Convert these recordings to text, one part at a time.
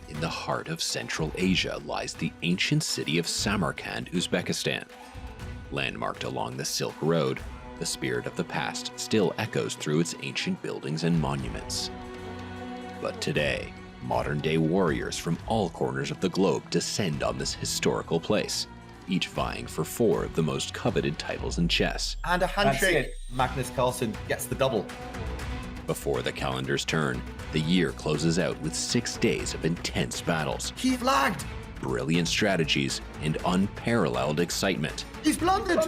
In the heart of Central Asia lies the ancient city of Samarkand, Uzbekistan. Landmarked along the Silk Road, the spirit of the past still echoes through its ancient buildings and monuments. But today, modern-day warriors from all corners of the globe descend on this historical place, each vying for 4 of the most coveted titles in chess. And a handshake. Magnus Carlsen gets the double. Before the calendars turn, the year closes out with 6 days of intense battles, He flagged. brilliant strategies, and unparalleled excitement. He's blundered.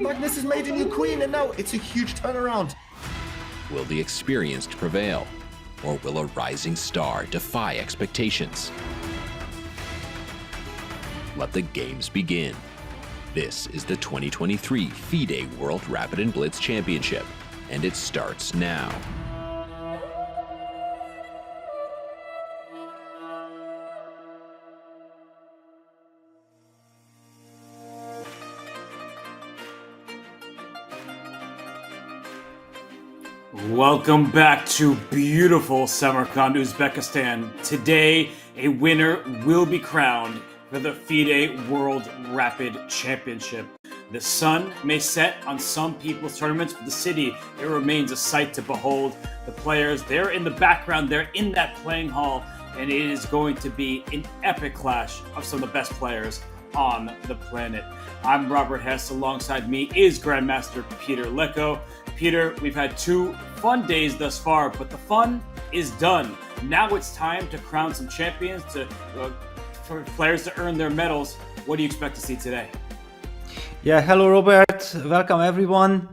Magnus has made a new queen, and now it's a huge turnaround. Will the experienced prevail, or will a rising star defy expectations? Let the games begin. This is the 2023 FIDE World Rapid and Blitz Championship, and it starts now. Welcome back to beautiful Samarkand, Uzbekistan. Today, a winner will be crowned for the FIDE World Rapid Championship. The sun may set on some people's tournaments, but the city, it remains a sight to behold. The players, they're in the background, they're in that playing hall, and it is going to be an epic clash of some of the best players on the planet. I'm Robert Hess. Alongside me is Grandmaster Peter Lecko. Peter, we've had 2 fun days thus far, but the fun is done. Now it's time to crown some champions, for players to earn their medals. What do you expect to see today? Yeah, hello Robert, welcome everyone.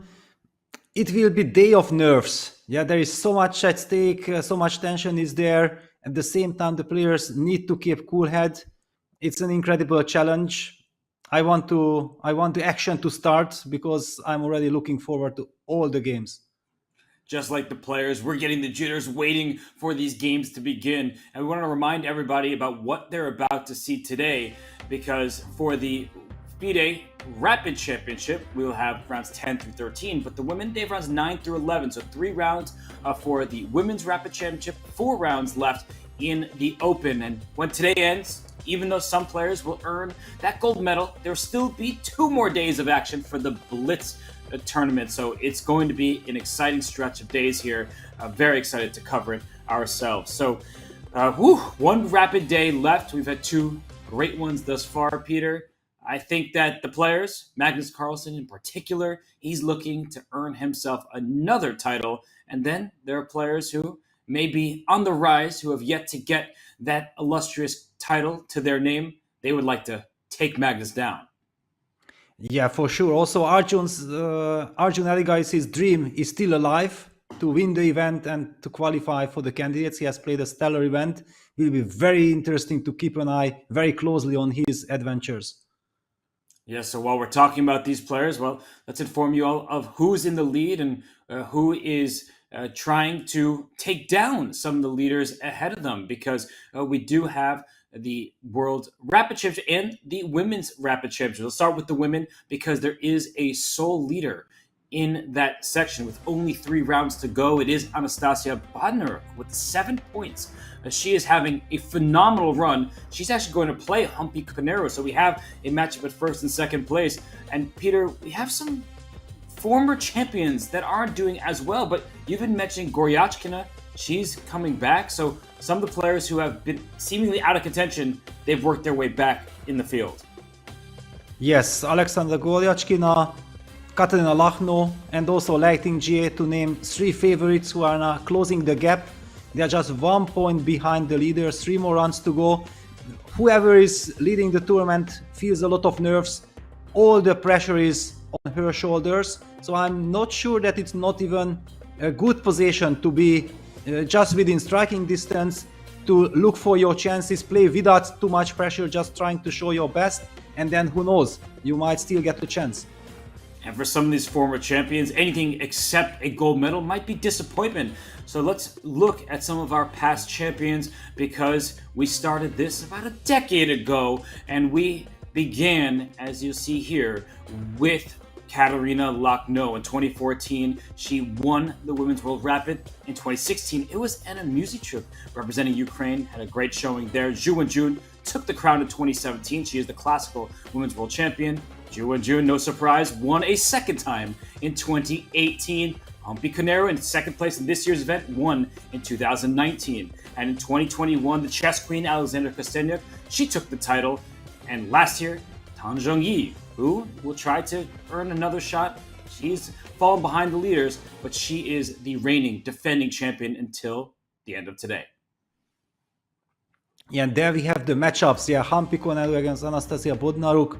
It will be day of nerves. Yeah, there is so much at stake, so much tension is there. At the same time, the players need to keep cool head. It's an incredible challenge. I want the action to start because I'm already looking forward to all the games. Just like the players, we're getting the jitters waiting for these games to begin. And we want to remind everybody about what they're about to see today, because for the FIDE Rapid Championship, we will have rounds 10 through 13, but the women, they have rounds 9 through 11. So 3 rounds for the Women's Rapid Championship, 4 rounds left in the Open. And when today ends, even though some players will earn that gold medal, there will still be 2 more days of action for the Blitz tournament. So it's going to be an exciting stretch of days here. Very excited to cover it ourselves. So 1 rapid day left. We've had 2 great ones thus far, Peter. I think that the players, Magnus Carlsen in particular, he's looking to earn himself another title. And then there are players who may be on the rise, who have yet to get that illustrious title to their name. They would like to take Magnus down. Yeah, for sure. Also, Arjun Erigaisi's dream is still alive to win the event and to qualify for the candidates. He has played a stellar event. It will be very interesting to keep an eye very closely on his adventures. Yeah, so while we're talking about these players, well, let's inform you all of who's in the lead and who is trying to take down some of the leaders ahead of them, because we do have the World Rapid Championship and the Women's Rapid Championship. We'll start with the women because there is a sole leader in that section with only 3 rounds to go. It is Anastasia Badner with 7 points. She is having a phenomenal run. She's actually going to play Humpy Pinero. So we have a matchup at 1st and 2nd place. And Peter, we have some former champions that aren't doing as well, but you've been mentioning Goryachkina. She's coming back. So some of the players who have been seemingly out of contention, they've worked their way back in the field. Yes, Alexander Goryachkina, Katarina Lachno, and also Lighting GA, to name 3 favorites who are now closing the gap. They are just 1 point behind the leaders, 3 more runs to go. Whoever is leading the tournament feels a lot of nerves. All the pressure is on her shoulders. So I'm not sure that it's not even a good position to be just within striking distance, to look for your chances, play without too much pressure, just trying to show your best, and then who knows, you might still get the chance. And for some of these former champions, anything except a gold medal might be disappointment. So let's look at some of our past champions, because we started this about a decade ago, and we began, as you see here, with Cheparinov. In 2014, she won the Women's World Rapid. In 2016, it was Anna Muzychuk representing Ukraine, had a great showing there. Zhu Wenjun took the crown in 2017. She is the classical Women's World Champion. Zhu Wenjun, no surprise, won a second time in 2018. Humpy Conero in second place in this year's event, won in 2019. And in 2021, the chess queen Alexandra Kostenyuk, she took the title. And last year, Tan Zhongyi, who will try to earn another shot. She's fallen behind the leaders, but she is the reigning, defending champion until the end of today. Yeah, and there we have the matchups. Yeah, Humpy Conero against Anastasia Bodnaruk,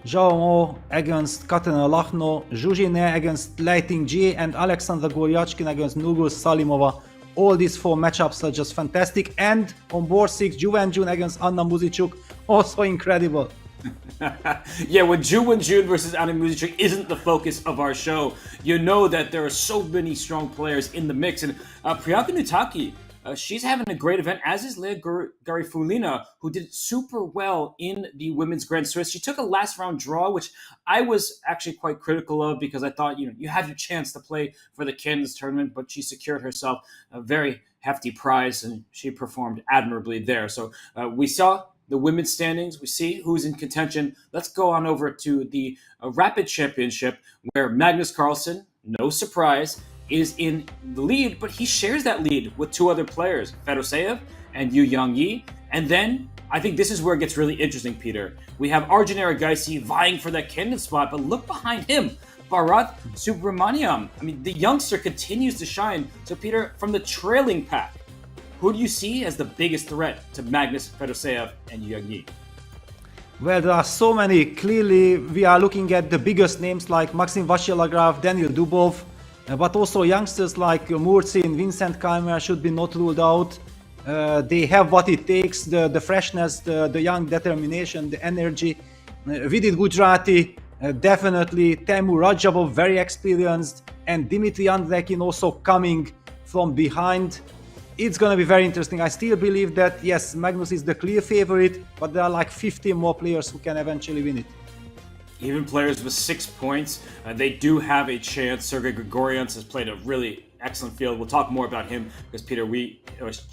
Zhao Mo against Katerina Lachno, Zhu Jine against Lighting Jie, and Alexandra Goryachkin against Nurgul Salimova. All these four matchups are just fantastic. And on board 6, Zhu Wenjun against Anna Muzychuk, also incredible. Yeah, when Zhu Wenjun versus Anna Muzychuk isn't the focus of our show, you know that there are so many strong players in the mix. And Priyanka Nutaki, she's having a great event, as is Lea Garifulina, who did super well in the Women's Grand Swiss. She took a last round draw, which I was actually quite critical of because I thought, you had your chance to play for the Canada's tournament, but she secured herself a very hefty prize and she performed admirably there. So we saw the women's standings. We see who's in contention. Let's go on over to the Rapid Championship where Magnus Carlsen, no surprise, is in the lead, but he shares that lead with two other players, Fedoseev and Yu Yangyi. And then I think this is where it gets really interesting, Peter. We have Arjun Erigaisi vying for that candidate spot, but look behind him, Bharat Subramaniam. I mean, the youngster continues to shine. So, Peter, from the trailing pack, who do you see as the biggest threat to Magnus, Fedoseev, and Yu Yangyi? Well, there are so many. Clearly, we are looking at the biggest names like Maxim Vachier-Lagrave, Daniel Dubov, but also youngsters like Murzi and Vincent Keimer should be not ruled out. They have what it takes, the freshness, the young determination, the energy. Vidit Gujarati, definitely. Teimur Rajabov, very experienced. And Dmitry Andreikin also coming from behind. It's going to be very interesting. I still believe that, yes, Magnus is the clear favorite, but there are like 15 more players who can eventually win it. Even players with 6 points, they do have a chance. Sergei Grigorians has played a really excellent field. We'll talk more about him because, Peter, we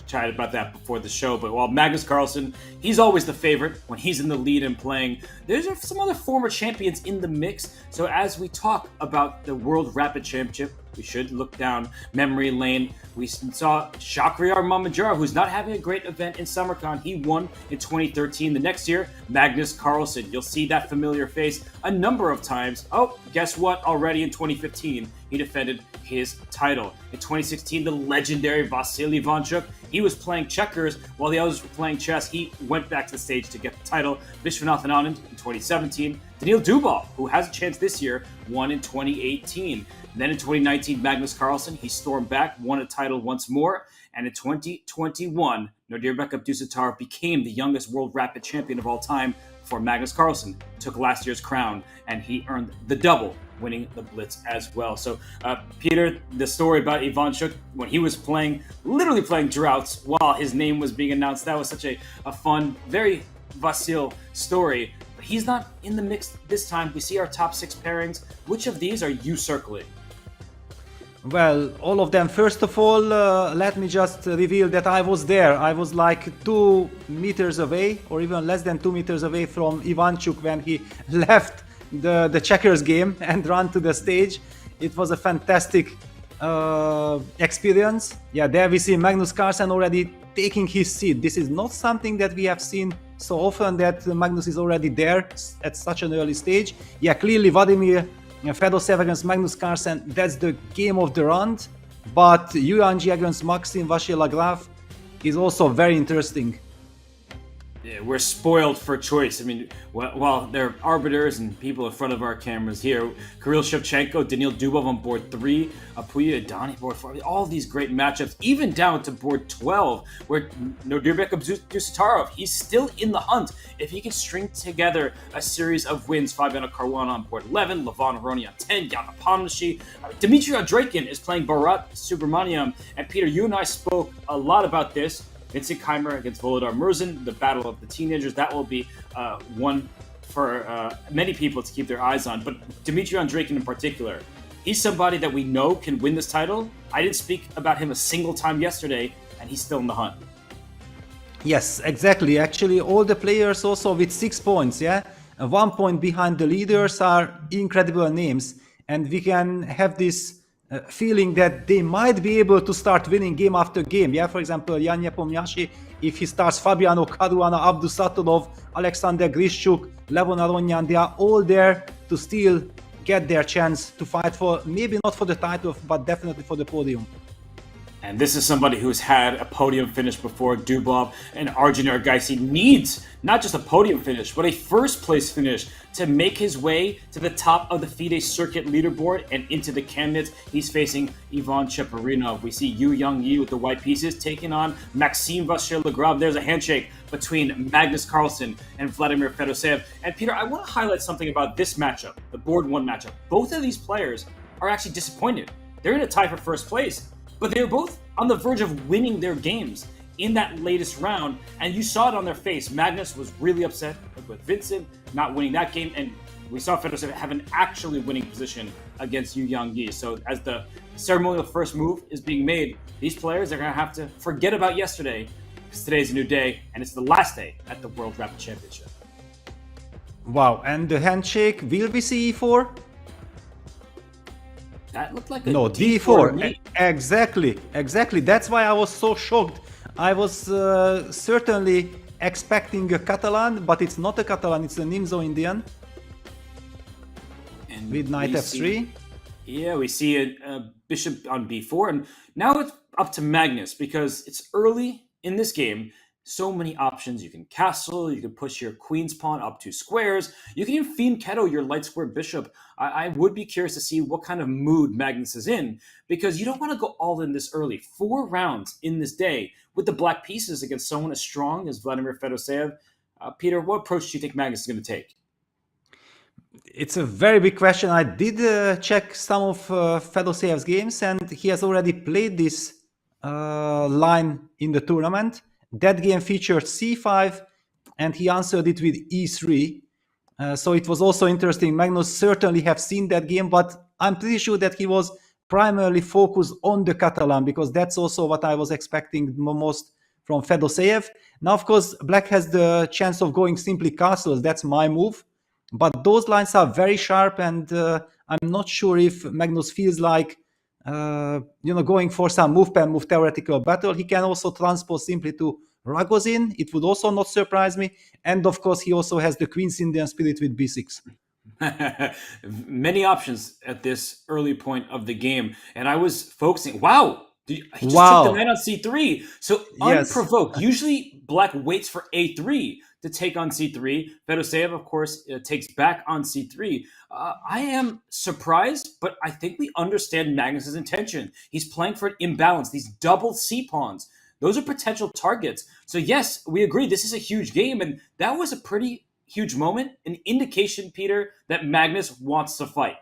chatted about that before the show. But while Magnus Carlsen, he's always the favorite when he's in the lead and playing. There's some other former champions in the mix. So as we talk about the World Rapid Championship, we should look down memory lane. We saw Shakhriyar Mamadjara, who's not having a great event in Samarkand. He won in 2013. The next year, Magnus Carlsen. You'll see that familiar face a number of times. Oh, guess what? Already in 2015, he defended his title. In 2016, the legendary Vasily Ivanchuk, he was playing checkers while the others were playing chess. He went back to the stage to get the title. Vishwanathan Anand in 2017. Daniil Dubov, who has a chance this year, won in 2018. Then in 2019, Magnus Carlsen, he stormed back, won a title once more. And in 2021, Nodirbek Abdusattorov became the youngest World Rapid Champion of all time before Magnus Carlsen took last year's crown, and he earned the double, winning the Blitz as well. So, Peter, the story about Ivanchuk, when he was literally playing droughts while his name was being announced, that was such a fun, very Vasil story. But he's not in the mix this time. We see our top 6 pairings. Which of these are you circling? Well, all of them. First of all, let me just reveal that I was there. I was like 2 meters away, or even less than 2 meters away from Ivanchuk when he left the checkers game and ran to the stage. It was a fantastic experience. Yeah, there we see Magnus Carlsen already taking his seat. This is not something that we have seen so often, that Magnus is already there at such an early stage. Yeah, clearly Vladimir Fedoseev against Magnus Carlsen, that's the game of the round. But Yu Yangyi against Maxim Vachier-Lagrave is also very interesting. Yeah, we're spoiled for choice. I mean, while there are arbiters and people in front of our cameras here, Kirill Shevchenko, Daniil Dubov on board 3, Apuya Idani board 4, all these great matchups, even down to board 12, where Nodirbek Abdusattorov, he's still in the hunt. If he can string together a series of wins, Fabiano Caruana on board 11, Levon Aroni on 10, Yana Nepomniachtchi, Dmitry Andreikin is playing Bharat Subramaniam. And Peter, you and I spoke a lot about this. Vincent Keimer against Volodar Murzin, the battle of the teenagers. That will be one for many people to keep their eyes on. But Dmitry Andreikin in particular, he's somebody that we know can win this title. I didn't speak about him a single time yesterday, and he's still in the hunt. Yes, exactly. Actually, all the players also with 6 points, yeah? 1 point behind the leaders are incredible names. And we can have this feeling that they might be able to start winning game after game. Yeah, for example, Jan Nepomniachtchi, if he starts Fabiano Caruana, Abdusatulov, Alexander Grishchuk, Levon Aronyan, they are all there to still get their chance to fight for, maybe not for the title, but definitely for the podium. And this is somebody who's had a podium finish before. Dubov and Arjun Erigaisi needs not just a podium finish, but a first place finish to make his way to the top of the FIDE circuit leaderboard and into the candidates. He's facing Ivan Cheparinov. We see Yu Young-yi with the white pieces taking on Maxime Vachier-Lagrave. There's a handshake between Magnus Carlsen and Vladimir Fedoseev. And Peter, I want to highlight something about this matchup, the board one matchup. Both of these players are actually disappointed. They're in a tie for first place, but they were both on the verge of winning their games in that latest round, and you saw it on their face. Magnus was really upset with Vincent not winning that game, and we saw Fedoseev have an actually winning position against Yu Young-yi. So as the ceremonial first move is being made, these players are going to have to forget about yesterday, because today's a new day, and it's the last day at the World Rapid Championship. Wow, and the handshake, will we see E4? That looked like a no, D4. Exactly. That's why I was so shocked. I was certainly expecting a Catalan, but it's not a Catalan, it's a Nimzo Indian. And with knight F3. We see a bishop on B4, and now it's up to Magnus, because it's early in this game. So many options. You can castle, you can push your queen's pawn up 2 squares, you can even fianchetto your light square bishop. I would be curious to see what kind of mood Magnus is in, because you don't want to go all in this early. 4 rounds in this day with the black pieces against someone as strong as Vladimir Fedoseev. Peter, what approach do you think Magnus is going to take? It's a very big question. I did check some of Fedoseev's games, and he has already played this line in the tournament. That game featured c5, and he answered it with e3. So it was also interesting. Magnus certainly have seen that game, but I'm pretty sure that he was primarily focused on the Catalan, because that's also what I was expecting most from Fedoseev. Now, of course, Black has the chance of going simply castles. That's my move. But those lines are very sharp, and I'm not sure if Magnus feels like going for some move theoretical battle. He can also transpose simply to Ragozin. It would also not surprise me. And of course, he also has the Queen's Indian spirit with b6. Many options at this early point of the game. And I was focusing, he just took the knight on c3. So unprovoked. Yes. Usually Black waits for a3 to take on c3. Fedoseev, of course, takes back on c3. I am surprised, but I think we understand Magnus's intention. He's playing for an imbalance, these double c-pawns. Those are potential targets. So yes, we agree, this is a huge game, and that was a pretty huge moment, an indication, Peter, that Magnus wants to fight.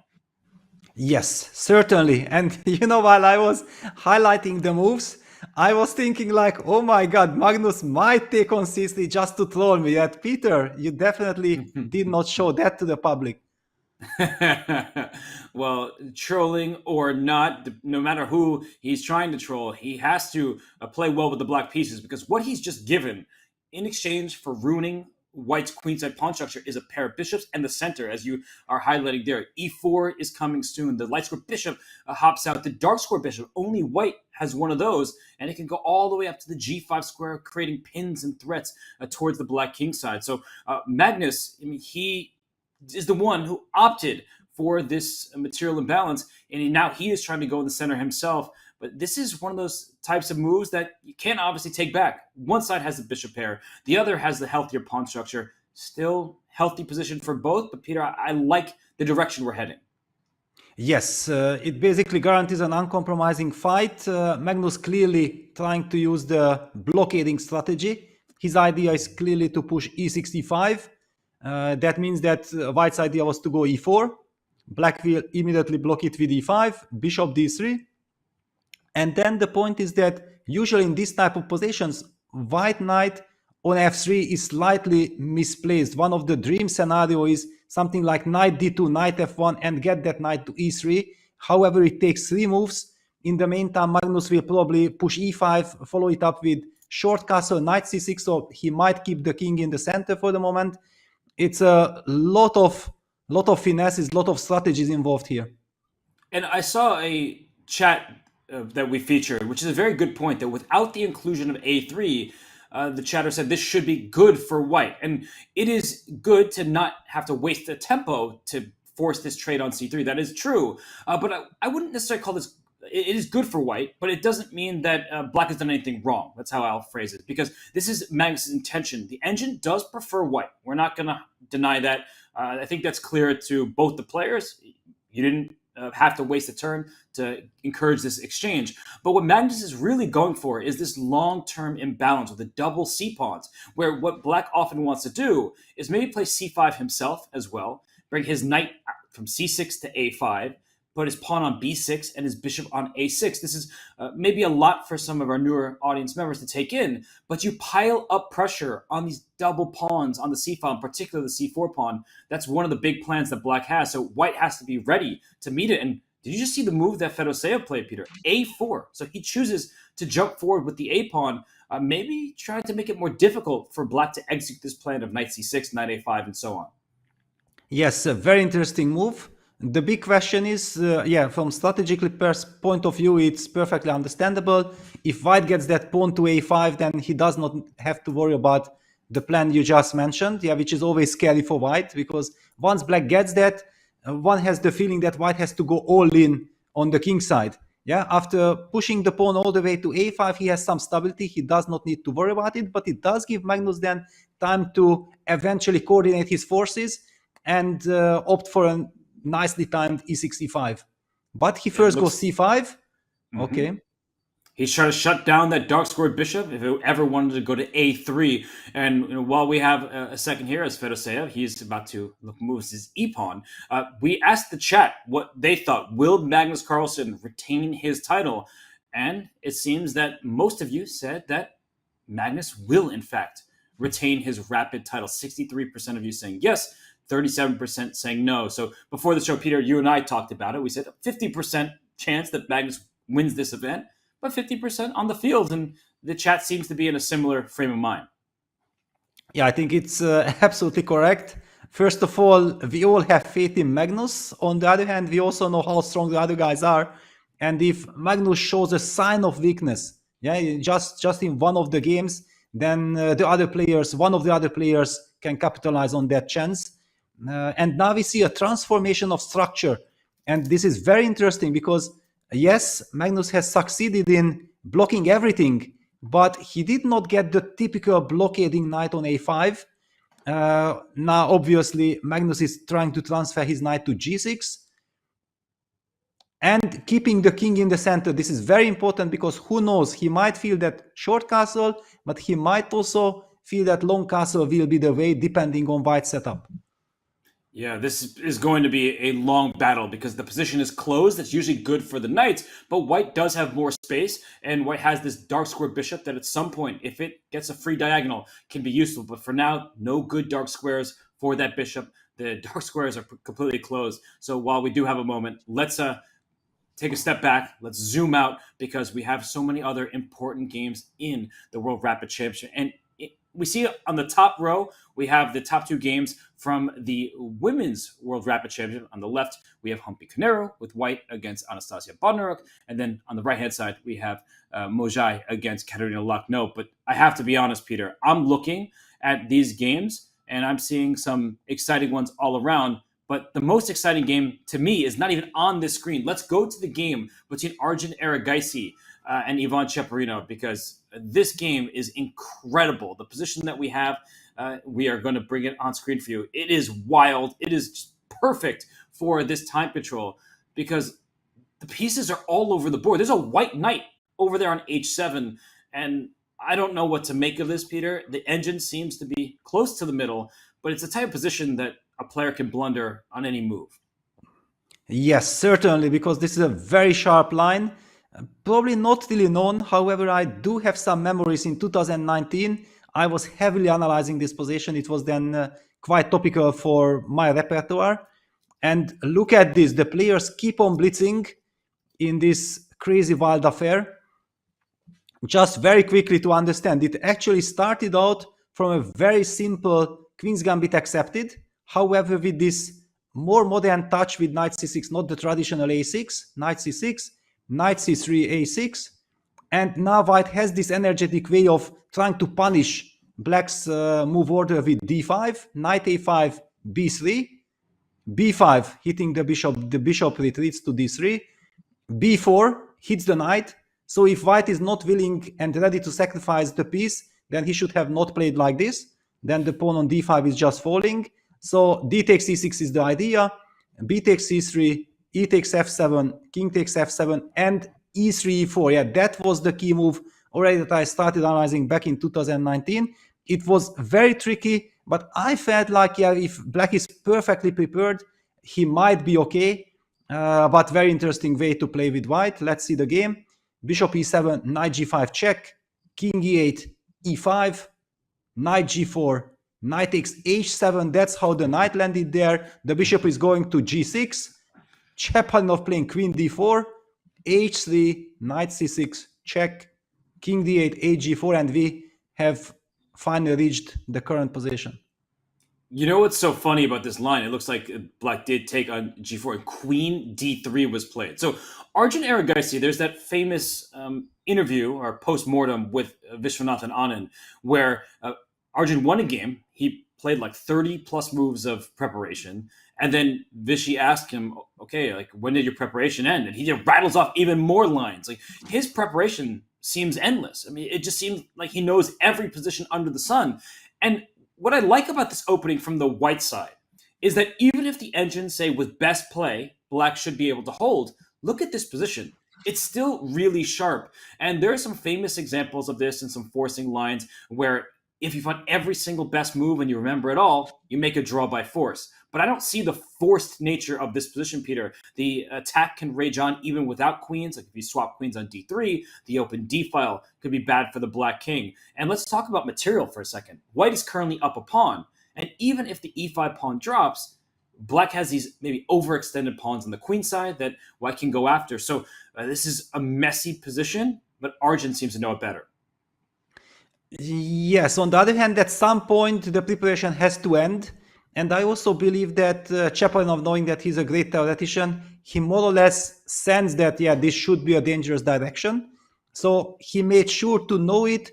Yes, certainly. And while I was highlighting the moves, I was thinking like, oh my God, Magnus might take on c3 just to troll me. Yet, Peter, you definitely did not show that to the public. Well, trolling or not, no matter who he's trying to troll, he has to play well with the black pieces, because what he's just given in exchange for ruining White's queenside pawn structure is a pair of bishops and the center, as you are highlighting there. E4 is coming soon. The light square bishop hops out. The dark square bishop, only White has one of those, and it can go all the way up to the G5 square, creating pins and threats towards the black king side. So Magnus, he is the one who opted for this material imbalance, and now he is trying to go in the center himself. But this is one of those types of moves that you can't obviously take back. One side has the bishop pair, the other has the healthier pawn structure. Still healthy position for both, but Peter, I like the direction we're heading. Yes, it basically guarantees an uncompromising fight. Magnus clearly trying to use the blockading strategy. His idea is clearly to push e65. That means that White's idea was to go e4. Black will immediately block it with e5, bishop d3. And then the point is that usually in this type of positions, White knight on f3 is slightly misplaced. One of the dream scenario is something like knight d2, knight f1, and get that knight to e3. However, it takes 3 moves. In the meantime, Magnus will probably push e5, follow it up with short castle, knight c6, so he might keep the king in the center for the moment. It's a lot of finesses, lot of strategies involved here. And I saw a chat that we featured, which is a very good point, that without the inclusion of a3, the chatter said this should be good for white. And it is good to not have to waste the tempo to force this trade on c3. That is true. But I wouldn't necessarily call this... It is good for white, but it doesn't mean that black has done anything wrong. That's how I'll phrase it, because this is Magnus's intention. The engine does prefer white. We're not going to deny that. I think that's clear to both the players. You didn't have to waste a turn to encourage this exchange. But what Magnus is really going for is this long-term imbalance with the double c-pawns, where what black often wants to do is maybe play c5 himself as well, bring his knight from c6 to a5, put his pawn on b6 and his bishop on a6. This is maybe a lot for some of our newer audience members to take in, but you pile up pressure on these double pawns on the c file, in particular the c4 pawn. That's one of the big plans that black has, so white has to be ready to meet it. And did you just see the move that Fedoseev played, Peter? a4. So he chooses to jump forward with the a pawn, maybe trying to make it more difficult for black to execute this plan of knight c6, knight a5, and so on. Yes, a very interesting move. The big question is, from strategically point of view, it's perfectly understandable. If white gets that pawn to a5, then he does not have to worry about the plan you just mentioned, which is always scary for white, because once black gets that, one has the feeling that white has to go all in on the king side. After pushing the pawn all the way to a5, he has some stability. He does not need to worry about it, but it does give Magnus then time to eventually coordinate his forces and opt for a nicely timed e6, e5. But he first goes c5. Mm-hmm. Okay. He's trying to shut down that dark-squared bishop if it ever wanted to go to a3. And while we have a second here as Fedoseev, he's about to move his e-pawn. We asked the chat what they thought. Will Magnus Carlsen retain his title? And it seems that most of you said that Magnus will, in fact, retain his rapid title. 63% of you saying yes, 37% saying no. So before the show, Peter, you and I talked about it. We said 50% chance that Magnus wins this event, but 50% on the field. And the chat seems to be in a similar frame of mind. Yeah, I think it's absolutely correct. First of all, we all have faith in Magnus. On the other hand, we also know how strong the other guys are. And if Magnus shows a sign of weakness, just in one of the games, then one of the other players can capitalize on that chance. And now we see a transformation of structure. And this is very interesting because, yes, Magnus has succeeded in blocking everything, but he did not get the typical blockading knight on a5. Now, obviously, Magnus is trying to transfer his knight to g6 and keeping the king in the center. This is very important because who knows, he might feel that short castle, but he might also feel that long castle will be the way depending on white's setup. Yeah, this is going to be a long battle because the position is closed. That's usually good for the knights, but white does have more space, and white has this dark square bishop that at some point, if it gets a free diagonal, can be useful. But for now, no good dark squares for that bishop. The dark squares are completely closed. So while we do have a moment, let's take a step back. Let's zoom out because we have so many other important games in the World Rapid Championship. And we see on the top row, we have the top two games from the Women's World Rapid Championship. On the left, we have Humpy Canero with white against Anastasia Bodnaruk. And then on the right-hand side, we have Mojai against Katerina Lachno. But I have to be honest, Peter, I'm looking at these games and I'm seeing some exciting ones all around. But the most exciting game to me is not even on this screen. Let's go to the game between Arjun Erigaisi and Ivan Cheparinov, because this game is incredible. The position that we have, we are going to bring it on screen for you. It is wild. It is just perfect for this time control because the pieces are all over the board. There's a white knight over there on h7, and I don't know what to make of this, Peter. The engine seems to be close to the middle, but it's a type of position that a player can blunder on any move. Yes, certainly, because this is a very sharp line. Probably not really known. However, I do have some memories in 2019. I was heavily analyzing this position. It was then quite topical for my repertoire. And look at this. The players keep on blitzing in this crazy wild affair. Just very quickly to understand, it actually started out from a very simple Queen's Gambit accepted. However, with this more modern touch with Knight c6, not the traditional a6, Knight c6, Knight c3, a6. And now White has this energetic way of trying to punish Black's move order with d5, Knight a5, b3, b5 hitting the bishop retreats to d3, b4 hits the knight. So if White is not willing and ready to sacrifice the piece, then he should have not played like this. Then the pawn on d5 is just falling. So d takes e6 is the idea. B takes c3, e takes f7, king takes f7, and e3, e4. Yeah, that was the key move already that I started analyzing back in 2019. It was very tricky, but I felt like, yeah, if Black is perfectly prepared, he might be okay. But very interesting way to play with White. Let's see the game. Bishop e7, knight g5 check, king e8, e5, knight g4, knight takes h7. That's how the knight landed there. The bishop is going to g6. Cheparinov playing queen d4, h3, knight c6 check, king d8, hg4, and we have finally reached the current position. You know what's so funny about this line? It looks like Black did take on g4 and queen d3 was played. So Arjun Erigaisi, there's that famous interview or post-mortem with Viswanathan Anand where Arjun won a game. He played like 30 plus moves of preparation. And then Vishy asked him, okay, like when did your preparation end? And he just rattles off even more lines. Like his preparation seems endless. I mean, it just seems like he knows every position under the sun. And what I like about this opening from the White side is that even if the engines say with best play, Black should be able to hold, look at this position. It's still really sharp. And there are some famous examples of this and some forcing lines where if you find every single best move and you remember it all, you make a draw by force. But I don't see the forced nature of this position, Peter. The attack can rage on even without queens. Like if you swap queens on d3, the open d file could be bad for the Black king. And let's talk about material for a second. White is currently up a pawn. And even if the e5 pawn drops, Black has these maybe overextended pawns on the queen side that White can go after. So this is a messy position, but Arjun seems to know it better. Yes, on the other hand, at some point, the preparation has to end. And I also believe that Cheparinov, knowing that he's a great theoretician, he more or less sensed that, yeah, this should be a dangerous direction. So he made sure to know it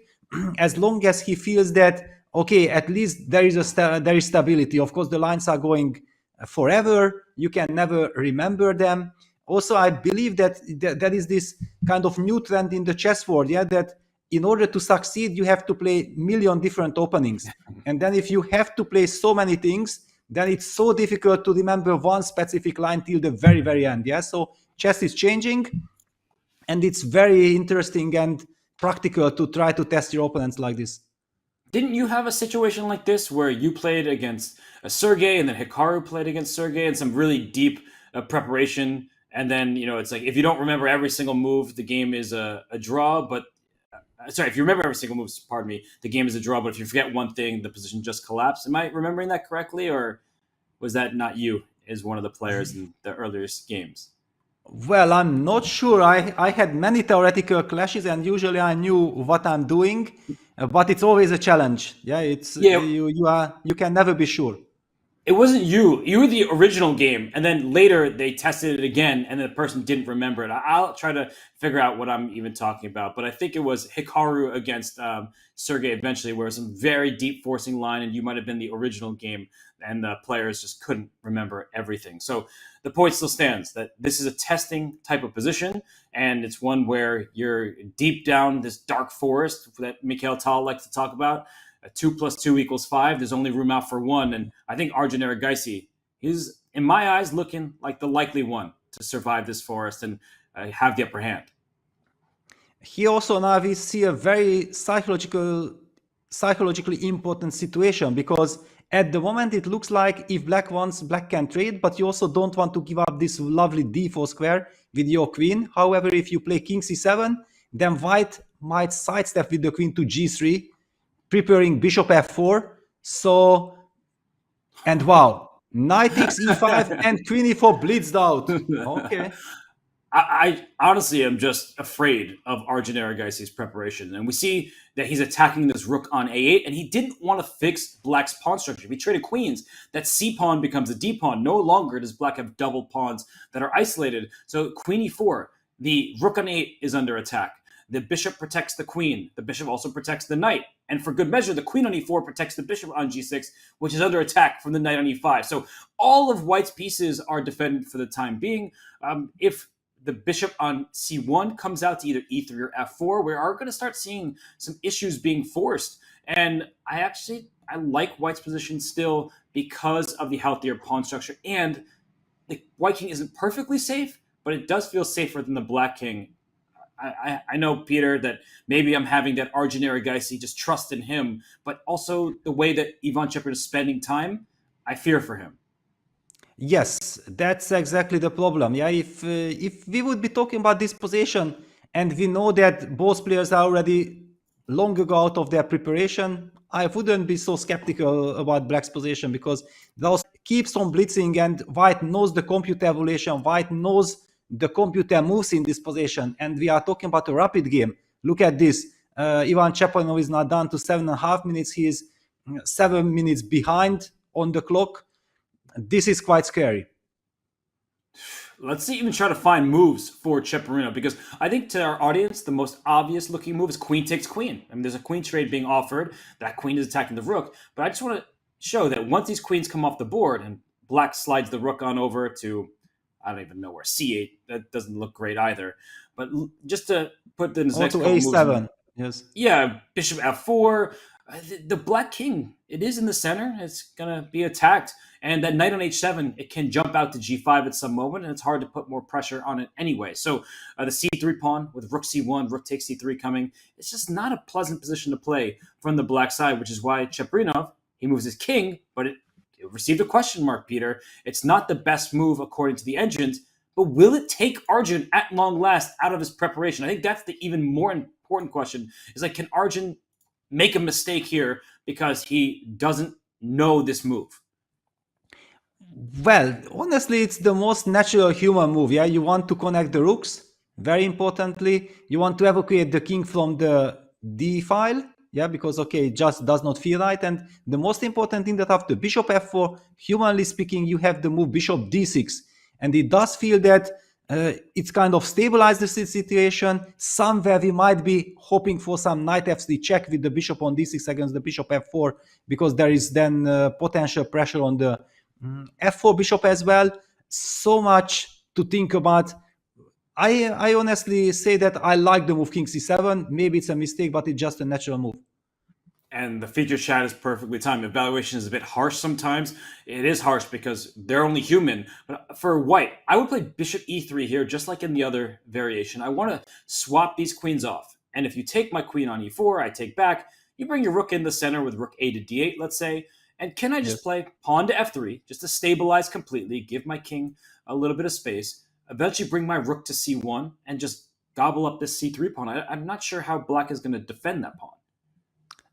as long as he feels that, okay, at least there is stability. Of course, the lines are going forever. You can never remember them. Also, I believe that there is this kind of new trend in the chess world, yeah, that in order to succeed, you have to play a million different openings. And then if you have to play so many things, then it's so difficult to remember one specific line till the very, very end. Yeah. So chess is changing, and it's very interesting and practical to try to test your opponents like this. Didn't you have a situation like this where you played against Sergey and then Hikaru played against Sergey and some really deep preparation? And then, you know, it's like if you don't remember every single move, the game is a draw. But sorry, if you remember every single move, pardon me, the game is a draw. But if you forget one thing, the position just collapsed. Am I remembering that correctly? Or was that not you as one of the players in the earliest games? Well, I'm not sure. I had many theoretical clashes, and usually I knew what I'm doing, but it's always a challenge. Yeah, you can never be sure. It wasn't you. You were the original game, and then later they tested it again, and the person didn't remember it. I'll try to figure out what I'm even talking about, but I think it was Hikaru against Sergey eventually, where it was some very deep forcing line, and you might have been the original game, and the players just couldn't remember everything. So the point still stands that this is a testing type of position, and it's one where you're deep down this dark forest that Mikhail Tal likes to talk about. 2 + 2 = 5. There's only room out for one. And I think Arjun Erigaisi, he's, in my eyes, looking like the likely one to survive this forest and have the upper hand. Here also now we see a very psychologically important situation, because at the moment it looks like if Black wants, Black can trade, but you also don't want to give up this lovely d4 square with your queen. However, if you play king c7, then White might sidestep with the queen to g3, preparing bishop f4. So, and wow, knight takes e5 and queen e4 blitzed out. Okay. I honestly am just afraid of Arjun Erigaisi's preparation. And we see that he's attacking this rook on a8, and he didn't want to fix black's pawn structure. If he traded queens, that c pawn becomes a d pawn. No longer does black have double pawns that are isolated. So queen e4, the rook on 8 is under attack. The bishop protects the queen. The bishop also protects the knight. And for good measure, the queen on e4 protects the bishop on g6, which is under attack from the knight on e5. So all of white's pieces are defended for the time being. If the bishop on c1 comes out to either e3 or f4, we are going to start seeing some issues being forced. And I like white's position still because of the healthier pawn structure. And the white king isn't perfectly safe, but it does feel safer than the black king. I know, Peter, that maybe I'm having that Arjun Erigaisi just trust in him, but also the way that Ivan Cheparinov is spending time, I fear for him. Yes, that's exactly the problem. Yeah, if we would be talking about this position and we know that both players are already long ago out of their preparation, I wouldn't be so skeptical about black's position, because those keeps on blitzing and white knows the compute evaluation, white knows the computer moves in this position, and we are talking about a rapid game. Look at this. Ivan Cheparinov is now down to 7.5 minutes. He is 7 minutes behind on the clock. This is quite scary. Let's even try to find moves for Cheparinov, because I think to our audience, the most obvious looking move is queen takes queen. I mean, there's a queen trade being offered. That queen is attacking the rook. But I just want to show that once these queens come off the board and black slides the rook on over to, I don't even know where, c8. That doesn't look great either. But just to put the next to a7. Yes. Yeah, bishop f4. The black king, it is in the center. It's going to be attacked. And that knight on h7, it can jump out to g5 at some moment, and it's hard to put more pressure on it anyway. So the c3 pawn with rook c1, rook takes c3 coming, it's just not a pleasant position to play from the black side, which is why Cheparinov, he moves his king, but it received a question mark, Peter. It's not the best move according to the engines, but will it take Arjun at long last out of his preparation? I think that's the even more important question, is like, can Arjun make a mistake here because he doesn't know this move? Well, honestly, it's the most natural human move. Yeah, you want to connect the rooks. Very importantly, you want to evacuate the king from the d file. Yeah, because okay, it just does not feel right. And the most important thing, that after bishop f4, humanly speaking, you have the move bishop d6, and it does feel that it's kind of stabilized the situation. Somewhere we might be hoping for some knight f3 check with the bishop on d6 against the bishop f4, because there is then potential pressure on the f4 bishop as well. So much to think about. I honestly say that I like the move king c7. Maybe it's a mistake, but it's just a natural move. And the feature chat is perfectly timed. Evaluation is a bit harsh sometimes. It is harsh because they're only human. But for white, I would play bishop e3 here, just like in the other variation. I want to swap these queens off. And if you take my queen on e4, I take back. You bring your rook in the center with rook a to d8, let's say. And can I just play pawn to f3, just to stabilize completely, give my king a little bit of space, eventually bring my rook to c1, and just gobble up this c3 pawn? I'm not sure how black is going to defend that pawn.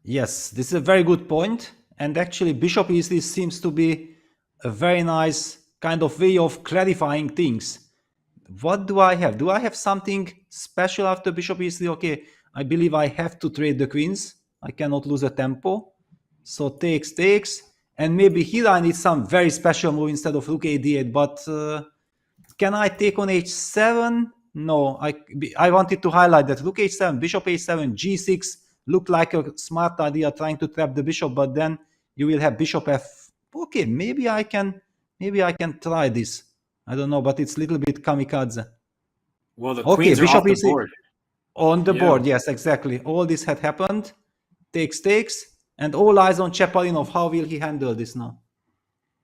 Yes, this is a very good point. And actually, bishop e3 seems to be a very nice kind of way of clarifying things. What do I have? Do I have something special after bishop e3? Okay, I believe I have to trade the queens. I cannot lose a tempo. So takes, and maybe here I need some very special move instead of rook a d8. But can I take on h7? No, I wanted to highlight that rook h7, bishop h7, g6 looked like a smart idea, trying to trap the bishop, but then you will have bishop f. Okay, maybe I can try this. I don't know, but it's a little bit kamikaze. Well, the queens are off the board. On the board, yes, exactly. All this had happened. Takes. And all eyes on Cheparinov. How will he handle this now?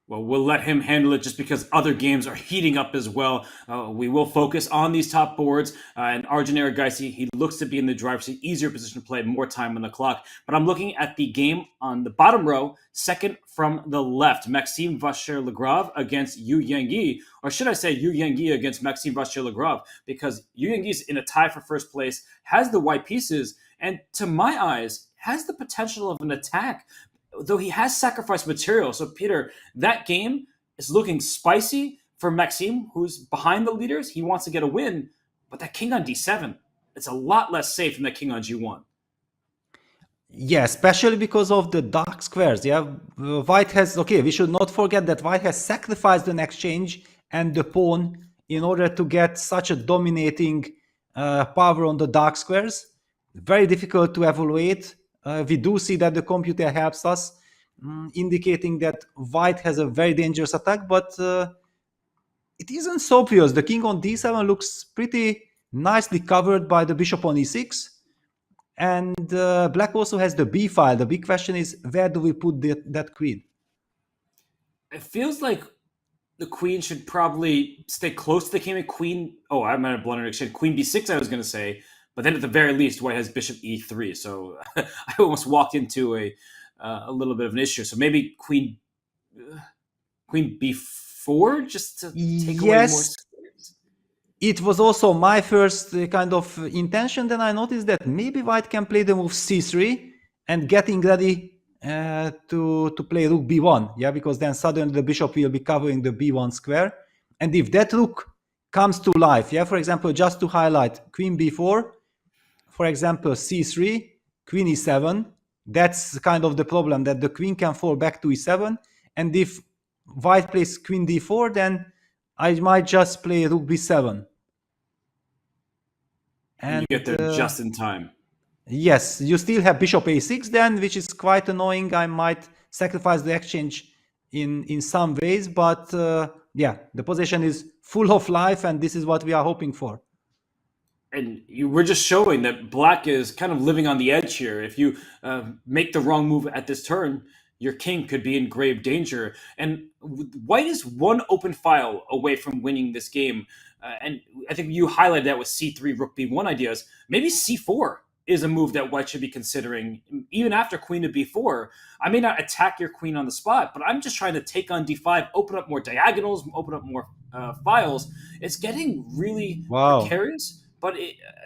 Well, we'll let him handle it just because other games are heating up as well. We will focus on these top boards. And Arjun Erigaisi, he looks to be in the driver's seat, easier position to play, more time on the clock. But I'm looking at the game on the bottom row, second from the left. Maxime Vachier-Lagrave against Yu Yangyi. Or should I say Yu Yangyi against Maxime Vachier-Lagrave? Because Yu Yangyi is in a tie for first place, has the white pieces, and to my eyes, has the potential of an attack, though he has sacrificed material. So, Peter, that game is looking spicy for Maxime, who's behind the leaders. He wants to get a win, but that king on d7, it's a lot less safe than that king on g1. Yeah, especially because of the dark squares. Yeah, White has, okay, we should not forget that White has sacrificed an exchange and the pawn in order to get such a dominating power on the dark squares. Very difficult to evaluate. We do see that the computer helps us, indicating that White has a very dangerous attack, but it isn't so obvious. The king on d7 looks pretty nicely covered by the bishop on e6. And Black also has the b file. The big question is, where do we put that queen? It feels like the queen should probably stay close to the king. Queen, oh, I might have blundered exchange. Queen b6, I was going to say. But then at the very least, White has bishop e3. So I almost walked into a little bit of an issue. So maybe queen b4, just to take away more squares. It was also my first kind of intention. Then I noticed that maybe White can play the move c3 and getting ready to play rook b1. Yeah, because then suddenly the bishop will be covering the b1 square. And if that rook comes to life, yeah, for example, just to highlight, queen b4, for example, c3, queen e7, that's kind of the problem, that the queen can fall back to e7. And if White plays queen d4, then I might just play rook b7. And you get there just in time. Yes, you still have bishop a6 then, which is quite annoying. I might sacrifice the exchange in some ways, but yeah, the position is full of life, and this is what we are hoping for. And you were just showing that Black is kind of living on the edge here. If you make the wrong move at this turn, your king could be in grave danger. And White is one open file away from winning this game. And I think you highlighted that with c3, rook b1 ideas. Maybe c4 is a move that White should be considering, even after queen to b4. I may not attack your queen on the spot, but I'm just trying to take on d5, open up more diagonals, open up more files. It's getting really precarious, but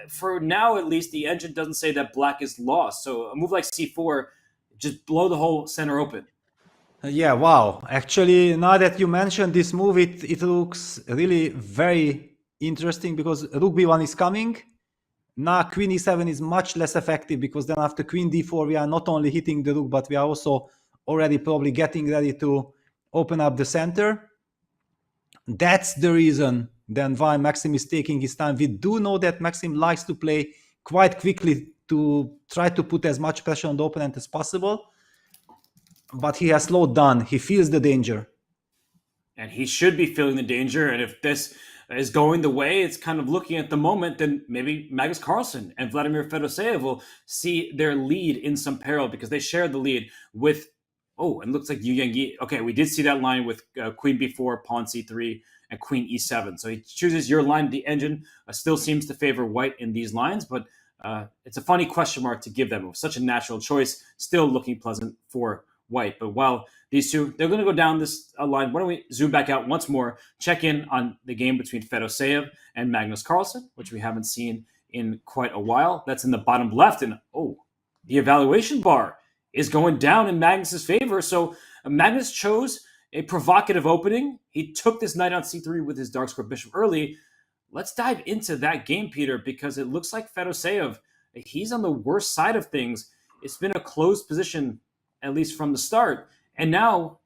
for now, at least, the engine doesn't say that Black is lost. So a move like c4, just blow the whole center open. Yeah, wow. Actually, now that you mentioned this move, it looks really very interesting because rook b1 is coming. Now queen e7 is much less effective because then after queen d4, we are not only hitting the rook, but we are also already probably getting ready to open up the center. That's the reason then why Maxim is taking his time. We do know that Maxim likes to play quite quickly to try to put as much pressure on the opponent as possible. But he has slowed down. He feels the danger. And he should be feeling the danger. And if this is going the way it's kind of looking at the moment, then maybe Magnus Carlsen and Vladimir Fedoseev will see their lead in some peril because they shared the lead with, oh, and looks like Yu Yang. Okay, we did see that line with queen b4, pawn c3, and queen e7. So he chooses your line. The engine still seems to favor White in these lines, but it's a funny question mark to give them. It was such a natural choice, still looking pleasant for White. But while these two, they're going to go down this line, why don't we zoom back out once more, check in on the game between Fedoseev and Magnus Carlsen, which we haven't seen in quite a while. That's in the bottom left. And oh, the evaluation bar is going down in Magnus's favor. So Magnus chose a provocative opening. He took this knight on c3 with his dark square bishop early. Let's dive into that game, Peter, because it looks like Fedoseev, he's on the worst side of things. It's been a closed position, at least from the start. And now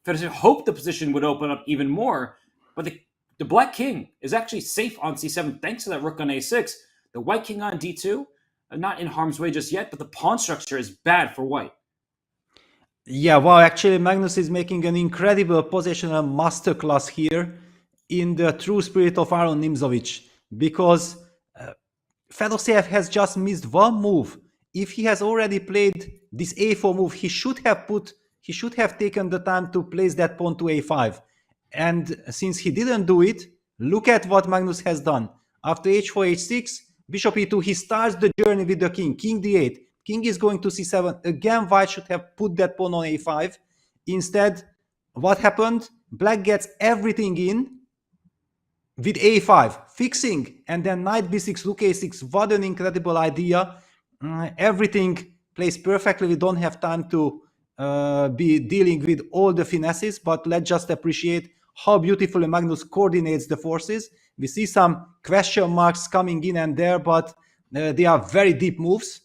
Fedoseev hoped the position would open up even more. But the black king is actually safe on c7 thanks to that rook on a6. The white king on d2, not in harm's way just yet, but the pawn structure is bad for white. Yeah, wow, actually Magnus is making an incredible positional masterclass here in the true spirit of Aaron Nimzowitsch, because Fedoseev has just missed one move. If he has already played this a4 move, he should have taken the time to place that pawn to a5. And since he didn't do it, look at what Magnus has done. After h4, h6, bishop e2, he starts the journey with the king, king d8. King is going to c7. Again, white should have put that pawn on a5. Instead, what happened? Black gets everything in with a5, fixing, and then knight b6, rook a6. What an incredible idea. everything plays perfectly. We don't have time to be dealing with all the finesses, but let's just appreciate how beautifully Magnus coordinates the forces. We see some question marks coming in and there, but they are very deep moves.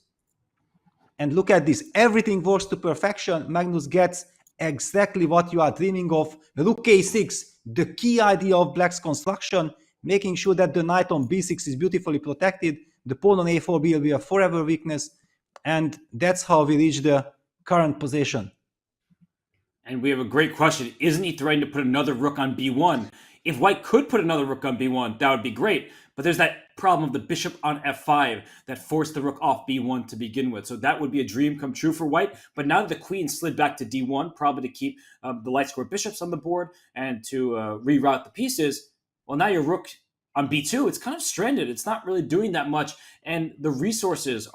And look at this, everything works to perfection. Magnus gets exactly what you are dreaming of. Rook a6, the key idea of black's construction, making sure that the knight on b6 is beautifully protected. The pawn on a4 will be a forever weakness. And that's how we reach the current position. And we have a great question. Isn't he threatening to put another rook on b1? If white could put another rook on b1, that would be great. But there's that problem of the bishop on f5 that forced the rook off b1 to begin with. So that would be a dream come true for white. But now that the queen slid back to d1, probably to keep the light square bishops on the board and to reroute the pieces, well, now your rook on b2, it's kind of stranded. It's not really doing that much. And the resources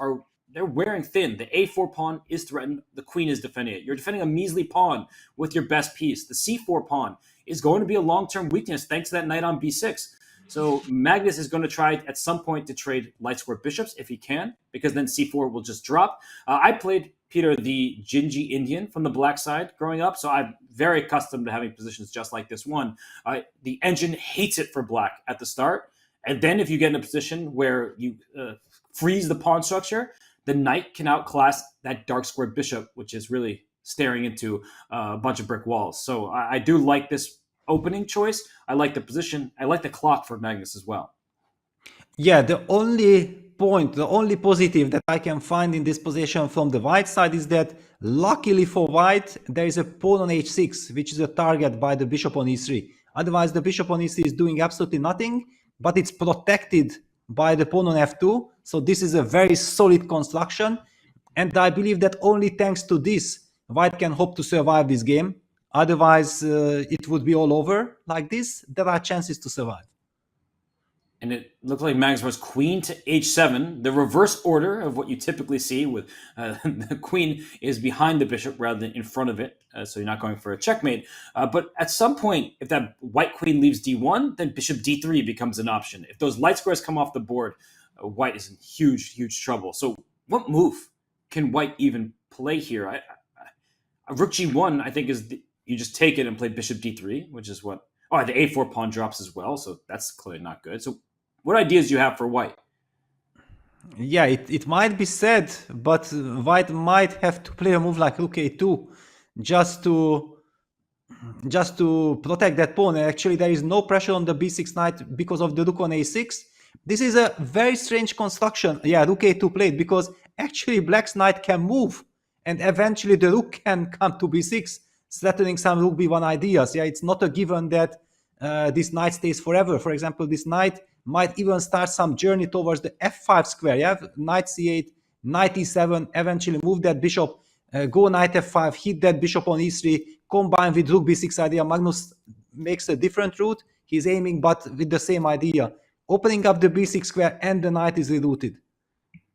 they're wearing thin. The a4 pawn is threatened. The queen is defending it. You're defending a measly pawn with your best piece. The c4 pawn is going to be a long-term weakness thanks to that knight on b6. So Magnus is going to try at some point to trade light square bishops if he can, because then c4 will just drop. I played, Peter, the Gingy Indian from the black side growing up, so I'm very accustomed to having positions just like this one. The engine hates it for black at the start, and then if you get in a position where you freeze the pawn structure, the knight can outclass that dark squared bishop, which is really staring into a bunch of brick walls. So I do like this opening choice. I like the position. I like the clock for Magnus as well. Yeah, the only positive that I can find in this position from the white side is that luckily for white, there is a pawn on h6, which is a target by the bishop on e3. Otherwise, the bishop on e3 is doing absolutely nothing, but it's protected by the pawn on f2. So this is a very solid construction. And I believe that only thanks to this, white can hope to survive this game. Otherwise, it would be all over like this. There are chances to survive. And it looked like Magnus was queen to h7, the reverse order of what you typically see with the queen is behind the bishop rather than in front of it. So you're not going for a checkmate. But at some point, if that white queen leaves d1, then bishop d3 becomes an option. If those light squares come off the board, white is in huge, huge trouble. So what move can white even play here? Rook g1, I think, is you just take it and play bishop d3, which is what... Oh, the a4 pawn drops as well, so that's clearly not good. So what ideas do you have for white? Yeah, it might be said, but white might have to play a move like rook a2 just to protect that pawn. And actually, there is no pressure on the b6 knight because of the rook on a6. This is a very strange construction. Yeah, rook a2 played because actually black's knight can move and eventually the rook can come to b6, threatening some rook b1 ideas. Yeah, it's not a given that this knight stays forever. For example, this knight might even start some journey towards the f5 square. Yeah, knight c8, knight e7, eventually move that bishop, go knight f5, hit that bishop on e3, combine with rook b6 idea. Magnus makes a different route. He's aiming, but with the same idea. Opening up the b6 square and the knight is rerouted.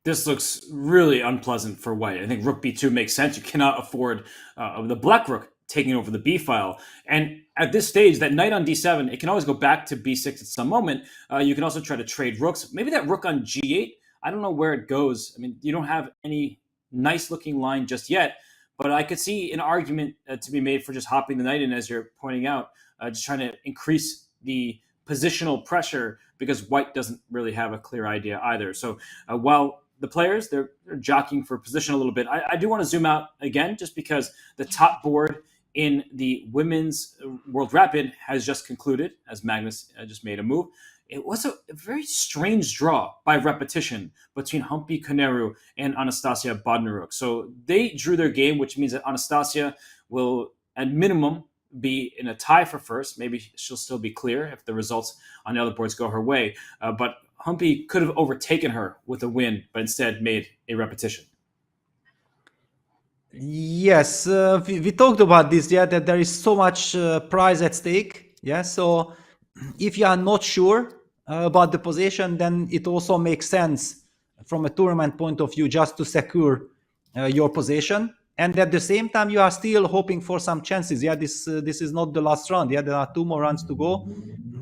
This looks really unpleasant for white. I think rook b2 makes sense. You cannot afford the black rook taking over the b file. And at this stage, that knight on d7, it can always go back to b6 at some moment. You can also try to trade rooks. Maybe that rook on g8, I don't know where it goes. I mean, you don't have any nice looking line just yet, but I could see an argument to be made for just hopping the knight in, as you're pointing out, just trying to increase the positional pressure because white doesn't really have a clear idea either. So while the players, they're jockeying for position a little bit, I do want to zoom out again just because the top board in the women's World Rapid has just concluded, as Magnus just made a move. It was a very strange draw by repetition between Humpy Koneru and Anastasia Bodnaruk. So they drew their game, which means that Anastasia will, at minimum, be in a tie for first. Maybe she'll still be clear if the results on the other boards go her way. But Humpy could have overtaken her with a win, but instead made a repetition. Yes, we talked about this, yeah, that there is so much prize at stake. Yeah, so if you are not sure about the position, then it also makes sense from a tournament point of view just to secure your position. And at the same time, you are still hoping for some chances. Yeah, this is not the last round. Yeah, there are 2 more rounds to go.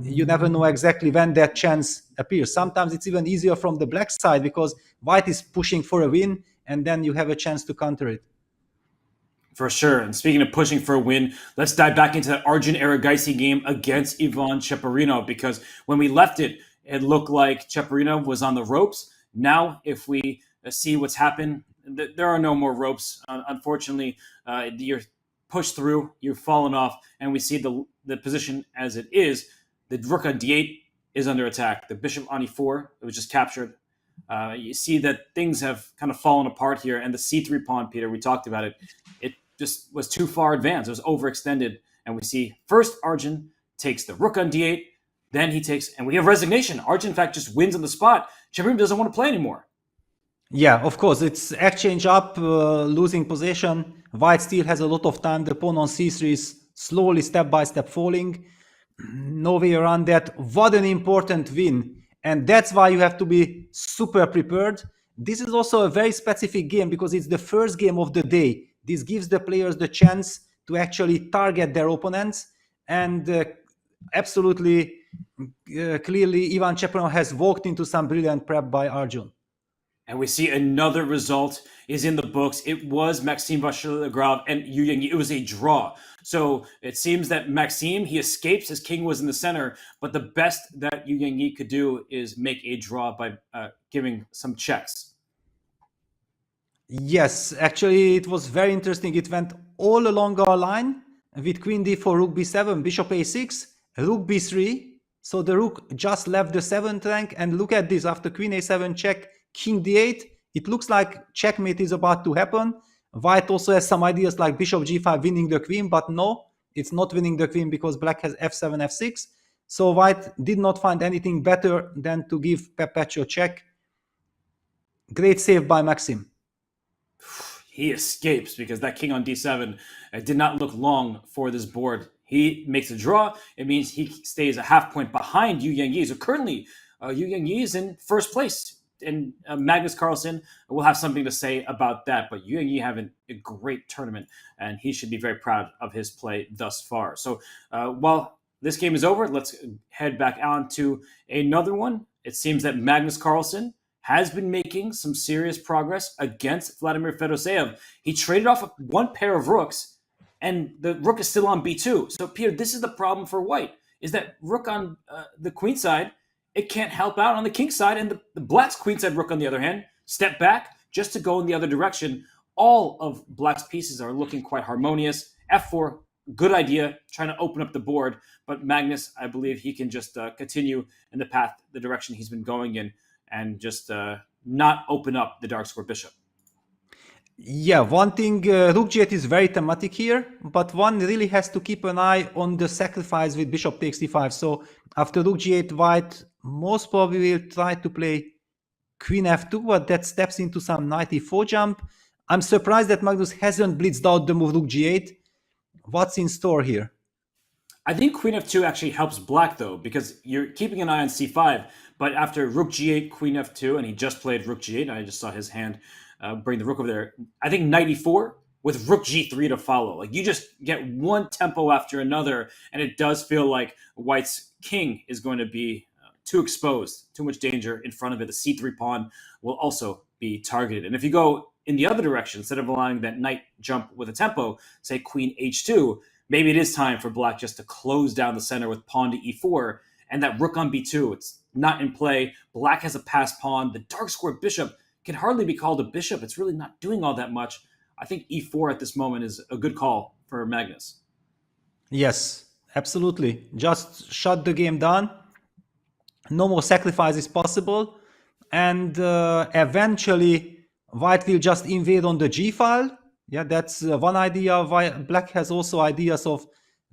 you never know exactly when that chance appears. Sometimes it's even easier from the black side because white is pushing for a win, and then you have a chance to counter it. For sure. And speaking of pushing for a win, let's dive back into that Arjun Erigaisi game against Ivan Cheparinov, because when we left it, it looked like Cheparinov was on the ropes. Now, if we see what's happened, there are no more ropes. Unfortunately, you're pushed through, you've fallen off, and we see the position as it is. The rook on d8 is under attack. The bishop on e4, it was just captured. You see that things have kind of fallen apart here, and the c3 pawn, Peter, we talked about it. It just was too far advanced. It was overextended. And we see first Arjun takes the rook on d8, then he takes, and we have resignation. Arjun, in fact, just wins on the spot. Cheparinov doesn't want to play anymore. Yeah, of course, it's exchange up, losing possession. White still has a lot of time. The pawn on c3 is slowly, step by step falling. No way around that. What an important win. And that's why you have to be super prepared. This is also a very specific game because it's the first game of the day. This gives the players the chance to actually target their opponents. And absolutely, clearly, Ivan Cheparinov has walked into some brilliant prep by Arjun. And we see another result is in the books. It was Maxime Vachier-Lagrave and Yu Yangyi. It was a draw. So it seems that Maxime, he escapes. His king was in the center. But the best that Yu Yangyi could do is make a draw by giving some checks. Yes, actually, it was very interesting. It went all along our line with queen d4, rook b7, bishop a6, rook b3. So the rook just left the 7th rank. And look at this. After queen a7 check, king d8, it looks like checkmate is about to happen. White also has some ideas like bishop g5 winning the queen, but no, it's not winning the queen because black has f7, f6. So white did not find anything better than to give perpetual check. Great save by Maxim. He escapes because that king on d7 did not look long for this board. He makes a draw. It means he stays a half point behind Yu Yangyi. So currently, Yu Yangyi is in first place. And Magnus Carlsen will have something to say about that. But Yu Yangyi having a great tournament, and he should be very proud of his play thus far. So while this game is over, let's head back on to another one. It seems that Magnus Carlsen has been making some serious progress against Vladimir Fedoseev. He traded off one pair of rooks, and the rook is still on b2. So, Peter, this is the problem for white, is that rook on the queen side, it can't help out on the king side, and the black's queenside rook, on the other hand, step back just to go in the other direction. All of black's pieces are looking quite harmonious. f4, good idea, trying to open up the board. But Magnus, I believe he can just continue in the path, the direction he's been going in, and just not open up the dark square bishop. Yeah, one thing, rook g8 is very thematic here, but one really has to keep an eye on the sacrifice with bishop takes d5. So after rook g8, white most probably will try to play queen f2, but that steps into some knight e4 jump. I'm surprised that Magnus hasn't blitzed out the move rook g8. What's in store here? I think queen f2 actually helps black, though, because you're keeping an eye on c5, but after rook g8, queen f2, and he just played rook g8, and I just saw his hand bring the rook over there. I think knight e4 with rook g3 to follow. Like, you just get one tempo after another, and it does feel like white's king is going to be too exposed, too much danger in front of it. The c3 pawn will also be targeted. And if you go in the other direction, instead of allowing that knight jump with a tempo, say queen h2, maybe it is time for black just to close down the center with pawn to e4, and that rook on b2, it's not in play. Black has a passed pawn. The dark square bishop can hardly be called a bishop. It's really not doing all that much. I think e4 at this moment is a good call for Magnus. Yes, absolutely. Just shut the game down. No more sacrifices possible. And eventually, white will just invade on the g file. Yeah, that's one idea. Black has also ideas of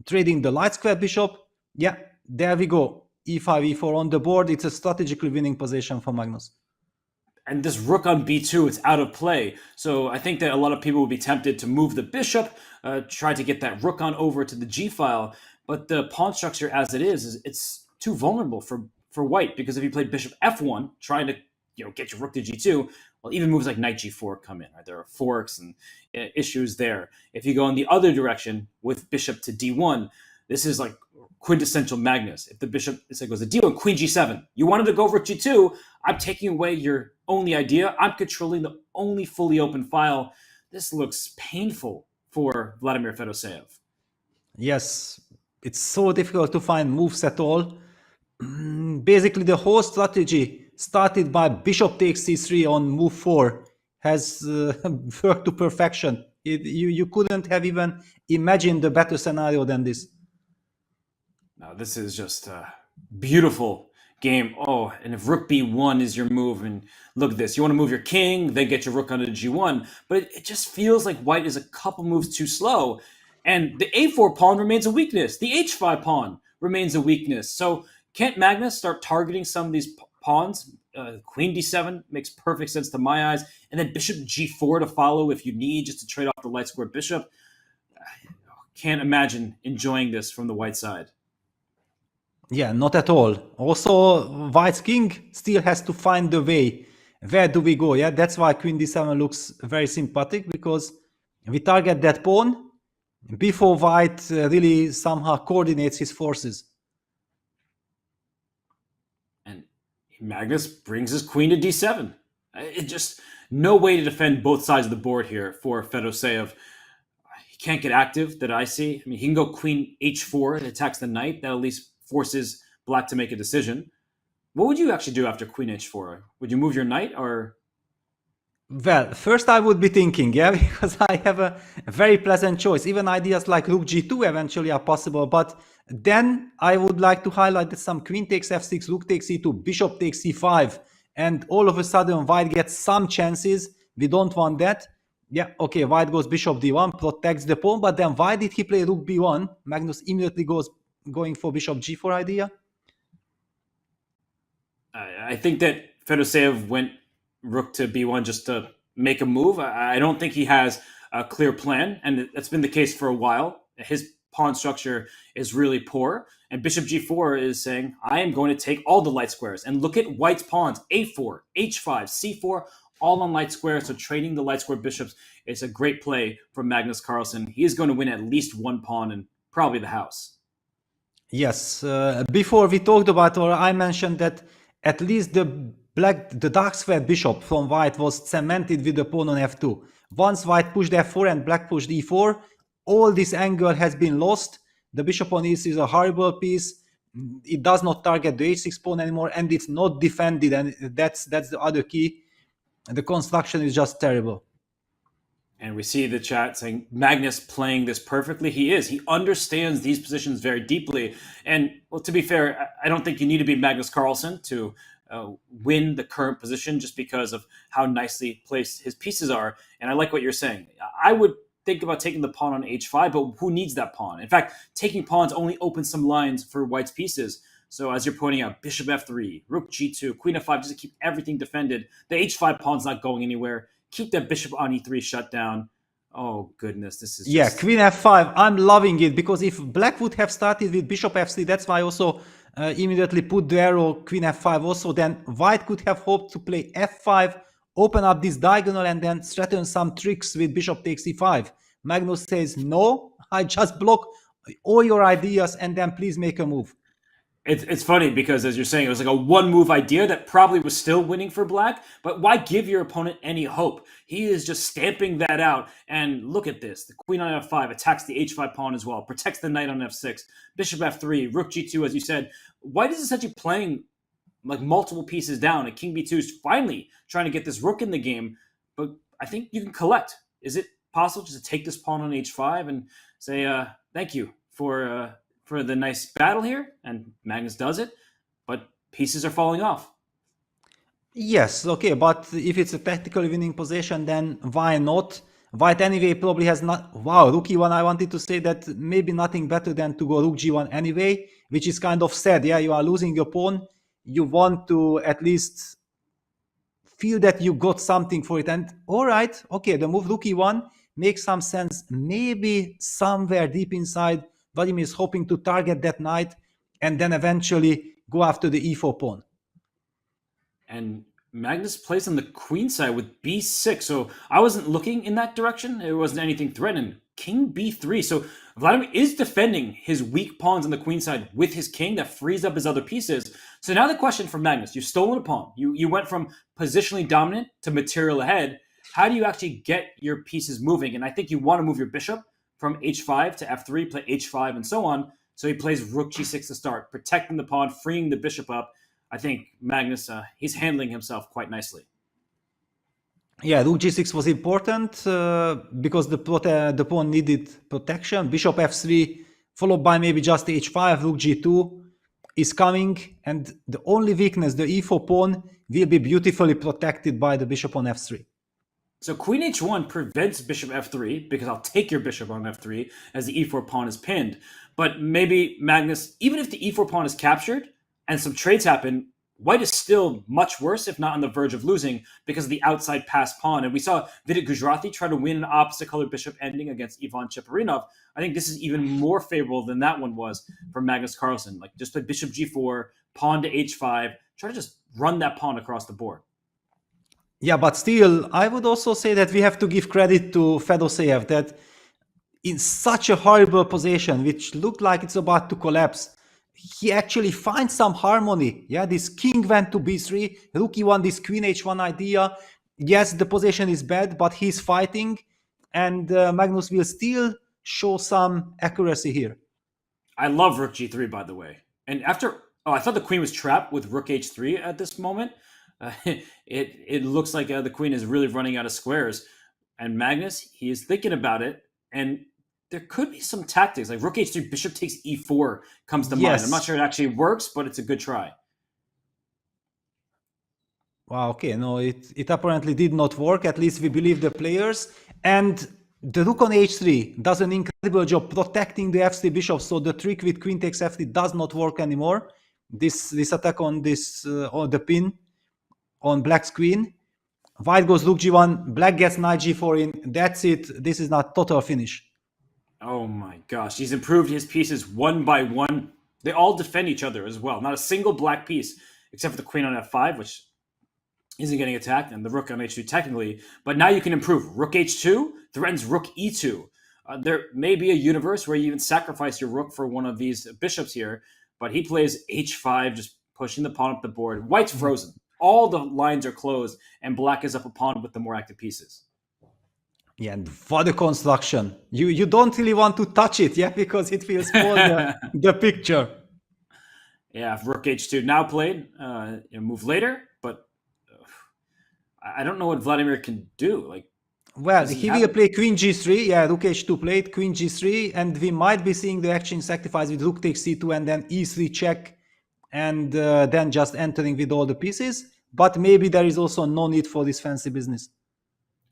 trading the light square bishop. Yeah, there we go. e5, e4 on the board. It's a strategically winning position for Magnus. And this rook on b2, it's out of play. So I think that a lot of people would be tempted to move the bishop, try to get that rook on over to the g file. But the pawn structure as it is it's too vulnerable for white, because if you played bishop f1, trying to get your rook to g2, well, even moves like knight g4 come in. Right? There are forks and issues there. If you go in the other direction with bishop to d1, this is like quintessential Magnus. If the bishop goes to d1, queen g7, you wanted to go rook g2, I'm taking away your only idea. I'm controlling the only fully open file. This looks painful for Vladimir Fedoseev. Yes, it's so difficult to find moves at all. Basically, the whole strategy started by bishop takes c3 on move 4 has worked to perfection. You couldn't have even imagined a better scenario than this. Now, this is just a beautiful game. Oh, and if rook b1 is your move, and look at this, you want to move your king, then get your rook onto g1, but it just feels like white is a couple moves too slow, and the a4 pawn remains a weakness. The h5 pawn remains a weakness. So can't Magnus start targeting some of these pawns? Queen d7 makes perfect sense to my eyes, and then bishop g4 to follow if you need, just to trade off the light square bishop. Can't imagine enjoying this from the white side. Yeah, not at all. Also, white's king still has to find the way. Where do we go? Yeah, that's why queen d7 looks very sympathetic, because we target that pawn before white really somehow coordinates his forces. And Magnus brings his queen to d7. It just no way to defend both sides of the board here for Fedoseev. He can't get active that I see. I mean, he can go queen h4 and attacks the knight. That at least forces black to make a decision. What would you actually do after queen h4? Would you move your knight, or? Well, first I would be thinking, yeah, because I have a very pleasant choice. Even ideas like rook g2 eventually are possible, but then I would like to highlight that some queen takes f6, rook takes e2, bishop takes e5, and all of a sudden white gets some chances. We don't want that. Yeah, okay, white goes bishop d1, protects the pawn, but then why did he play rook b1? Magnus immediately going for bishop g4 idea. I think that Fedoseev went rook to b1 just to make a move. I don't think he has a clear plan, and that's been the case for a while. His pawn structure is really poor, and bishop g4 is saying, I am going to take all the light squares. And look at white's pawns, a4, h5, c4, all on light squares. So trading the light square bishops is a great play from Magnus Carlsen. He is going to win at least one pawn and probably the house. Yes, before we talked about, or I mentioned that at least the dark square bishop from white was cemented with the pawn on f2. Once white pushed f4 and black pushed e4, all this angle has been lost. The bishop on e3 is a horrible piece. It does not target the h6 pawn anymore, and it's not defended, and that's the other key. The construction is just terrible. And we see the chat saying Magnus playing this perfectly. He is. He understands these positions very deeply. And, well, to be fair, I don't think you need to be Magnus Carlsen to win the current position just because of how nicely placed his pieces are. And I like what you're saying. I would think about taking the pawn on h5, but who needs that pawn? In fact, taking pawns only opens some lines for white's pieces. So as you're pointing out, bishop f3, rook g2, queen f5, just to keep everything defended. The h5 pawn's not going anywhere. Keep that bishop on e3 shut down. Oh, goodness. This is just... Yeah, queen f5. I'm loving it, because if black would have started with bishop f3, that's why I also immediately put the arrow queen f5 also, then white could have hoped to play f5, open up this diagonal, and then threaten some tricks with bishop takes e5. Magnus says, no, I just block all your ideas, and then please make a move. It's funny because, as you're saying, it was like a one-move idea that probably was still winning for black, but why give your opponent any hope? He is just stamping that out, and look at this. The queen on f5 attacks the h5 pawn as well, protects the knight on f6, bishop f3, rook g2, as you said. White is essentially playing like multiple pieces down, and king b2 is finally trying to get this rook in the game, but I think you can collect. Is it possible just to take this pawn on h5 and say, thank you for the nice battle here? And Magnus does it, but pieces are falling off. Yes, okay, but if it's a tactically winning position, then why not? White anyway probably has not... Wow, rook e1, I wanted to say that maybe nothing better than to go rook g1 anyway, which is kind of sad. Yeah, you are losing your pawn. You want to at least feel that you got something for it. And all right, okay, the move rook e1 makes some sense. Maybe somewhere deep inside, Vladimir is hoping to target that knight and then eventually go after the e4 pawn. And Magnus plays on the queen side with b6. So I wasn't looking in that direction. It wasn't anything threatening. king b3. So Vladimir is defending his weak pawns on the queen side with his king that frees up his other pieces. So now the question for Magnus, you've stolen a pawn. You went from positionally dominant to material ahead. How do you actually get your pieces moving? And I think you want to move your bishop from h5 to f3, play h5 and so on. So he plays rook g6 to start, protecting the pawn, freeing the bishop up. I think Magnus, he's handling himself quite nicely. Yeah, rook g6 was important because the pawn needed protection. Bishop f3 followed by maybe just h5, rook g2 is coming, and the only weakness, the e4 pawn, will be beautifully protected by the bishop on f3. So queen h1 prevents bishop f3 because I'll take your bishop on f3 as the e4 pawn is pinned. But maybe Magnus, even if the e4 pawn is captured and some trades happen, white is still much worse, if not on the verge of losing, because of the outside pass pawn. And we saw Vidit Gujarati try to win an opposite color bishop ending against Ivan Cheparinov. I think this is even more favorable than that one was for Magnus Carlsen. Like, just play bishop g4, pawn to h5, try to just run that pawn across the board. Yeah, but still, I would also say that we have to give credit to Fedoseev that in such a horrible position, which looked like it's about to collapse, he actually finds some harmony. Yeah, this king went to b3, rook e1, this queen h1 idea. Yes, the position is bad, but he's fighting, and Magnus will still show some accuracy here. I love rook g3, by the way. And after, I thought the queen was trapped with rook h3 at this moment. It looks like the queen is really running out of squares. And Magnus, he is thinking about it, and there could be some tactics, like rook h3, bishop takes e4 comes to mind. I'm not sure it actually works, but it's a good try. Wow, okay, no, it apparently did not work, at least we believe the players. And the rook on h3 does an incredible job protecting the f3 bishop, so the trick with queen takes f3 does not work anymore. This attack on this on the pin on black's queen. White goes rook g1, black gets knight g4 in, that's it, this is not total finish. Oh my gosh, he's improved his pieces one by one. They all defend each other as well. Not a single black piece, except for the queen on f5, which isn't getting attacked, and the rook on h2 technically. But now you can improve. Rook h2 threatens rook e2. There may be a universe where you even sacrifice your rook for one of these bishops here, but he plays h5, just pushing the pawn up the board. White's frozen. All the lines are closed, and black is up a pawn with the more active pieces. Yeah, and for the construction, you don't really want to touch it, yeah, because it will spoil the picture. Yeah, if rook h2 now played, move later, but I don't know what Vladimir can do. Like, well, he will play queen g3. Yeah, rook h2 played queen g3, and we might be seeing the action sacrifice with rook takes c2 and then e3 check, and then just entering with all the pieces. But maybe there is also no need for this fancy business.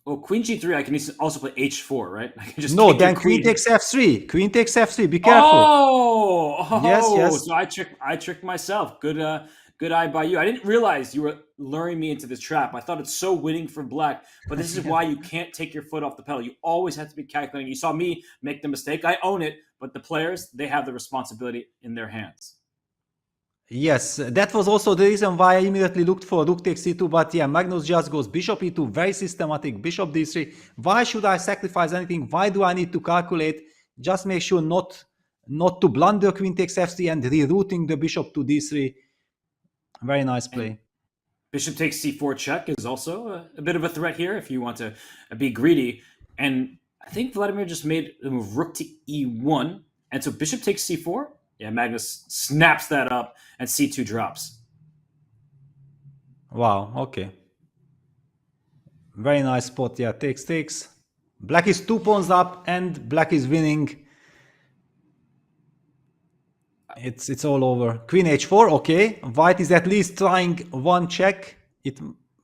Well, queen g3, I can also play h4, right? I can just no, then queen takes f3. Queen takes f3. Be careful. Oh, yes. So I tricked myself. Good eye by you. I didn't realize you were luring me into this trap. I thought it's so winning for black, but this is why you can't take your foot off the pedal. You always have to be calculating. You saw me make the mistake. I own it, but the players, they have the responsibility in their hands. Yes, that was also the reason why I immediately looked for rook takes c2, but yeah, Magnus just goes bishop e2, very systematic, bishop d3. Why should I sacrifice anything? Why do I need to calculate? Just make sure not to blunder queen takes f3 and rerouting the bishop to d3. Very nice play. And bishop takes c4 check is also a bit of a threat here if you want to be greedy. And I think Vladimir just made the move rook to e1, and so bishop takes c4. Yeah, Magnus snaps that up, and c2 drops. Wow, okay. Very nice spot. Yeah, takes. Black is 2 pawns up, and black is winning. It's all over. Queen h4, okay. White is at least trying one check.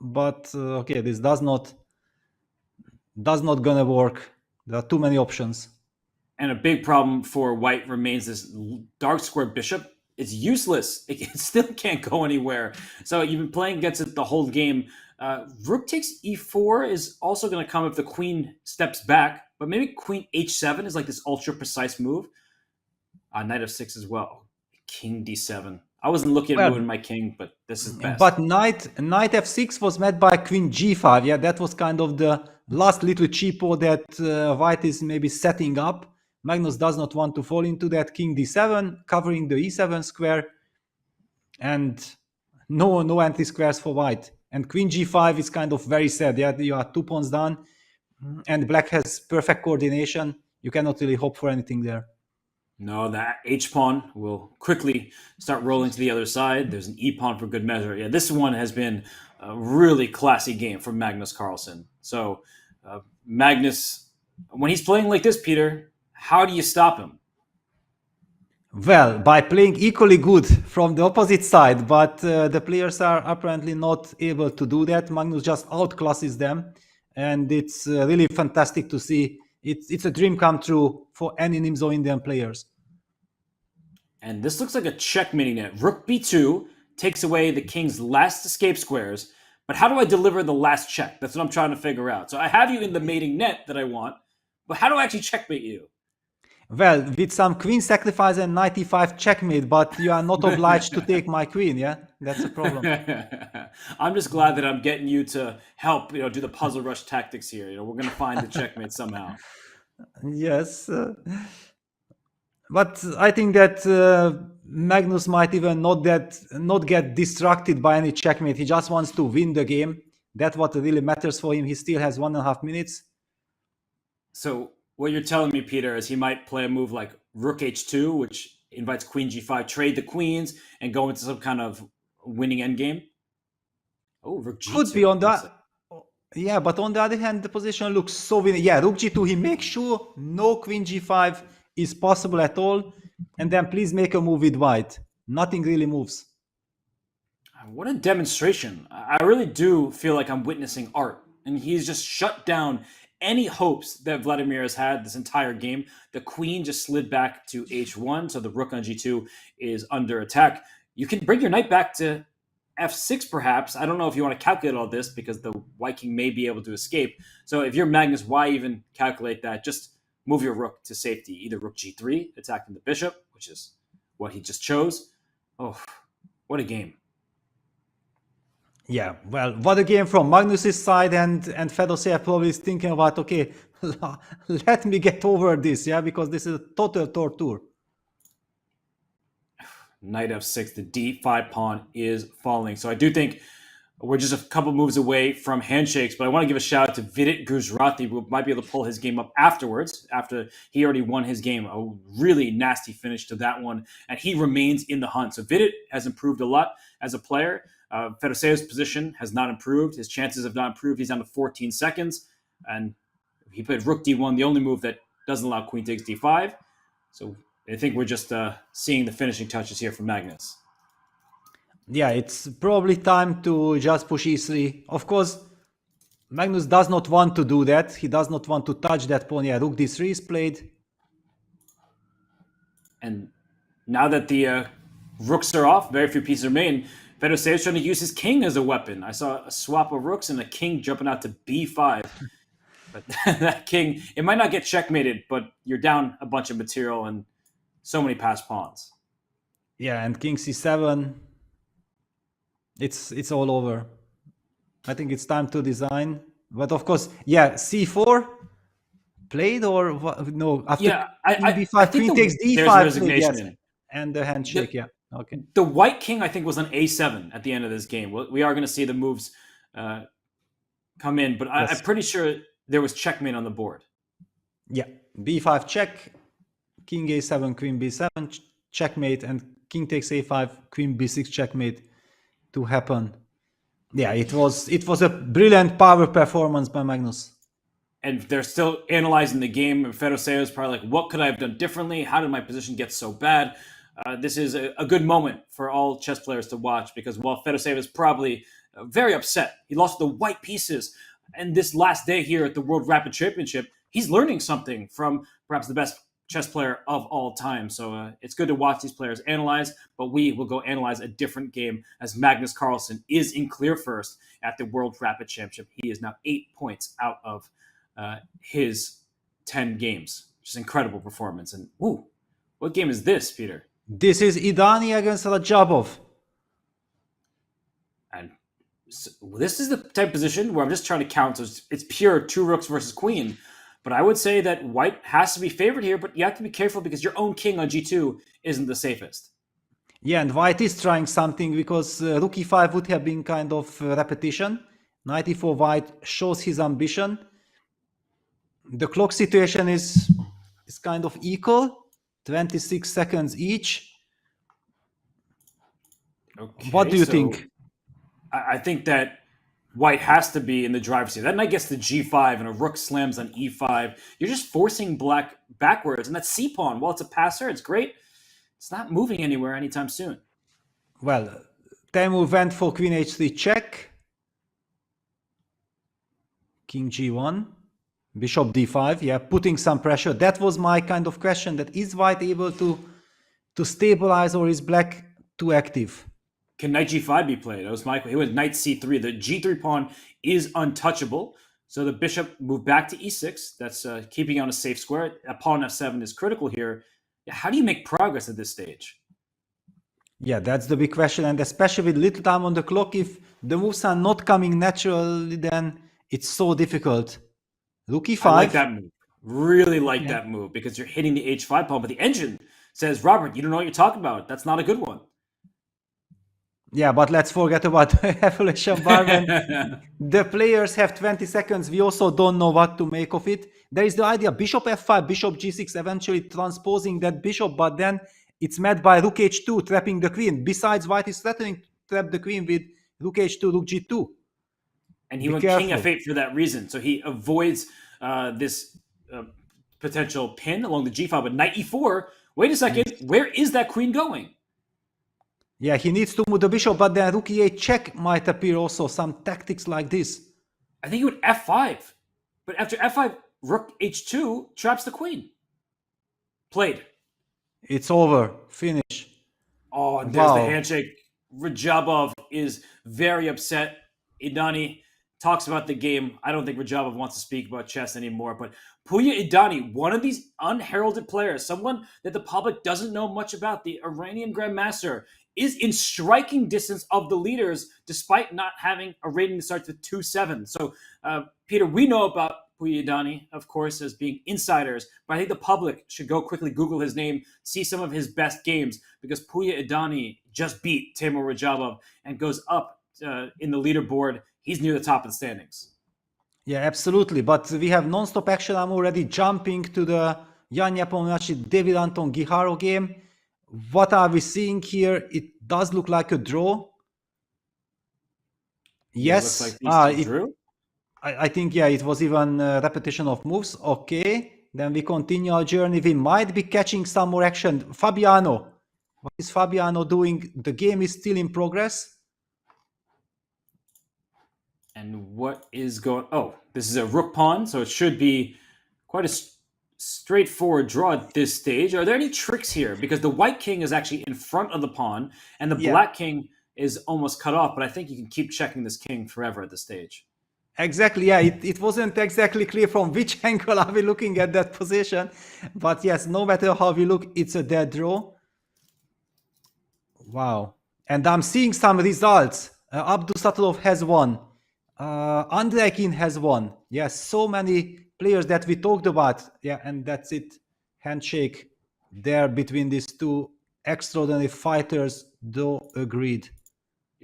But okay, this does not gonna work. There are too many options. And a big problem for white remains this dark square bishop. It's useless. It still can't go anywhere. So you've been playing against it the whole game. Rook takes e4 is also going to come if the queen steps back. But maybe queen h7 is like this ultra precise move. Knight f6 as well. King d7. I wasn't looking at moving my king, but this is best. But knight f6 was met by queen g5. Yeah, that was kind of the last little cheapo that white is maybe setting up. Magnus does not want to fall into that. King d7, covering the e7 square, and no anti-squares for white. And queen g5 is kind of very sad. Yeah, you are 2 pawns down, and black has perfect coordination. You cannot really hope for anything there. No, that h-pawn will quickly start rolling to the other side. There's an e-pawn for good measure. Yeah, this one has been a really classy game from Magnus Carlsen. So Magnus, when he's playing like this, Peter, how do you stop him? Well, by playing equally good from the opposite side, but the players are apparently not able to do that. Magnus just outclasses them, and it's really fantastic to see. It's a dream come true for any Nimzo Indian players. And this looks like a checkmating net. Rook b2 takes away the king's last escape squares, but how do I deliver the last check? That's what I'm trying to figure out. So I have you in the mating net that I want, but how do I actually checkmate you? Well, with some queen sacrifice and knight e5 checkmate, but you are not obliged to take my queen, yeah? That's a problem. I'm just glad that I'm getting you to help, do the puzzle rush tactics here. We're going to find the checkmate somehow. Yes. But I think that Magnus might even not get distracted by any checkmate. He just wants to win the game. That's what really matters for him. He still has 1.5 minutes. So what you're telling me, Peter, is he might play a move like Rook h2, which invites Queen g5, trade the queens, and go into some kind of winning endgame? Oh, Rook g2. Could be on that. Yeah, but on the other hand, the position looks so winning. Yeah, Rook g2, he makes sure no Queen g5 is possible at all. And then please make a move with white. Nothing really moves. What a demonstration. I really do feel like I'm witnessing art. And he's just shut down any hopes that Vladimir has had this entire game. The queen just slid back to h1, so the rook on g2 is under attack. You can bring your knight back to f6 perhaps. I don't know if you want to calculate all this because the white king may be able to escape. So if you're Magnus, why even calculate that? Just move your rook to safety. Either rook g3, attacking the bishop, which is what he just chose. Oh, what a game. Yeah, well, what a game from Magnus's side, and Fedoseev probably is thinking about, okay, let me get over this, yeah, because this is a total torture. Knight f6, the d5 pawn is falling. So I do think we're just a couple moves away from handshakes, but I want to give a shout out to Vidit Gujrati, who might be able to pull his game up afterwards, after he already won his game. A really nasty finish to that one, and he remains in the hunt. So Vidit has improved a lot as a player. Fedoseev's position has not improved. His chances have not improved. He's down to 14 seconds. And he played rook d1, the only move that doesn't allow queen takes d5. So I think we're just seeing the finishing touches here from Magnus. Yeah, it's probably time to just push e3. Of course, Magnus does not want to do that. He does not want to touch that pawn. Yeah, rook d3 is played. And now that the rooks are off, very few pieces remain. Fedoseev is trying to use his king as a weapon. I saw a swap of rooks and a king jumping out to b5. But that king, it might not get checkmated, but you're down a bunch of material and so many passed pawns. Yeah, and king c7. It's all over. I think it's time to design. But of course, yeah, c4 played or what? No, after b5, queen takes d5 played, yes. And the handshake, yeah. Okay. The white king, I think, was on a7 at the end of this game. We are going to see the moves come in, but yes. I'm pretty sure there was checkmate on the board. Yeah, b5 check, king a7, queen b7 checkmate, and king takes a5, queen b6 checkmate to happen. Yeah, it was a brilliant power performance by Magnus. And they're still analyzing the game, and Fedoseev is probably like, what could I have done differently? How did my position get so bad? This is a good moment for all chess players to watch because while Fedoseev is probably very upset, he lost the white pieces. And this last day here at the World Rapid Championship, he's learning something from perhaps the best chess player of all time. So it's good to watch these players analyze, but we will go analyze a different game as Magnus Carlsen is in clear first at the World Rapid Championship. He is now 8 points out of his 10 games. Just incredible performance. And what game is this, Peter? This is Idani against Dubov. And So this is the type of position where I'm just trying to count. So it's pure 2 rooks versus queen. But I would say that white has to be favored here, but you have to be careful because your own king on g2 isn't the safest. Yeah, and white is trying something because rook e5 would have been kind of repetition. Knight e4 white shows his ambition. The clock situation is kind of equal, 26 seconds each. Okay, What do you think? I think that white has to be in the driver's seat. That knight gets to g5 and a rook slams on e5. You're just forcing black backwards, and that c-pawn, while it's a passer, it's great. It's not moving anywhere anytime soon. Well, Teemu went for queen h3 check. King g1. Bishop d5, yeah, putting some pressure. That was my kind of question, that is white able to stabilize, or is black too active? Can knight g5 be played? That was my question. He went knight c3. The g3 pawn is untouchable. So the bishop moved back to e6. That's keeping on a safe square. A pawn f7 is critical here. How do you make progress at this stage? Yeah, that's the big question. And especially with little time on the clock, if the moves are not coming naturally, then it's so difficult. Rook e5. I like that move. Really like that move because you're hitting the h5 pawn. But the engine says, Robert, you don't know what you're talking about. That's not a good one. Yeah, but let's forget about evolution bar. When the players have 20 seconds, we also don't know what to make of it. There is the idea, bishop f5, bishop g6, eventually transposing that bishop, but then it's met by rook h2, trapping the queen. Besides, white is threatening to trap the queen with rook h2, rook g2. And he went king f8 for that reason. So he avoids this potential pin along the g5. But knight e4, wait a second, where is that queen going? Yeah, he needs to move the bishop, but then rook e8 check might appear also, some tactics like this. I think he went f5. But after f5, rook h2 traps the queen. Played. It's over. Finish. Oh, and there's the handshake. Rajabov is very upset. Idani talks about the game. I don't think Rajabov wants to speak about chess anymore, but Puya Idani, one of these unheralded players, someone that the public doesn't know much about, the Iranian Grandmaster, is in striking distance of the leaders despite not having a rating that starts with 2-7. So, Peter, we know about Puya Idani, of course, as being insiders, but I think the public should go quickly Google his name, see some of his best games, because Puya Idani just beat Timur Rajabov and goes up in the leaderboard. He's near the top of the standings. Yeah, absolutely. But we have non-stop action. I'm already jumping to the Jan Nepomniachtchi David Anton Giharo game. What are we seeing here? It does look like a draw. Yes. It looks like these drew. I think, yeah, it was even a repetition of moves. Okay. Then we continue our journey. We might be catching some more action. Fabiano. What is Fabiano doing? The game is still in progress. And what is going... Oh, this is a rook pawn, so it should be quite a straightforward draw at this stage. Are there any tricks here? Because the white king is actually in front of the pawn, and the black king is almost cut off, but I think you can keep checking this king forever at this stage. Exactly, yeah. It wasn't exactly clear from which angle are we looking at that position. But yes, no matter how we look, it's a dead draw. Wow. And I'm seeing some results. Abdusatulov has won. Andreikin has won. Yes, so many players that we talked about. Yeah, and that's it. Handshake there between these two extraordinary fighters, though agreed.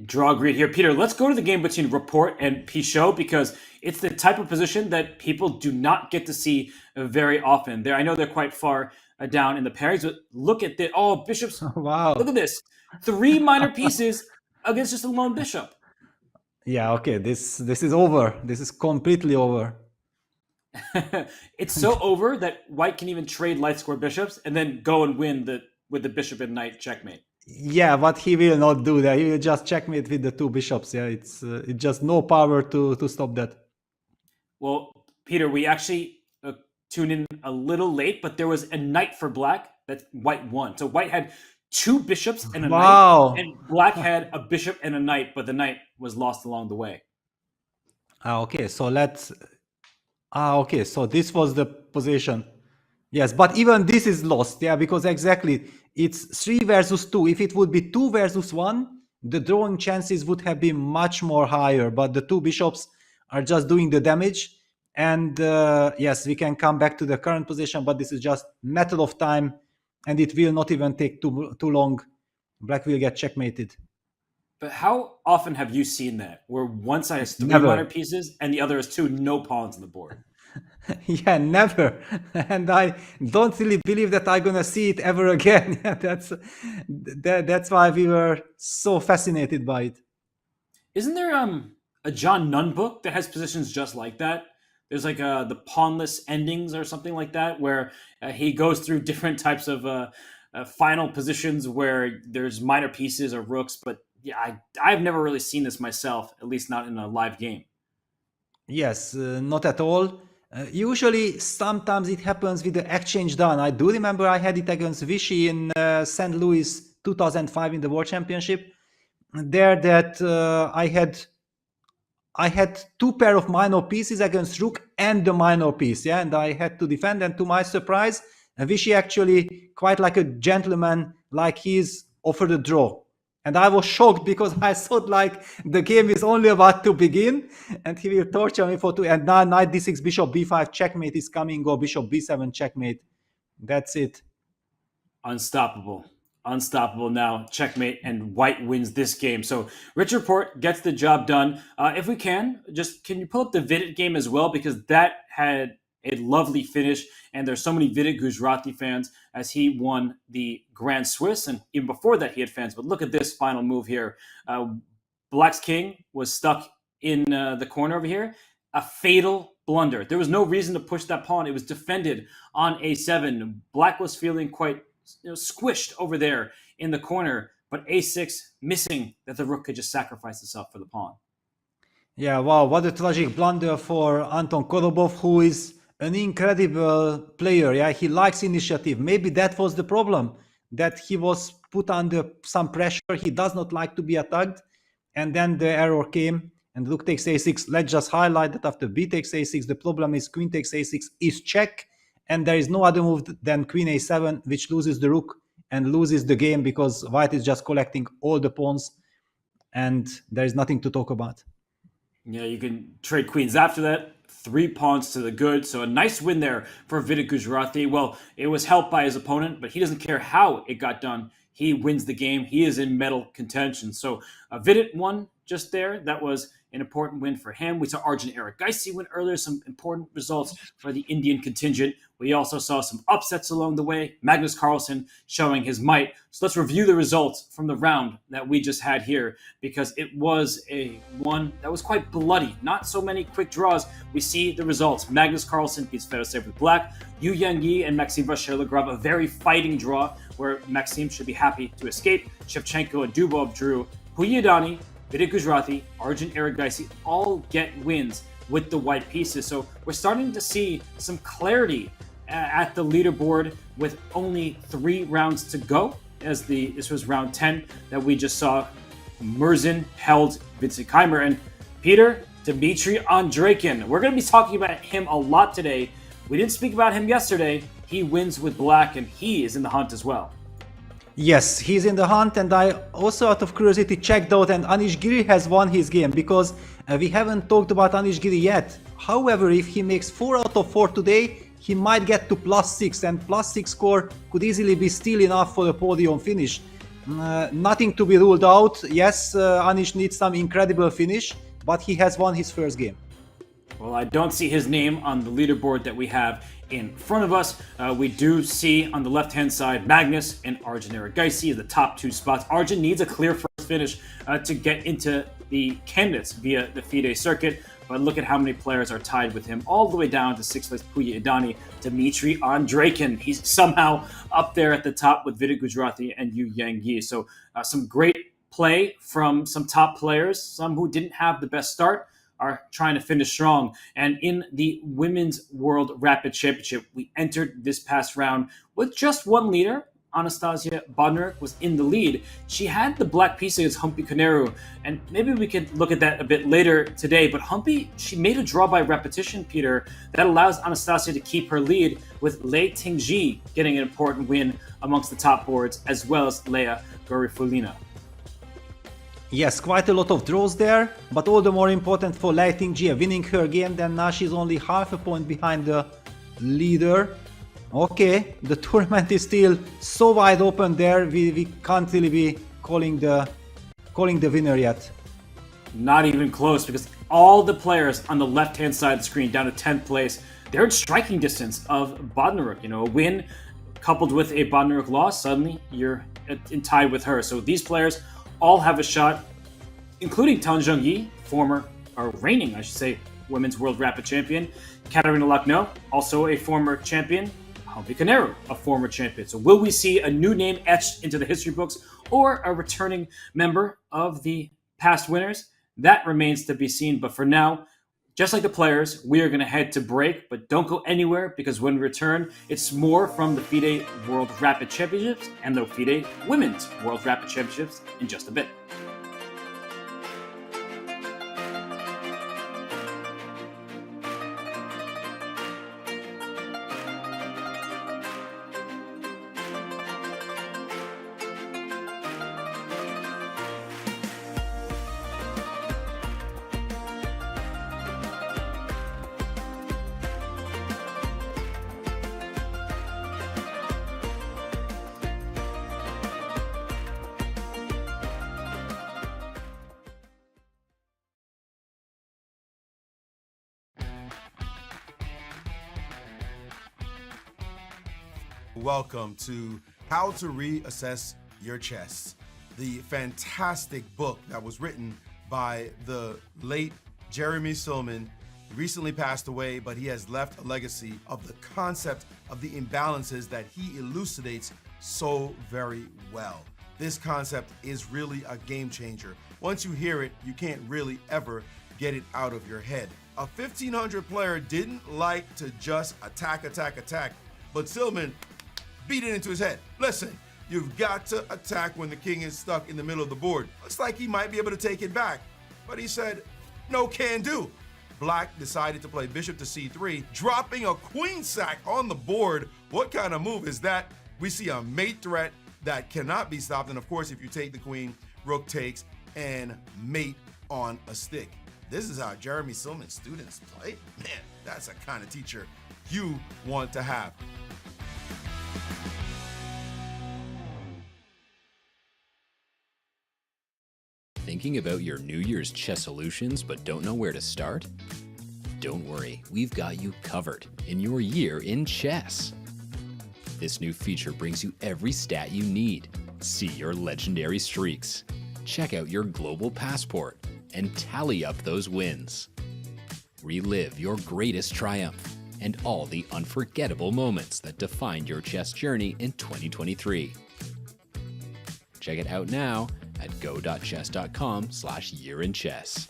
Draw agreed here. Peter, let's go to the game between Rapport and Pichot, because it's the type of position that people do not get to see very often. I know they're quite far down in the pairings, but look at this. Oh, bishops. Wow. Look at this. 3 minor pieces against just a lone bishop. Yeah, okay. This is over. This is completely over. It's so over that white can even trade light square bishops and then go and win with the bishop and knight checkmate. Yeah, but he will not do that. He will just checkmate with the 2 bishops. Yeah, it's just no power to stop that. Well, Peter, we actually tuned in a little late, but there was a knight for black that white won. So white had 2 bishops and a knight, and black had a bishop and a knight, but the knight was lost along the way. Okay, so okay, so this was the position. Yes, but even this is lost, yeah, because exactly it's 3 versus 2. If it would be 2 versus 1, the drawing chances would have been much more higher, but the two bishops are just doing the damage. And yes, we can come back to the current position, but this is just matter of time, and it will not even take too long. Black will get checkmated. But how often have you seen that, where one side has 3 Never. minor pieces and the other has 2 no pawns on the board? Yeah, never. And I don't really believe that I'm gonna see it ever again. That's why we were so fascinated by it. Isn't there a John Nunn book that has positions just like that? There's like the pawnless endings or something like that, where he goes through different types of final positions where there's minor pieces or rooks. But yeah, I've never really seen this myself, at least not in a live game. Yes, not at all. Usually, sometimes it happens with the exchange done. I do remember I had it against Vichy in St. Louis 2005 in the World Championship. There that I had 2 pair of minor pieces against Rook and the minor piece, yeah, and I had to defend. And to my surprise, Vichy actually, quite like a gentleman, like he's offered a draw. And I was shocked because I thought like the game is only about to begin and he will torture me for 2. And now knight d6, bishop b5 checkmate is coming, or bishop b7 checkmate. That's it. Unstoppable. Unstoppable now. Checkmate, and white wins this game. So Rich Report gets the job done. If we can you pull up the Vidit game as well, because that had a lovely finish, and there's so many Vidit Gujrati fans as he won the Grand Swiss, and even before that he had fans. But look at this final move here. Black's king was stuck in the corner over here. A fatal blunder. There was no reason to push that pawn. It was defended on a7. Black was feeling quite squished over there in the corner, but a6 missing that the rook could just sacrifice itself for the pawn. Yeah, wow, what a tragic blunder for Anton Korobov, who is an incredible player. Yeah, he likes initiative. Maybe that was the problem, that he was put under some pressure. He does not like to be attacked. And then the error came, and rook takes a6. Let's just highlight that after b takes a6, the problem is queen takes a6 is check, and there is no other move than queen a7, which loses the rook and loses the game, because white is just collecting all the pawns, and there is nothing to talk about. Yeah, you can trade queens after that. 3 pawns to the good. So a nice win there for Vidit Gujrati. Well, it was helped by his opponent, but he doesn't care how it got done. He wins the game. He is in medal contention. So Vidit won just there. That was an important win for him. We saw Arjun Erigaisi win earlier, some important results for the Indian contingent. We also saw some upsets along the way. Magnus Carlsen showing his might. So let's review the results from the round that we just had here, because it was a one that was quite bloody. Not so many quick draws. We see the results. Magnus Carlsen beats Fedoseev with black. Yu Yangyi and Maxim Vachier-Lagrave, a very fighting draw where Maxim should be happy to escape. Shevchenko and Dubov drew. Idani, Vidit Gujrati, Arjun Erigaisi all get wins with the white pieces. So we're starting to see some clarity at the leaderboard with only 3 rounds to go, as this was round 10 that we just saw. Murzin held Vincent Keimer, and Peter, Dmitry Andreikin. We're going to be talking about him a lot today. We didn't speak about him yesterday. He wins with black, and he is in the hunt as well. Yes, he's in the hunt, and I also, out of curiosity, checked out, and Anish Giri has won his game, because we haven't talked about Anish Giri yet. However, if he makes 4 out of 4 today, he might get to +6, and +6 score could easily be still enough for a podium finish. Nothing to be ruled out. Yes, Anish needs some incredible finish, but he has won his first game. Well, I don't see his name on the leaderboard that we have in front of us. We do see on the left-hand side Magnus and Arjun Erigaisi, the top 2 spots. Arjun needs a clear first finish to get into the candidates via the FIDE circuit. But look at how many players are tied with him, all the way down to 6th place Puya Idani, Dmitry Andreikin. He's somehow up there at the top with Vidit Gujrati and Yu Yangyi. So some great play from some top players. Some who didn't have the best start are trying to finish strong. And in the Women's World Rapid Championship, we entered this past round with just one leader. Anastasia Bodnar was in the lead. She had the black piece against Humpy Koneru, and maybe we could look at that a bit later today. But Humpy, she made a draw by repetition, Peter, that allows Anastasia to keep her lead, with Lei Tingji getting an important win amongst the top boards, as well as Leia Garifulina. Yes, quite a lot of draws there, but all the more important for Lighting G winning her game. Then now she's only half a point behind the leader. Okay, the tournament is still so wide open there, we can't really be calling the winner yet. Not even close, because all the players on the left-hand side of the screen down to 10th place, they're in striking distance of Bodnaruk. You know, a win coupled with a Bodnaruk loss, suddenly you're in tied with her. So these players all have a shot, including Tan Zhongyi, reigning, I should say, women's world rapid champion. Katarina Lucknow, also a former champion. Humpi Koneru, a former champion. So will we see a new name etched into the history books or a returning member of the past winners? That remains to be seen. But for now, just like the players, we are going to head to break, but don't go anywhere, because when we return, it's more from the FIDE World Rapid Championships and the FIDE Women's World Rapid Championships in just a bit. Welcome to How to Reassess Your Chess, the fantastic book that was written by the late Jeremy Silman. Recently passed away, but he has left a legacy of the concept of the imbalances that he elucidates so very well. This concept is really a game changer. Once you hear it, you can't really ever get it out of your head. A 1500 player didn't like to just attack, but Silman beat it into his head. Listen, you've got to attack when the king is stuck in the middle of the board. Looks like he might be able to take it back, but he said, no can do. Black decided to play bishop to c3, dropping a queen sack on the board. What kind of move is that? We see a mate threat that cannot be stopped, and of course, if you take the queen, rook takes, and mate on a stick. This is how Jeremy Silman's students play? Man, that's the kind of teacher you want to have. Thinking about your New Year's chess solutions but don't know where to start? Don't worry, we've got you covered in your year in chess. This new feature brings you every stat you need. See your legendary streaks, check out your global passport, and tally up those wins. Relive your greatest triumph and all the unforgettable moments that defined your chess journey in 2023. Check it out now at go.chess.com/yearinchess.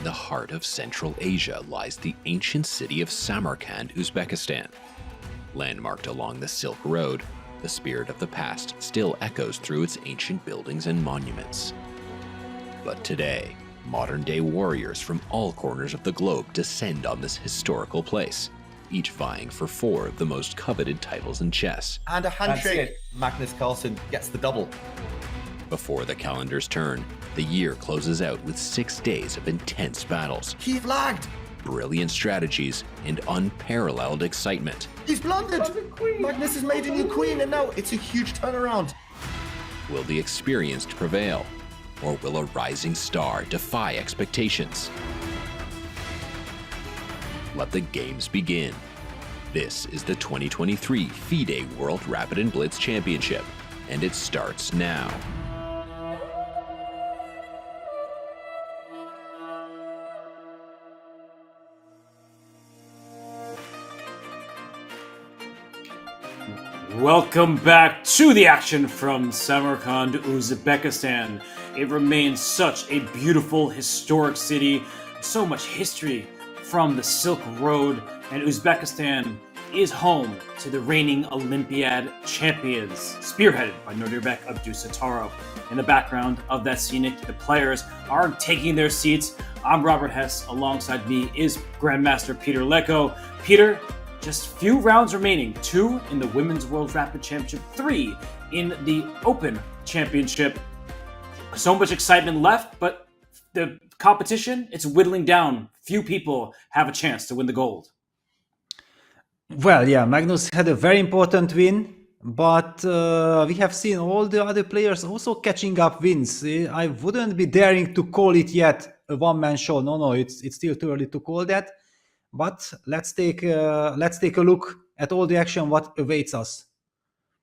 In the heart of Central Asia lies the ancient city of Samarkand, Uzbekistan. Landmarked along the Silk Road, the spirit of the past still echoes through its ancient buildings and monuments. But today, modern-day warriors from all corners of the globe descend on this historical place, each vying for 4 of the most coveted titles in chess. And a handshake. Magnus Carlsen gets the double. Before the calendars turn, the year closes out with 6 days of intense battles, He flagged. brilliant strategies, and unparalleled excitement. He's blundered. Magnus has made a new queen, and now it's a huge turnaround. Will the experienced prevail, or will a rising star defy expectations? Let the games begin. This is the 2023 FIDE World Rapid and Blitz Championship, and it starts now. Welcome back to the action from Samarkand, Uzbekistan. It remains such a beautiful, historic city, so much history from the Silk Road, and Uzbekistan is home to the reigning Olympiad champions, spearheaded by Nodirbek Abdusattorov. In the background of that scenic, the players are taking their seats. I'm Robert Hess. Alongside me is Grandmaster Peter Leko. Peter, just few rounds remaining, 2 in the Women's World Rapid Championship, 3 in the Open Championship. So much excitement left, but the competition, it's whittling down. Few people have a chance to win the gold. Well, yeah, Magnus had a very important win, but we have seen all the other players also catching up wins. I wouldn't be daring to call it yet a one-man show. No, it's still too early to call that. But let's take a look at all the action what awaits us.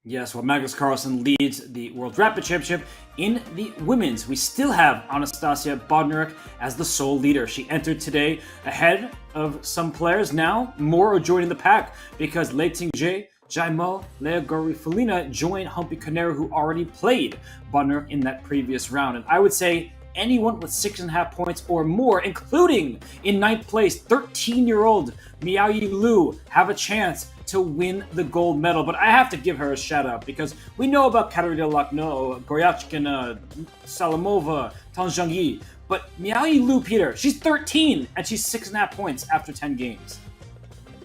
Yes, well, Magnus Carlsen leads the World Rapid Championship. In the women's, we still have Anastasia Bodnarik as the sole leader. She entered today ahead of some players. Now, more are joining the pack because Lei Ting-jae, Jaimo, Lea Garifalina joined Humpy Koneru, who already played Bodnarik in that previous round. And I would say anyone with 6.5 points or more, including in 9th place, 13-year-old Miaoyi Liu, have a chance to win the gold medal. But I have to give her a shout out because we know about Katerina Lakhno, Goryachkina, Salimova, Tang Zhangyi, but Miaoyi Liu, Peter, she's 13 and she's 6.5 points after 10 games.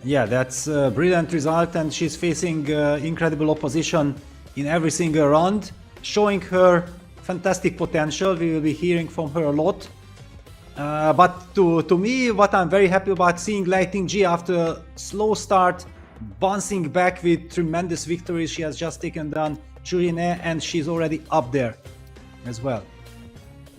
Yeah, that's a brilliant result, and she's facing incredible opposition in every single round, showing her fantastic potential. We will be hearing from her a lot. But to me, what I'm very happy about seeing Lei Ting-jae after a slow start, bouncing back with tremendous victories. She has just taken down Churine, and she's already up there as well.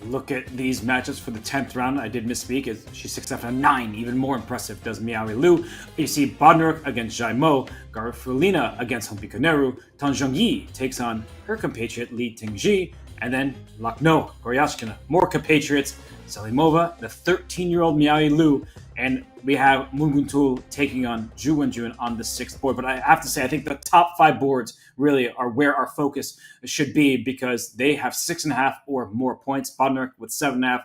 Look at these matchups for the 10th round. I did misspeak. She's 6 after 9. Even more impressive does Miaoyi Liu. You see Bodnarik against Jaimo, Garifalina against Humpy Koneru, Tang Zhangyi takes on her compatriot Lei Ting-jae, and then Lakhno, Goryachkina, more compatriots, Salimova, the 13-year-old Miaoyi Liu, and we have Munguntul taking on Ju Wenjun on the 6th board. But I have to say, I think the top 5 boards really are where our focus should be because they have 6.5 or more points. Bodnarik with 7.5.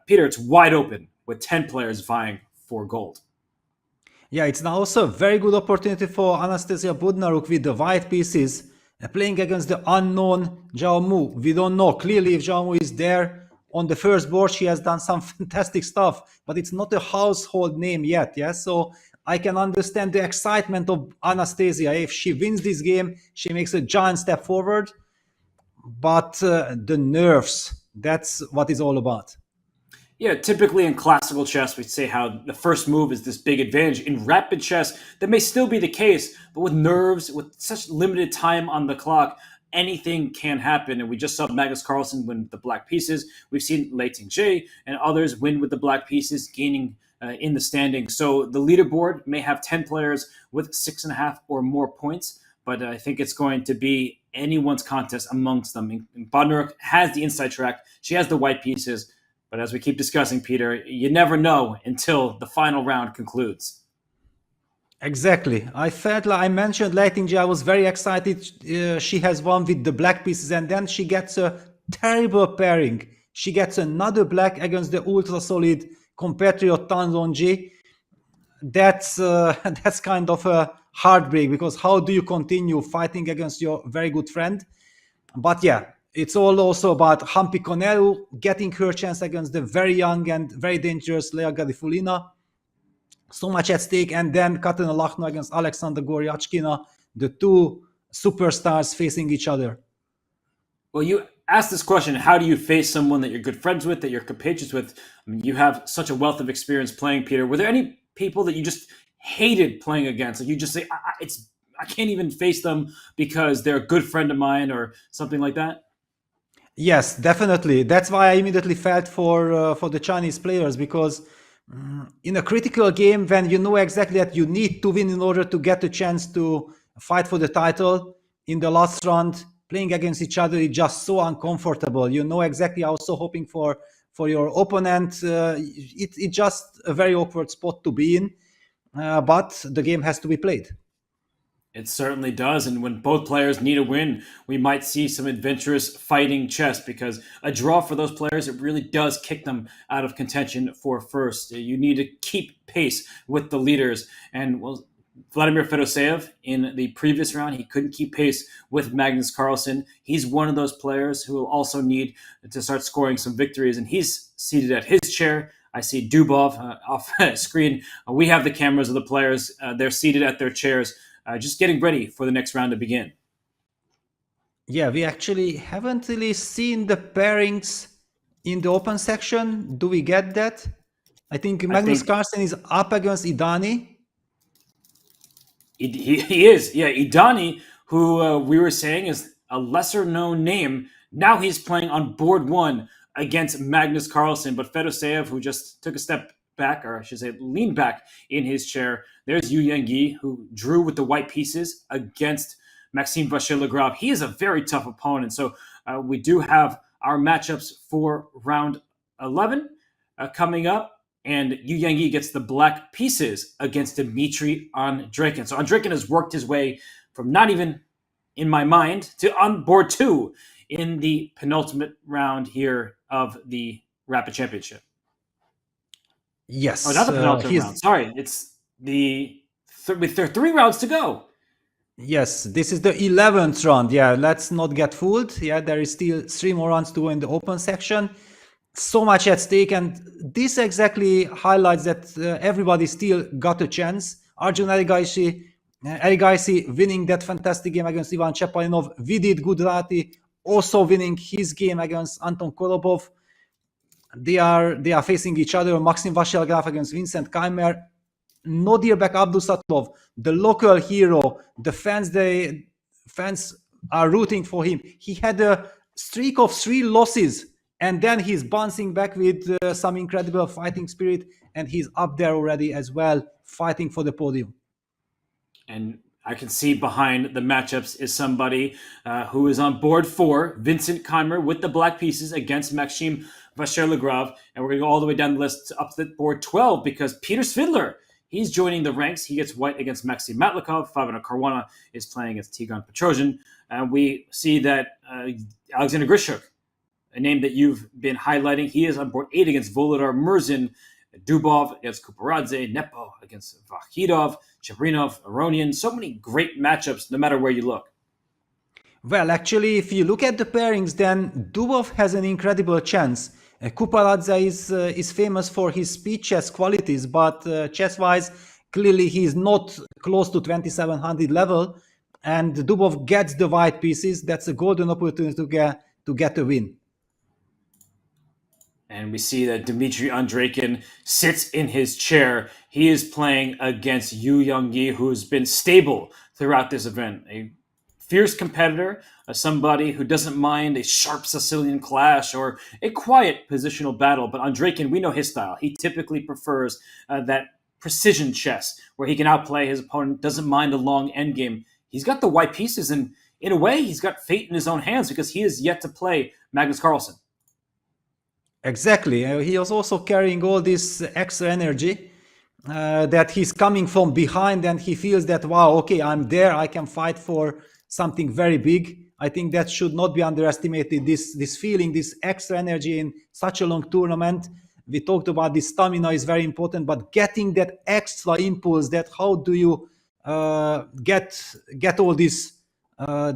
Peter, it's wide open with 10 players vying for gold. Yeah, it's now also a very good opportunity for Anastasia Bodnarik with the white pieces, playing against the unknown Zhao Mu. We don't know clearly if Zhao Mu is there. On the first board, she has done some fantastic stuff, but it's not a household name yet. Yeah, so I can understand the excitement of Anastasia. If she wins this game, she makes a giant step forward. But the nerves, that's what it's all about. Yeah, typically in classical chess, we say how the first move is this big advantage. In rapid chess, that may still be the case, but with nerves, with such limited time on the clock, anything can happen. And we just saw Magnus Carlsen win with the black pieces. We've seen Lei Ting-jae and others win with the black pieces, gaining in the standing. So the leaderboard may have 10 players with 6.5 or more points, but I think it's going to be anyone's contest amongst them. And Bodnarik has the inside track. She has the white pieces. But as we keep discussing, Peter, you never know until the final round concludes. Exactly. I mentioned Lei Ting-jae. I was very excited. She has won with the black pieces, and then she gets a terrible pairing. She gets another black against the ultra solid compatriot Tan Zongji, that's that's kind of a heartbreak, because how do you continue fighting against your very good friend? But yeah, it's all also about Hampi Koneru getting her chance against the very young and very dangerous Lea Gadifulina. So much at stake. And then Katerina Lachno against Alexander Goryachkina, the two superstars facing each other. Well, you asked this question, how do you face someone that you're good friends with, that you're compatriots with? I mean, you have such a wealth of experience playing, Peter. Were there any people that you just hated playing against? Like you just say, I can't even face them because they're a good friend of mine or something like that? Yes, definitely. That's why I immediately felt for the Chinese players, because in a critical game, when you know exactly that you need to win in order to get a chance to fight for the title in the last round, playing against each other is just so uncomfortable. You know exactly, also hoping for your opponent. It's just a very awkward spot to be in, but the game has to be played. It certainly does. And when both players need a win, we might see some adventurous fighting chess, because a draw for those players, it really does kick them out of contention for first. You need to keep pace with the leaders. And well, Vladimir Fedoseev in the previous round, he couldn't keep pace with Magnus Carlsen. He's one of those players who will also need to start scoring some victories. And he's seated at his chair. I see Dubov off screen. We have the cameras of the players. They're seated at their chairs, just getting ready for the next round to begin. Yeah, we actually haven't really seen the pairings in the open section. Do we get that? I think Magnus Carlsen is up against Idani. He is. Yeah, Idani, who we were saying is a lesser-known name. Now he's playing on board one against Magnus Carlsen. But Fedoseev, who just took a step back, or I should say leaned back in his chair. There's Yu Yangyi, who drew with the white pieces against Maxime Vachier-Lagrave. He is a very tough opponent. So we do have our matchups for round 11 coming up. And Yu Yangyi gets the black pieces against Dmitry Andreikin. So Andreikin has worked his way from not even in my mind to on board two in the penultimate round here of the Rapid Championship. Yes. Oh, not the penultimate round. Sorry, it's there are 3 rounds to go. Yes, this is the 11th round. Yeah, let's not get fooled. Yeah, there is still 3 more rounds to go in the open section. So much at stake, and this exactly highlights that everybody still got a chance. Arjun Erigaisi winning that fantastic game against Ivan Cheparinov. Vidit Gudrati also winning his game against Anton Korobov. They are facing each other. Maxime Vachier-Lagrave against Vincent Keimer. Nodirbek Abdusatov, the local hero. The fans are rooting for him. He had a streak of 3 losses. And then he's bouncing back with some incredible fighting spirit, and he's up there already as well, fighting for the podium. And I can see behind the matchups is somebody who is on board 4, Vincent Keimer with the black pieces against Maxime Vachier-Lagrave. And we're going to go all the way down the list up to board 12, because Peter Svidler, he's joining the ranks. He gets white against Maxim Matlikov. Fabiano Caruana is playing against Tigran Petrosian. And we see that Alexander Grishuk, a name that you've been highlighting, he is on board 8 against Volodar Murzin, Dubov against Kuparadze, Nepo against Vakhidov, Cheparinov, Aronian. So many great matchups, no matter where you look. Well, actually, if you look at the pairings, then Dubov has an incredible chance. Kuparadze is famous for his speed chess qualities, but chess-wise, clearly he is not close to 2700 level, and Dubov gets the white pieces. That's a golden opportunity to get a win. And we see that Dmitry Andreikin sits in his chair. He is playing against Yu Yangyi, who's been stable throughout this event. A fierce competitor, somebody who doesn't mind a sharp Sicilian clash or a quiet positional battle. But Andreikin, we know his style. He typically prefers that precision chess, where he can outplay his opponent, doesn't mind a long endgame. He's got the white pieces, and in a way, he's got fate in his own hands, because he is yet to play Magnus Carlsen. Exactly. He was also carrying all this extra energy that he's coming from behind, and he feels that, wow, okay, I'm there. I can fight for something very big. I think that should not be underestimated, this feeling, this extra energy in such a long tournament. We talked about the stamina is very important, but getting that extra impulse, that how do you get all this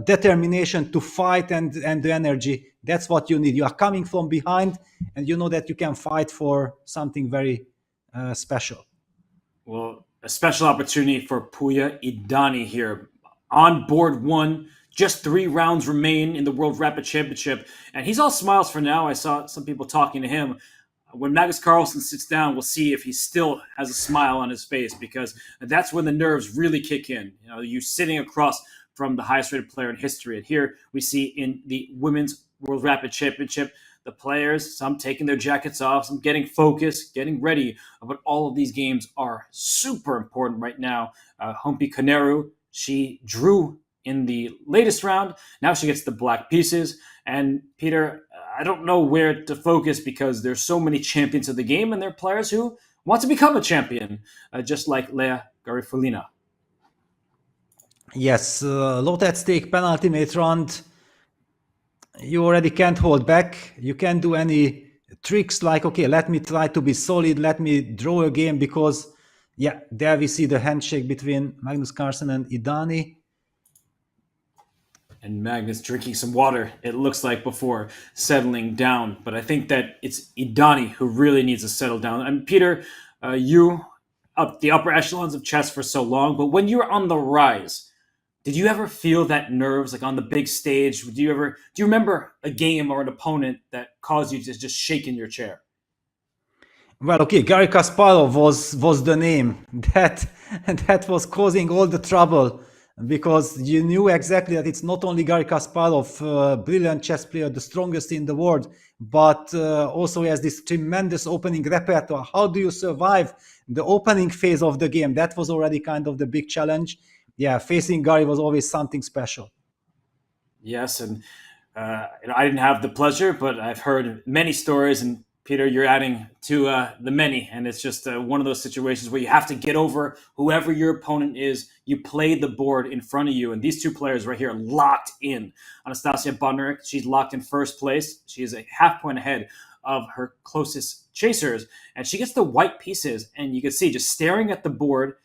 determination to fight and the energy, that's what you need. You are coming from behind and you know that you can fight for something very special. Well, a special opportunity for Puya Idani here. On board one, just 3 rounds remain in the World Rapid Championship, and he's all smiles for now. I saw some people talking to him. When Magnus Carlsen sits down, we'll see if he still has a smile on his face, because that's when the nerves really kick in. You know, you sitting across from the highest rated player in history. And here we see in the Women's World Rapid Championship, the players, some taking their jackets off, some getting focused, getting ready. But all of these games are super important right now. Hompi Koneru, she drew in the latest round. Now she gets the black pieces. And Peter, I don't know where to focus because there's so many champions of the game and there are players who want to become a champion, just like Leah Garifulina. Yes, lot at stake, penultimate round. You already can't hold back. You can't do any tricks like, okay, let me try to be solid, let me draw a game, because, yeah, there we see the handshake between Magnus Carlsen and Idani. And Magnus drinking some water, it looks like, before settling down. But I think that it's Idani who really needs to settle down. And Peter, you up the upper echelons of chess for so long, but when you're on the rise, did you ever feel that nerves, like on the big stage? Do you remember a game or an opponent that caused you to just shake in your chair? Well, okay, Garry Kasparov was the name that was causing all the trouble, because you knew exactly that it's not only Garry Kasparov, brilliant chess player, the strongest in the world, but also he has this tremendous opening repertoire. How do you survive the opening phase of the game? That was already kind of the big challenge. Yeah, facing Garry was always something special. Yes, and I didn't have the pleasure, but I've heard many stories, and Peter, you're adding to the many, and it's just one of those situations where you have to get over whoever your opponent is. You play the board in front of you, and these two players right here are locked in. Anastasia Bodnarik, she's locked in first place. She is a half point ahead of her closest chasers, and she gets the white pieces, and you can see just staring at the board,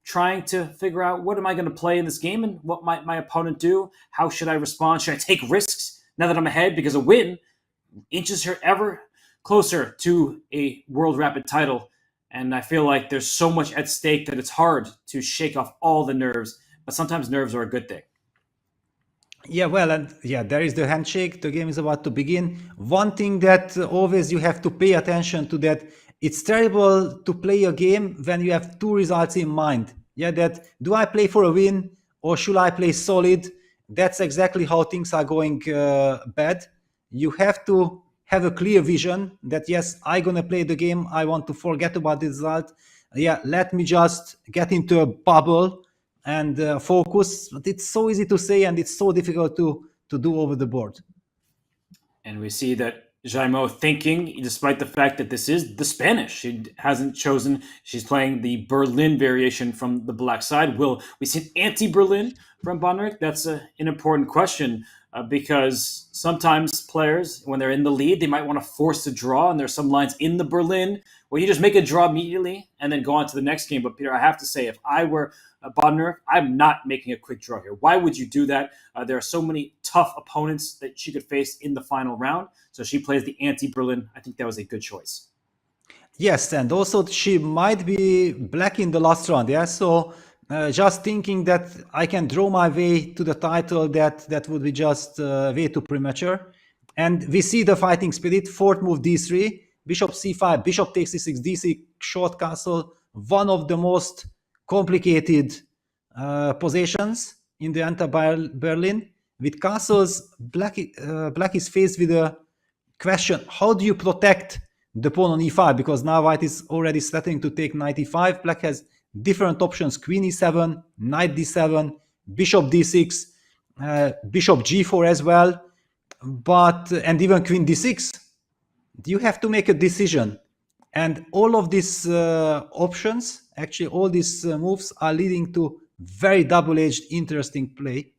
trying to figure out, what am I going to play in this game and what might my opponent do? How should I respond? Should I take risks now that I'm ahead? Because a win inches her ever closer to a World Rapid title. And I feel like there's so much at stake that it's hard to shake off all the nerves. But sometimes nerves are a good thing. Yeah, well, and yeah, there is the handshake. The game is about to begin. One thing that always you have to pay attention to, that it's terrible to play a game when you have two results in mind. Yeah, that do I play for a win or should I play solid? That's exactly how things are going bad. You have to have a clear vision that, yes, I'm going to play the game. I want to forget about the result. Yeah, let me just get into a bubble and focus. But it's so easy to say and it's so difficult to do over the board. And we see that Jaimo thinking, despite the fact that this is the Spanish, she hasn't chosen, she's playing the Berlin variation from the black side. Will we see an anti-Berlin from Bodnarik? That's an important question because sometimes players, when they're in the lead, they might want to force a draw, and there's some lines in the Berlin where you just make a draw immediately and then go on to the next game. But Peter, I have to say, if I were Bodnarik, I'm not making a quick draw here. Why would you do that? There are so many tough opponents that she could face in the final round. So she plays the anti-Berlin. I think that was a good choice. Yes, and also she might be black in the last round. Yeah, so just thinking that I can draw my way to the title, that would be just way too premature. And we see the fighting spirit. Fourth move d3, bishop c5, bishop takes c6, d6, short castle. One of the most complicated positions in the anti-Berlin. With castles, black is faced with a question: how do you protect the pawn on e5? Because now white is already threatening to take knight e5. Black has different options: queen e7, knight d7, bishop d6, bishop g4 as well, and even queen d6. You have to make a decision, and all of these options, actually all these moves, are leading to very double-edged, interesting play.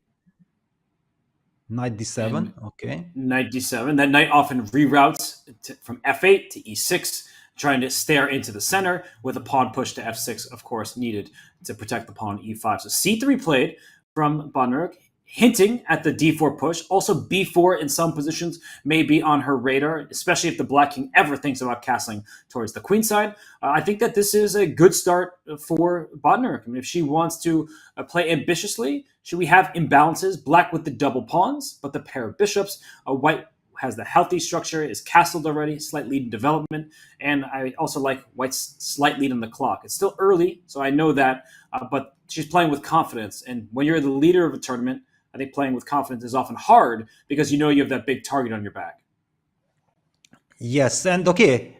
Knight d7, okay. Knight d7. That knight often reroutes from f8 to e6, trying to stare into the center with a pawn push to f6, of course, needed to protect the pawn e5. So c3 played from Bodnar, hinting at the d4 push. Also, b4 in some positions may be on her radar, especially if the black king ever thinks about castling towards the queen side. I think that this is a good start for Bodnar. I mean, if she wants to play ambitiously, should we have imbalances? Black with the double pawns, but the pair of bishops. White has the healthy structure, is castled already, slight lead in development, and I also like White's slight lead on the clock. It's still early, so I know that, but she's playing with confidence, and when you're the leader of a tournament, I think playing with confidence is often hard because you know you have that big target on your back. Yes, and okay,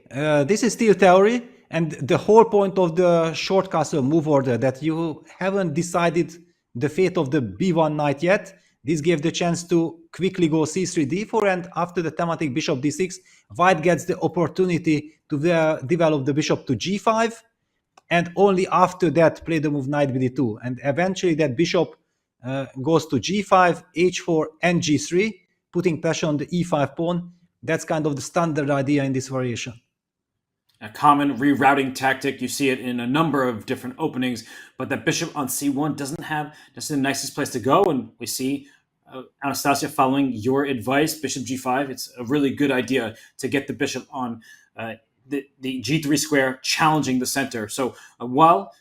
this is still theory, and the whole point of the short castle move order that you haven't decided the fate of the b1 knight yet. This gave the chance to quickly go c3, d4, and after the thematic bishop d6, White gets the opportunity to develop the bishop to g5, and only after that play the move knight bd2, and eventually that bishop goes to g5, h4, and g3, putting pressure on the e5 pawn. That's kind of the standard idea in this variation. A common rerouting tactic. You see it in a number of different openings, but that bishop on c1 doesn't have just the nicest place to go. And we see Anastasia following your advice, bishop g5. It's a really good idea to get the bishop on the g3 square, challenging the center. So while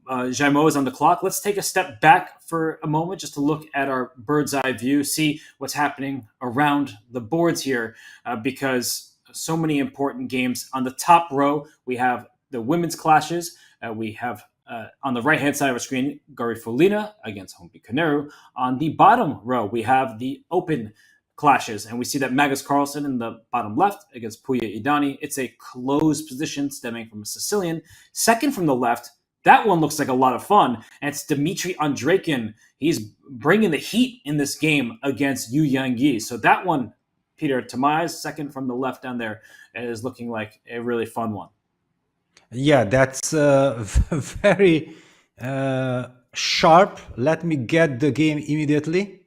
Jaimo is on the clock, let's take a step back for a moment just to look at our bird's eye view, see what's happening around the boards here, because so many important games. On the top row, we have the women's clashes. We have on the right-hand side of our screen, Garifullina against Hombi Koneru. On the bottom row, we have the open clashes, and we see that Magnus Carlsen in the bottom left against Puya Idani. It's a closed position stemming from a Sicilian. Second from the left, that one looks like a lot of fun, and it's Dmitry Andreikin. He's bringing the heat in this game against Yu Yang-yi. So that one, Peter, to my eyes, second from the left down there, is looking like a really fun one. Yeah, that's very sharp. Let me get the game immediately,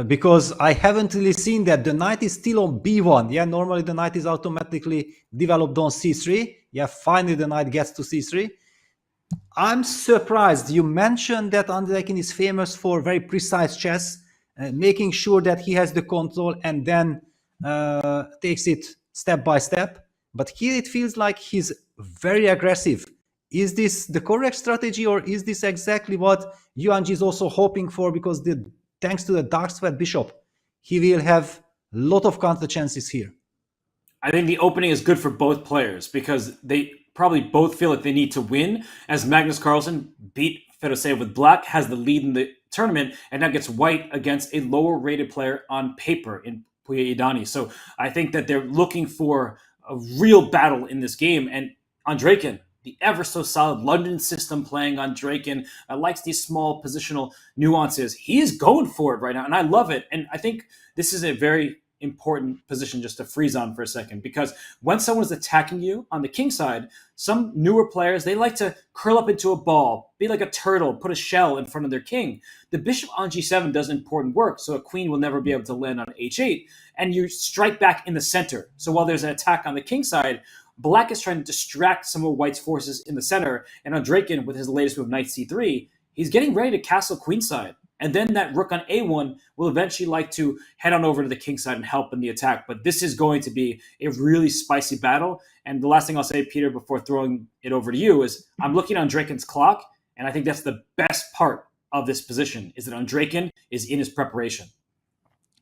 because I haven't really seen that. The knight is still on b1. Yeah, normally the knight is automatically developed on c3. Yeah, finally the knight gets to c3. I'm surprised. You mentioned that Andreikin is famous for very precise chess, making sure that he has the control and then takes it step by step. But here it feels like he's very aggressive. Is this the correct strategy, or is this exactly what Yuanji is also hoping for? Because thanks to the dark square bishop, he will have a lot of counter chances here. I think the opening is good for both players because they probably both feel like they need to win, as Magnus Carlsen beat Fedoseev with black, has the lead in the tournament, and now gets white against a lower rated player on paper in Puya Idani. So I think that they're looking for a real battle in this game. And Andreikin, the ever so solid London system playing Andreikin, likes these small positional nuances. He is going for it right now, and I love it. And I think this is a very important position just to freeze on for a second, because when someone's attacking you on the king side, some newer players, they like to curl up into a ball, be like a turtle, put a shell in front of their king. The bishop on g7 does important work, so a queen will never be able to land on h8, and you strike back in the center. So while there's an attack on the king side, black is trying to distract some of white's forces in the center, and Andreikin, with his latest move, knight c3, he's getting ready to castle queenside. And then that rook on a1 will eventually like to head on over to the king side and help in the attack. But this is going to be a really spicy battle. And the last thing I'll say, Peter, before throwing it over to you, is I'm looking at Andreikin's clock, and I think that's the best part of this position, is that Andreikin is in his preparation.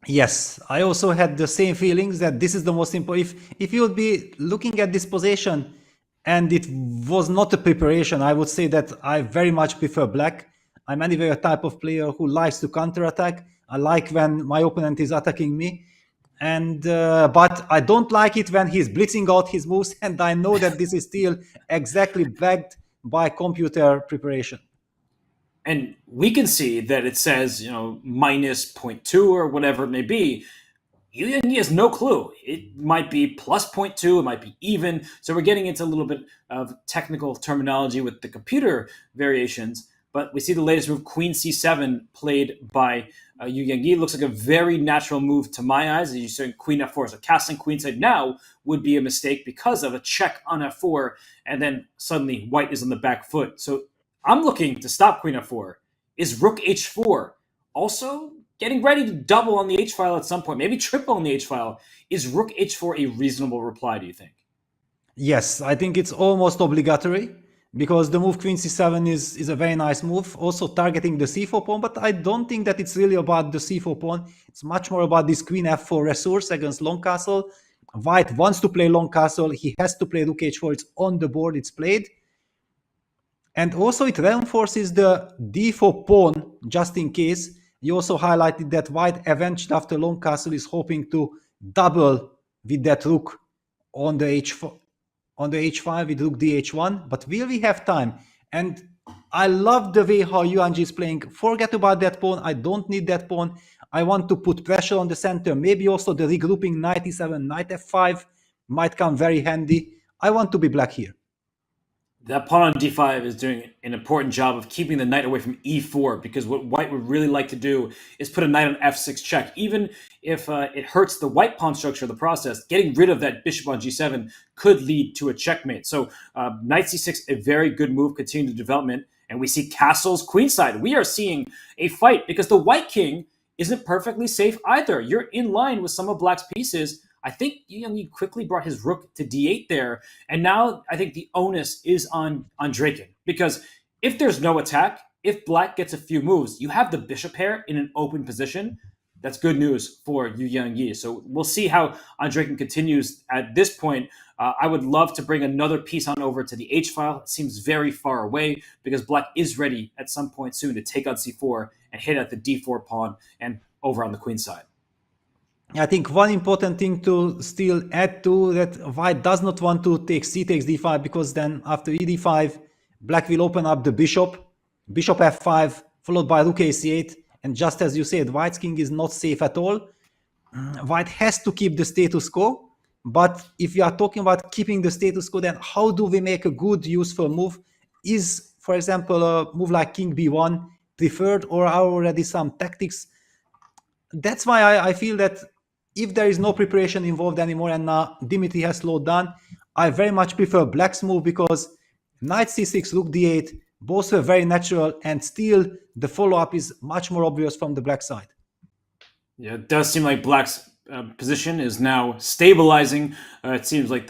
Yes, I also had the same feelings that this is the most important. If you would be looking at this position and it was not a preparation, I would say that I very much prefer black. I'm anyway a type of player who likes to counterattack. I like when my opponent is attacking me, and but I don't like it when he's blitzing out his moves, and I know that this is still exactly backed by computer preparation. And we can see that it says, minus 0.2 or whatever it may be. Yu Yang-yi has no clue. It might be plus 0.2, it might be even. So we're getting into a little bit of technical terminology with the computer variations. But we see the latest move, queen c7, played by Yu Yang looks like a very natural move to my eyes. As you said, queen f4. So castling queenside now would be a mistake because of a check on f4, and then suddenly white is on the back foot. So I'm looking to stop queen f4. Is rook h4 also getting ready to double on the h-file at some point, maybe triple on the h-file? Is rook h4 a reasonable reply, do you think? Yes, I think it's almost obligatory, because the move queen c7 is a very nice move, also targeting the c4 pawn, but I don't think that it's really about the c4 pawn. It's much more about this queen f4 resource against long castle. White wants to play long castle, he has to play rook h4, it's on the board, it's played. And also it reinforces the d4 pawn, just in case. You also highlighted that white eventually after long castle is hoping to double with that rook on the h4. On the h5 with rook dh1, but will we have time? And I love the way how Yuan is playing. Forget about that pawn, I don't need that pawn. I want to put pressure on the center. Maybe also the regrouping knight e7, knight f5 might come very handy. I want to be black here. That pawn on d5 is doing an important job of keeping the knight away from e4, because what white would really like to do is put a knight on f6 check. Even if it hurts the white pawn structure of the process, getting rid of that bishop on g7 could lead to a checkmate. So knight c6, a very good move, continuing the development. And we see castles queenside. We are seeing a fight because the white king isn't perfectly safe either. You're in line with some of black's pieces. I think Yu quickly brought his rook to d8 there. And now I think the onus is on Andreikin. Because if there's no attack, if black gets a few moves, you have the bishop pair in an open position. That's good news for Yu Yang. So we'll see how Andreikin continues at this point. I would love to bring another piece on over to the h-file. It seems very far away because black is ready at some point soon to take on c4 and hit at the d4 pawn and over on the queen side. I think one important thing to still add to that, white does not want to take c takes d5, because then after e d5, black will open up the bishop f5, followed by rook ac8, and just as you said, white's king is not safe at all. White has to keep the status quo, but if we are talking about keeping the status quo, then how do we make a good useful move? Is, for example, a move like king b1 preferred, or are already some tactics? That's why I feel that if there is no preparation involved anymore and Dimitri has slowed down, I very much prefer black's move, because knight c6, rook d8, both were very natural, and still the follow-up is much more obvious from the black side. Yeah, it does seem like black's position is now stabilizing. It seems like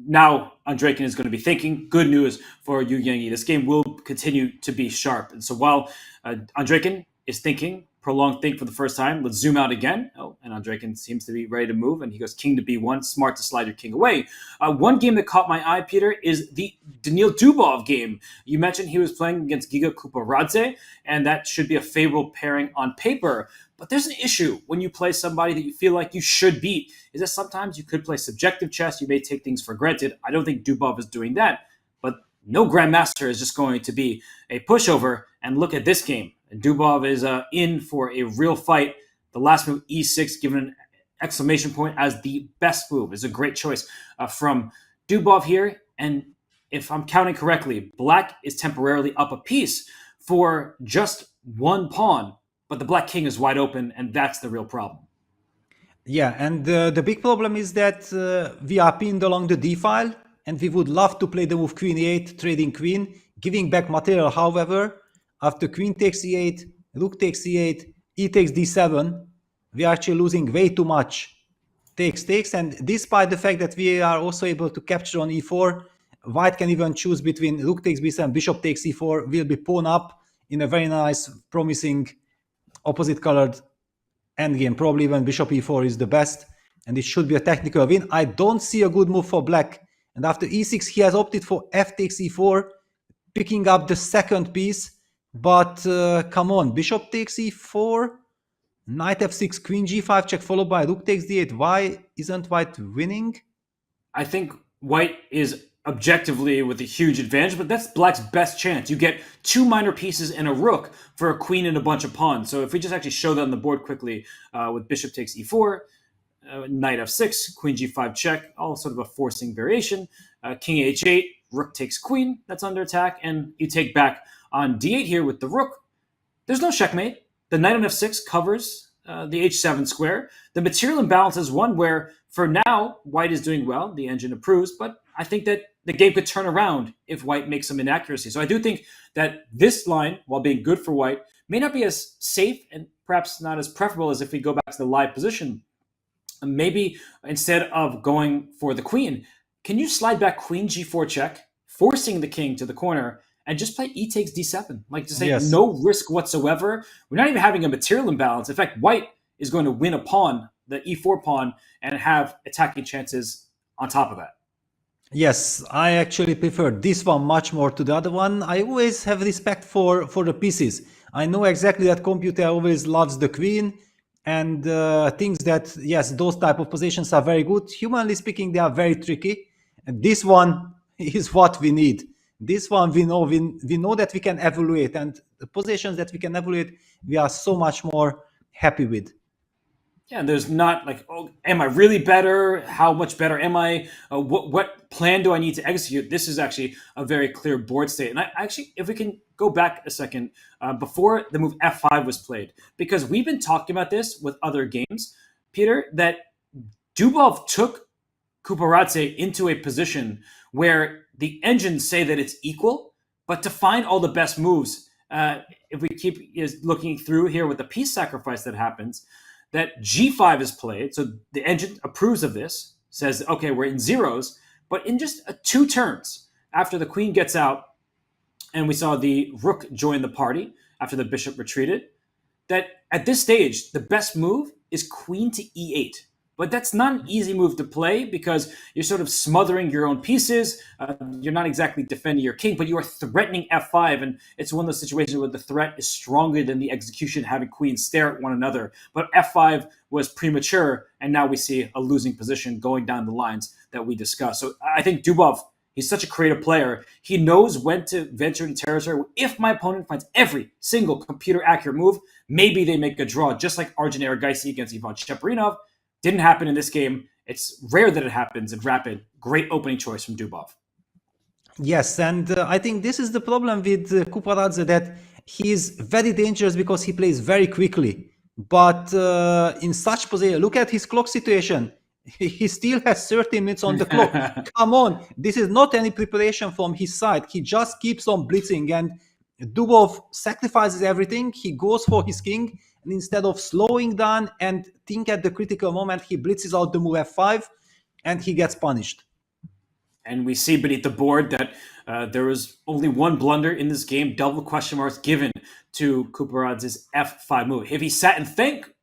now Andreikin is going to be thinking. Good news for Yu Yang. This game will continue to be sharp. And so while Andreikin is thinking, prolonged think for the first time. Let's zoom out again. Oh, and Andreikin seems to be ready to move, and he goes king to b1. Smart to slide your king away. One game that caught my eye, Peter, is the Daniil Dubov game. You mentioned he was playing against Giga Kuparadze, and that should be a favorable pairing on paper. But there's an issue when you play somebody that you feel like you should beat, is that sometimes you could play subjective chess. You may take things for granted. I don't think Dubov is doing that, but no grandmaster is just going to be a pushover. And look at this game. Dubov is in for a real fight. The last move, e6, given an exclamation point as the best move, is a great choice from Dubov here. And if I'm counting correctly, black is temporarily up a piece for just one pawn, but the black king is wide open, and that's the real problem. Yeah, and the big problem is that we are pinned along the d-file, and we would love to play the move queen e8, trading queen, giving back material. However, after queen takes e8, rook takes e8, e takes d7, we are actually losing way too much. Takes, and despite the fact that we are also able to capture on e4, white can even choose between rook takes b7, bishop takes e4, will be pawn up in a very nice, promising, opposite colored endgame. Probably even bishop e4 is the best, and it should be a technical win. I don't see a good move for black, and after e6, he has opted for f takes e4, picking up the second piece. But come on, bishop takes e4, knight f6, queen g5 check, followed by rook takes d8. Why isn't white winning? I think white is objectively with a huge advantage, but that's black's best chance. You get two minor pieces and a rook for a queen and a bunch of pawns. So if we just actually show that on the board quickly with bishop takes e4, knight f6, queen g5 check, all sort of a forcing variation, king h8, rook takes queen, that's under attack, and you take back on d8 here with the rook. There's no checkmate. the knight on f6 covers the h7 square. The material imbalance is one where, for now, white is doing well. The engine approves, but I think that the game could turn around if white makes some inaccuracy. So I do think that this line, while being good for white, may not be as safe and perhaps not as preferable as if we go back to the live position. Maybe instead of going for the queen, can you slide back queen g4 check, forcing the king to the corner, and just play e takes d7? Like, to say no risk whatsoever. We're not even having a material imbalance. In fact, white is going to win a pawn, the e4 pawn, and have attacking chances on top of that. Yes, I actually prefer this one much more to the other one. I always have respect for the pieces. I know exactly that computer always loves the queen and thinks that, yes, those type of positions are very good. Humanly speaking, they are very tricky. And this one is what we need. This one we know that we can evaluate, and the positions that we can evaluate, we are so much more happy with. Yeah, there's not like, oh, am I really better? How much better am I? What plan do I need to execute? This is actually a very clear board state. And I actually, if we can go back a second, before the move f5 was played, because we've been talking about this with other games, Peter, that Dubov took Kuparadze into a position where the engines say that it's equal, but to find all the best moves, if we keep looking through here with the piece sacrifice that happens, that g5 is played, so the engine approves of this, says, okay, we're in zeros, but in just 2 turns, after the queen gets out, and we saw the rook join the party after the bishop retreated, that at this stage, the best move is queen to e8. But that's not an easy move to play because you're sort of smothering your own pieces. You're not exactly defending your king, but you are threatening f5. And it's one of those situations where the threat is stronger than the execution, having queens stare at one another. But f5 was premature, and now we see a losing position going down the lines that we discussed. So I think Dubov, he's such a creative player. He knows when to venture into territory. If my opponent finds every single computer-accurate move, maybe they make a draw, just like Arjun Erigaisi against Ivan Cheparinov. Didn't happen in this game. It's rare that it happens in rapid. Great opening choice from Dubov. Yes, and I think this is the problem with Kuparadze, that he is very dangerous because he plays very quickly. But in such position, look at his clock situation. He still has 30 minutes on the clock. Come on, this is not any preparation from his side. He just keeps on blitzing, and Dubov sacrifices everything. He goes for his king, and instead of slowing down and think at the critical moment, he blitzes out the move f5, and he gets punished. And we see beneath the board that there was only one blunder in this game, double question marks given to Kuparadze's f5 move. If he sat and think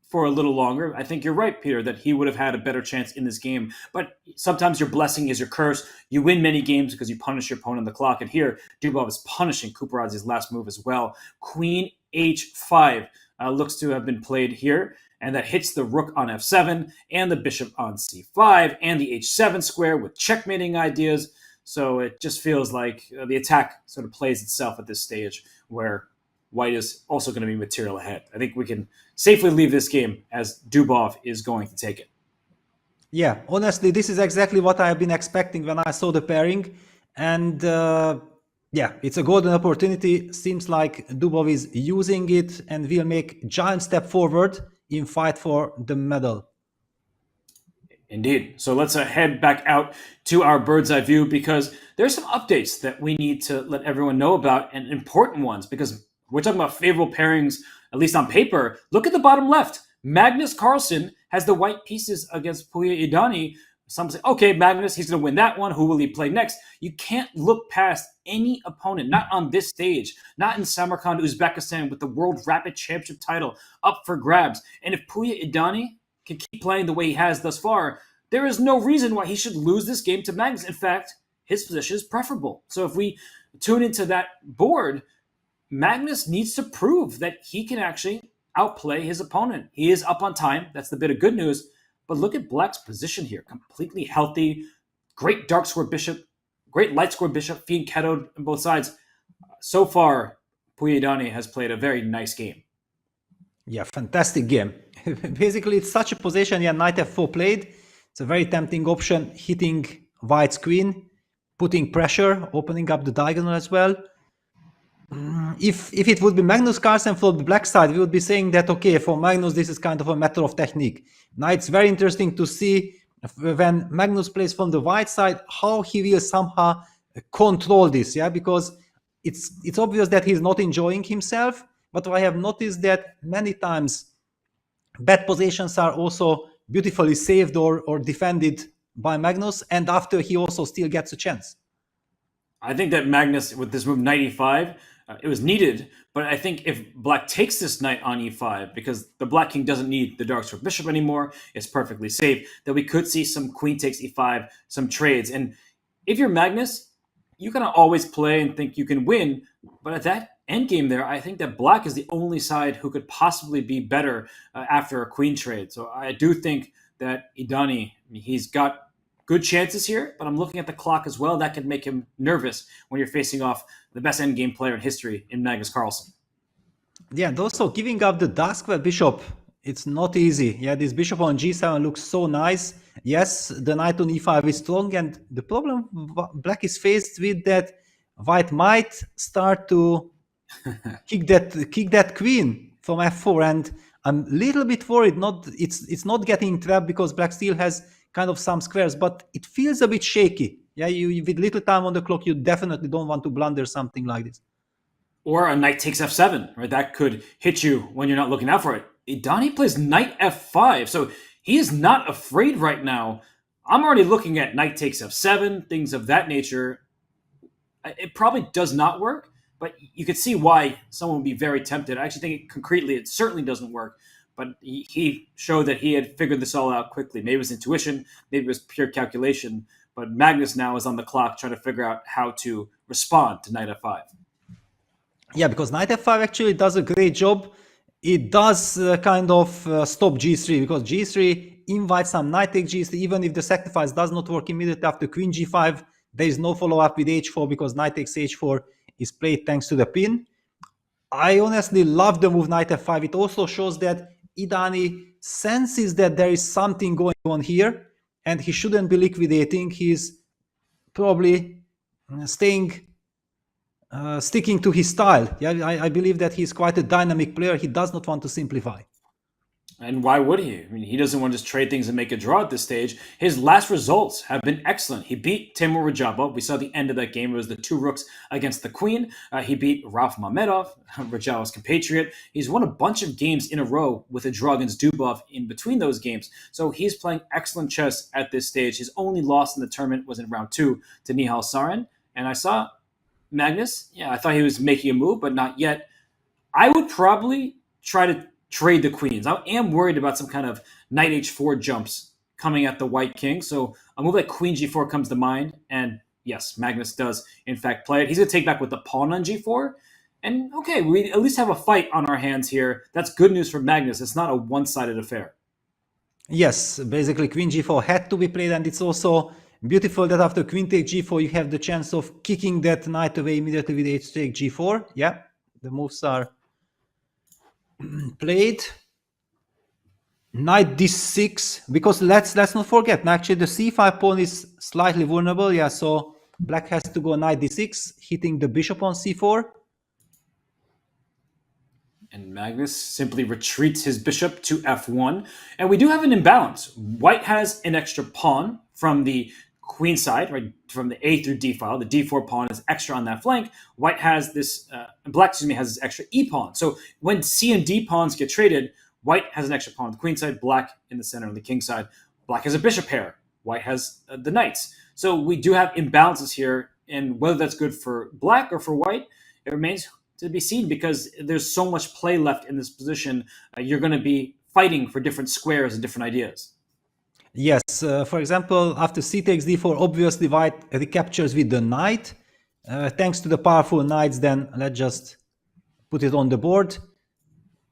for a little longer, I think you're right, Peter, that he would have had a better chance in this game. But sometimes your blessing is your curse. You win many games because you punish your opponent on the clock. And here, Dubov is punishing Kuparadze's last move as well. Queen h5 looks to have been played here. And that hits the rook on f7 and the bishop on c5 and the h7 square with checkmating ideas. So it just feels like the attack sort of plays itself at this stage where white is also going to be material ahead. I think we can safely leave this game as Dubov is going to take it. Yeah, honestly, this is exactly what I've been expecting when I saw the pairing. And yeah, it's a golden opportunity. Seems like Dubov is using it and will make giant step forward in fight for the medal. Indeed. So let's head back out to our bird's eye view, because there's some updates that we need to let everyone know about, and important ones, because we're talking about favorable pairings, at least on paper. Look at the bottom left. Magnus Carlsen has the white pieces against Puya Idani. Some say, okay, Magnus, he's going to win that one. Who will he play next? You can't look past any opponent, not on this stage, not in Samarkand, Uzbekistan, with the World Rapid Championship title up for grabs. And if Puya Idani can keep playing the way he has thus far, there is no reason why he should lose this game to Magnus. In fact, his position is preferable. So if we tune into that board, Magnus needs to prove that he can actually outplay his opponent. He is up on time. That's the bit of good news. But look at Black's position here. Completely healthy. Great dark square bishop. Great light square bishop. Fianchettoed on both sides. So far, Puya Idani has played a very nice game. Yeah, fantastic game. Basically, it's such a position. Yeah, knight f4 played. It's a very tempting option. Hitting white's queen. Putting pressure. Opening up the diagonal as well. if it would be Magnus Carlsen from the black side, we would be saying that, okay, for Magnus, this is kind of a matter of technique. Now, it's very interesting to see when Magnus plays from the white side, how he will somehow control this, yeah, because it's obvious that he's not enjoying himself, but I have noticed that many times bad positions are also beautifully saved or defended by Magnus, and after he also still gets a chance. I think that Magnus, with this move knight e5, it was needed, but I think if black takes this knight on e5, because the black king doesn't need the dark square bishop anymore, it's perfectly safe, that we could see some queen takes e5, some trades. And if you're Magnus, you can always play and think you can win, but at that endgame there, I think that black is the only side who could possibly be better after a queen trade. So I do think that Idani, he's got good chances here, but I'm looking at the clock as well. That could make him nervous when you're facing off the best endgame player in history in Magnus Carlsen. Yeah, and also giving up the dark square bishop, it's not easy. Yeah, this bishop on g7 looks so nice. Yes, the knight on e5 is strong, and the problem black is faced with that white might start to kick that queen from f4, and I'm a little bit worried. It's not getting trapped because black still has kind of some squares, but it feels a bit shaky. Yeah, you with little time on the clock, you definitely don't want to blunder something like this. Or a knight takes f7, right? That could hit you when you're not looking out for it. Idani plays knight f5, so he is not afraid right now. I'm already looking at knight takes f7, things of that nature. It probably does not work, but you could see why someone would be very tempted. I actually think concretely it certainly doesn't work, but he showed that he had figured this all out quickly. Maybe it was intuition, maybe it was pure calculation, but Magnus now is on the clock trying to figure out how to respond to knight f5. Yeah, because knight f5 actually does a great job. It does kind of stop g3, because g3 invites some knight take g3. Even if the sacrifice does not work immediately after queen g5, there is no follow-up with h4 because knight takes h4 is played thanks to the pin. I honestly love the move knight f5. It also shows that Idani senses that there is something going on here, and he shouldn't be liquidating. He's probably sticking to his style. Yeah, I believe that he's quite a dynamic player. He does not want to simplify. And why would he? I mean, he doesn't want to just trade things and make a draw at this stage. His last results have been excellent. He beat Timur Rajabov. We saw the end of that game. It was the two rooks against the queen. He beat Rauf Mamedov, Rajabov's compatriot. He's won a bunch of games in a row with a draw against Dubov in between those games. So he's playing excellent chess at this stage. His only loss in the tournament was in round 2 to Nihal Sarin. And I saw Magnus. Yeah, I thought he was making a move, but not yet. I would probably try to trade the queens. I am worried about some kind of knight h4 jumps coming at the white king. So a move like queen g4 comes to mind. And yes, Magnus does in fact play it. He's going to take back with the pawn on g4. And okay, we at least have a fight on our hands here. That's good news for Magnus. It's not a one-sided affair. Yes, basically queen g4 had to be played, and it's also beautiful that after queen take g4 you have the chance of kicking that knight away immediately with h take g4. Yeah, the moves are played. Knight d6, because let's not forget, actually the c5 pawn is slightly vulnerable. Yeah, so black has to go knight d6, hitting the bishop on c4. And Magnus simply retreats his bishop to f1. And we do have an imbalance. White has an extra pawn from the queen side, right, from the a through d file. The d4 pawn is extra on that flank. White has this, black, excuse me, has this extra e pawn. So when c and d pawns get traded, white has an extra pawn on the queen side, black in the center on the king side. Black has a bishop pair. White has the knights. So we do have imbalances here, and whether that's good for black or for white, it remains to be seen, because there's so much play left in this position. You're going to be fighting for different squares and different ideas. Yes, for example, after c takes d4, obviously white recaptures with the knight. Thanks to the powerful knights, then let's just put it on the board.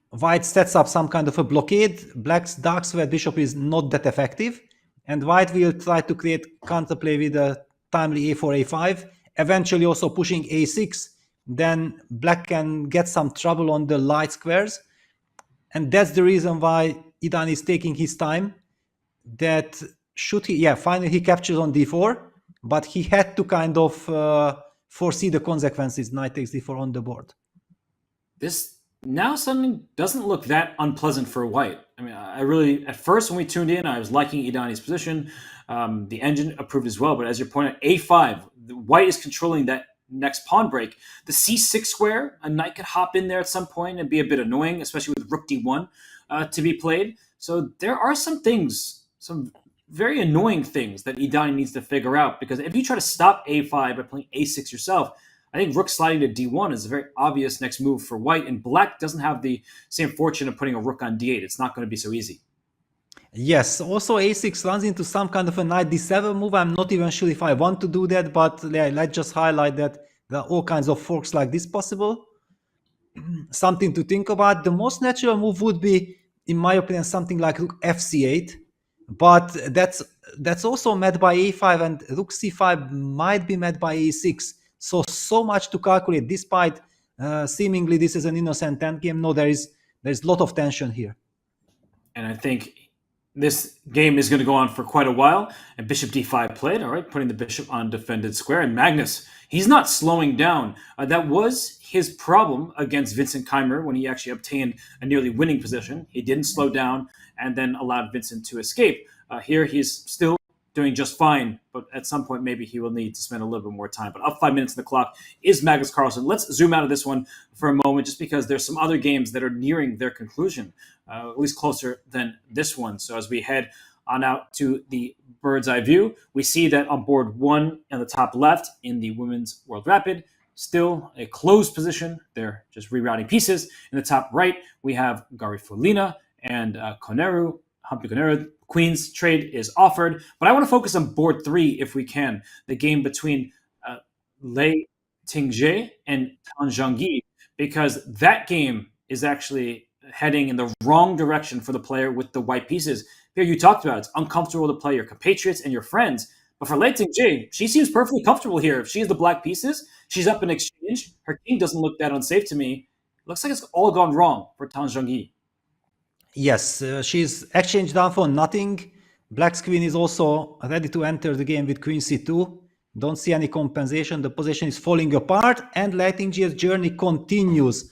White sets up some kind of a blockade. Black's dark square bishop is not that effective, and white will try to create counterplay with a timely a4, a5, eventually also pushing a6. Then black can get some trouble on the light squares, and that's the reason why Idani is taking his time. That should he, yeah, finally he captures on d4, but he had to kind of foresee the consequences. Knight takes d4 on the board. This now suddenly doesn't look that unpleasant for white. I mean, I really, at first when we tuned in, I was liking Idani's position. The engine approved as well, but as you point out, a5, the white is controlling that next pawn break. The c6 square, a knight could hop in there at some point and be a bit annoying, especially with rook d1 to be played. So there are some things, some very annoying things that Idani needs to figure out, because if you try to stop a5 by playing a6 yourself, I think rook sliding to d1 is a very obvious next move for white, and black doesn't have the same fortune of putting a rook on d8. It's not going to be so easy. Yes, also a6 runs into some kind of a knight d7 move. I'm not even sure if I want to do that, but let's just highlight that there are all kinds of forks like this possible. Something to think about. The most natural move would be, in my opinion, something like rook fc8, but that's also met by a5, and rook c5 might be met by a6. So much to calculate, despite seemingly this is an innocent endgame. No, there's a lot of tension here. And I think this game is going to go on for quite a while. And bishop d5 played, all right, putting the bishop on defended square. And Magnus, he's not slowing down. That was his problem against Vincent Keimer when he actually obtained a nearly winning position. He didn't slow down and then allowed Vincent to escape. Here he's still doing just fine, but at some point maybe he will need to spend a little bit more time. But up 5 minutes on the clock is Magnus Carlsen. Let's zoom out of this one for a moment, just because there's some other games that are nearing their conclusion, at least closer than this one. So as we head on out to the bird's eye view, we see that on board 1 in the top left in the Women's World Rapid, still a closed position. They're just rerouting pieces. In the top right, we have Garifulina and Koneru, Humpy Koneru. Queen's trade is offered, but I want to focus on board 3 if we can. The game between Lei Tingzhe and Tan Zhangyi, because that game is actually heading in the wrong direction for the player with the white pieces. Here you talked about it's uncomfortable to play your compatriots and your friends, but for Lei Tingzhe, she seems perfectly comfortable here. If she has the black pieces, she's up in exchange. Her king doesn't look that unsafe to me. It looks like it's all gone wrong for Tan Zhangyi. Yes, she's exchanged down for nothing. Black's queen is also ready to enter the game with queen c2. Don't see any compensation. The position is falling apart, and Lei Tingzhe's journey continues.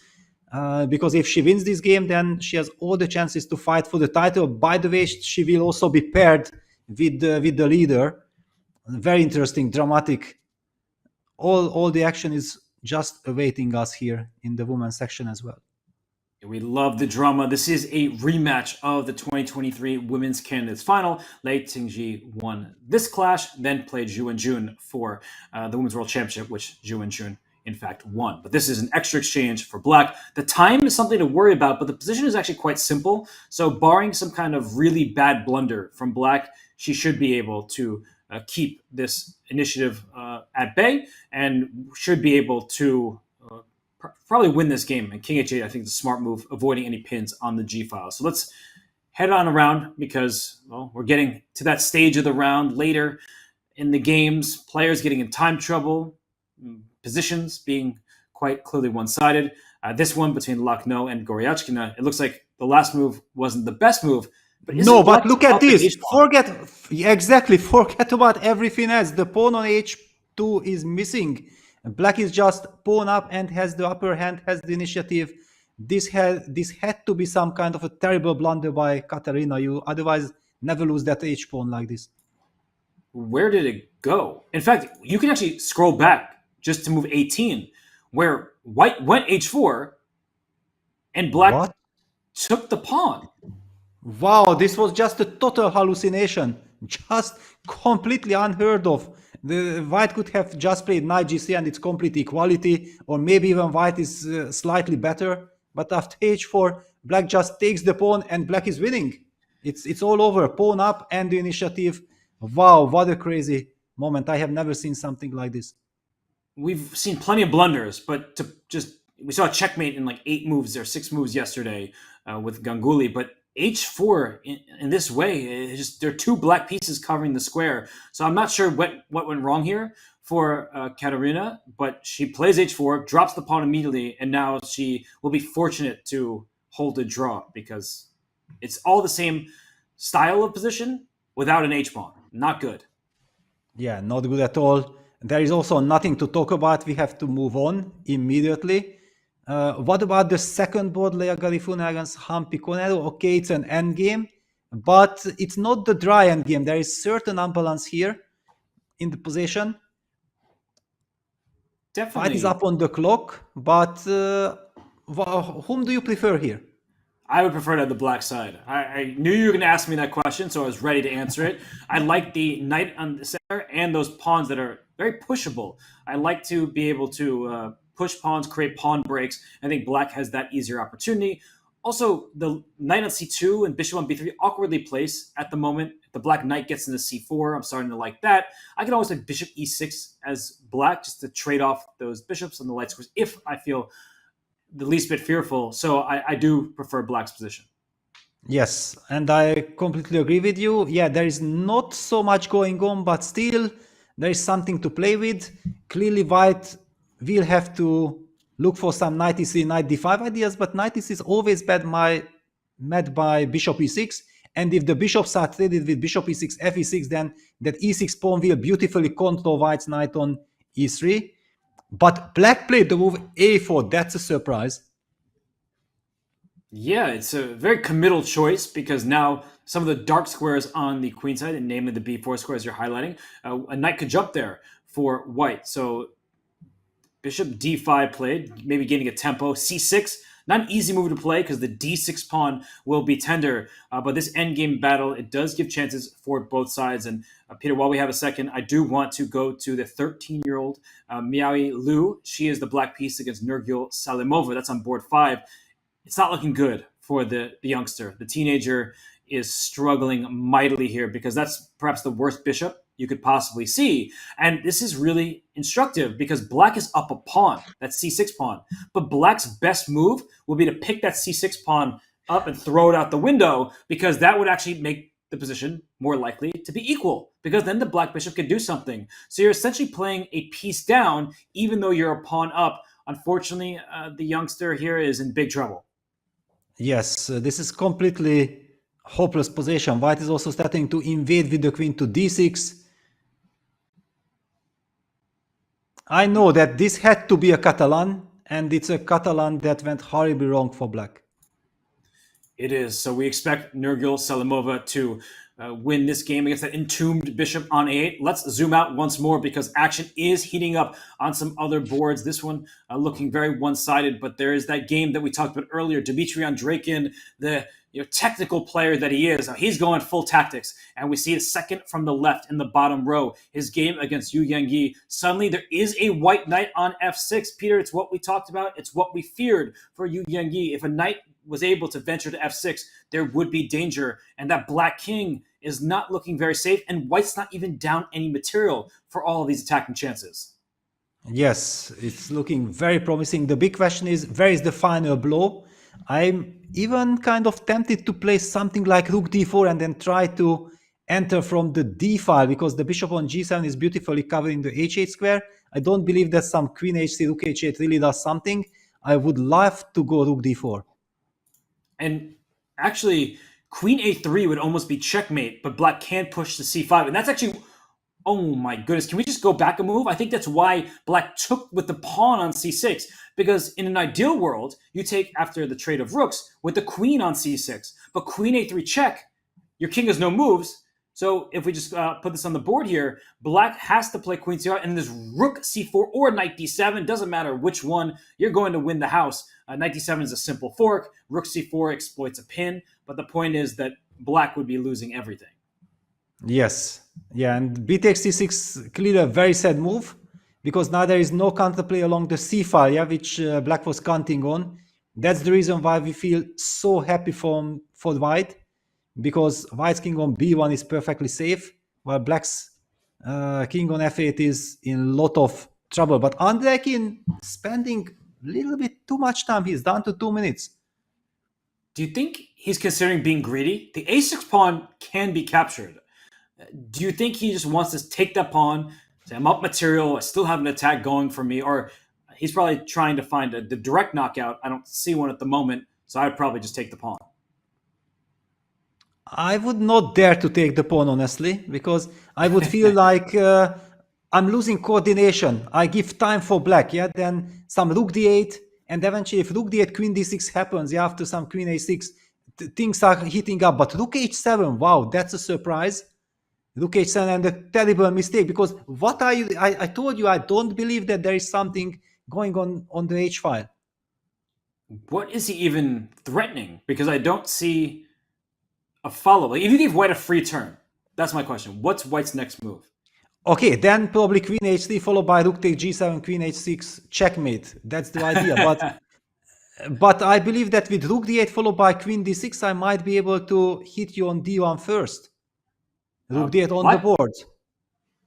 Because if she wins this game, then she has all the chances to fight for the title. By the way, she will also be paired with the leader. Very interesting, dramatic. All the action is just awaiting us here in the women's section as well. We love the drama. This is a rematch of the 2023 Women's Candidates Final. Lei Tingzhe won this clash, then played Zhu Wenjun for the Women's World Championship, which Zhu Wenjun, in fact, won. But this is an extra exchange for black. The time is something to worry about, but the position is actually quite simple. So barring some kind of really bad blunder from black, she should be able to keep this initiative at bay and should be able to probably win this game. And King H8, I think, is a smart move, avoiding any pins on the G file. So let's head on around, because, well, we're getting to that stage of the round later in the games. Players getting in time trouble, positions being quite clearly one-sided. This one between Lucknow and Goryachkina, it looks like the last move wasn't the best move. But no, but look at this. Forget about every finesse. The pawn on H2 is missing. Black is just pawn up and has the upper hand, has the initiative. This had to be some kind of a terrible blunder by Katarina. You otherwise never lose that H pawn like this. Where did it go? In fact, you can actually scroll back just to move 18, where white went H4 and black took the pawn. Wow, this was just a total hallucination. Just completely unheard of. The white could have just played knight g3 and it's complete equality, or maybe even white is slightly better. But after h4, black just takes the pawn and black is winning. It's all over. Pawn up and the initiative. Wow, what a crazy moment. I have never seen something like this. We've seen plenty of blunders, but we saw a checkmate in like 8 moves or 6 moves yesterday with Ganguly, but H4 in this way, there are 2 black pieces covering the square. So I'm not sure what went wrong here for Katarina, but she plays H4, drops the pawn immediately, and now she will be fortunate to hold a draw, because it's all the same style of position without an H pawn. Not good. Yeah, not good at all. there is also nothing to talk about. We have to move on immediately. What about the second board, Lea Garifuna against Hampi Konero? Okay, it's an endgame, but it's not the dry endgame. There is certain imbalance here in the position. Definitely. White is up on the clock, but whom do you prefer here? I would prefer to have the black side. I knew you were going to ask me that question, so I was ready to answer it. I like the knight on the center and those pawns that are very pushable. I like to be able to push pawns, create pawn breaks. I think black has that easier opportunity. Also, the knight on c2 and bishop on b3 awkwardly placed at the moment. If the black knight gets into c4, I'm starting to like that. I can always play bishop e6 as black just to trade off those bishops on the light squares if I feel the least bit fearful. So I do prefer black's position. Yes, and I completely agree with you. Yeah, there is not so much going on, but still there is something to play with. Clearly white will have to look for some knight e3, knight d5 ideas, but knight e3 is always met by bishop e6. And if the bishops are traded with bishop e6, f e6, then that e6 pawn will beautifully control white's knight on e3. But black played the move a4. That's a surprise. Yeah, it's a very committal choice because now some of the dark squares on the queen side, and namely the b4 squares you're highlighting, a knight could jump there for white. So bishop d5 played, maybe getting a tempo. c6, not an easy move to play because the d6 pawn will be tender. But this endgame battle, it does give chances for both sides. And Peter, while we have a second, I do want to go to the 13-year-old Miaoyi Liu. She is the black piece against Nurgul Salimova. That's on board 5. It's not looking good for the youngster. The teenager is struggling mightily here because that's perhaps the worst bishop you could possibly see. And this is really instructive because black is up a pawn, that c6 pawn. But black's best move will be to pick that c6 pawn up and throw it out the window because that would actually make the position more likely to be equal because then the black bishop could do something. So you're essentially playing a piece down even though you're a pawn up. Unfortunately, the youngster here is in big trouble. Yes, this is completely hopeless position. White is also starting to invade with the queen to d6. I know that this had to be a Catalan, and it's a Catalan that went horribly wrong for black. It is. So we expect Nurgul Salimova to win this game against that entombed bishop on a8. Let's zoom out once more because action is heating up on some other boards. This one looking very one-sided, but there is that game that we talked about earlier. Dmitry Andreikin, the technical player that he is, he's going full tactics. And we see a second from the left in the bottom row. His game against Yu Yangyi. Suddenly there is a white knight on f6. Peter, it's what we talked about. It's what we feared for Yu Yangyi. If a knight was able to venture to f6, there would be danger. And that black king is not looking very safe. And white's not even down any material for all of these attacking chances. Yes, it's looking very promising. The big question is, where is the final blow? I'm even kind of tempted to play something like rook d4 and then try to enter from the d file because the bishop on g7 is beautifully covering the h8 square. I don't believe that some queen h3, rook h8 really does something. I would love to go rook d4. And actually, queen a3 would almost be checkmate, but black can't push to c5. And that's actually, oh my goodness, can we just go back a move? I think that's why black took with the pawn on c6, because in an ideal world, you take after the trade of rooks with the queen on c6, but queen a3 check, your king has no moves. So if we just put this on the board here, black has to play queen c5, and this rook c4 or knight d7, doesn't matter which one, you're going to win the house. Knight d7 is a simple fork, rook c4 exploits a pin, but the point is that black would be losing everything. Yes, yeah, and b takes c6, clearly a very sad move, because now there is no counterplay along the c file, yeah, which black was counting on. That's the reason why we feel so happy for white, because white's king on b1 is perfectly safe, while black's king on f8 is in a lot of trouble. But Andreikin spending a little bit too much time. He's down to 2 minutes. Do you think he's considering being greedy? The a6 pawn can be captured. Do you think he just wants to take that pawn, say, I'm up material, I still have an attack going for me, or he's probably trying to find the direct knockout? I don't see one at the moment, so I'd probably just take the pawn. I would not dare to take the pawn, honestly, because I would feel like I'm losing coordination. I give time for black, yeah, then some rook d8, and eventually if rook d8, queen d6 happens, yeah, after some queen a6, things are heating up. But rook h7, wow, that's a surprise. Rook h7 and a terrible mistake, because what are you, I told you I don't believe that there is something going on the h file. What is he even threatening? Because I don't see a follow. Like, if you give white a free turn, that's my question. What's white's next move? Okay, then probably queen h3 followed by rook takes g7, queen h6, checkmate. That's the idea. But I believe that with rook d8 followed by queen d6, I might be able to hit you on d1 first. Rook d8 on the board.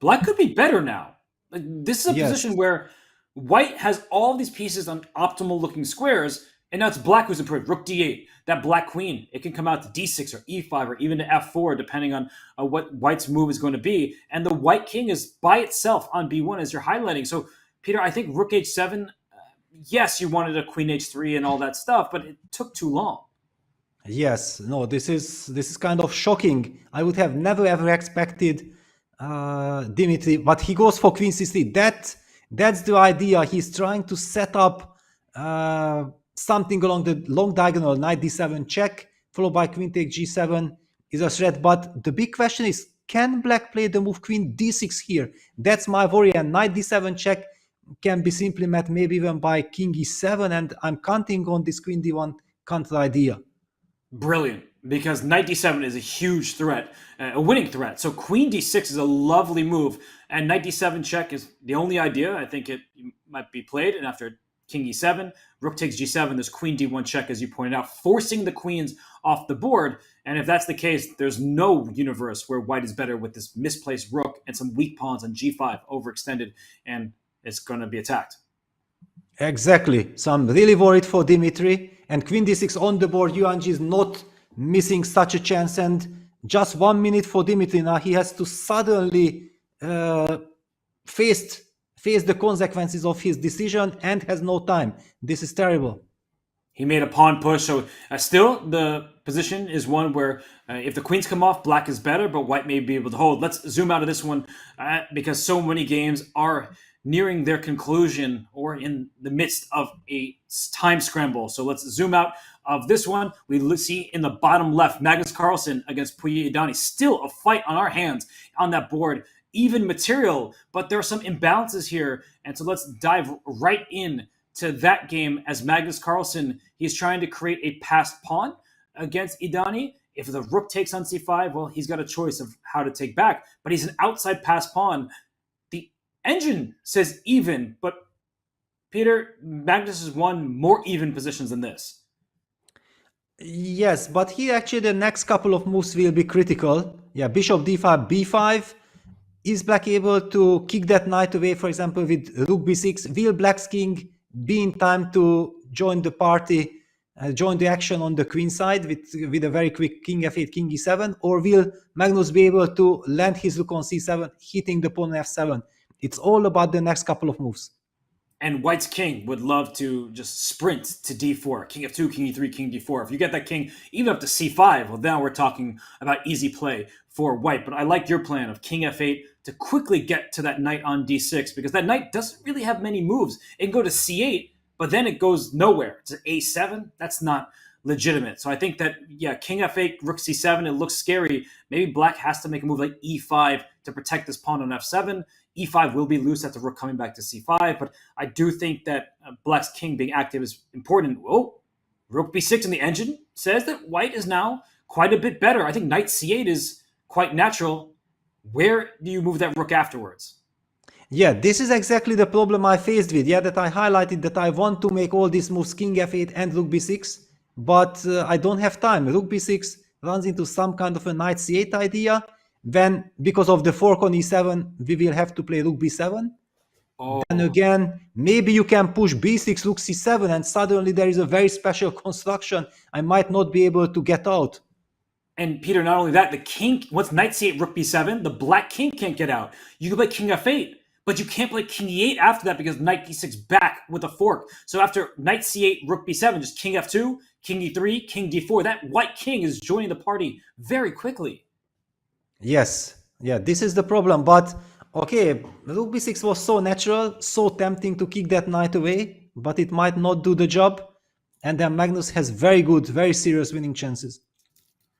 Black could be better now. Like, this is a Yes. position where white has all these pieces on optimal looking squares, and now it's black who's improved. Rook d8, that black queen, it can come out to d6 or e5 or even to f4, depending on what white's move is going to be. And the white king is by itself on b1, as you're highlighting. So, Peter, I think rook h7, yes, you wanted a queen h3 and all that stuff, but it took too long. Yes, no, this is kind of shocking. I would have never ever expected Dimitri, but he goes for queen c3. That's the idea. He's trying to set up something along the long diagonal, knight d7 check, followed by queen takes g7 is a threat. But the big question is, can black play the move queen d6 here? That's my worry. And knight d7 check can be simply met maybe even by king e7, and I'm counting on this queen d1 counter idea. Brilliant, because knight d7 is a huge threat, a winning threat. So queen d6 is a lovely move, and knight d7 check is the only idea. I think it might be played, and after king e7, rook takes g7, there's queen d1 check, as you pointed out, forcing the queens off the board. And if that's the case, there's no universe where white is better with this misplaced rook and some weak pawns on g5, overextended, and it's going to be attacked. Exactly. So I'm really worried for Dimitri. And queen d6 on the board, Yuanji is not missing such a chance. And just 1 minute for Dimitri now. He has to suddenly face the consequences of his decision and has no time. This is terrible. He made a pawn push, so still the position is one where if the queens come off, black is better, but white may be able to hold. Let's zoom out of this one because so many games are nearing their conclusion or in the midst of a time scramble. So let's zoom out of this one. We see in the bottom left, Magnus Carlsen against Puyi Idani. Still a fight on our hands on that board. Even material, but there are some imbalances here. And so let's dive right in to that game as Magnus Carlsen, he's trying to create a passed pawn against Idani. If the rook takes on c5, well, he's got a choice of how to take back, but he's an outside passed pawn. The engine says even, but Peter, Magnus has won more even positions than this. Yes, but here actually the next couple of moves will be critical. Yeah, bishop d5, b5. Is black able to kick that knight away, for example, with rook b6? Will black's king be in time to join the party, join the action on the queen side with a very quick king f8, king e7? Or will Magnus be able to land his rook on c7, hitting the pawn on f7? It's all about the next couple of moves. And white's king would love to just sprint to d4, king f2, king e3, king d4. If you get that king even up to c5, well, now we're talking about easy play for white. But I like your plan of king f8 to quickly get to that knight on d6, because that knight doesn't really have many moves. It can go to c8, but then it goes nowhere. To a7, that's not legitimate. So I think that, yeah, king f8, rook c7, it looks scary. Maybe black has to make a move like e5 to protect this pawn on f7. e5 will be loose after rook coming back to c5, but I do think that black's king being active is important. Oh, rook b6 in the engine says that white is now quite a bit better. I think knight c8 is quite natural. Where do you move that rook afterwards? Yeah, this is exactly the problem I faced with. Yeah, that I highlighted that I want to make all these moves, king f8 and rook b6, but I don't have time. Rook b6 runs into some kind of a knight c8 idea. Then, because of the fork on e7, we will have to play rook b7. Oh. Then again, maybe you can push b6, rook c7, and suddenly there is a very special construction I might not be able to get out. And Peter, not only that, the king, once knight c8, rook b7, the black king can't get out. You can play king f8, but you can't play king e8 after that because knight d6 back with a fork. So after knight c8, rook b7, just king f2, king e3, king d4, that white king is joining the party very quickly. Yes, yeah, this is the problem. But Okay, rook b6 was so natural, so tempting to kick that knight away, but it might not do the job. And then Magnus has very good, very serious winning chances.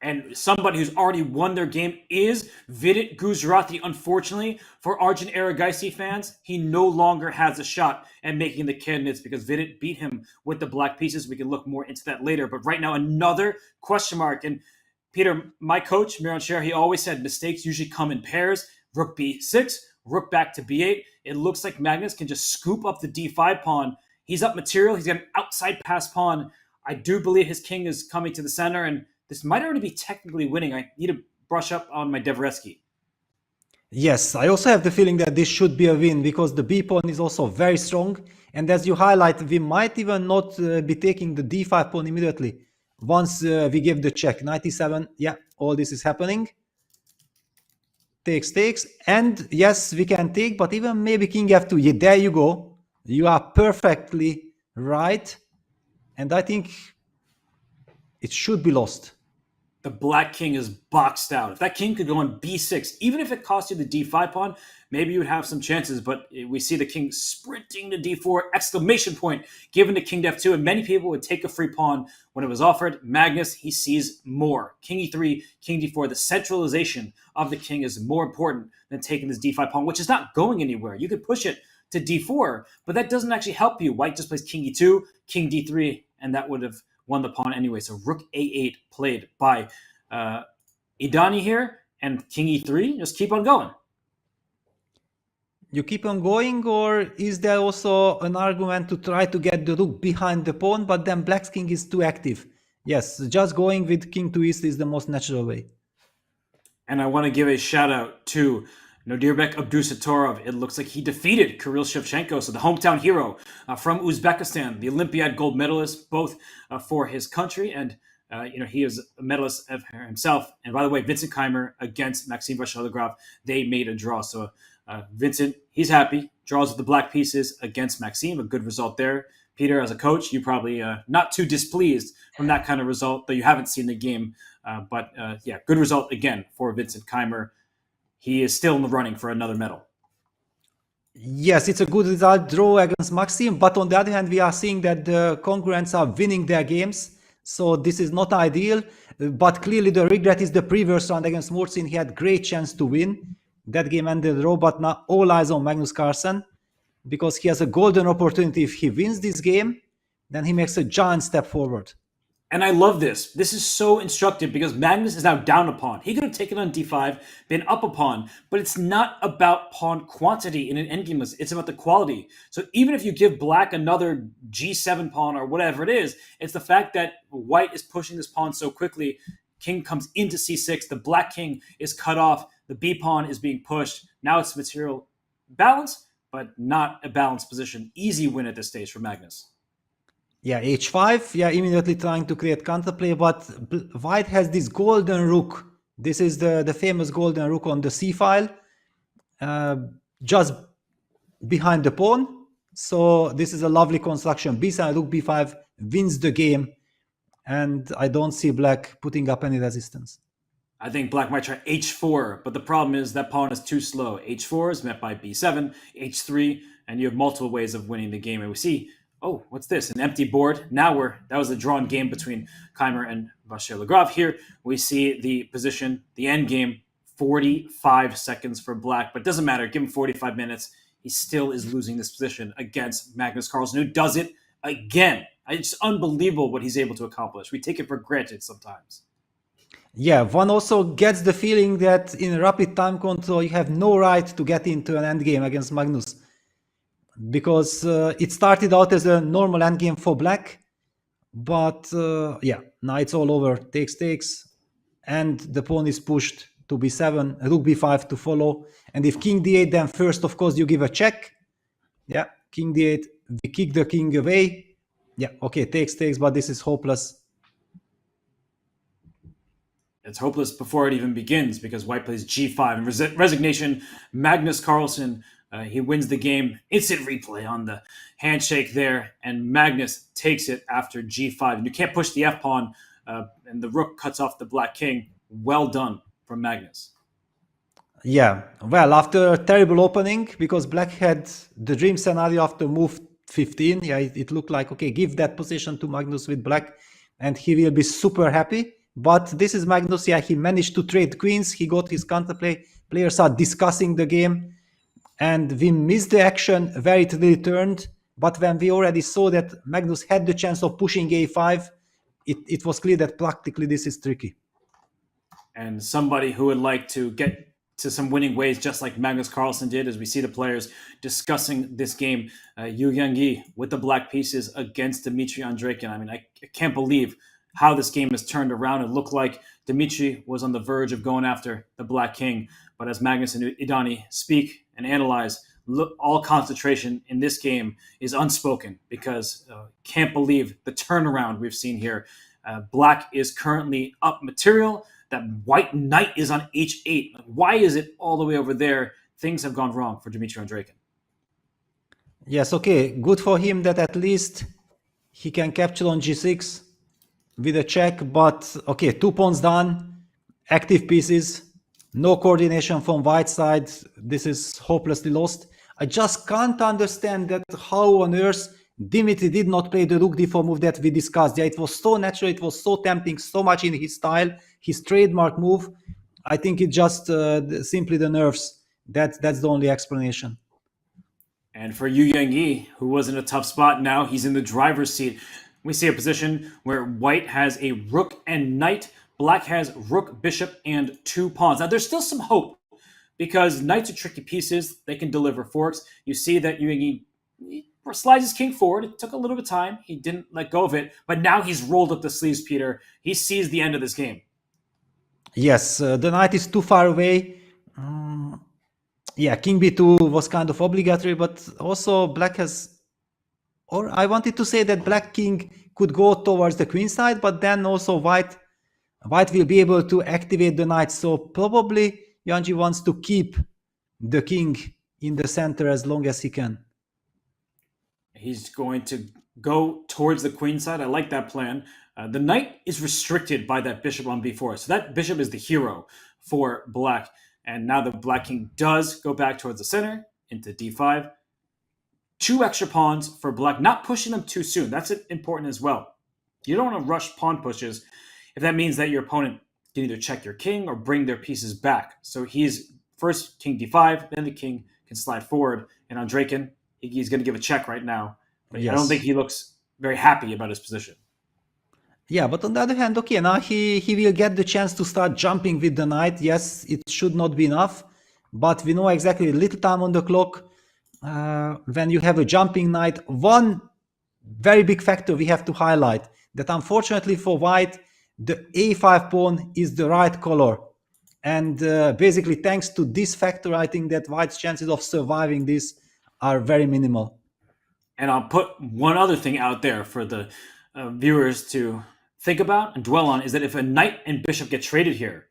And somebody who's already won their game is Vidit Guzrati. Unfortunately, for Arjun Erigaisi fans, he no longer has a shot at making the candidates because Vidit beat him with the black pieces. We can look more into that later. But right now, another question mark. And Peter, my coach, Miron Sher, he always said mistakes usually come in pairs. Rook b6, rook back to b8. It looks like Magnus can just scoop up the d5 pawn. He's up material. He's got an outside pass pawn. I do believe his king is coming to the center, and this might already be technically winning. I need to brush up on my Dvoretsky. Yes, I also have the feeling that this should be a win because the b pawn is also very strong. And as you highlight, we might even not be taking the d5 pawn immediately. Once we give the check, 97, yeah, all this is happening. Takes, and yes, we can take, but even maybe king f2. Yeah, there you go. You are perfectly right. And I think it should be lost. The black king is boxed out. If that king could go on b6, even if it cost you the d5 pawn, maybe you would have some chances. But we see the king sprinting to d4, exclamation point, giving the king to f2. And many people would take a free pawn when it was offered. Magnus, he sees more. King e3, king d4. The centralization of the king is more important than taking this d5 pawn, which is not going anywhere. You could push it to d4, but that doesn't actually help you. White just plays king e2, king d3, and that would have won the pawn anyway. So rook a8 played by Idani here, and king e3. Just keep on going. You keep on going, or is there also an argument to try to get the rook behind the pawn, but then black's king is too active? Yes, just going with king to east is the most natural way. And I want to give a shout out to Nodirbek Abdusatorov. It looks like he defeated Kirill Shevchenko, so the hometown hero from Uzbekistan, the Olympiad gold medalist, both for his country and he is a medalist himself. And by the way, Vincent Keimer against Maxime Vachier-Lagrave, they made a draw. So Vincent, he's happy. Draws with the black pieces against Maxime, a good result there. Peter, as a coach, you're probably not too displeased from that kind of result, though you haven't seen the game. But good result again for Vincent Keimer. He is still in the running for another medal. Yes, it's a good result, draw against Maxime, but on the other hand, we are seeing that the concurrents are winning their games, so this is not ideal, but clearly the regret is the previous round against Mortzin. He had great chance to win. That game ended draw, but now all eyes on Magnus Carlsen, because he has a golden opportunity. If he wins this game, then he makes a giant step forward. And I love this. This is so instructive because Magnus is now down a pawn. He could have taken on d5, been up a pawn, but it's not about pawn quantity in an endgame list. It's about the quality. So even if you give black another g7 pawn or whatever it is, it's the fact that white is pushing this pawn so quickly. King comes into c6. The black king is cut off. The b pawn is being pushed. Now it's material balance, but not a balanced position. Easy win at this stage for Magnus. Yeah, h5, yeah, immediately trying to create counterplay, but white has this golden rook. This is the famous golden rook on the c file, just behind the pawn. So this is a lovely construction. b7, rook b5 wins the game, and I don't see black putting up any resistance. I think black might try h4, but the problem is that pawn is too slow. h4 is met by b7, h3, and you have multiple ways of winning the game. And we see, oh, what's this? An empty board. Now that was a drawn game between Keimer and Vachier-Lagrave. Here we see the position, the end game, 45 seconds for black, but it doesn't matter. Give him 45 minutes. He still is losing this position against Magnus Carlsen, who does it again. It's unbelievable what he's able to accomplish. We take it for granted sometimes. Yeah, one also gets the feeling that in rapid time control, you have no right to get into an endgame against Magnus. Because it started out as a normal endgame for black, but now it's all over. Takes, and the pawn is pushed to b7, rook b5 to follow. And if king d8, then first, of course, you give a check. Yeah, king d8, we kick the king away. Yeah, okay, takes, but this is hopeless. It's hopeless before it even begins because white plays g5. And resignation, Magnus Carlsen, he wins the game. Instant replay on the handshake there. And Magnus takes it after g5. And you can't push the f-pawn. And the rook cuts off the black king. Well done from Magnus. Yeah, well, after a terrible opening, because black had the dream scenario after move 15, yeah, it looked like, okay, give that position to Magnus with black, and he will be super happy. But this is Magnus, yeah, he managed to trade queens, he got his counterplay, players are discussing the game, and we missed the action where it really turned. But when we already saw that Magnus had the chance of pushing a5, it was clear that practically this is tricky. And somebody who would like to get to some winning ways, just like Magnus Carlsen did, as we see the players discussing this game. Yu Yangyi with the black pieces against Dmitry Andreikin. I mean, I can't believe how this game has turned around. It looked like Dmitry was on the verge of going after the black king. But as Magnus and Idani speak and analyze, look, all concentration in this game is unspoken because can't believe the turnaround we've seen here. Black is currently up material. That white knight is on h8. Why is it all the way over there? Things have gone wrong for Dmitry Andreikin. Yes, okay. Good for him that at least he can capture on g6 with a check. But, okay, 2 pawns done. Active pieces. No coordination from white side. This is hopelessly lost. I just can't understand that how on earth Dmitry did not play the rook d4 move that we discussed. Yeah, it was so natural, it was so tempting, so much in his style, his trademark move. I think it just simply the nerves. That's the only explanation. And for Yu Yangyi, who was in a tough spot, now he's in the driver's seat. We see a position where white has a rook and knight, black has rook, bishop, and 2 pawns. Now there's still some hope because knights are tricky pieces. They can deliver forks. You see that Yu Yangyi slides his king forward. It took a little bit of time. He didn't let go of it, but now he's rolled up the sleeves, Peter. He sees the end of this game. Yes, the knight is too far away. Yeah, king b2 was kind of obligatory, but also black has... Or I wanted to say that black king could go towards the queen side, but then also white will be able to activate the knight. So probably Yangyi wants to keep the king in the center as long as he can. He's going to go towards the queen side. I like that plan. The knight is restricted by that bishop on b4. So that bishop is the hero for black. And now the black king does go back towards the center into d5. 2 extra pawns for black, not pushing them too soon. That's important as well. You don't want to rush pawn pushes if that means that your opponent can either check your king or bring their pieces back. So he's first king d5, then the king can slide forward. And Andreikin, he's going to give a check right now. But yes. I don't think he looks very happy about his position. Yeah, but on the other hand, okay, now he will get the chance to start jumping with the knight. Yes, it should not be enough, but we know exactly little time on the clock. When you have a jumping knight, one very big factor we have to highlight, that unfortunately for white, the a5 pawn is the right color. And basically thanks to this factor, I think that white's chances of surviving this are very minimal. And I'll put one other thing out there for the viewers to think about and dwell on, is that if a knight and bishop get traded here,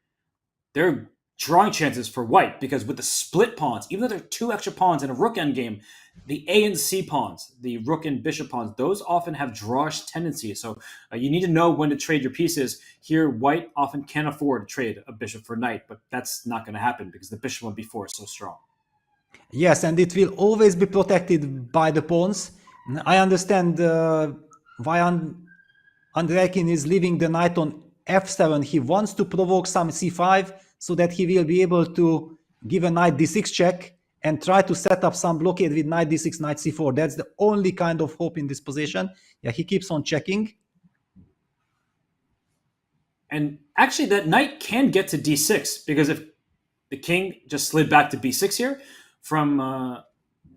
there are drawing chances for white, because with the split pawns, even though there are 2 extra pawns in a rook endgame, the A and C pawns, the rook and bishop pawns, those often have drawish tendencies. So you need to know when to trade your pieces. Here, white often can't afford to trade a bishop for knight, but that's not going to happen because the bishop on b4 is so strong. Yes, and it will always be protected by the pawns. I understand why Andreikin is leaving the knight on f7. He wants to provoke some c5 so that he will be able to give a knight d6 check and try to set up some blockade with knight d6, knight c4. That's the only kind of hope in this position. Yeah, he keeps on checking. And actually that knight can get to d6, because if the king just slid back to b6 here from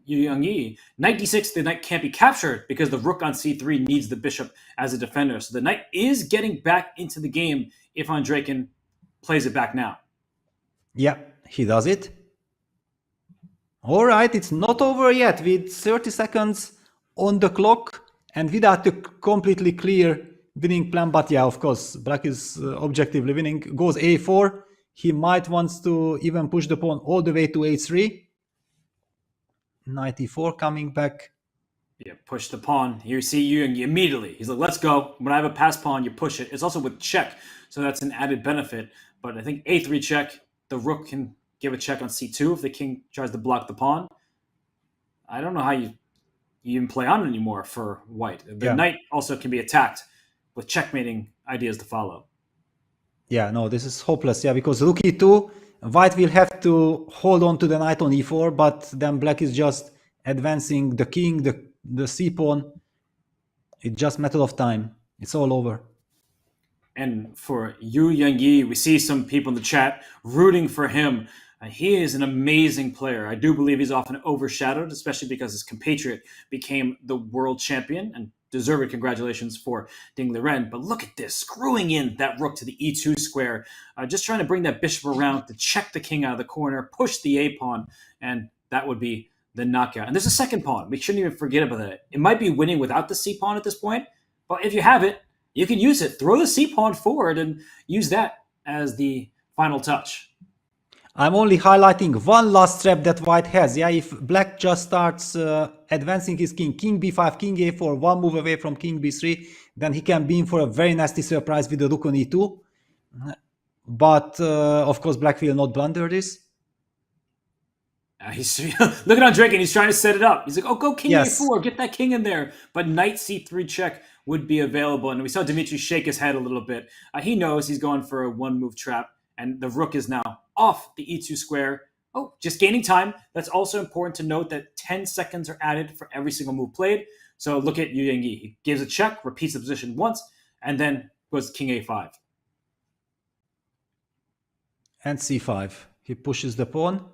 Yu Yangyi, knight d6, the knight can't be captured because the rook on c3 needs the bishop as a defender. So the knight is getting back into the game if Andreikin plays it back now. Yeah, he does it. All right, it's not over yet with 30 seconds on the clock and without a completely clear winning plan. But yeah, of course, black is objectively winning. Goes a4. He might want to even push the pawn all the way to a3. Knight e4 coming back. Yeah, push the pawn. You see Yu Yangyi immediately. He's like, let's go. When I have a pass pawn, you push it. It's also with check, so that's an added benefit. But I think a3 check, the rook can give a check on c2 if the king tries to block the pawn. I don't know how you even play on anymore for white. The knight also can be attacked with checkmating ideas to follow. Yeah, no, this is hopeless. Yeah, because rook e2, white will have to hold on to the knight on e4, but then black is just advancing the king, the c pawn. It's just a matter of time. It's all over. And for Yu Yangyi, we see some people in the chat rooting for him. He is an amazing player. I do believe he's often overshadowed, especially because his compatriot became the world champion, and deserved congratulations for Ding Liren. But look at this, screwing in that rook to the e2 square, just trying to bring that bishop around to check the king out of the corner, push the a pawn, and that would be the knockout. And there's a second pawn. We shouldn't even forget about that. It might be winning without the c pawn at this point, but if you have it, you can use it. Throw the c pawn forward and use that as the final touch. I'm only highlighting one last trap that white has. Yeah, if black just starts advancing his king b5, king a4, one move away from king b3, then he can be in for a very nasty surprise with the rook on e2. But of course, black will not blunder this. Look at Andreikin. He's trying to set it up. He's like, oh, go king a4, get that king in there. But knight c3 check would be available. And we saw Dmitry shake his head a little bit. He knows he's going for a one-move trap. And the rook is now off the e2 square. Oh, just gaining time. That's also important to note that 10 seconds are added for every single move played. So look at Yu Yangyi. He gives a check, repeats the position once, and then goes king a5. And c5. He pushes the pawn.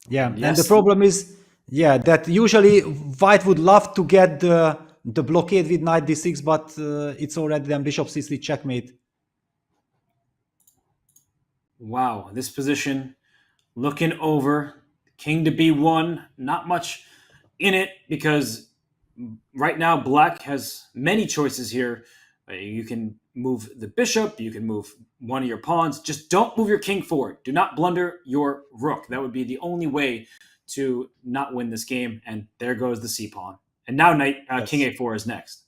Yeah, yes. And the problem is, that usually white would love to get the blockade with knight d6, but it's already then bishop c3 checkmate. Wow, this position looking over, king to b1, not much in it because right now black has many choices here. You can move the bishop, you can move one of your pawns. Just don't move your king forward. Do not blunder your rook. That would be the only way to not win this game. And there goes the c pawn. And now yes. King a4 is next.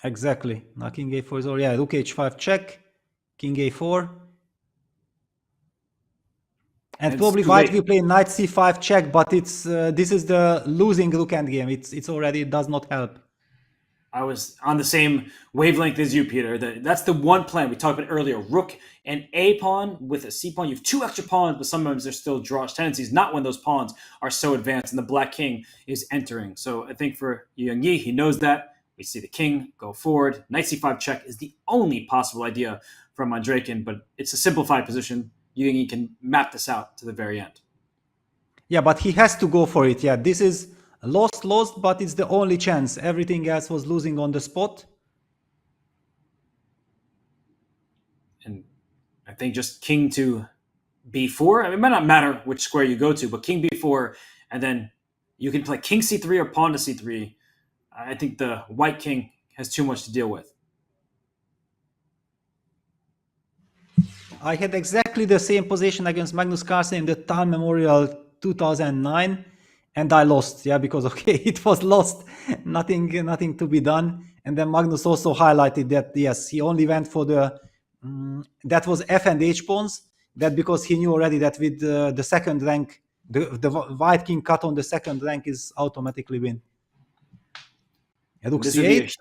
Exactly. Now king a4 is over. Yeah, rook h5 check, king a4. And probably white will play knight c5 check, but it's this is the losing rook endgame. It's already, it does not help. I was on the same wavelength as you, Peter. That's the one plan we talked about earlier. Rook and a pawn with a c pawn. You have two extra pawns, but sometimes there's still drawish tendencies, not when those pawns are so advanced and the black king is entering. So I think for Yu Yangyi, he knows that. We see the king go forward. Knight c5 check is the only possible idea from Andreikin, but it's a simplified position. Yu Yangyi can map this out to the very end. Yeah, but he has to go for it. Yeah, this is lost, but it's the only chance. Everything else was losing on the spot. And I think just king to b4. I mean, it might not matter which square you go to, but king b4, and then you can play king c3 or pawn to c3. I think the white king has too much to deal with. I had exactly the same position against Magnus Carlsen in the Time Memorial 2009, and I lost. Yeah, because it was lost, nothing to be done. And then Magnus also highlighted that yes, he only went for the that was f and h pawns. That because he knew already that with the second rank, the white king cut on the second rank is automatically win. Rook c8.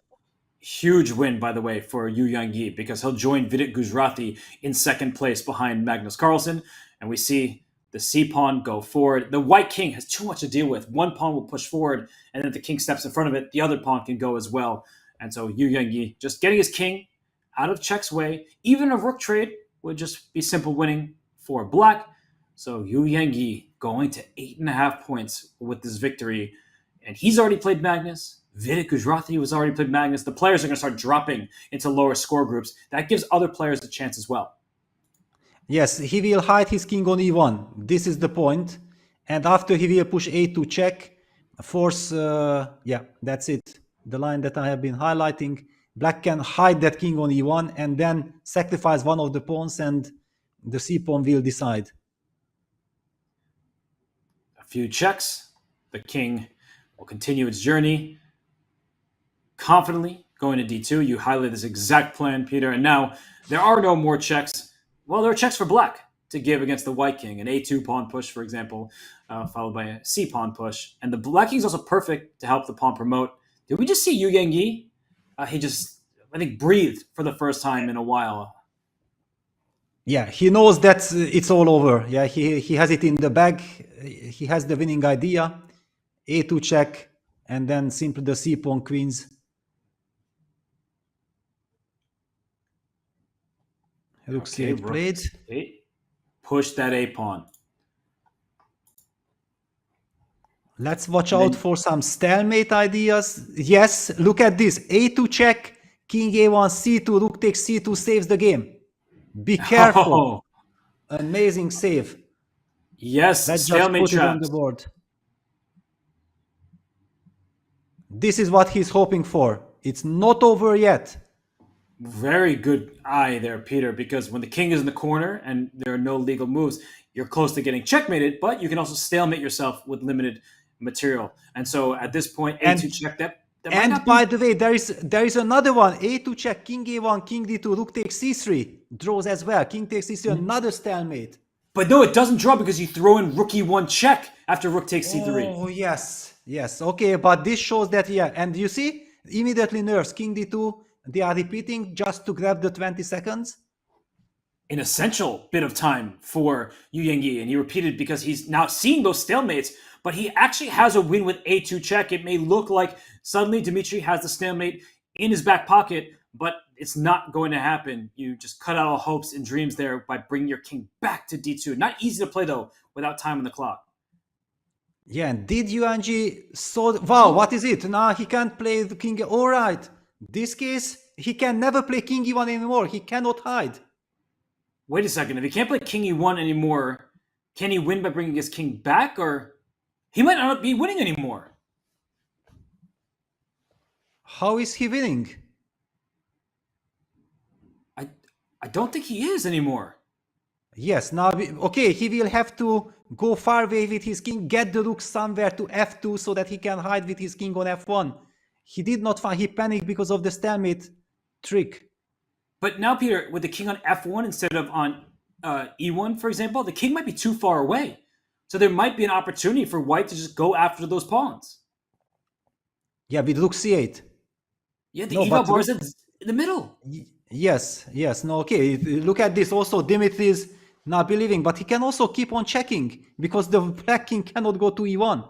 Huge win, by the way, for Yu Yangyi because he'll join Vidit Gujrathi in second place behind Magnus Carlsen. And we see the c-pawn go forward. The white king has too much to deal with. One pawn will push forward, and then if the king steps in front of it, the other pawn can go as well. And so Yu Yangyi just getting his king out of check's way. Even a rook trade would just be simple winning for black. So Yu Yangyi going to 8.5 points with this victory. And he's already played Magnus. Vidit Gujrathi was already played Magnus. The players are going to start dropping into lower score groups. That gives other players a chance as well. Yes, he will hide his king on e1. This is the point. And after he will push a2 check, force, that's it. The line that I have been highlighting. Black can hide that king on e1 and then sacrifice one of the pawns and the c-pawn will decide. A few checks. The king will continue its journey. Confidently going to d2. You highlighted this exact plan, Peter. And now there are no more checks. well, there are checks for black to give against the white king. An a2 pawn push, for example, followed by a c pawn push. And the black king is also perfect to help the pawn promote. Did we just see Yu Yangyi? He just, I think, breathed for the first time in a while. Yeah, he knows that it's all over. Yeah, he has it in the bag. He has the winning idea. A2 check, and then simply the c pawn queens. Rook c8 played. Push that a pawn. Let's watch out for some stalemate ideas. Yes, look at this. A2 check, king a1, c2, rook takes c2, saves the game. Be careful. Oh. Amazing save. Yes, let's stalemate just put it on the board. This is what he's hoping for. It's not over yet. Very good eye there, Peter, because when the king is in the corner and there are no legal moves, you're close to getting checkmated, but you can also stalemate yourself with limited material. And so at this point, a2 check that and by the way, there is another one. A2 check, king a1, king d2, rook takes c3. Draws as well. King takes c3, another stalemate. But no, it doesn't draw because you throw in rook e1 check after rook takes c3. Oh, yes. Yes. Okay, but this shows that, yeah. And you see, immediately nerves, king d2. They are repeating just to grab the 20 seconds. An essential bit of time for Yu Yangyi. And he repeated because he's now seeing those stalemates, but he actually has a win with a2 check. It may look like suddenly Dmitry has the stalemate in his back pocket, but it's not going to happen. You just cut out all hopes and dreams there by bringing your king back to d2. Not easy to play, though, without time on the clock. Yeah, and did Yangyi saw... Wow, what is it? Now he can't play the king... All right. This case, he can never play king e1 anymore. He cannot hide. Wait a second. If he can't play king e1 anymore, can he win by bringing his king back? Or he might not be winning anymore. How is he winning? I don't think he is anymore. Yes, now, okay, he will have to go far away with his king, get the rook somewhere to f2 so that he can hide with his king on f1. He did not find, he panicked because of the stalemate trick. But now, Peter, with the king on f1 instead of on e1, for example, the king might be too far away. So there might be an opportunity for white to just go after those pawns. Yeah, with rook c8. Yeah, the eval bar is in the middle. Yes, no, okay. Look at this. Also, Dmitry is not believing, but he can also keep on checking because the black king cannot go to e1.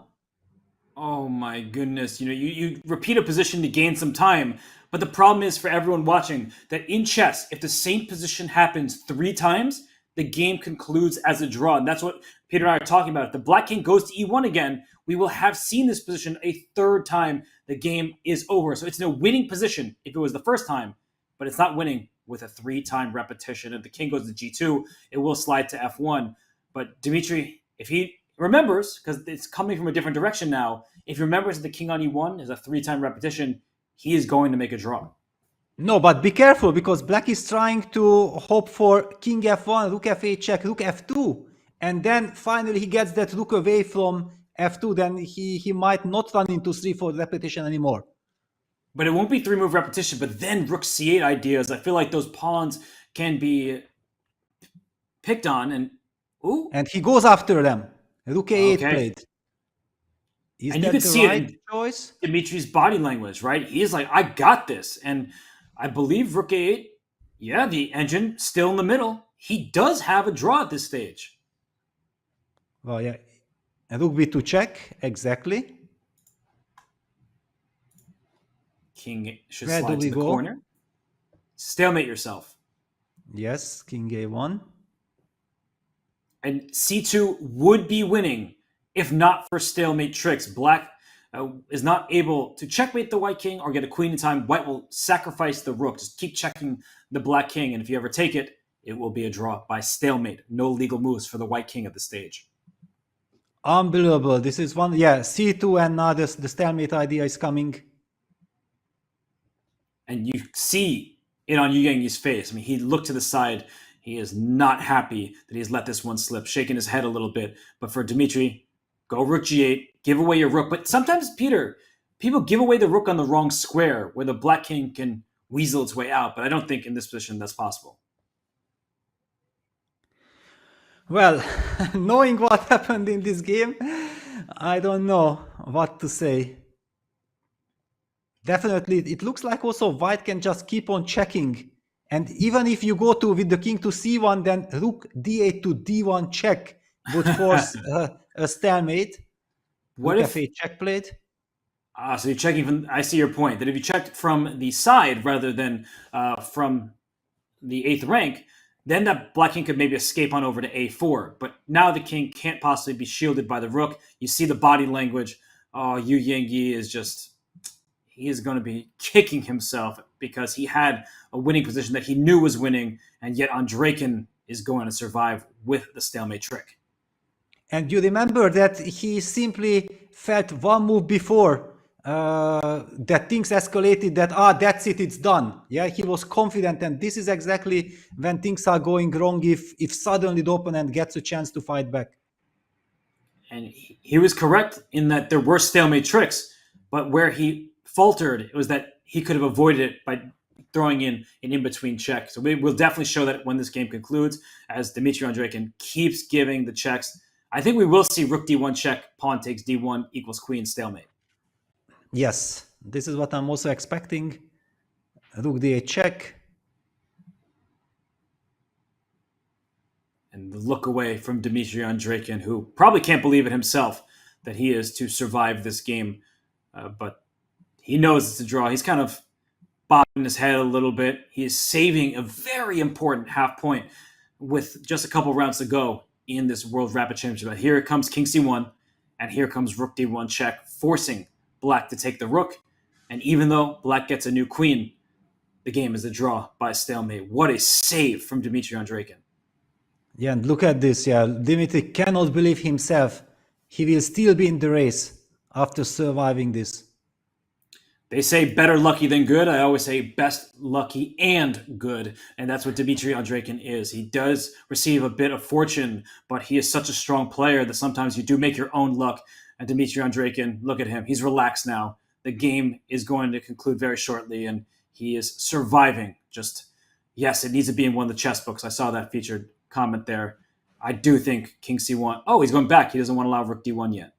Oh my goodness. You repeat a position to gain some time, but the problem is for everyone watching that in chess, if the same position happens 3 times, the game concludes as a draw. And that's what Peter and I are talking about. If the black king goes to e1 again, we will have seen this position a 3rd time. The game is over. So it's in a winning position if it was the first time, but it's not winning with a 3-time repetition. If the king goes to g2, it will slide to f1. But Dmitry, if he remembers, because it's coming from a different direction now, if he remembers that the king on e1 is a 3-time repetition, he is going to make a draw. No, but be careful because black is trying to hope for king f1, rook f8 check, rook f2. And then finally he gets that rook away from f2, then he might not run into 3-4 repetition anymore. But it won't be 3-move repetition, but then rook c8 ideas. I feel like those pawns can be picked on. And he goes after them. Rook a8 played. Is and that you can the see right it in choice? Dmitry's body language, right? He's like, I got this. And I believe rook a8, yeah, the engine still in the middle. He does have a draw at this stage. Well, yeah. And rook b2 check, exactly. King should Where slide do we to the go? corner. Stalemate yourself. Yes, king a1. And c2 would be winning if not for stalemate tricks. Black is not able to checkmate the white king or get a queen in time. White will sacrifice the rook. Just keep checking the black king. And if you ever take it, it will be a draw by stalemate. No legal moves for the white king at this stage. Unbelievable. This is one. Yeah, c2 and now the stalemate idea is coming. And you see it on Yu Yangyi's face. I mean, he looked to the side. He is not happy that he's let this one slip, shaking his head a little bit. But for Dmitry, go rook g8, give away your rook. But sometimes, Peter, people give away the rook on the wrong square where the black king can weasel its way out. But I don't think in this position that's possible. Well, knowing what happened in this game, I don't know what to say. Definitely, it looks like also white can just keep on checking. And even if you go to with the king to c1, then rook d8 to d1 check would force a stalemate. What rook if f8 check played. So you're checking from, I see your point, that if you checked from the side rather than from the 8th rank, then that black king could maybe escape on over to a4. But now the king can't possibly be shielded by the rook. You see the body language. Oh, Yu Yangyi is just, he is going to be kicking himself because he had a winning position that he knew was winning, and yet Andreikin is going to survive with the stalemate trick. And you remember that he simply felt one move before that things escalated, that that's it, it's done. Yeah, he was confident, and this is exactly when things are going wrong if suddenly the opponent gets a chance to fight back. And he was correct in that there were stalemate tricks, but where he faltered, it was that he could have avoided it by throwing in an in-between check. So we'll definitely show that when this game concludes, as Dmitry Andreikin keeps giving the checks. I think we will see rook d1 check, pawn takes d1 equals queen stalemate. Yes, this is what I'm also expecting. Rook d8 check. And the look away from Dmitry Andreikin, who probably can't believe it himself that he is to survive this game. But he knows it's a draw. He's kind of bobbing his head a little bit. He is saving a very important half point with just a couple rounds to go in this World Rapid Championship. But here comes king c1, and here comes rook d1 check, forcing black to take the rook. And even though black gets a new queen, the game is a draw by stalemate. What a save from Dmitry Andreikin. Yeah, and look at this. Yeah, Dmitry cannot believe himself. He will still be in the race after surviving this. They say better lucky than good. I always say best lucky and good. And that's what Dmitry Andreikin is. He does receive a bit of fortune, but he is such a strong player that sometimes you do make your own luck. And Dmitry Andreikin, look at him. He's relaxed now. The game is going to conclude very shortly, and he is surviving. Just, yes, it needs to be in one of the chess books. I saw that featured comment there. I do think king c1. Oh, he's going back. He doesn't want to allow rook d1 yet.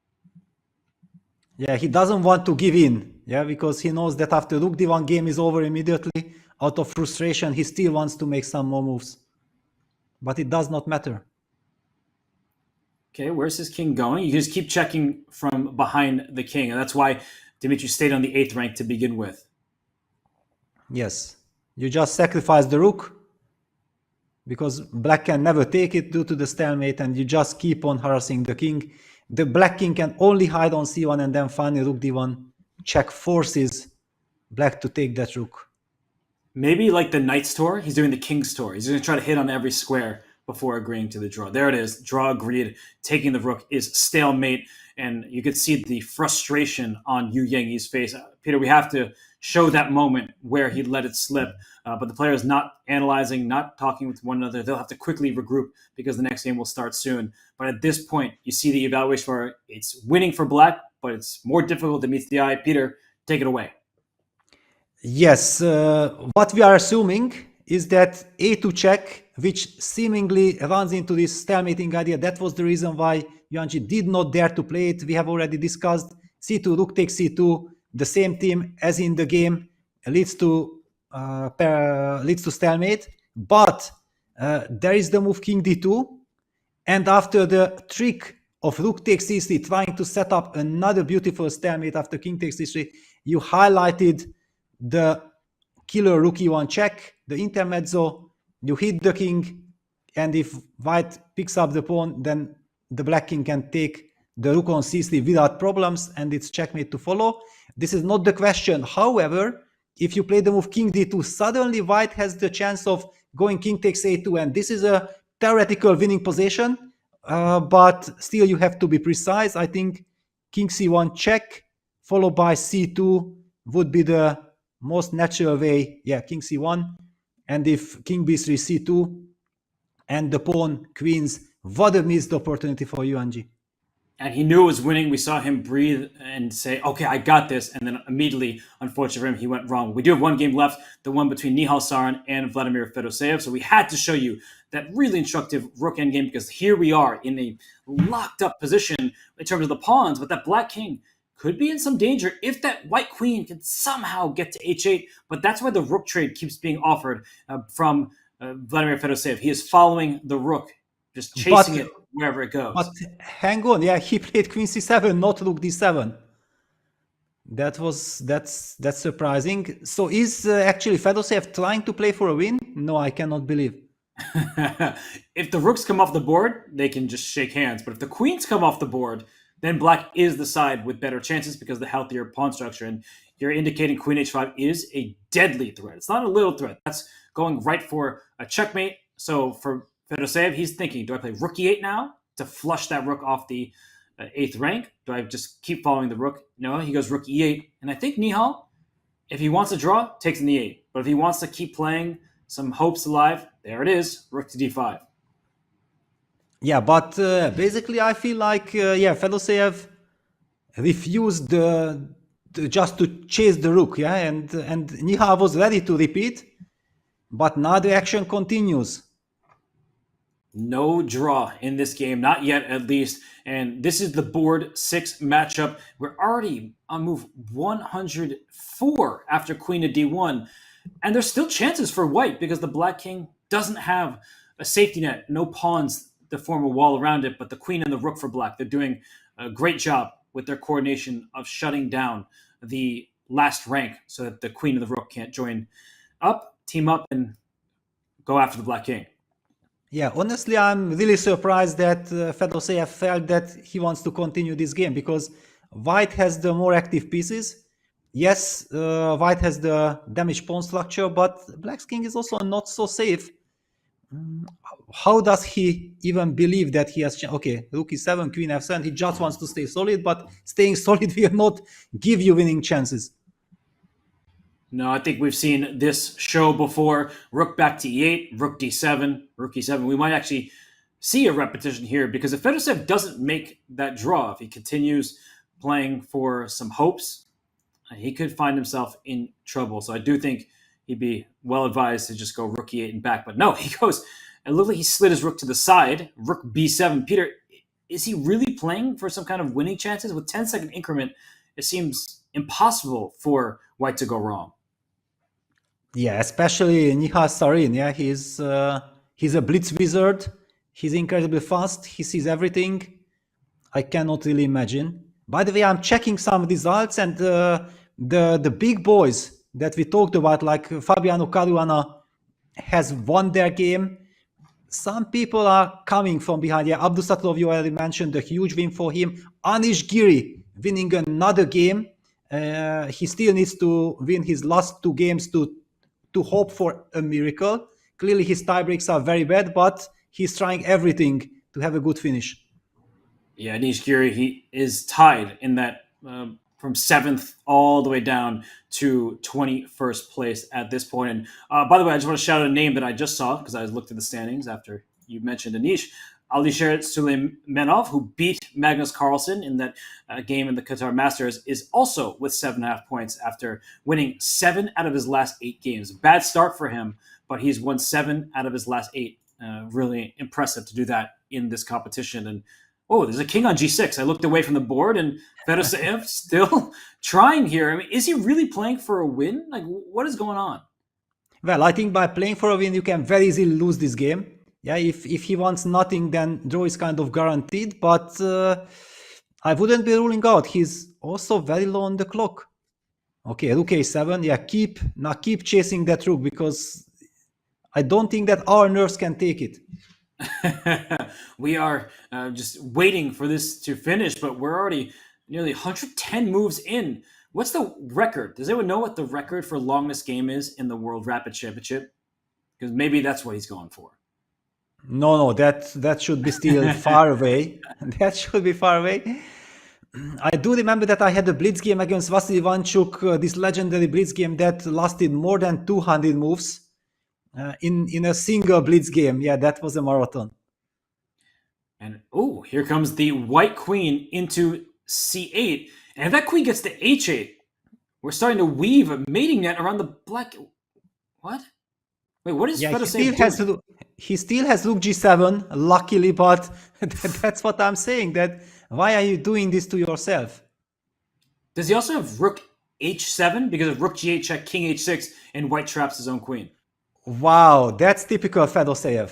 Yeah, he doesn't want to give in. Yeah, because he knows that after rook d1 game is over immediately, out of frustration, he still wants to make some more moves. But it does not matter. Okay, where's his king going? You just keep checking from behind the king. And that's why Dmitry stayed on the 8th rank to begin with. Yes. You just sacrifice the rook, because black can never take it due to the stalemate, and you just keep on harassing the king. The black king can only hide on c1, and then finally rook d1 check forces black to take that rook. Maybe like the knight's tour, he's doing the king's tour. He's going to try to hit on every square before agreeing to the draw. There it is. Draw agreed. Taking the rook is stalemate. And you could see the frustration on Yu Yangyi's face. Peter, we have to show that moment where he let it slip. But the player is not analyzing, not talking with one another. They'll have to quickly regroup because the next game will start soon. But at this point, you see the evaluation where it's winning for black, but it's more difficult to meet the eye. Peter, take it away. Yes, what we are assuming is that a2 check, which seemingly runs into this stalemating idea, that was the reason why Yangyi did not dare to play it. We have already discussed c2, rook takes c2, the same theme as in the game, leads to stalemate. But there is the move king d2, and after the trick of rook takes c3, trying to set up another beautiful stalemate after king takes c3, you highlighted the killer rook e1 check, the intermezzo, you hit the king, and if white picks up the pawn, then the black king can take the rook on c3 without problems, and it's checkmate to follow. This is not the question. However, if you play the move king d2, suddenly white has the chance of going king takes a2, and this is a theoretical winning position, but still you have to be precise. I think king c1 check followed by c2 would be the most natural way. Yeah, king c1, and if king b3 c2 and the pawn queens, what a missed opportunity for Yangyi. and he knew it was winning. We saw him breathe and say, okay, I got this. And then immediately, unfortunately for him, he went wrong. We do have one game left, the one between Nihal Sarin and Vladimir Fedoseev. So we had to show you that really instructive rook endgame, because here we are in a locked up position in terms of the pawns, but that black king could be in some danger if that white queen can somehow get to h8. But that's why the rook trade keeps being offered from Vladimir Fedoseev. He is following the rook, just chasing it wherever it goes. But hang on, yeah, he played queen c7, not rook d7. That's surprising. So is actually Fedoseev trying to play for a win? No, I cannot believe. If the rooks come off the board, they can just shake hands. But if the queens come off the board, then black is the side with better chances because of the healthier pawn structure. And you're indicating queen h5 is a deadly threat. It's not a little threat. That's going right for a checkmate. So for Fedoseev, he's thinking, do I play rook e8 now to flush that rook off the 8th rank? Do I just keep following the rook? No, he goes rook e8. And I think Nihal, if he wants to draw, takes an e8. But if he wants to keep playing some hopes alive, there it is, rook to d5. Yeah, but basically I feel like, Fedoseev refused just to chase the rook, yeah, and Nihal was ready to repeat, but now the action continues. No draw in this game, not yet at least. And this is the board 6 matchup. We're already on move 104 after queen to d1. And there's still chances for white because the black king doesn't have a safety net, no pawns to form a wall around it, but the queen and the rook for black. They're doing a great job with their coordination of shutting down the last rank so that the queen and the rook can't join up, team up, and go after the black king. Yeah, honestly, I'm really surprised that Fedoseev felt that he wants to continue this game because white has the more active pieces. Yes, white has the damaged pawn structure, but black's king is also not so safe. How does he even believe that he has... Okay, rook e7, queen f7, he just wants to stay solid, but staying solid will not give you winning chances. No, I think we've seen this show before. Rook back to e8, rook d7, rook e7. We might actually see a repetition here because if Fedoseev doesn't make that draw, if he continues playing for some hopes, he could find himself in trouble. So I do think he'd be well advised to just go rook e8 and back. But no, he goes, it looked like he slid his rook to the side, rook b7. Peter, is he really playing for some kind of winning chances? With 10-second increment, it seems impossible for white to go wrong. Yeah, especially Nihal Sarin. Yeah, he's a blitz wizard. He's incredibly fast. He sees everything. I cannot really imagine. By the way, I'm checking some results, and the big boys that we talked about, like Fabiano Caruana, has won their game. Some people are coming from behind. Yeah, Abdusatov, you already mentioned, a huge win for him. Anish Giri winning another game. He still needs to win his last 2 games to hope for a miracle. Clearly his tiebreaks are very bad, but he's trying everything to have a good finish. Yeah, Anish Giri, he is tied in that from 7th all the way down to 21st place at this point. And by the way, I just want to shout out a name that I just saw because I looked at the standings after you mentioned Anish. Alisher Suleimanov, who beat Magnus Carlsen in that game in the Qatar Masters, is also with 7.5 points after winning 7 out of his last 8 games. Bad start for him, but he's won 7 out of his last 8. Really impressive to do that in this competition. And oh, there's a king on g6. I looked away from the board, and Fedoseev still trying here. I mean, is he really playing for a win? Like, what is going on? Well, I think by playing for a win, you can very easily lose this game. Yeah, if he wants nothing, then draw is kind of guaranteed. But I wouldn't be ruling out. He's also very low on the clock. Okay, rook a7. Yeah, keep chasing that rook because I don't think that our nerves can take it. We are just waiting for this to finish, but we're already nearly 110 moves in. What's the record? Does anyone know what the record for longest game is in the World Rapid Championship? Because maybe that's what he's going for. No, that should be still far away. That should be far away. I do remember that I had a blitz game against Vasily Ivanchuk, this legendary blitz game that lasted more than 200 moves in a single blitz game. Yeah, that was a marathon. And oh, here comes the white queen into c8. And if that queen gets to h8, we're starting to weave a mating net around the black. What? Wait, what is Fedoseev doing? He still has rook g7, luckily, but that's what I'm saying. That why are you doing this to yourself? Does he also have rook h7? Because of rook g8 check, king h6, and white traps his own queen. Wow, that's typical Fedoseev.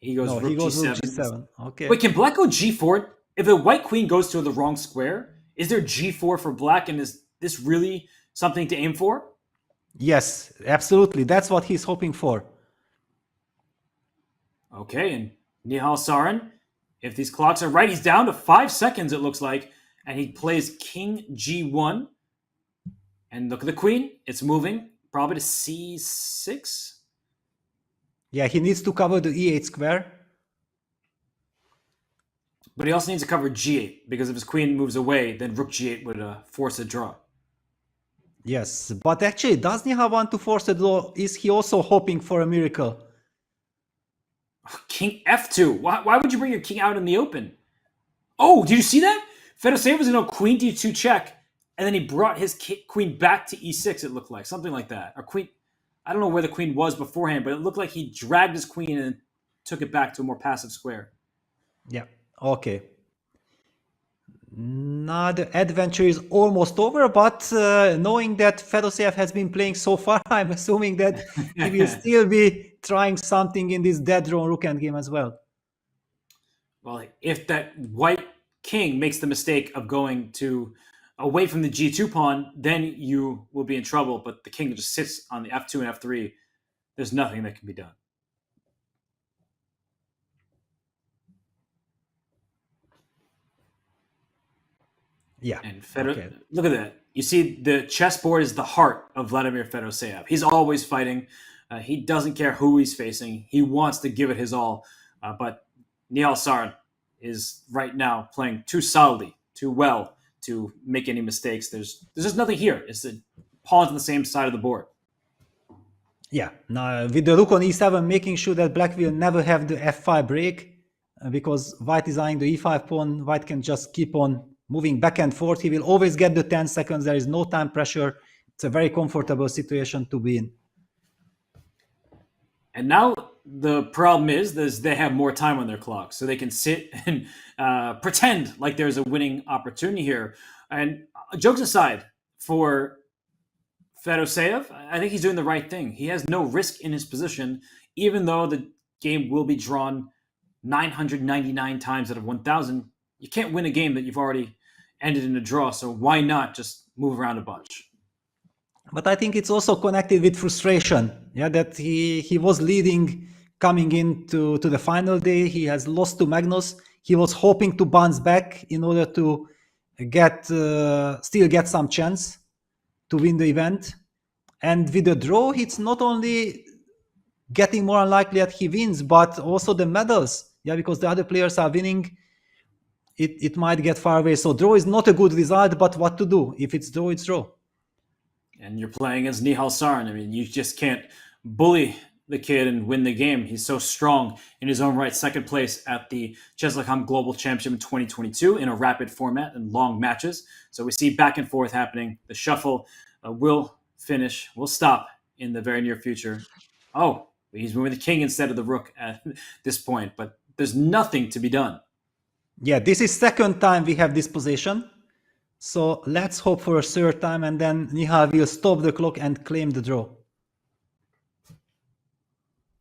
He goes rook rook g7. g7. Okay. Wait, can black go g4? If the white queen goes to the wrong square, is there g4 for black? And is this really something to aim for? Yes, absolutely. That's what he's hoping for. Okay, and Nihal Sarin, if these clocks are right, he's down to 5 seconds, it looks like. And he plays king g1. And look at the queen. It's moving probably to c6. Yeah, he needs to cover the e8 square. But he also needs to cover g8, because if his queen moves away, then rook g8 would force a draw. Yes, but actually, does Nihal want to force a draw? Is he also hoping for a miracle? King f2. Why would you bring your king out in the open? Oh, did you see that? Fedoseev was going to queen d2 check, and then he brought his queen back to e6, it looked like. Something like that. Or queen... I don't know where the queen was beforehand, but it looked like he dragged his queen and took it back to a more passive square. Yeah, okay. Now the adventure is almost over, but knowing that Fedoseev has been playing so far, I'm assuming that he will still be trying something in this dead drawn rook endgame as well. Well, if that white king makes the mistake of going to away from the g2 pawn, then you will be in trouble. But the king just sits on the f2 and f3. There's nothing that can be done. Yeah. And look at that. You see, the chessboard is the heart of Vladimir Fedoseev. He's always fighting. He doesn't care who he's facing. He wants to give it his all. But Nihal Sarin is right now playing too solidly, too well to make any mistakes. There's just nothing here. It's the pawns on the same side of the board. Yeah. Now with the rook on e7, making sure that black will never have the f5 break, because white is eyeing the e5 pawn. White can just keep on moving back and forth. He will always get the 10 seconds. There is no time pressure. It's a very comfortable situation to be in. And now the problem is they have more time on their clock, so they can sit and pretend like there's a winning opportunity here. And jokes aside, for Fedoseev, I think he's doing the right thing. He has no risk in his position, even though the game will be drawn 999 times out of 1,000. You can't win a game that you've already ended in a draw, so why not just move around a bunch? But I think it's also connected with frustration. Yeah, that he was leading coming into the final day. He has lost to Magnus. He was hoping to bounce back in order to still get some chance to win the event. And with the draw, it's not only getting more unlikely that he wins, but also the medals. Yeah, because the other players are winning. It might get far away. So draw is not a good result, but what to do? If it's draw, it's draw. And you're playing against Nihal Sarin. I mean, you just can't bully the kid and win the game. He's so strong in his own right. Second place at the Chess.com Global Championship in 2022 in a rapid format and long matches. So we see back and forth happening. The shuffle will stop in the very near future. Oh, he's moving the king instead of the rook at this point, but there's nothing to be done. Yeah, this is second time we have this position. So let's hope for a third time, and then Nihal will stop the clock and claim the draw.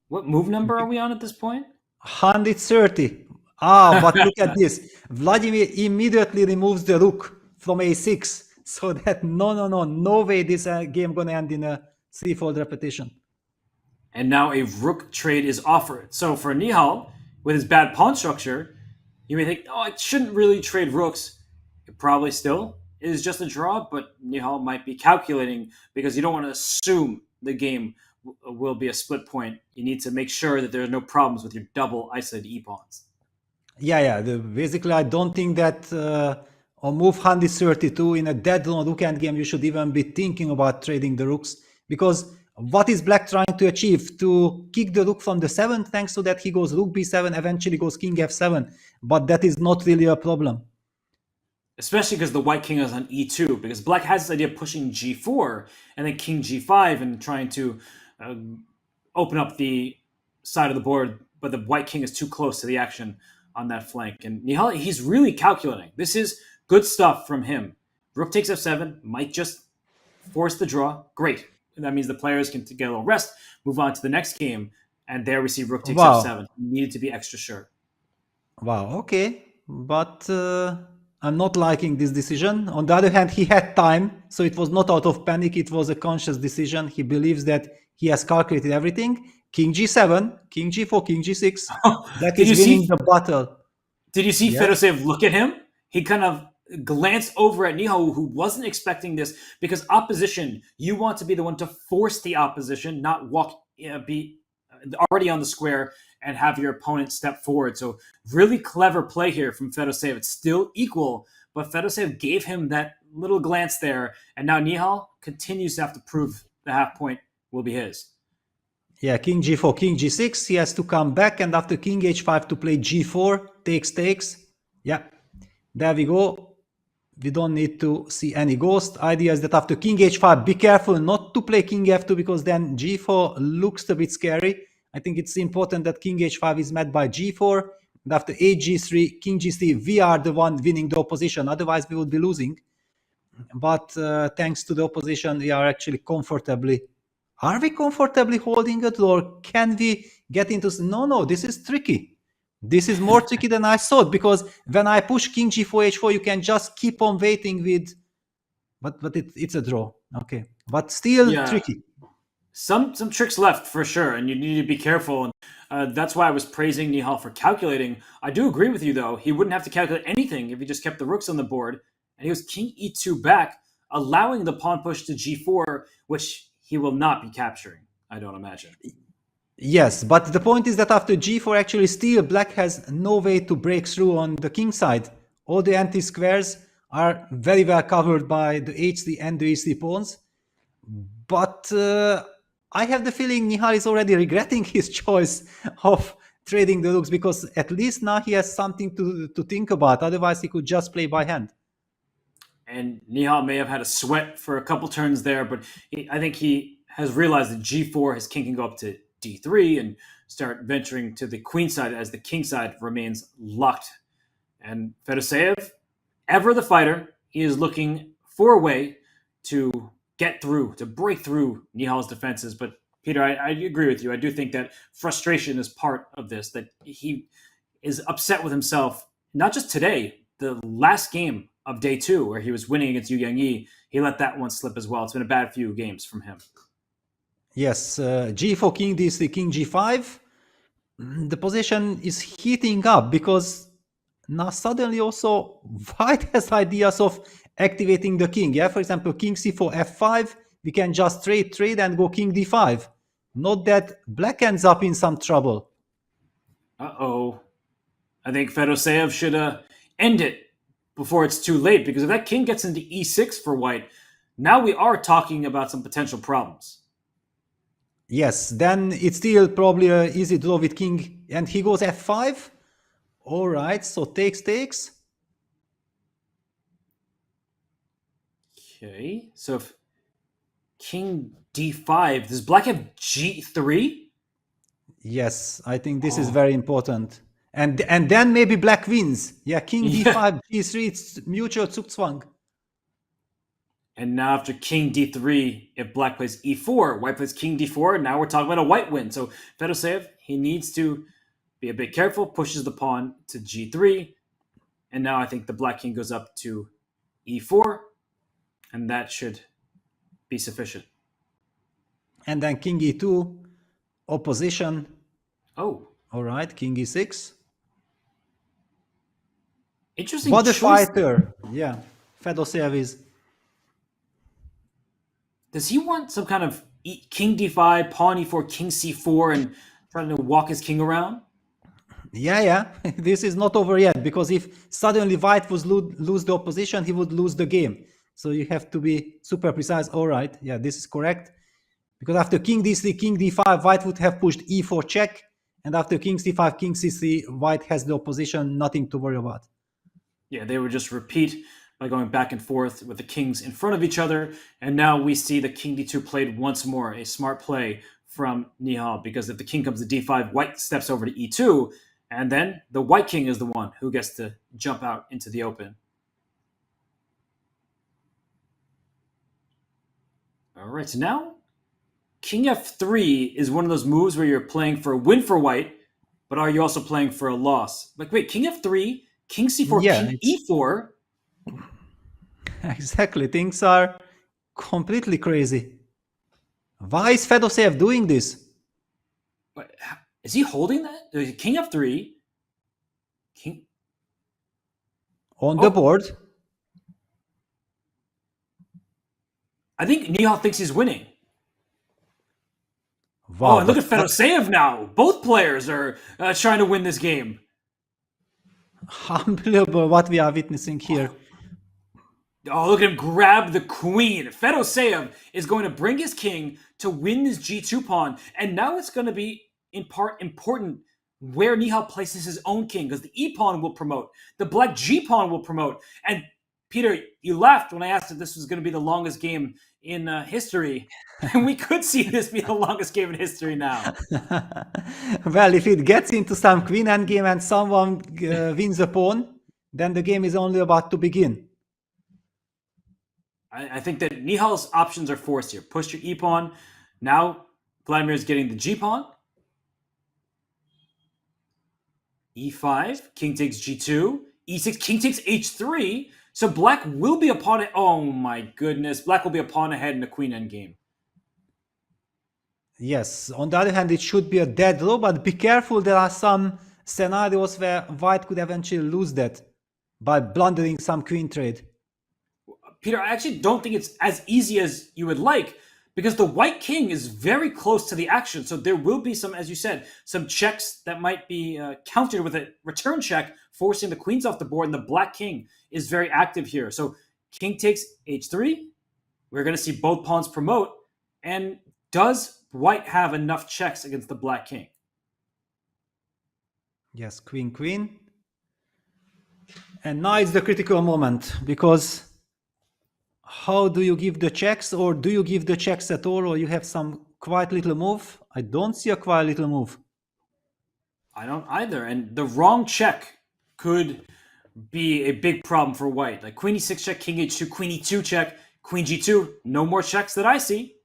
What move number are we on at this point? 130. But look at this. Vladimir immediately removes the rook from a6. So that no way this game gonna end in a threefold repetition. And now a rook trade is offered. So for Nihal, with his bad pawn structure, you may think, I shouldn't really trade rooks. It probably still is just a draw, but Nihal might be calculating, because you don't want to assume the game will be a split point. You need to make sure that there are no problems with your double isolated e-pawns. Yeah. Basically, I don't think that on move 132 in a dead drawn rook endgame, you should even be thinking about trading the rooks, because what is black trying to achieve? To kick the rook from the 7th. Thanks to that, he goes rook b7, eventually goes king f7. But that is not really a problem. Especially because the white king is on e2, because black has this idea of pushing g4 and then king g5 and trying to open up the side of the board, but the white king is too close to the action on that flank. And Nihal, he's really calculating. This is good stuff from him. Rook takes f7, might just force the draw. Great. That means the players can get a little rest, move on to the next game, and there we see rook takes f7. Needed to be extra sure. Wow, okay. But I'm not liking this decision. On the other hand, he had time, so it was not out of panic. It was a conscious decision. He believes that he has calculated everything. King g7, king g4, king g6. That is winning the battle. Did you see Fedoseev look at him? He kind of glanced over at Nihal, who wasn't expecting this, because opposition, you want to be the one to force the opposition, not be already on the square and have your opponent step forward. So really clever play here from Fedoseev. It's still equal, but Fedoseev gave him that little glance there, and now Nihal continues to have to prove the half point will be his. Yeah, king g4, king g6. He has to come back, and after king h5 to play g4, takes. Yeah, there we go. We don't need to see any ghost. Idea is that after king h5, be careful not to play king f2, because then g4 looks a bit scary. I think it's important that king h5 is met by g4. And after h3, king g3, we are the one winning the opposition. Otherwise, we would be losing. But thanks to the opposition, we are actually comfortably. Are we comfortably holding it, or can we get into... No, this is tricky. This is more tricky than I thought, because when I push king g4, h4, you can just keep on waiting with... But it's a draw. Okay. But still tricky. Some tricks left for sure, and you need to be careful. And that's why I was praising Nihal for calculating. I do agree with you, though. He wouldn't have to calculate anything if he just kept the rooks on the board. And he was king e2 back, allowing the pawn push to g4, which he will not be capturing, I don't imagine. Yes, but the point is that after g4, actually still black has no way to break through on the king side. All the anti-squares are very well covered by the h3 and the h3 pawns. But I have the feeling Nihal is already regretting his choice of trading the rooks, because at least now he has something to think about. Otherwise, he could just play by hand. And Nihal may have had a sweat for a couple turns there, but I think he has realized that g4, his king can go up to d3 and start venturing to the queen side as the king side remains locked. And Fedoseev, ever the fighter, he is looking for a way to get through, to break through Nihal's defenses. But Peter, I agree with you. I do think that frustration is part of this, that he is upset with himself, not just today, the last game of day 2 where he was winning against Yu Yangyi, he let that one slip as well. It's been a bad few games from him. Yes, g4, king d3, king g5. The position is heating up, because now suddenly also white has ideas of activating the king. Yeah, for example, king c4, f5. We can just trade and go king d5. Not that black ends up in some trouble. Uh-oh. I think Fedoseev should end it before it's too late, because if that king gets into e6 for white, now we are talking about some potential problems. Yes, then it's still probably an easy draw with king, and he goes f5. All right, so takes. Okay, so if king d5, does black have g3? Yes, I think this is very important. And then maybe black wins. Yeah, king d5, g3, it's mutual Zugzwang. And now after king d3, if black plays e4, white plays king d4, now we're talking about a white win. So Fedoseev, he needs to be a bit careful, pushes the pawn to g3, and now I think the black king goes up to e4, and that should be sufficient. And then king e2, opposition. Oh. All right, king e6. Interesting What a choice. fighter. Yeah, Fedoseev is. Does he want some kind of king d5, pawn e4, king c4, and trying to walk his king around? Yeah. This is not over yet, because if suddenly white would lose the opposition, he would lose the game. So you have to be super precise. All right, yeah, this is correct. Because after king d3, king d5, white would have pushed e4 check, and after king c5, king c3, white has the opposition, nothing to worry about. Yeah, they would just repeat by going back and forth with the kings in front of each other. And now we see the king d2 played once more, a smart play from Nihal, because if the king comes to d5, white steps over to e2, and then the white king is the one who gets to jump out into the open. All right, so now king f3 is one of those moves where you're playing for a win for white, but are you also playing for a loss? Like, wait, king f3, king c4, king e4. Exactly, things are completely crazy. Why is Fedoseev doing this? But is he holding that? King f3, king on the board. I think Nihal thinks he's winning. Wow, and look at Fedoseev now. Both players are trying to win this game. Unbelievable what we are witnessing here. Oh, look at him grab the queen. Fedoseev is going to bring his king to win this g2 pawn. And now it's going to be, in part, important where Nihal places his own king, because the e pawn will promote. The black g pawn will promote. And Peter, you laughed when I asked if this was going to be the longest game in history. And we could see this be the longest game in history now. Well, if it gets into some queen endgame and someone wins a pawn, then the game is only about to begin. I think that Nihal's options are forced here. Push your e-pawn. Now Vladimir is getting the g-pawn. e5, king takes g2. e6, king takes h3. So black will be a pawn. Oh my goodness. Black will be a pawn ahead in the queen endgame. Yes, on the other hand, it should be a dead draw, but be careful. There are some scenarios where white could eventually lose that by blundering some queen trade. Peter, I actually don't think it's as easy as you would like, because the white king is very close to the action. So there will be some, as you said, some checks that might be countered with a return check, forcing the queens off the board, and the black king is very active here. So king takes h3. We're going to see both pawns promote. And does white have enough checks against the black king? Yes, queen, queen. And now it's the critical moment, because how do you give the checks, or do you give the checks at all, or you have some quite little move? I don't see a quite little move. I don't either. And the wrong check could be a big problem for white. Like queen e6 check, king h2, queen e2 check, queen g2. No more checks that I see.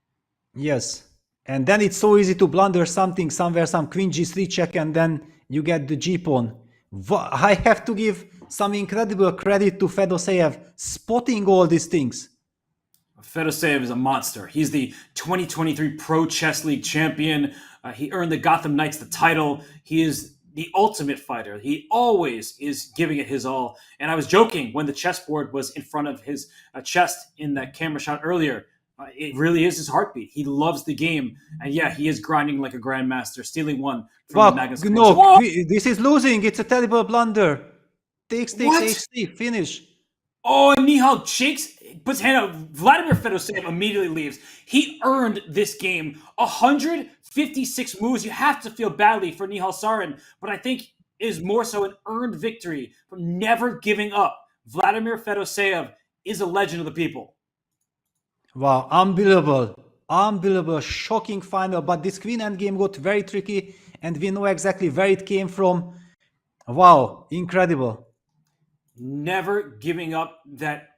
Yes. And then it's so easy to blunder something somewhere, some queen g3 check, and then you get the g-pawn. I have to give some incredible credit to Fedoseev spotting all these things. Fedoseev is a monster. He's the 2023 Pro Chess League champion. He earned the Gotham Knights the title. He is the ultimate fighter. He always is giving it his all. And I was joking when the chessboard was in front of his chest in that camera shot earlier. It really is his heartbeat. He loves the game. And yeah, he is grinding like a grandmaster, stealing one from Magnus Carlsen. No, this is losing. It's a terrible blunder. Takes, h3, finish. Oh, and Nihal shakes, puts hand out. Vladimir Fedoseev immediately leaves. He earned this game. 156 moves. You have to feel badly for Nihal Sarin, but I think it is more so an earned victory from never giving up. Vladimir Fedoseev is a legend of the people. Wow, unbelievable. Unbelievable, shocking final. But this queen endgame got very tricky, and we know exactly where it came from. Wow, incredible. Never giving up that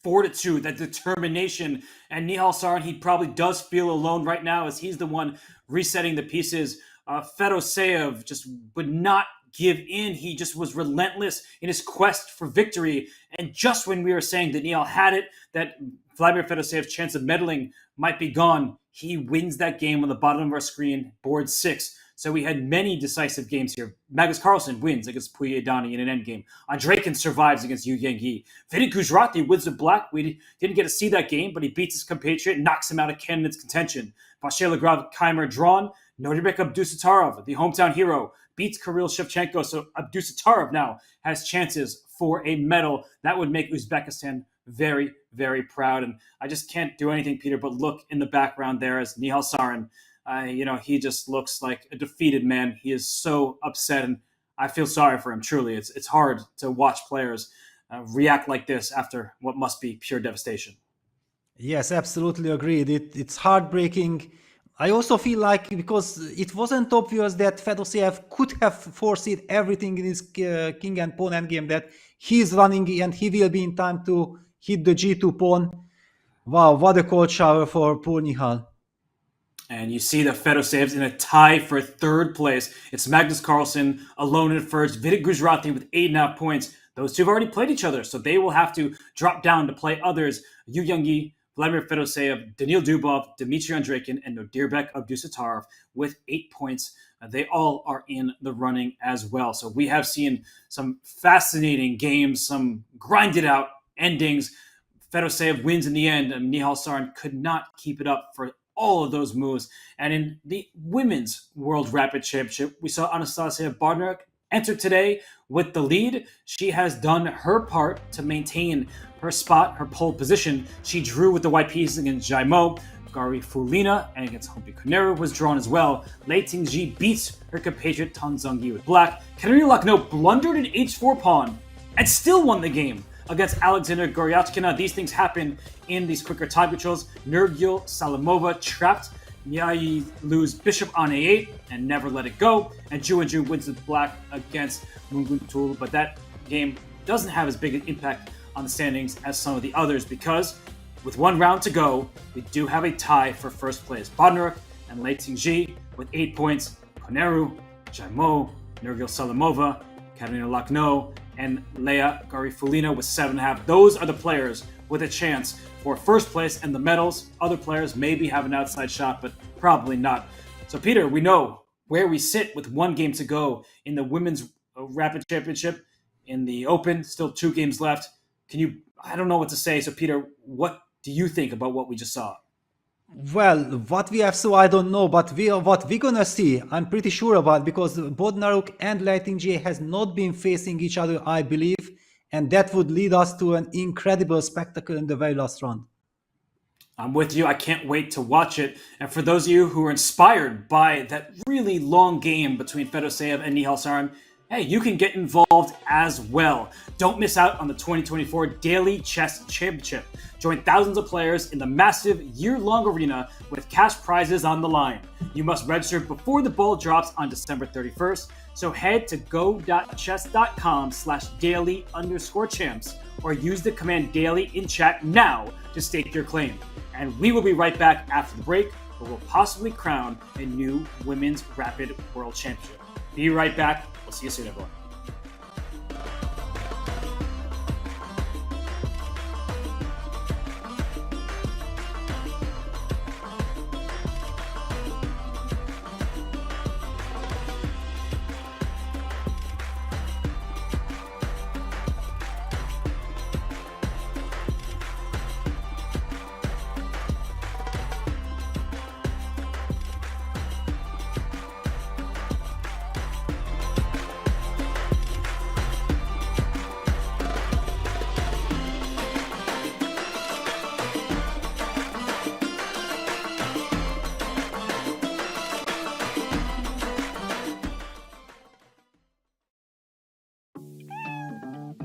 fortitude, that determination. And Nihal Sarin, he probably does feel alone right now as he's the one resetting the pieces. Fedoseev just would not give in. He just was relentless in his quest for victory. And just when we were saying that Nihal had it, that Vladimir Fedoseev's chance of medaling might be gone, he wins that game on the bottom of our screen, board 6. So we had many decisive games here. Magnus Carlsen wins against Puyi Idani in an endgame. Andreikin survives against Yu Yangyi. Vidit Gujrati wins with black. We didn't get to see that game, but he beats his compatriot, knocks him out of candidate's contention. Vachier-Lagrave Khmer drawn. Nodirbek Abdusatarov, the hometown hero, beats Kirill Shevchenko. So Abdusatarov now has chances for a medal. That would make Uzbekistan very, very proud. And I just can't do anything, Peter, but look in the background there as Nihal Sarin. He just looks like a defeated man. He is so upset, and I feel sorry for him, truly. It's hard to watch players react like this after what must be pure devastation. Yes, absolutely agreed. It's heartbreaking. I also feel like, because it wasn't obvious that Fedoseev could have foreseen everything in his king and pawn endgame, that he's running and he will be in time to hit the g2 pawn. Wow, what a cold shower for poor Nihal. And you see that Fedoseev's in a tie for third place. It's Magnus Carlsen alone in first, Vidit Gujrati with 8.5 points. Those two have already played each other, so they will have to drop down to play others. Yu Youngi, Vladimir Fedoseev, Daniil Dubov, Dmitry Andreikin, and Nodirbek Abdusatarov with 8 points. They all are in the running as well. So we have seen some fascinating games, some grinded out endings. Fedoseev wins in the end, and Nihal Sarin could not keep it up for all of those moves. And in the Women's World Rapid Championship, we saw Anastasia Bodnar enter today with the lead. She has done her part to maintain her spot, her pole position. She drew with the white pieces against Jaimo. Garifulina and against Hompi Koneru was drawn as well. Lei Tingji beats her compatriot Tan Zhongyi with black. Katerina blundered an h4 pawn and still won the game against Alexander Goryachkina. These things happen in these quicker time controls. Nurgul Salamova trapped Nyai Lu's bishop on a8 and never let it go. And Ju wins with black against Munguntul, but that game doesn't have as big an impact on the standings as some of the others, because with one round to go, we do have a tie for first place. Bodnar and Lei Tingji with 8 points. Koneru, Jaimo, Nurgul Salamova, Katerina Lakhno, and Leia Garifulina with 7.5. Those are the players with a chance for first place and the medals. Other players maybe have an outside shot, but probably not. So, Peter, we know where we sit with one game to go in the Women's Rapid Championship. In the Open, still 2 games left. I don't know what to say. So, Peter, what do you think about what we just saw? Well, what we have saw, I don't know, but what we're gonna see, I'm pretty sure about, because Bodnaruk and Lei Tingji has not been facing each other, I believe, and that would lead us to an incredible spectacle in the very last round. I'm with you. I can't wait to watch it. And for those of you who are inspired by that really long game between Fedoseev and Nihal Sarin, hey, you can get involved as well. Don't miss out on the 2024 Daily Chess Championship. Join thousands of players in the massive year-long arena with cash prizes on the line. You must register before the ball drops on December 31st. So head to go.chess.com/daily_champs or use the command daily in chat now to stake your claim. And we will be right back after the break, where we'll possibly crown a new Women's Rapid World Championship. Be right back. We'll see you soon, everyone.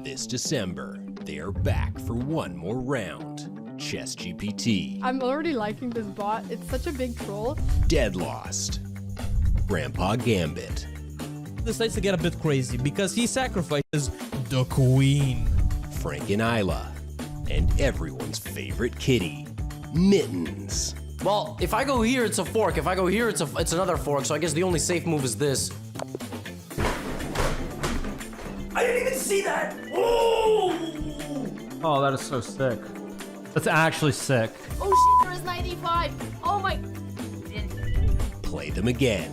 This December, they are back for one more round. ChessGPT. I'm already liking this bot. It's such a big troll. Dead Lost. Grandpa Gambit. Decides to get a bit crazy because he sacrifices the queen. Frank and Isla. And everyone's favorite kitty, Mittens. Well, if I go here, it's a fork. If I go here, it's another fork. So I guess the only safe move is this. I didn't even see that! Oh, that is so sick. That's actually sick. Oh shit, there is 95! Oh my... Play them again,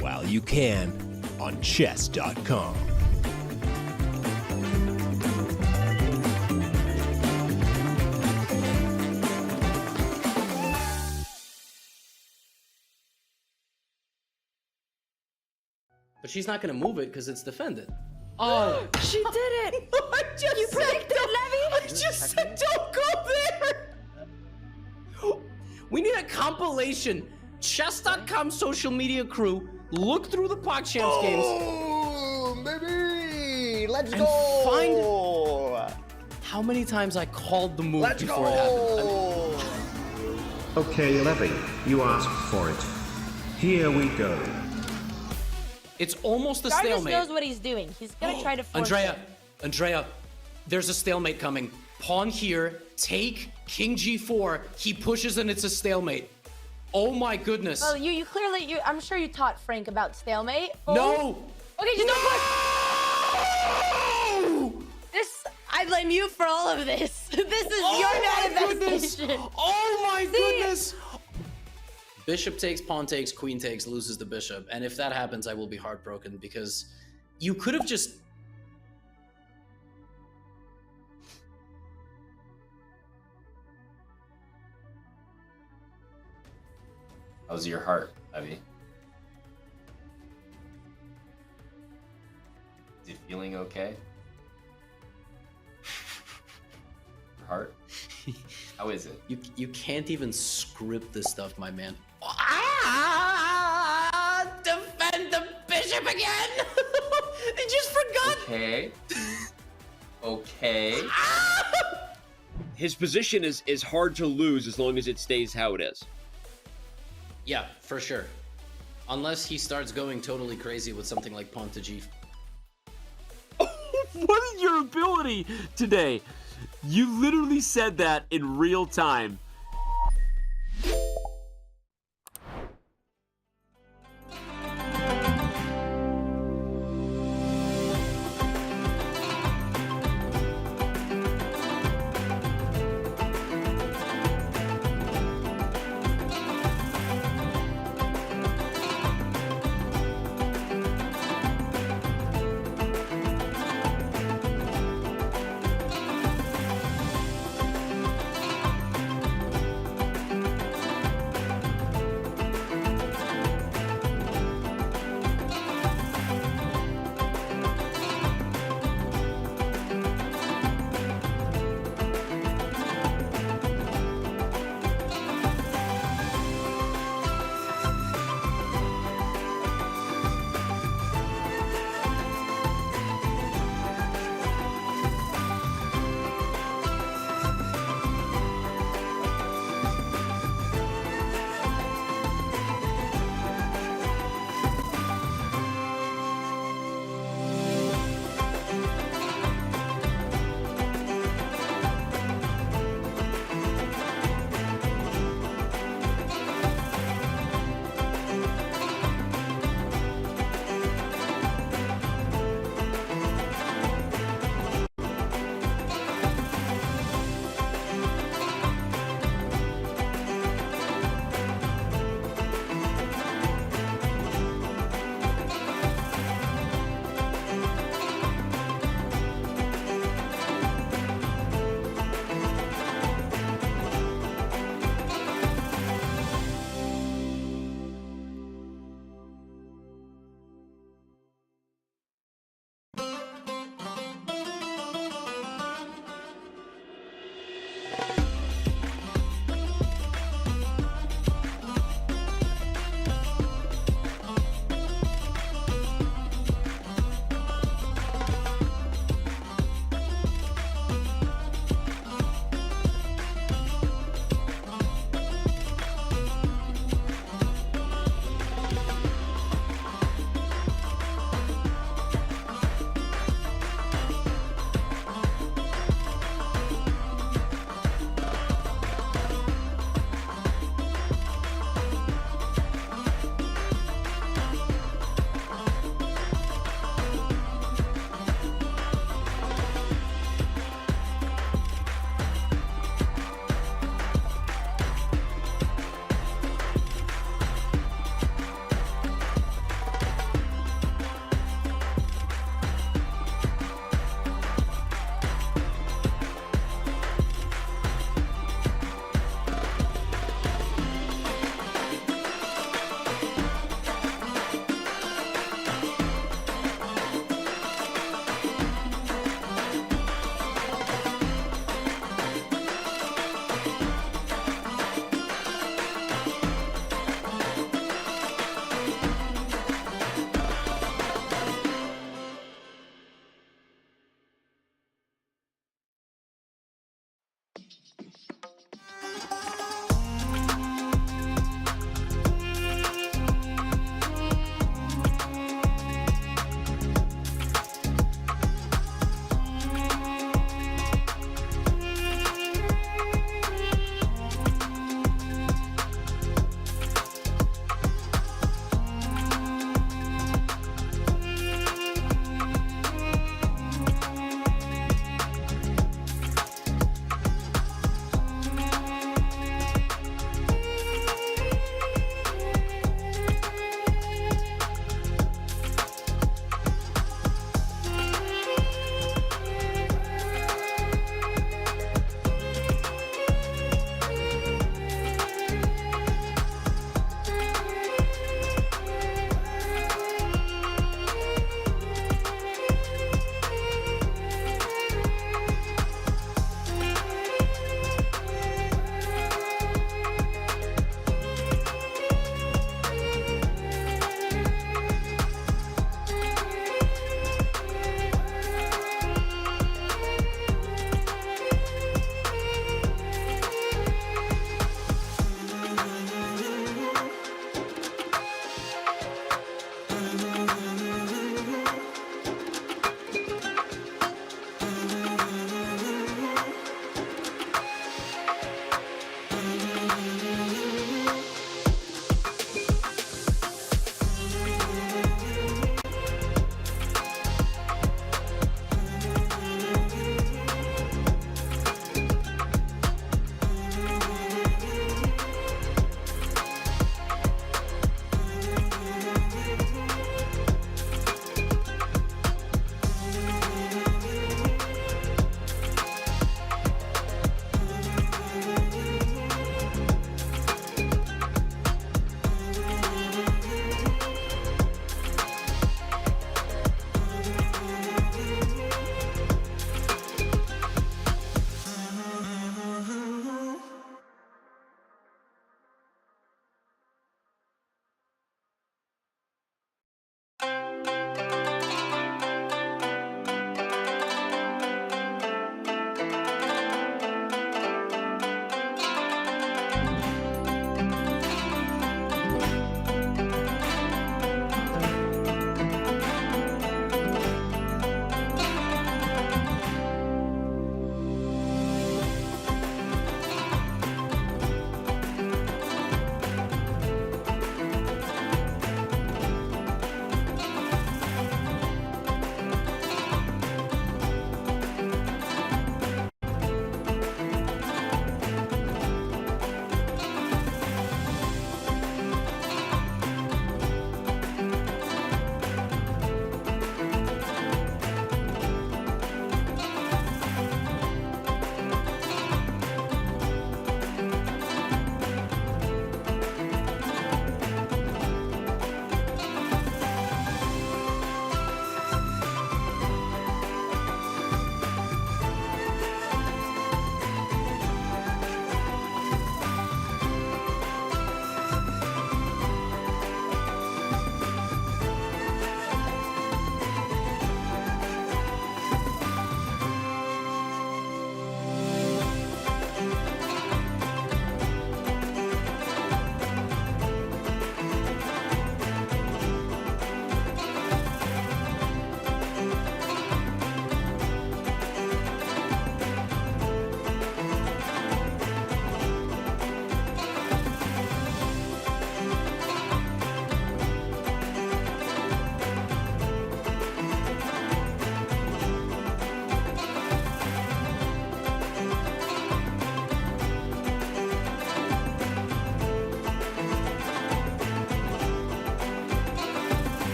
while you can, on chess.com. But she's not gonna move it because it's defended. Oh, she did it! You predicted, Levy! I just said don't compilation. Chess.com social media crew, look through the PogChamps games. Oh, baby! Let's And go! find how many times I called the move Let's before it happened. go! Okay, Levy, you asked for it. Here we go. It's almost a Jarvis stalemate. knows what he's doing. He's gonna try to force Andrea, there's a stalemate coming. Pawn here, take, king g4. He pushes and it's a stalemate. Oh my goodness. Well, you clearly, I'm sure you taught Frank about stalemate. Oh. No! Okay, just don't push. This, I blame you for all of this. This is your manifestation. Oh my goodness! Bishop takes, pawn takes, queen takes, loses the bishop. And if that happens, I will be heartbroken because you could have just... How's your heart, Abby? Is it feeling okay? Your heart? How is it? You can't even script this stuff, my man. Defend the bishop again! I just forgot! Okay. Okay. His position is hard to lose as long as it stays how it is. Yeah, for sure. Unless he starts going totally crazy with something like pawn to g. What is your ability today? You literally said that in real time.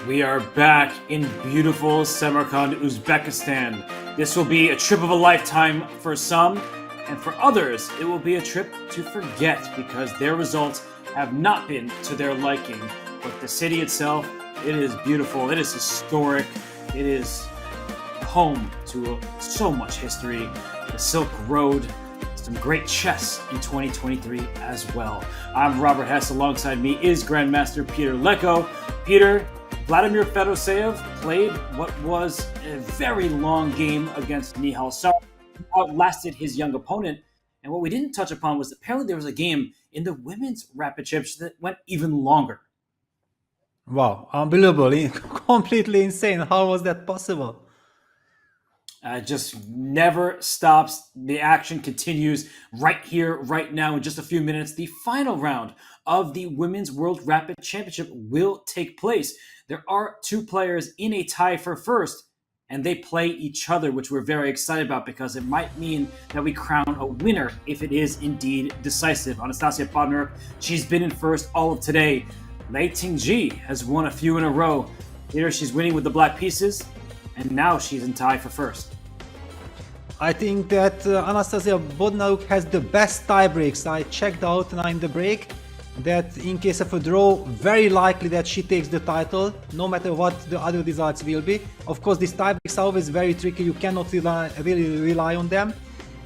We are back in beautiful Samarkand, Uzbekistan. This will be a trip of a lifetime for some, and for others, it will be a trip to forget because their results have not been to their liking. But the city itself, it is beautiful, it is historic, it is home to so much history. The Silk Road, some great chess in 2023 as well. I'm Robert Hess. Alongside me is Grandmaster Peter Leko. Peter, Vladimir Fedoseev played what was a very long game against Michal Sarin, outlasted his young opponent. And what we didn't touch upon was apparently there was a game in the women's rapid championship that went even longer. Wow, unbelievable, completely insane. How was that possible? Just never stops. The action continues right here, right now. In just a few minutes, the final round of the Women's World Rapid Championship will take place. There are two players in a tie for first, and they play each other, which we're very excited about because it might mean that we crown a winner if it is indeed decisive. Anastasia Podnaruk, she's been in first all of today. Lei Tingji has won a few in a row. Here she's winning with the black pieces, and now she's in tie for first. I think that Anastasia Podnaruk has the best tie breaks. I checked out now in the break that in case of a draw, very likely that she takes the title, no matter what the other results will be. Of course, these tie breaks are always very tricky. You cannot really rely on them.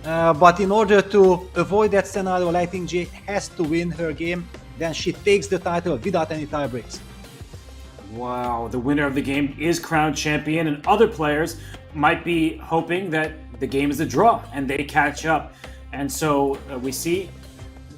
But in order to avoid that scenario, I think J has to win her game. Then she takes the title without any tie breaks. Wow, the winner of the game is crowned champion, and other players might be hoping that the game is a draw and they catch up. And so we see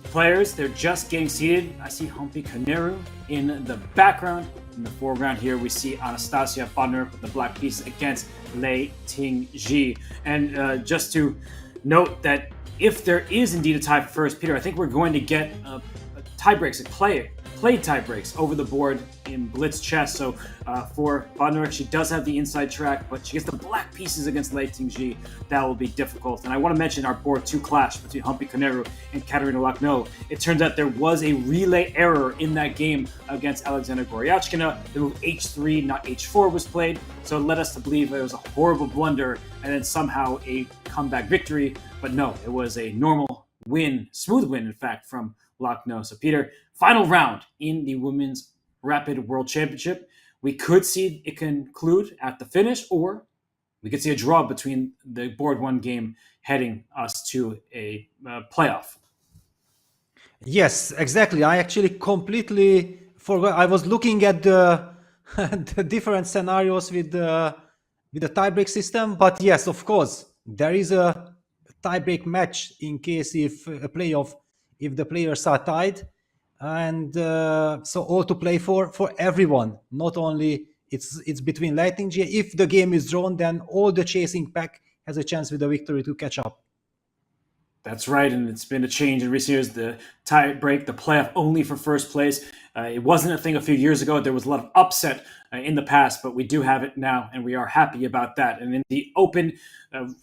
players, they're just getting seated. I see Humpy Kaneru in the background. In the foreground here, we see Anastasia Podnaruk with the black piece against Lei Tingji. And just to note that if there is indeed a tie for first, Peter, I think we're going to get tie breaks, play tie breaks over the board in Blitz chess. So for Podnaruk, she does have the inside track, but she gets the black pieces against Lei Tingji. That will be difficult. And I want to mention our board 2 clash between Humpy Kaneru and Katerina Lakhno. It turns out there was a relay error in that game against Alexandra Goryachkina. The move h3, not h4 was played, so it led us to believe it was a horrible blunder and then somehow a comeback victory. But no, it was a normal win, smooth win, in fact, from Lakhno. So Peter, final round in the Women's Rapid World Championship. We could see it conclude at the finish, or we could see a draw between the board 1 game heading us to a playoff. Yes, exactly. I actually completely forgot. I was looking at the, the different scenarios with the tiebreak system. But yes, of course, there is a tiebreak match in case if a playoff, if the players are tied. And so all to play for everyone, not only it's between Lei Tingji. If the game is drawn, then all the chasing pack has a chance with the victory to catch up. That's right, and it's been a change in recent years. The tie break, the playoff only for first place. It wasn't a thing a few years ago. There was a lot of upset in the past, but we do have it now, and we are happy about that. And in the Open,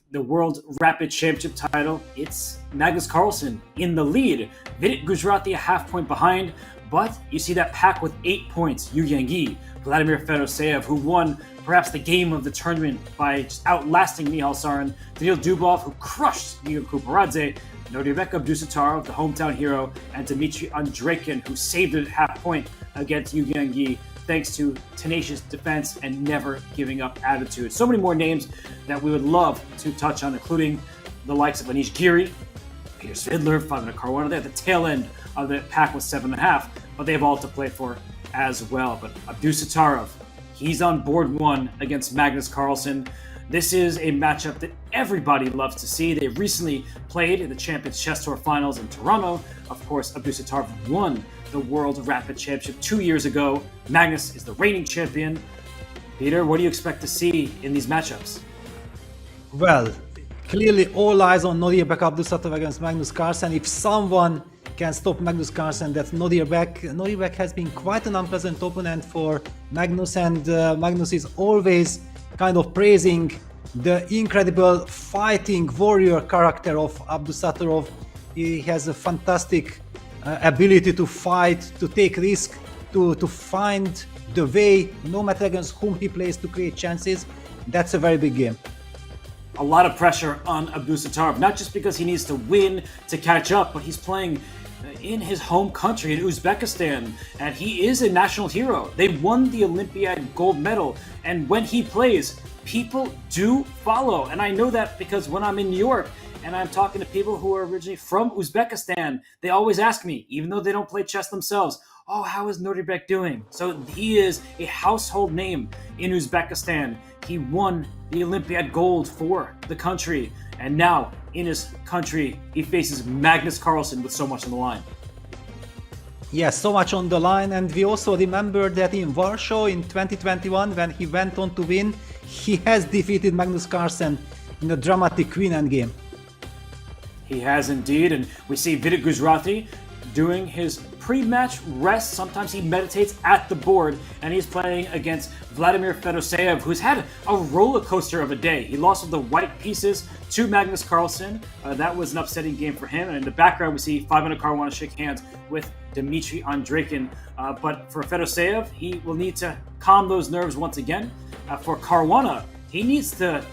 the World Rapid Championship title, it's Magnus Carlsen in the lead. Vidit Gujrati a half point behind, but you see that pack with 8 points. Yu Yangyi, Vladimir Fedoseev, who won perhaps the game of the tournament by just outlasting Michal Sarin, Daniil Dubov, who crushed Igor Kuparadze, Nodirbek Abdusattorov, the hometown hero, and Dmitry Andreikin, who saved it at half point against Yu Yangyi, thanks to tenacious defense and never giving up attitude. So many more names that we would love to touch on, including the likes of Anish Giri, Peter Svidler, Fabiano Caruana. They're at the tail end of the pack with 7.5, but they have all to play for as well. But Abdusattorov, he's on board 1 against Magnus Carlsen. This is a matchup that everybody loves to see. They recently played in the Champions Chess Tour Finals in Toronto. Of course, Abdusattorov won the World Rapid Championship 2 years ago. Magnus is the reigning champion. Peter, what do you expect to see in these matchups? Well, clearly all eyes on Nodirbek Abdusattorov against Magnus Carlsen. If someone can stop Magnus Carlsen, that's Nodirbek. Nodirbek has been quite an unpleasant opponent for Magnus, and Magnus is always kind of praising the incredible fighting warrior character of Abdusattorov. He has a fantastic ability to fight, to take risk, to find the way, no matter against whom he plays, to create chances, that's a very big game. A lot of pressure on Abdusattorov, not just because he needs to win to catch up, but he's playing in his home country, in Uzbekistan, and he is a national hero. They won the Olympiad gold medal, and when he plays, people do follow. And I know that because when I'm in New York and I'm talking to people who are originally from Uzbekistan, they always ask me, even though they don't play chess themselves, oh, how is Nodirbek doing? So he is a household name in Uzbekistan. He won the Olympiad gold for the country, and now in his country, he faces Magnus Carlsen with so much on the line. Yes, so much on the line, and we also remember that in Warsaw in 2021, when he went on to win, he has defeated Magnus Carlsen in a dramatic Queen endgame. He has indeed, and we see FIDE Gujrati doing his pre-match rest. Sometimes he meditates at the board, and he's playing against Vladimir Fedoseev, who's had a roller coaster of a day. He lost with the white pieces to Magnus Carlsen. That was an upsetting game for him. And in the background, we see Fabiano Caruana shake hands with Dmitry Andreikin. But for Fedoseev, he will need to calm those nerves once again. For Caruana, he needs to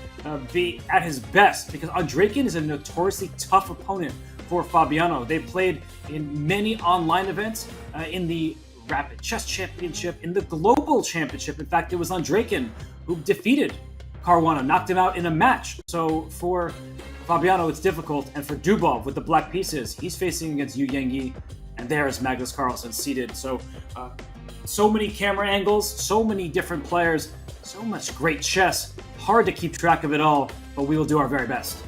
be at his best because Andreikin is a notoriously tough opponent for Fabiano. They played in many online events, in the Rapid Chess Championship, in the Global Championship. In fact, it was Andreikin who defeated Caruana, knocked him out in a match. So for Fabiano, it's difficult. And for Dubov with the black pieces, he's facing against Yu Yangyi, and there's Magnus Carlsen seated. So, so many camera angles, so many different players, so much great chess. Hard to keep track of it all, but we will do our very best.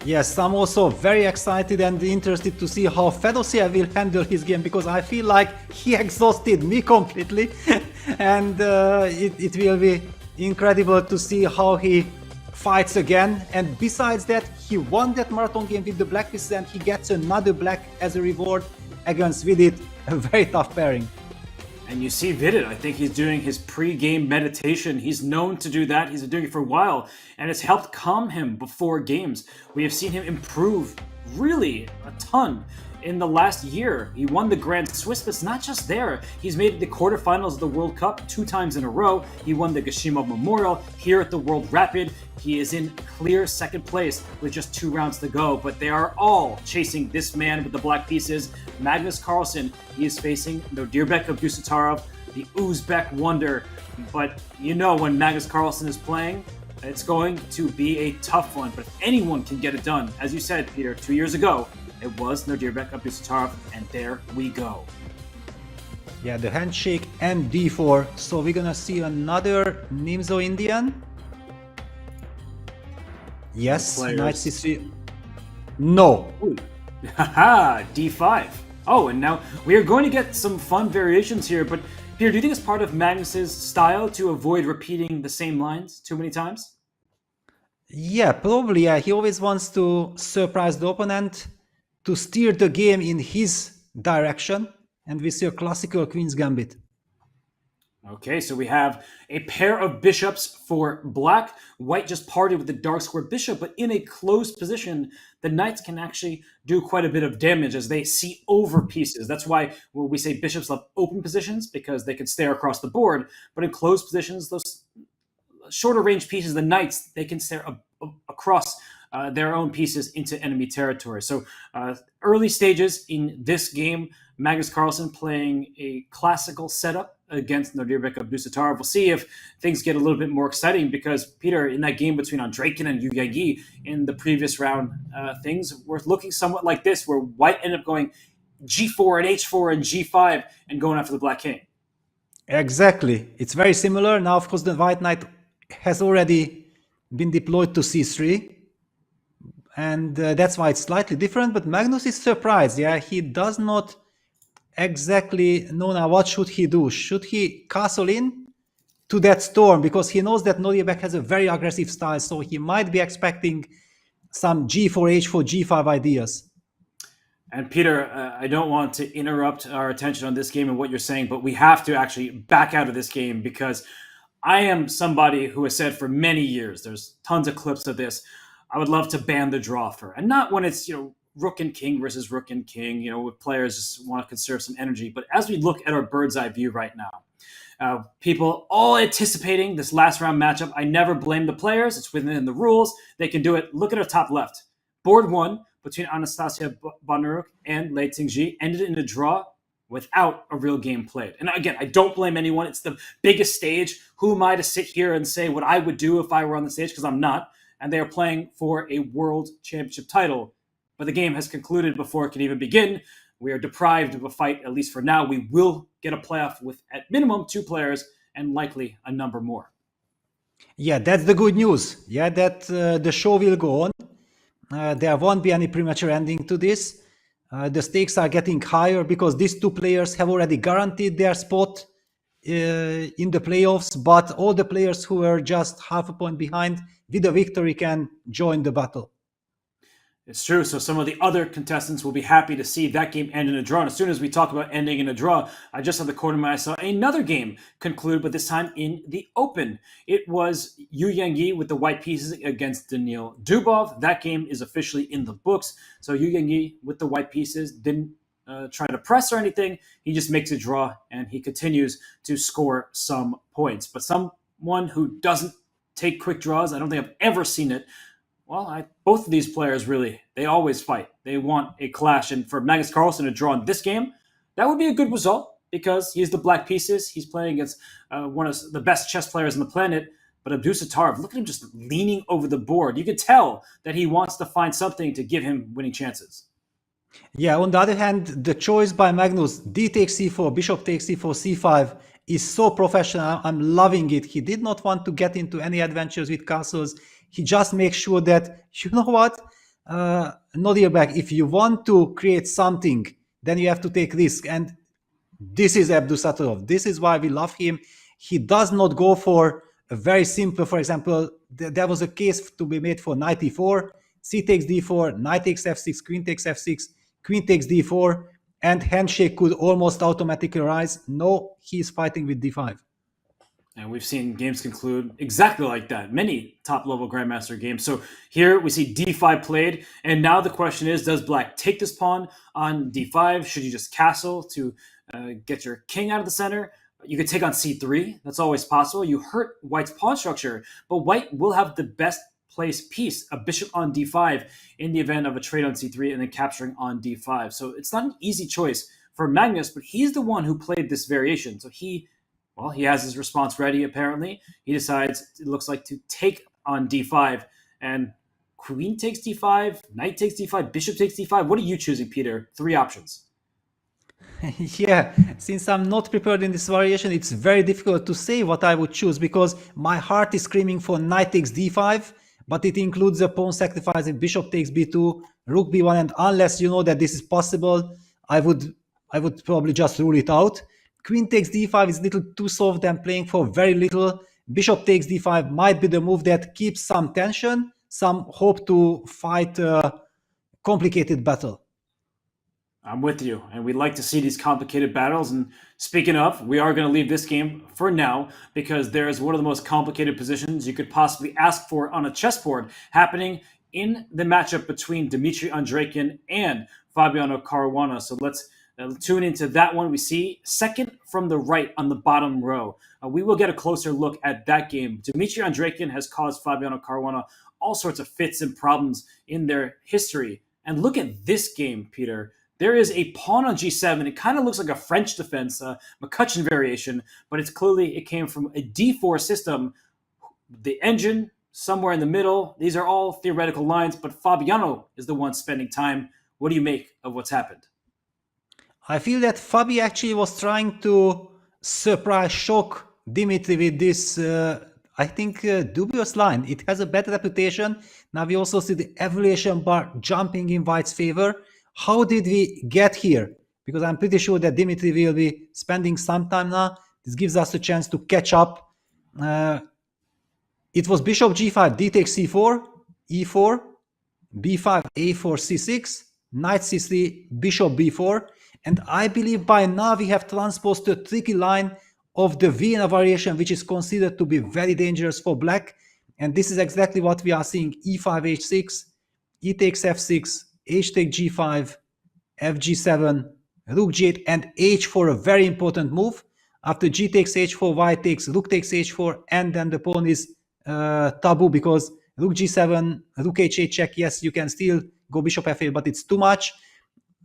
Yes, I'm also very excited and interested to see how Fedoseev will handle his game, because I feel like he exhausted me completely and it will be incredible to see how he fights again. And besides that, he won that marathon game with the black pieces and he gets another black as a reward against Vidit, a very tough pairing. And you see Vidit, I think he's doing his pre-game meditation. He's known to do that. He's been doing it for a while, and it's helped calm him before games. We have seen him improve really a ton in the last year. He won the Grand Swiss, but it's not just there. He's made the quarterfinals of the World Cup 2 times in a row. He won the Gashimov Memorial here at the World Rapid. He is in clear second place with just 2 rounds to go, but they are all chasing this man with the black pieces, Magnus Carlsen. He is facing Nodirbek Abdusattorov, the Uzbek wonder. But you know when Magnus Carlsen is playing, it's going to be a tough one, but anyone can get it done. As you said, Peter, 2 years ago, it was Nodirbek Abdusattorov, and there we go. Yeah, the handshake and d4. So we're gonna see another Nimzo Indian. Yes, knight c3. No. Haha, d5. Oh, and now we are going to get some fun variations here, but Peter, do you think it's part of Magnus's style to avoid repeating the same lines too many times? Yeah, probably. Yeah, he always wants to surprise the opponent, to steer the game in his direction, and we see a classical Queen's Gambit. Okay, so we have a pair of bishops for black. White just parted with the dark square bishop, but in a closed position, the knights can actually do quite a bit of damage as they see over pieces. That's why we say bishops love open positions, because they can stare across the board, but in closed positions, those shorter range pieces, the knights, they can stare across their own pieces into enemy territory. So early stages in this game, Magnus Carlsen playing a classical setup against Nodirbek Abdusattorov. We'll see if things get a little bit more exciting, because Peter, in that game between Andreikin and Yu Yangyi in the previous round, things were looking somewhat like this, where white ended up going g4 and h4 and g5 and going after the black king. Exactly. It's very similar. Now, of course, the white knight has already been deployed to c3. And that's why it's slightly different. But Magnus is surprised. Yeah, he does not exactly know now what should he do. Should he castle in to that storm? Because he knows that Nodirbek has a very aggressive style. So he might be expecting some g4, h4, g5 ideas. And Peter, I don't want to interrupt our attention on this game and what you're saying, but we have to actually back out of this game, because I am somebody who has said for many years, there's tons of clips of this, I would love to ban the draw for, and not when it's, rook and king versus rook and king, with players just want to conserve some energy. But as we look at our bird's eye view right now, People all anticipating this last round matchup. I never blame the players. It's within the rules. They can do it. Look at our top left. Board 1 between Anastasia Bondaruk and Lei Tingji ended in a draw without a real game played. And again, I don't blame anyone. It's the biggest stage. Who am I to sit here and say what I would do if I were on the stage? Because I'm not. And they are playing for a world championship title. But the game has concluded before it can even begin. We are deprived of a fight, at least for now. We will get a playoff with, at minimum, 2 players and likely a number more. Yeah, that's the good news. Yeah, that the show will go on. There won't be any premature ending to this. The stakes are getting higher because these 2 players have already guaranteed their spot in the playoffs, but all the players who are just half a point behind with a victory can join the battle. It's true. So some of the other contestants will be happy to see that game end in a draw. And as soon as we talk about ending in a draw, I just had the corner of my eye, I saw another game conclude, but this time in the open. It was Yu Yangyi with the white pieces against Daniil Dubov. That game is officially in the books. So Yu Yangyi with the white pieces didn't try to press or anything. He just makes a draw and he continues to score some points. But someone who doesn't take quick draws, I don't think I've ever seen it. Well, both of these players really, they always fight. They want a clash. And for Magnus Carlsen to draw in this game, that would be a good result because he's the black pieces. He's playing against one of the best chess players on the planet. But Abdusattorov, look at him just leaning over the board. You could tell that he wants to find something to give him winning chances. Yeah, on the other hand, the choice by Magnus, D takes c4, bishop takes c4, c5, is so professional. I'm loving it. He did not want to get into any adventures with castles. He just makes sure that, you know what, Nodirbek, if you want to create something, then you have to take risk. And this is Abdusattorov. This is why we love him. He does not go for a very simple, for example, there was a case to be made for knight e4, c takes d4, knight takes f6, queen takes f6, queen takes d4, and handshake could almost automatically rise. No, he's fighting with d5. And we've seen games conclude exactly like that. Many top-level Grandmaster games. So here we see d5 played. And now the question is, does black take this pawn on d5? Should you just castle to get your king out of the center? You could take on c3. That's always possible. You hurt white's pawn structure. But white will have the best placed piece, a bishop on d5, in the event of a trade on c3 and then capturing on d5. So it's not an easy choice for Magnus, but he's the one who played this variation. So he has his response ready, apparently. He decides, it looks like, to take on d5. And queen takes d5, knight takes d5, bishop takes d5. What are you choosing, Peter? 3 options. Yeah, since I'm not prepared in this variation, it's very difficult to say what I would choose because my heart is screaming for knight takes d5, but it includes a pawn sacrifice if bishop takes b2, rook b1, and unless you know that this is possible, I would probably just rule it out. Queen takes d5 is a little too soft and playing for very little. Bishop takes d5 might be the move that keeps some tension, some hope to fight a complicated battle. I'm with you, and we'd like to see these complicated battles. And speaking of, we are going to leave this game for now because there is one of the most complicated positions you could possibly ask for on a chessboard happening in the matchup between Dmitry Andreikin and Fabiano Caruana. So let's tune into that one. We see second from the right on the bottom row. We will get a closer look at that game. Dmitry Andreikin has caused Fabiano Caruana all sorts of fits and problems in their history. And look at this game, Peter. There is a pawn on g7. It kind of looks like a French defense, McCutcheon variation, but it came from a d4 system. The engine somewhere in the middle. These are all theoretical lines, but Fabiano is the one spending time. What do you make of what's happened? I feel that Fabi actually was trying to surprise shock Dmitry with this, I think, dubious line. It has a bad reputation. Now we also see the evaluation bar jumping in white's favor. How did we get here? Because I'm pretty sure that Dmitry will be spending some time now. This gives us a chance to catch up. It was bishop g5, d takes c4, e4, b5, a4, c6, knight c3, bishop b4. And I believe by now we have transposed a tricky line of the Vienna variation, which is considered to be very dangerous for black. And this is exactly what we are seeing. e5, h6, e takes f6, h takes g5, f g7, rook g8, and h for a very important move. After g takes h4, white takes, rook takes h4, and then the pawn is taboo because rook g7, rook h8 check. Yes, you can still go bishop f8, but it's too much.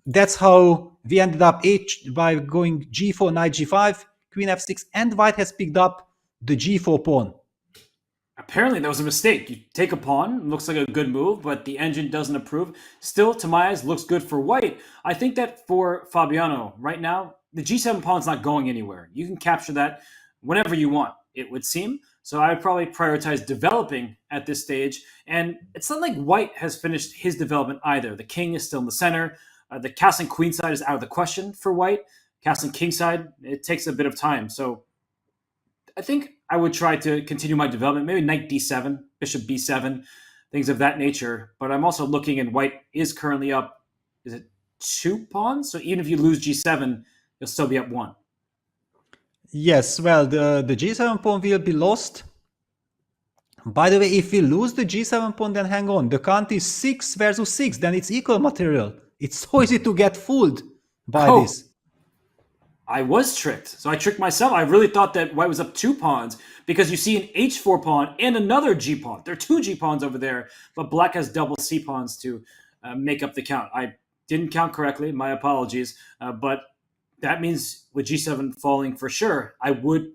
That's how we ended up by going g4, knight g5, queen f6, and white has picked up the g4 pawn. Apparently, that was a mistake. You take a pawn, looks like a good move, but the engine doesn't approve. Still, to my eyes, looks good for white. I think that for Fabiano, right now, the g7 pawn's not going anywhere. You can capture that whenever you want, it would seem. So I would probably prioritize developing at this stage. And it's not like white has finished his development either. The king is still in the center. The castling queen side is out of the question for white. Castling king side, it takes a bit of time. So I think I would try to continue my development, maybe knight d7, bishop b7, things of that nature. But I'm also looking, and white is currently up, is it 2 pawns? So even if you lose g7, you'll still be up 1. Yes, well, the g7 pawn will be lost. By the way, if we lose the g7 pawn, then hang on. The count is 6 versus 6, then it's equal material. It's so easy to get fooled by this. I was tricked. So I tricked myself. I really thought that white was up 2 pawns because you see an h4 pawn and another g pawn. There are 2 g pawns over there, but black has double c pawns to make up the count. I didn't count correctly. My apologies. But that means with g7 falling for sure, I would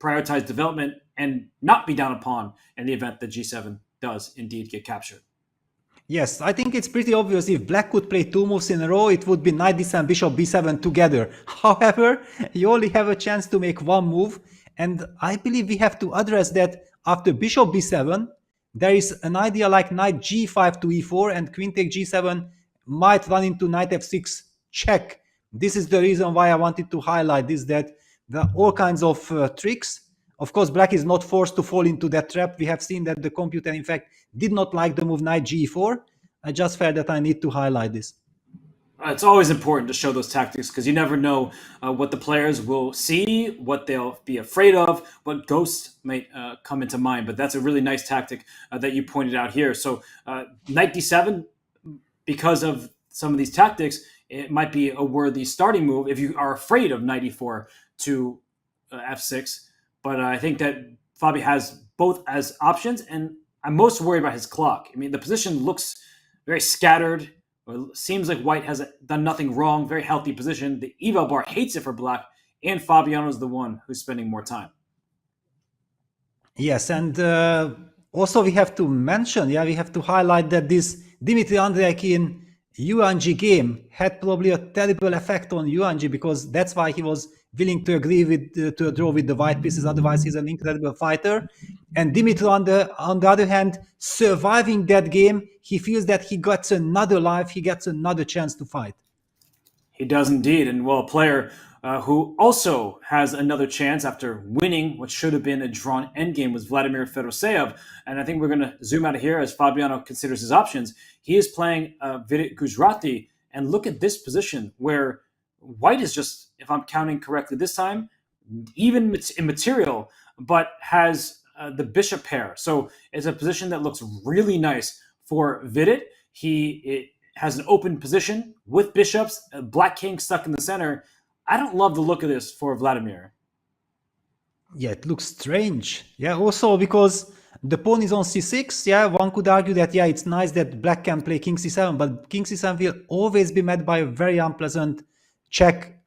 prioritize development and not be down a pawn in the event that g7 does indeed get captured. Yes, I think it's pretty obvious if black could play 2 moves in a row, it would be knight d7, bishop b7 together. However, you only have a chance to make 1 move, and I believe we have to address that after bishop b7, there is an idea like knight g5 to e4, and queen take g7 might run into knight f6 check. This is the reason why I wanted to highlight this, that there are all kinds of tricks. Of course, black is not forced to fall into that trap. We have seen that the computer, in fact, did not like the move knight g4. I just felt that I need to highlight this. It's always important to show those tactics because you never know what the players will see, what they'll be afraid of, what ghosts might come into mind. But that's a really nice tactic that you pointed out here. So knight d7, because of some of these tactics, it might be a worthy starting move if you are afraid of knight e4 to f6. But I think that Fabi has both as options, and I'm most worried about his clock. I mean, the position looks very scattered. It seems like white has done nothing wrong, very healthy position. The eval bar hates it for black, and Fabiano is the one who's spending more time. Yes, and also we have to mention, we have to highlight that this Dmitry Andreikin Yuanji game had probably a terrible effect on Yuanji because that's why he was willing to agree with to draw with the white pieces. Otherwise, he's an incredible fighter. And Dimitri, on the other hand, surviving that game, he feels that he gets another life, he gets another chance to fight. He does indeed. And well, a player who also has another chance after winning what should have been a drawn endgame was Vladimir Fedoseev. And I think we're going to zoom out of here as Fabiano considers his options. He is playing Vidit Gujarati. And look at this position where white is just, if I'm counting correctly this time, even immaterial, but has the bishop pair. So it's a position that looks really nice for Vidit. It has an open position with bishops, a black king stuck in the center. I don't love the look of this for Vladimir. Yeah, it looks strange. Yeah, also because the pawn is on c6. Yeah, one could argue that, yeah, it's nice that black can play king c7, but king c7 will always be met by a very unpleasant check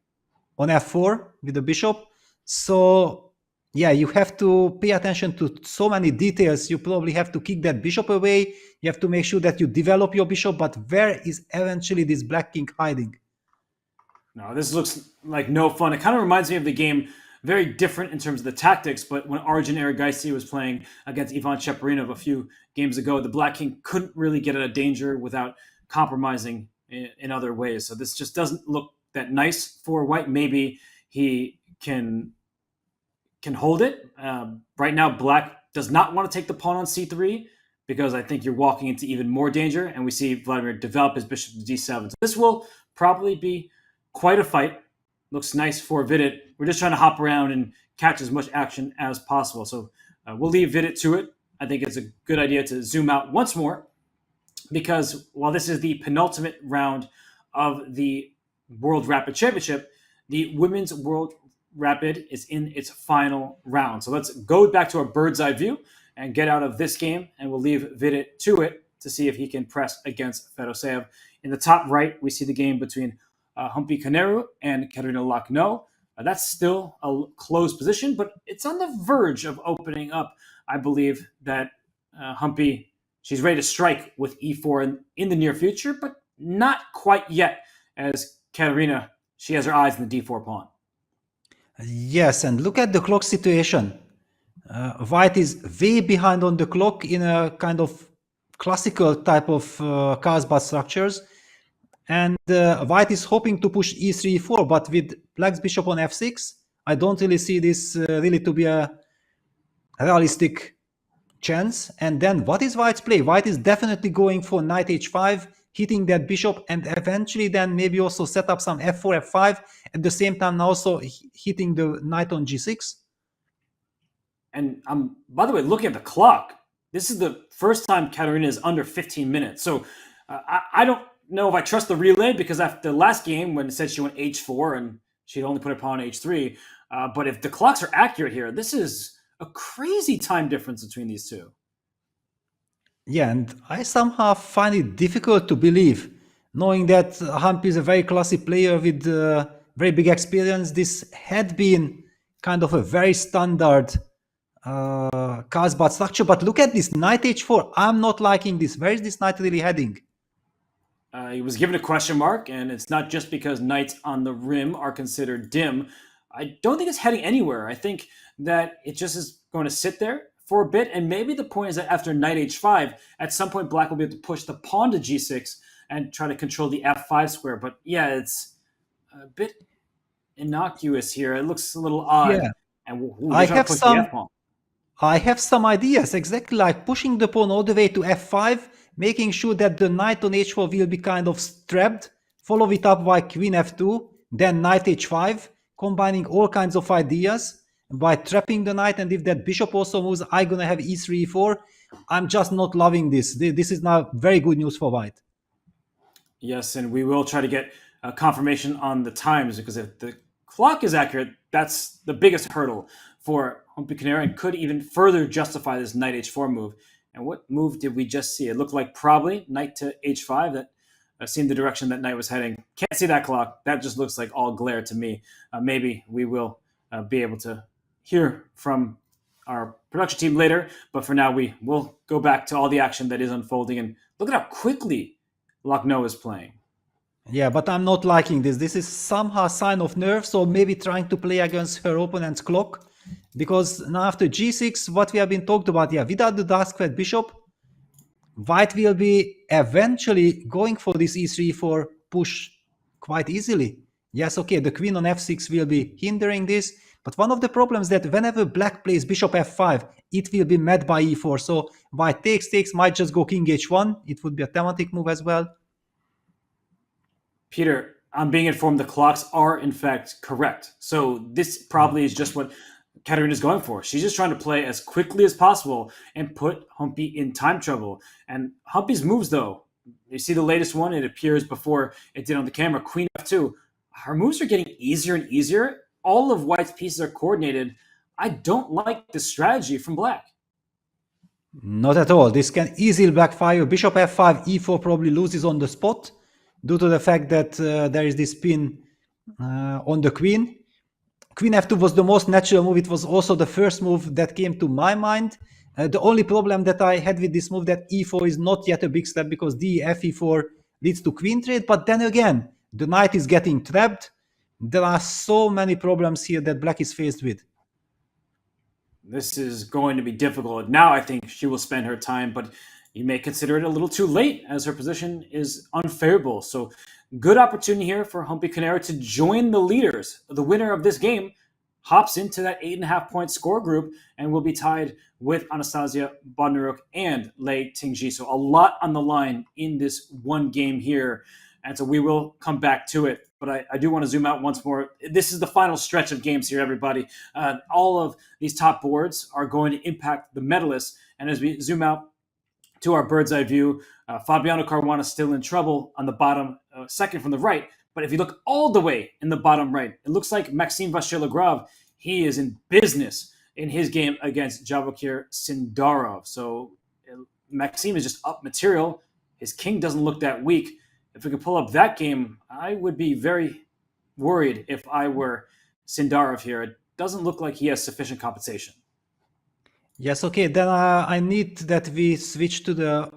on f4 with the bishop. So, yeah, you have to pay attention to so many details. You probably have to kick that bishop away. You have to make sure that you develop your bishop, but where is eventually this black king hiding? No, this looks like no fun. It kind of reminds me of the game, very different in terms of the tactics, but when Arjun Erigaisi was playing against Ivan Cheparinov a few games ago, the black king couldn't really get out of danger without compromising in other ways. So this just doesn't look that nice for white. Maybe he can hold it. Right now, black does not want to take the pawn on c3 because I think you're walking into even more danger, and we see Vladimir develop his bishop to d7. So this will probably be quite a fight. Looks nice for Vidit. We're just trying to hop around and catch as much action as possible. So we'll leave Vidit to it. I think it's a good idea to zoom out once more because while this is the penultimate round of the World Rapid Championship, the Women's World Rapid is in its final round. So let's go back to our bird's eye view and get out of this game, and we'll leave Vidit to it to see if he can press against Fedoseev. In the top right, we see the game between Humpy Koneru and Katerina Lakhno. That's still a closed position, but it's on the verge of opening up. I believe that Humpy, she's ready to strike with e4 in the near future, but not quite yet, as Katerina, she has her eyes on the d4 pawn. Yes, and look at the clock situation. White is way behind on the clock in a kind of classical type of Carlsbad structures. And White is hoping to push e3, e4, but with Black's bishop on f6, I don't really see this really to be a realistic chance. And then what is White's play? White is definitely going for knight h5, hitting that bishop, and eventually then maybe also set up some f4, f5, at the same time also hitting the knight on g6. And by the way, looking at the clock, this is the first time Katerina is under 15 minutes. So I don't know if I trust the relay, because after the last game when it said she went h4 and she'd only put her pawn on h3, but if the clocks are accurate here, this is a crazy time difference between these two. Yeah, and I somehow find it difficult to believe, knowing that Humpy is a very classy player with very big experience. This had been kind of a very standard Carlsbad structure, but look at this knight h4. I'm not liking this. Where is this knight really heading? He was given a question mark, and it's not just because knights on the rim are considered dim. I don't think it's heading anywhere. I think that it just is going to sit there for a bit, and maybe the point is that after knight h5, at some point Black will be able to push the pawn to g6 and try to control the f5 square. But yeah, it's a bit innocuous here. It looks a little odd. Yeah. And I have some ideas, exactly like pushing the pawn all the way to f5, making sure that the knight on h4 will be kind of strapped, follow it up by queen f2, then knight h5, combining all kinds of ideas by trapping the knight. And if that bishop also moves, I'm gonna have e3, e4. I'm just not loving this. This is now very good news for White. Yes, and we will try to get a confirmation on the times, because if the clock is accurate, that's the biggest hurdle for Humpy Koneru and could even further justify this knight h4 move. And what move did we just see? It looked like probably knight to h5. That seemed the direction that knight was heading. Can't see that clock. That just looks like all glare to me. Maybe we will be able to hear from our production team later. But for now, we will go back to all the action that is unfolding. And look at how quickly Lakhno is playing. Yeah, but I'm not liking this. This is somehow a sign of nerves, or maybe trying to play against her opponent's clock. Because now after g6, what we have been talked about, yeah, without the dark squared bishop, White will be eventually going for this e3, e4 push quite easily. Yes, okay, the queen on f6 will be hindering this, but one of the problems that whenever Black plays bishop f5, it will be met by e4. So White takes, might just go king h1. It would be a thematic move as well. Peter, I'm being informed the clocks are in fact correct. So this probably is just what Katerina's going for. She's just trying to play as quickly as possible and put Humpy in time trouble. And Humpy's moves, though, you see the latest one, it appears before it did on the camera, queen f2. Her moves are getting easier and easier. All of White's pieces are coordinated. I don't like the strategy from Black. Not at all. This can easily backfire. Bishop f5, e4 probably loses on the spot due to the fact that there is this pin on the queen. Queen f2 was the most natural move. It was also the first move that came to my mind. The only problem that I had with this move that e4 is not yet a big step, because f e4 leads to queen trade. But then again, the knight is getting trapped. There are so many problems here that Black is faced with. This is going to be difficult. Now I think she will spend her time, but you may consider it a little too late as her position is unfavorable. So good opportunity here for Humpy Koneru to join the leaders. The winner of this game hops into that 8.5 point score group and will be tied with Anastasia Bodnaruk and Lei Tingji. So a lot on the line in this one game here. And so we will come back to it. But I do want to zoom out once more. This is the final stretch of games here, everybody. All of these top boards are going to impact the medalists. And as we zoom out to our bird's eye view, Fabiano Caruana still in trouble on the bottom, second from the right. But if you look all the way in the bottom right, it looks like Maxime Vachier-Lagrave, he is in business in his game against Javokir Sindarov. So Maxime is just up material. His king doesn't look that weak. If we could pull up that game, I would be very worried if I were Sindarov here. It doesn't look like he has sufficient compensation. Yes, okay. Then I need that we switch to the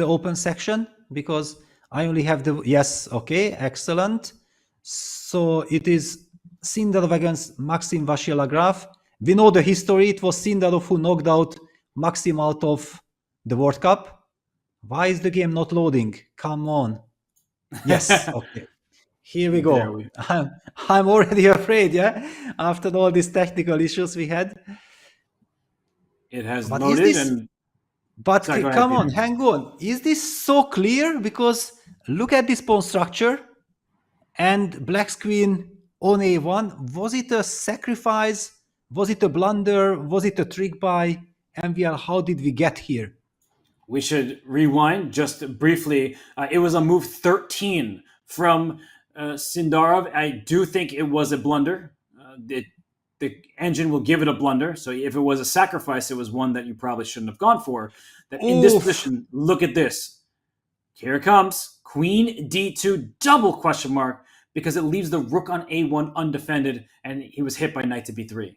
open section, because I only have the... Yes, okay, excellent. So it is Sindarov against Maxime Vachier-Lagrave. We know the history. It was Sindarov who knocked out Maxime out of the World Cup. Why is the game not loading? Come on. Yes, okay. Here we go. I'm already afraid, yeah? After all these technical issues we had. It has loaded But come on, hang on. Is this so clear? Because look at this pawn structure. And Black's queen on a1. Was it a sacrifice? Was it a blunder? Was it a trick by MVL? How did we get here? We should rewind just briefly. It was on move 13 from Sindarov. I do think it was a blunder. The engine will give it a blunder. So if it was a sacrifice, it was one that you probably shouldn't have gone for. That in this position, look at this. Here it comes. Queen d2 double question mark, because it leaves the rook on a1 undefended, and he was hit by knight to b3.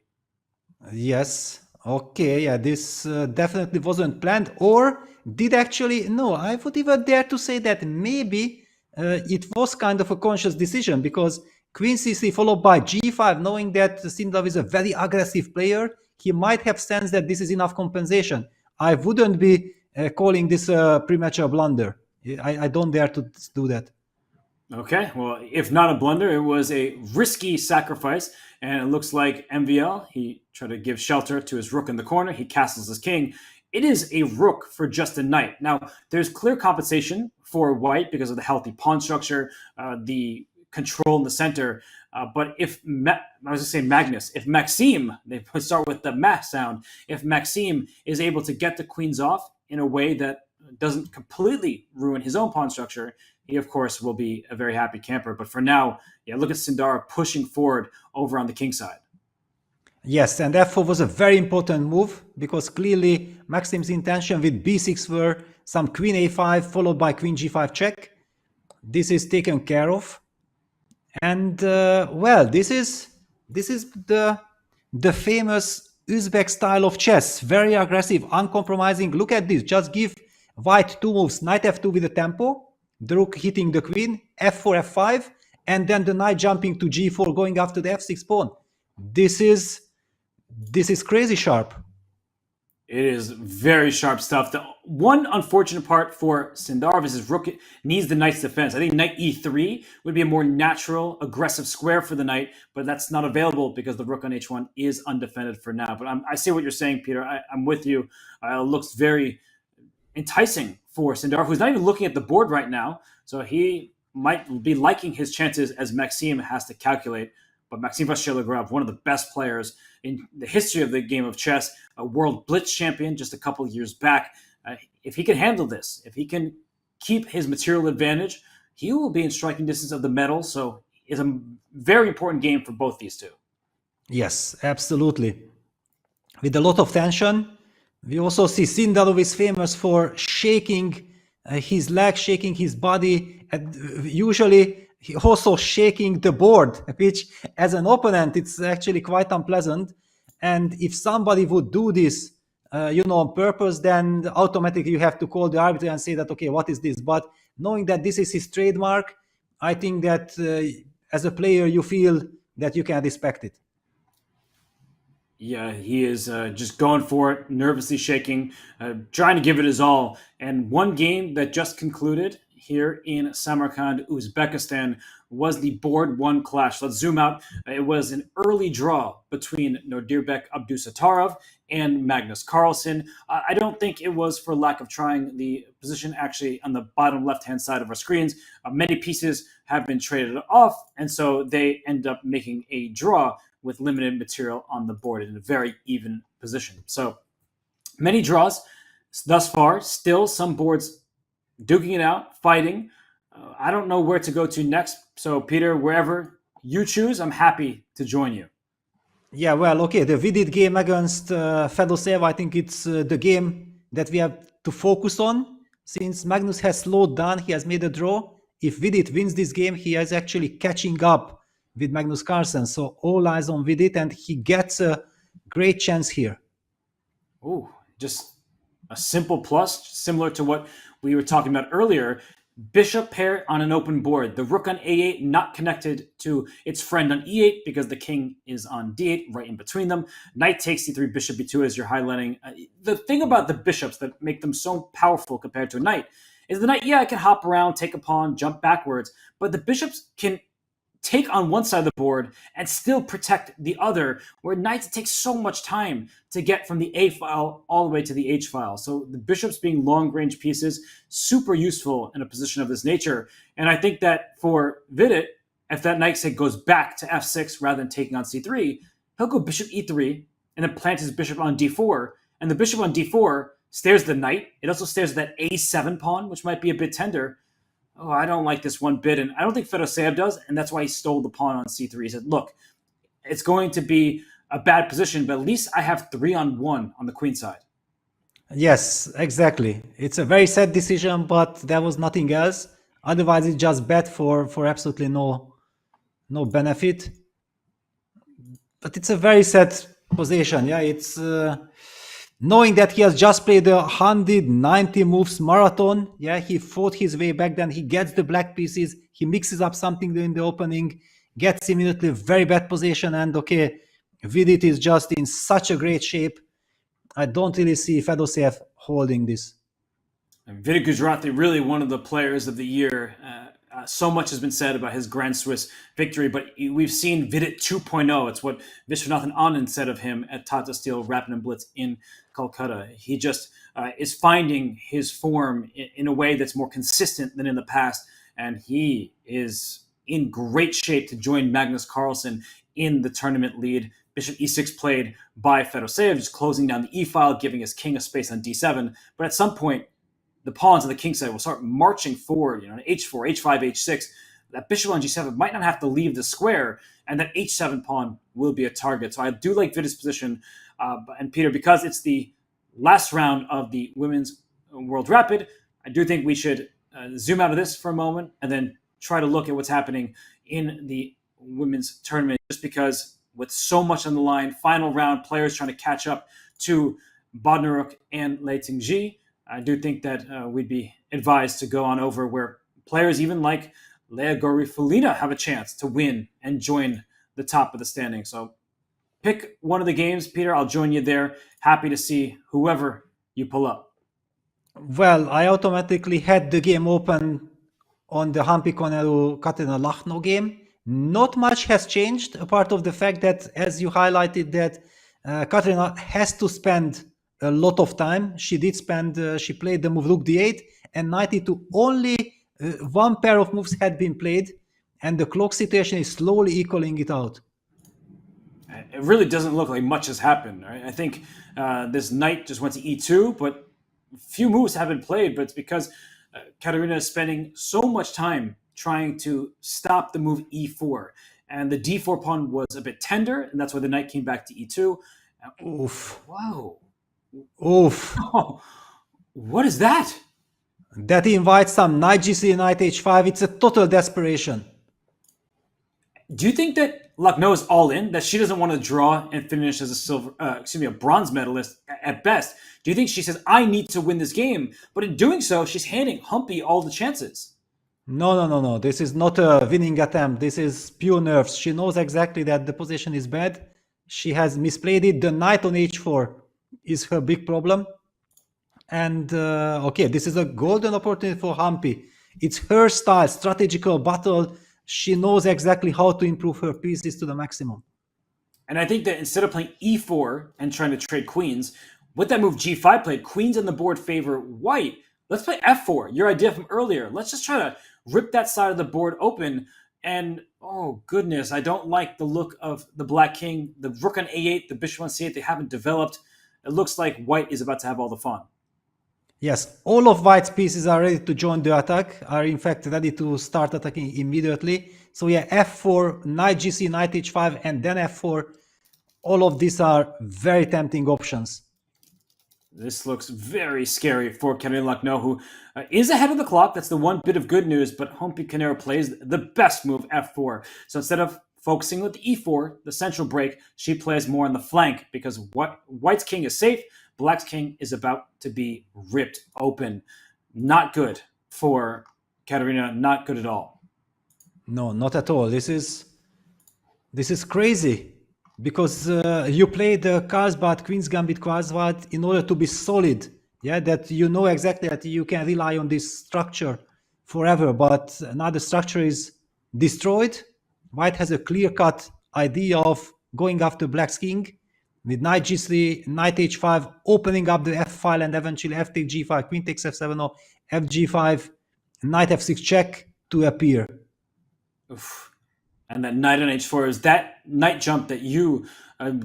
Yes. Okay. Yeah, this definitely wasn't planned, or did actually... No, I would even dare to say that maybe it was kind of a conscious decision, because Queen c3 followed by g5, knowing that Sindarov is a very aggressive player, he might have sensed that this is enough compensation. I wouldn't be calling this a premature blunder. I don't dare to do that. Okay, well, if not a blunder, it was a risky sacrifice, and it looks like MVL, he tried to give shelter to his rook in the corner, he castles his king. It is a rook for just a knight. Now, there's clear compensation for white because of the healthy pawn structure, the control in the center, but if, Magnus, if Maxime, they start with the ma sound, if Maxime is able to get the queens off in a way that doesn't completely ruin his own pawn structure, he, of course, will be a very happy camper. But for now, yeah, look at Sindarov pushing forward over on the king side. Yes, and f4 was a very important move, because clearly Maxime's intention with b6 were some queen a5 followed by queen g5 check. This is taken care of. And, well, this is the famous Uzbek style of chess. Very aggressive, uncompromising. Look at this. Just give white two moves. Knight f2 with the tempo. The rook hitting the queen, f4, f5, and then the knight jumping to g4, going after the f6 pawn. This is crazy sharp. It is very sharp stuff. The one unfortunate part for Sindarov is his rook needs the knight's defense. I think knight e3 would be a more natural, aggressive square for the knight, but that's not available because the rook on h1 is undefended for now. But I see what you're saying, Peter. I'm with you. It looks very enticing for Sindarov, who's not even looking at the board right now. So he might be liking his chances as Maxime has to calculate. But Maxime Vachier-Lagrave, one of the best players in the history of the game of chess, a world Blitz champion just a couple of years back. If he can handle this, if he can keep his material advantage, he will be in striking distance of the medal. So it's a very important game for both these two. Yes, absolutely. With a lot of tension. We also see Sindarov is famous for shaking his legs, shaking his body, and usually also shaking the board, which as an opponent, it's actually quite unpleasant. And if somebody would do this, on purpose, then automatically you have to call the arbiter and say that, okay, what is this? But knowing that this is his trademark, I think that as a player, you feel that you can respect it. Yeah, he is just going for it, nervously shaking, trying to give it his all. And one game that just concluded here in Samarkand, Uzbekistan, was the board one clash. Let's zoom out. It was an early draw between Nodirbek Abdusattorov and Magnus Carlsen. I don't think it was for lack of trying. The position actually on the bottom left-hand side of our screens, many pieces have been traded off, and so they end up making a draw with limited material on the board in a very even position. So many draws thus far, still some boards duking it out, fighting. I don't know where to go to next. So, Peter, wherever you choose, I'm happy to join you. Yeah, well, okay, the Vidit game against Fedoseev, I think it's the game that we have to focus on. Since Magnus has slowed down, he has made a draw. If Vidit wins this game, he is actually catching up with Magnus Carlsen. So all eyes on Vidit, and he gets a great chance here. Ooh, just a simple plus, similar to what we were talking about earlier. Bishop pair on an open board. The rook on a8 not connected to its friend on e8 because the king is on d8 right in between them. Knight takes c3, bishop b2 as you're highlighting. The thing about the bishops that make them so powerful compared to a knight is the knight, yeah, it can hop around, take a pawn, jump backwards, but the bishops can take on one side of the board and still protect the other, where knights take so much time to get from the A file all the way to the H file. So the bishops being long-range pieces, super useful in a position of this nature. And I think that for Vidit, if that knight, say, goes back to f6 rather than taking on c3, he'll go bishop e3 and then plant his bishop on d4. And the bishop on d4 stares the knight. It also stares that a7 pawn, which might be a bit tender. Oh, I don't like this one bit, and I don't think Fedoseev does, and that's why he stole the pawn on c3. He said, look, it's going to be a bad position, but at least I have 3-on-1 on the queen side. Yes, exactly. It's a very sad decision, but there was nothing else. Otherwise, it's just bad for absolutely no benefit. But it's a very sad position. Yeah, it's knowing that he has just played a 190 moves marathon. Yeah, he fought his way back. Then he gets the black pieces. He mixes up something in the opening, gets immediately very bad position. And okay, Vidit is just in such a great shape. I don't really see Fedoseev holding this. And Vidit Gujrati, really one of the players of the year. So much has been said about his Grand Swiss victory, but we've seen Vidit 2.0. It's what Vishwanathan Anand said of him at Tata Steel Rapid and Blitz in Kolkata. He just is finding his form in a way that's more consistent than in the past, and he is in great shape to join Magnus Carlsen in the tournament lead. Bishop e6 played by Fedoseev, just closing down the e-file, giving his king a space on d7. But at some point, the pawns on the king side will start marching forward, h4, h5, h6. That bishop on g7 might not have to leave the square, and that h7 pawn will be a target. So I do like Vidit's position. And Peter, because it's the last round of the Women's World Rapid, I do think we should zoom out of this for a moment and then try to look at what's happening in the women's tournament, just because with so much on the line, final round, players trying to catch up to Bodnaruk and Lei Tingji, I do think that we'd be advised to go on over where players even like Leah Gori-Felina have a chance to win and join the top of the standing. So pick one of the games, Peter. I'll join you there. Happy to see whoever you pull up. Well, I automatically had the game open on the Hampi Koneru Katerina Lachno game. Not much has changed, apart of the fact that, as you highlighted, that Katerina has to spend a lot of time. She did spend, she played the move Rook d8 and knight e2. Only one pair of moves had been played, and the clock situation is slowly equaling it out. It really doesn't look like much has happened. Right? I think this knight just went to e2, but few moves have been played, but it's because Katerina is spending so much time trying to stop the move e4. And the d4 pawn was a bit tender, and that's why the knight came back to e2. Oof. Wow. Oof. Oh, what is that? That invites some knight g3, knight h5. It's a total desperation. Do you think that Lucknow is all in? That she doesn't want to draw and finish as a bronze medalist at best? Do you think she says, I need to win this game? But in doing so, she's handing Humpy all the chances. No. This is not a winning attempt. This is pure nerves. She knows exactly that the position is bad. She has misplayed it. The knight on h4 is her big problem. And okay, this is a golden opportunity for Humpy. It's her style, strategical battle. She knows exactly how to improve her pieces to the maximum. And I think that instead of playing e4 and trying to trade queens, with that move g5 played, queens on the board favor white. Let's play f4, your idea from earlier. Let's just try to rip that side of the board open. And oh goodness, I don't like the look of the black king. The rook on a8, the bishop on c8, they haven't developed. It looks like white is about to have all the fun. Yes, all of white's pieces are ready to join the attack, are in fact ready to start attacking immediately. So yeah, f4, knight gc, knight h5, and then f4. All of these are very tempting options. This looks very scary for Cheparinov, who is ahead of the clock. That's the one bit of good news, but Humpy Canero plays the best move, f4. So instead of focusing with e4, the central break, she plays more on the flank because white's king is safe, black's king is about to be ripped open. Not good for Katerina, not good at all. No, not at all. This is crazy. Because you play the Carlsbad, Queen's Gambit Carlsbad in order to be solid. Yeah, that you know exactly that you can rely on this structure forever. But now the structure is destroyed. White has a clear-cut idea of going after black's king with knight g3, knight h5, opening up the f file and eventually f takes g5, queen takes f7 or f g5, knight f6 check to appear. Oof. And that knight on h4 is that knight jump that you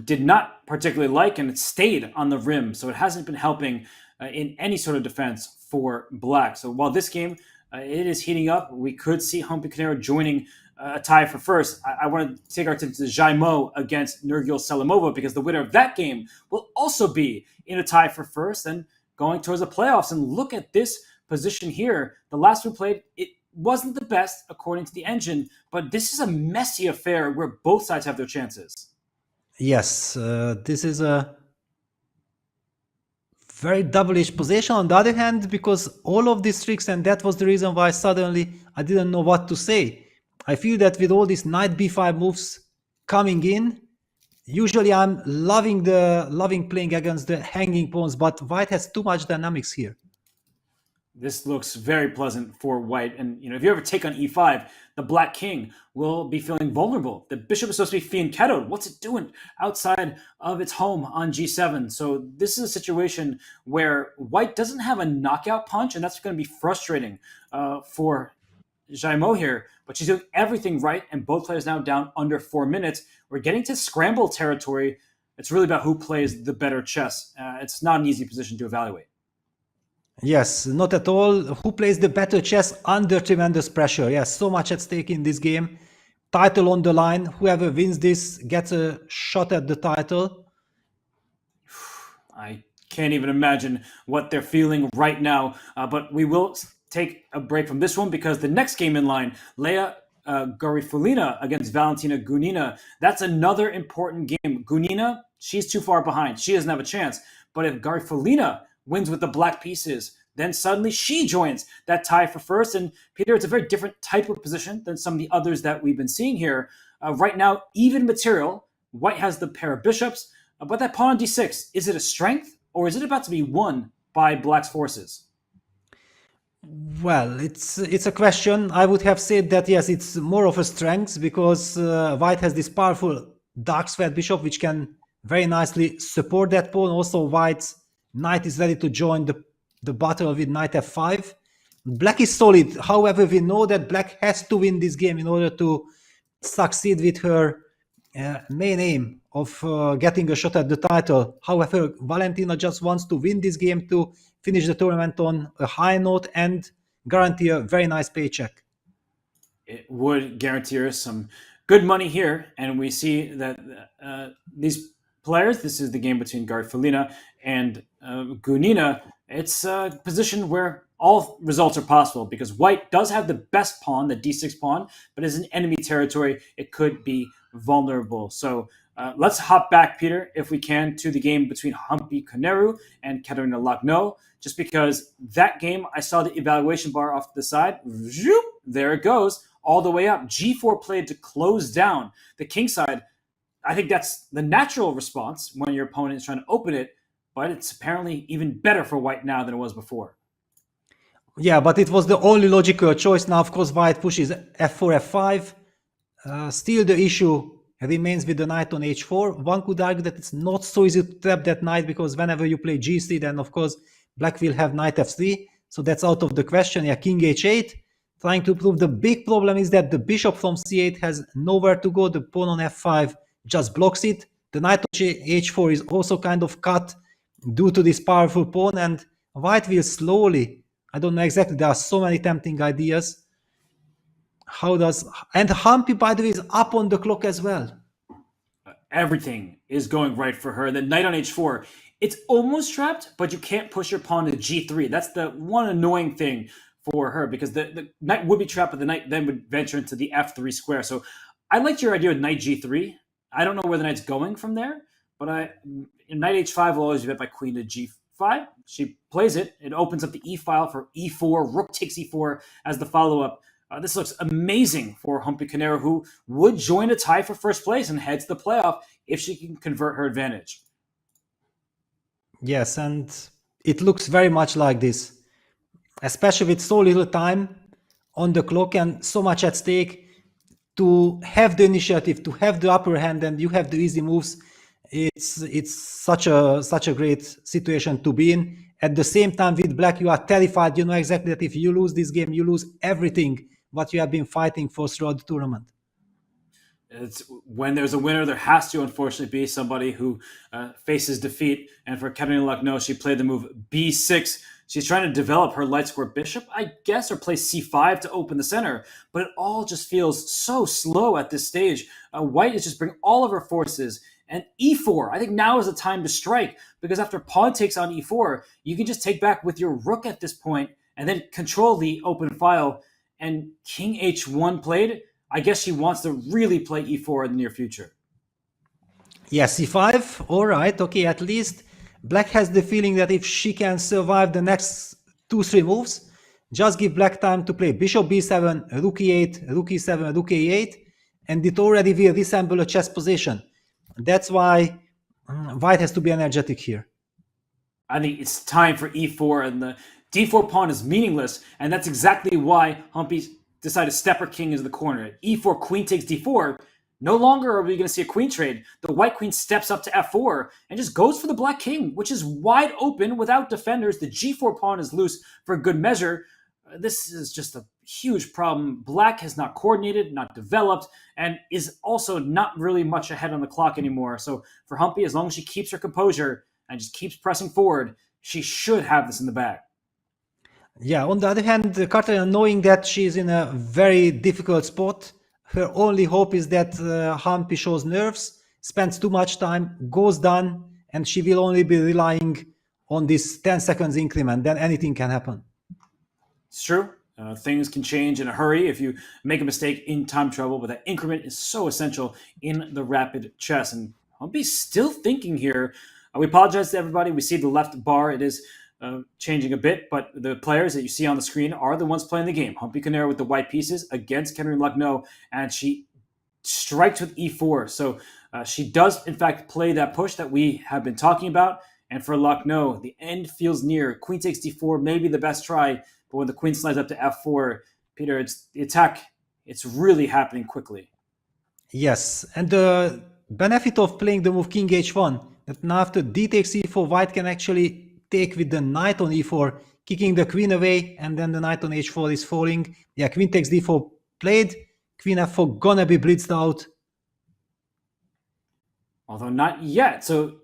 did not particularly like, and it stayed on the rim. So it hasn't been helping in any sort of defense for black. So while this game, it is heating up, we could see Humpy Canero joining a tie for first. I want to take our attention to Jaimo against Nurgul Selimova, because the winner of that game will also be in a tie for first and going towards the playoffs. And look at this position here. The last we played, it wasn't the best according to the engine, but this is a messy affair where both sides have their chances. Yes, this is a very double-edged position. On the other hand, because all of these tricks, and that was the reason why suddenly I didn't know what to say. I feel that with all these knight b5 moves coming in, usually I'm loving playing against the hanging pawns, but white has too much dynamics here. This looks very pleasant for white. And, if you ever take on e5, the black king will be feeling vulnerable. The bishop is supposed to be fianchettoed. What's it doing outside of its home on g7? So this is a situation where white doesn't have a knockout punch, and that's going to be frustrating for Jaimo here. But she's doing everything right, and both players now down under 4 minutes. We're getting to scramble territory. It's really about who plays the better chess. It's not an easy position to evaluate. Yes, not at all. Who plays the better chess under tremendous pressure? Yes, so much at stake in this game. Title on the line. Whoever wins this gets a shot at the title. I can't even imagine what they're feeling right now. But we will take a break from this one because the next game in line, Leia Garifulina against Valentina Gunina. That's another important game. Gunina, she's too far behind. She doesn't have a chance. But if Garifulina wins with the black pieces, then suddenly she joins that tie for first. And Peter, it's a very different type of position than some of the others that we've been seeing here. Right now, even material, white has the pair of bishops, but that pawn on d6, is it a strength or is it about to be won by black's forces? Well, it's a question. I would have said that yes, it's more of a strength because white has this powerful dark squared bishop which can very nicely support that pawn. Also, white's knight is ready to join the battle with knight f5. Black is solid. However, we know that black has to win this game in order to succeed with her main aim of getting a shot at the title. However, Valentina just wants to win this game to finish the tournament on a high note and guarantee a very nice paycheck. It would guarantee her some good money here. And we see that these players, this is the game between Garifulina and Gunina. It's a position where all results are possible because white does have the best pawn, the d6 pawn, but as an enemy territory, it could be vulnerable. So let's hop back, Peter, if we can, to the game between Humpy Canero and Cheparinov, just because that game, I saw the evaluation bar off to the side. Zoop, there it goes, all the way up. G4 played to close down the king side. I think that's the natural response when your opponent is trying to open it, but it's apparently even better for white now than it was before. Yeah, but it was the only logical choice. Now, of course, white pushes f4, f5. Still the issue remains with the knight on h4. One could argue that it's not so easy to trap that knight because whenever you play g3, then of course black will have knight f3. So that's out of the question. Yeah, king h8. Trying to prove the big problem is that the bishop from c8 has nowhere to go. The pawn on f5 just blocks it. The knight on h4 is also kind of cut due to this powerful pawn, and White will slowly, I don't know exactly, there are so many tempting ideas. And Humpy, by the way, is up on the clock as well. Everything is going right for her. The knight on h4, it's almost trapped, but you can't push your pawn to g3. That's the one annoying thing for her, because the knight would be trapped, but the knight then would venture into the f3 square. So I liked your idea of knight g3. I don't know where the knight's going from there, but knight h5 will always be bet by queen to g5. She plays it. It opens up the e file for e4. Rook takes e4 as the follow-up. This looks amazing for Humpy Caruana, who would join a tie for first place and head to the playoff if she can convert her advantage. Yes, and it looks very much like this, especially with so little time on the clock and so much at stake. To have the initiative, to have the upper hand, and you have the easy moves, it's such a great situation to be in. At the same time, with black, you are terrified. You know exactly that if you lose this game, you lose everything what you have been fighting for throughout the tournament. It's when there's a winner, there has to unfortunately be somebody who faces defeat. And for Katerina Lachno, she played the move b6. She's trying to develop her light square bishop, I guess, or play c5 to open the center. But it all just feels so slow at this stage. White is just bringing all of her forces. And e4, I think now is the time to strike, because after pawn takes on e4, you can just take back with your rook at this point and then control the open file. And king h1 played. I guess she wants to really play e4 in the near future. Yes, c5. All right. Okay, at least black has the feeling that if she can survive the next 2-3 moves, just give black time to play bishop b7, rook e8, rook e7, rook a8, and it already will resemble a chess position. That's why white has to be energetic here. I think it's time for e4, and the d4 pawn is meaningless, and that's exactly why Humpy decided to step her king into the corner. e4, queen takes d4. No longer are we going to see a queen trade. The white queen steps up to f4 and just goes for the black king, which is wide open without defenders. The g4 pawn is loose for good measure. This is just a huge problem. Black has not coordinated, not developed, and is also not really much ahead on the clock anymore. So for Humpy, as long as she keeps her composure and just keeps pressing forward, she should have this in the bag. Yeah, on the other hand, Katerina, knowing that she's in a very difficult spot, her only hope is that Humpy shows nerves, spends too much time, goes down, and she will only be relying on this 10 seconds increment. Then anything can happen. It's true. Things can change in a hurry if you make a mistake in time trouble, but that increment is so essential in the rapid chess. And Humpy's still thinking here. We apologize to everybody. We see the left bar. It is changing a bit, but the players that you see on the screen are the ones playing the game. Humpy Caruana with the white pieces against Katerina Lachno, and she strikes with e4. So she does, in fact, play that push that we have been talking about. And for Lachno, the end feels near. Queen takes d4, maybe the best try, but when the queen slides up to f4, Peter, it's the attack. It's really happening quickly. Yes, and the benefit of playing the move king h1, that now after d takes e4, white can actually take with the knight on e4, kicking the queen away, and then the knight on h4 is falling. Yeah, queen takes d4 played, queen f4 gonna be blitzed out. Although not yet. So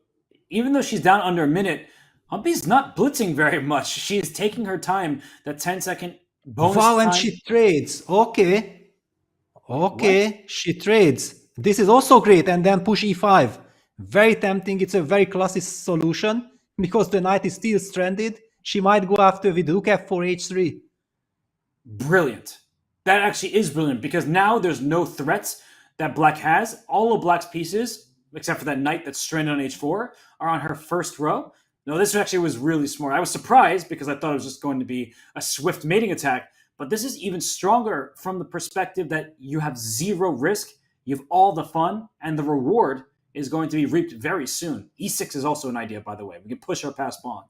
even though she's down under a minute, Humpy's not blitzing very much. She is taking her time, that 10-second bonus wow, time. And she trades. Okay, What? she trades. This is also great, and then push e5. Very tempting. It's a very classic solution, because the knight is still stranded. She might go after with rook f4, h3. Brilliant. That actually is brilliant, because now there's no threats that black has. All of black's pieces, except for that knight that's stranded on h4, are on her first row. No, this actually was really smart. I was surprised because I thought it was just going to be a swift mating attack, but this is even stronger from the perspective that you have zero risk, you have all the fun, and the reward is going to be reaped very soon. e6 is also an idea, by the way. We can push our past pawn.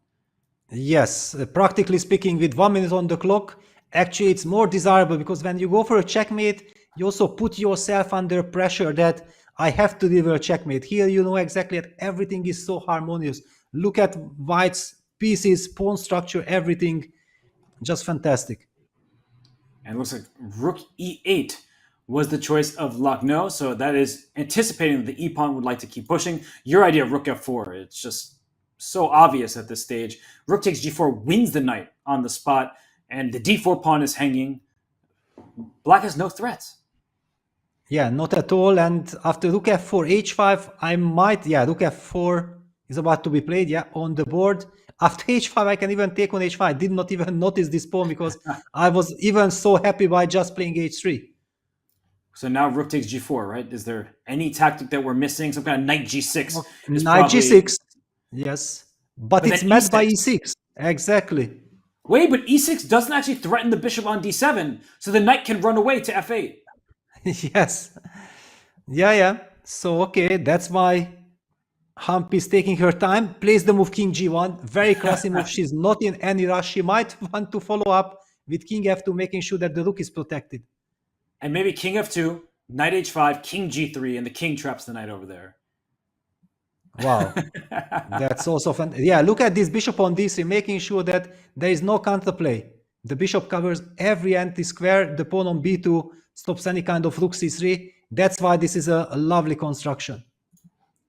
Yes, practically speaking, with 1 minute on the clock, actually it's more desirable, because when you go for a checkmate, you also put yourself under pressure that I have to deliver a checkmate. Here you know exactly that everything is so harmonious. Look at white's pieces, pawn structure, everything. Just fantastic. And it looks like rook e8 was the choice of Lachno, so that is anticipating that the e-pawn would like to keep pushing. Your idea of rook f4, it's just so obvious at this stage. Rook takes g4 wins the knight on the spot, and the d4 pawn is hanging. Black has no threats. Yeah, not at all. And after rook f4, h5, I might, yeah, rook f4 is about to be played, yeah, on the board. After h5, I can even take on h5. I did not even notice this pawn because I was even so happy by just playing h3. So now rook takes g4, right? Is there any tactic that we're missing? Some kind of knight g6? Knight g6, yes. But it's met e6. by e6. Exactly. Wait, but e6 doesn't actually threaten the bishop on d7, so the knight can run away to f8. Yes. Yeah. So, okay, that's why Humpy is taking her time. Plays the move king g1. Very classy move. She's not in any rush. She might want to follow up with king f2, making sure that the rook is protected. And maybe king f2, knight h5, king g3, and the king traps the knight over there. Wow. That's also fun. Yeah, look at this bishop on d3, making sure that there is no counterplay. The bishop covers every anti-square. The pawn on b2 stops any kind of rook c3. That's why this is a lovely construction.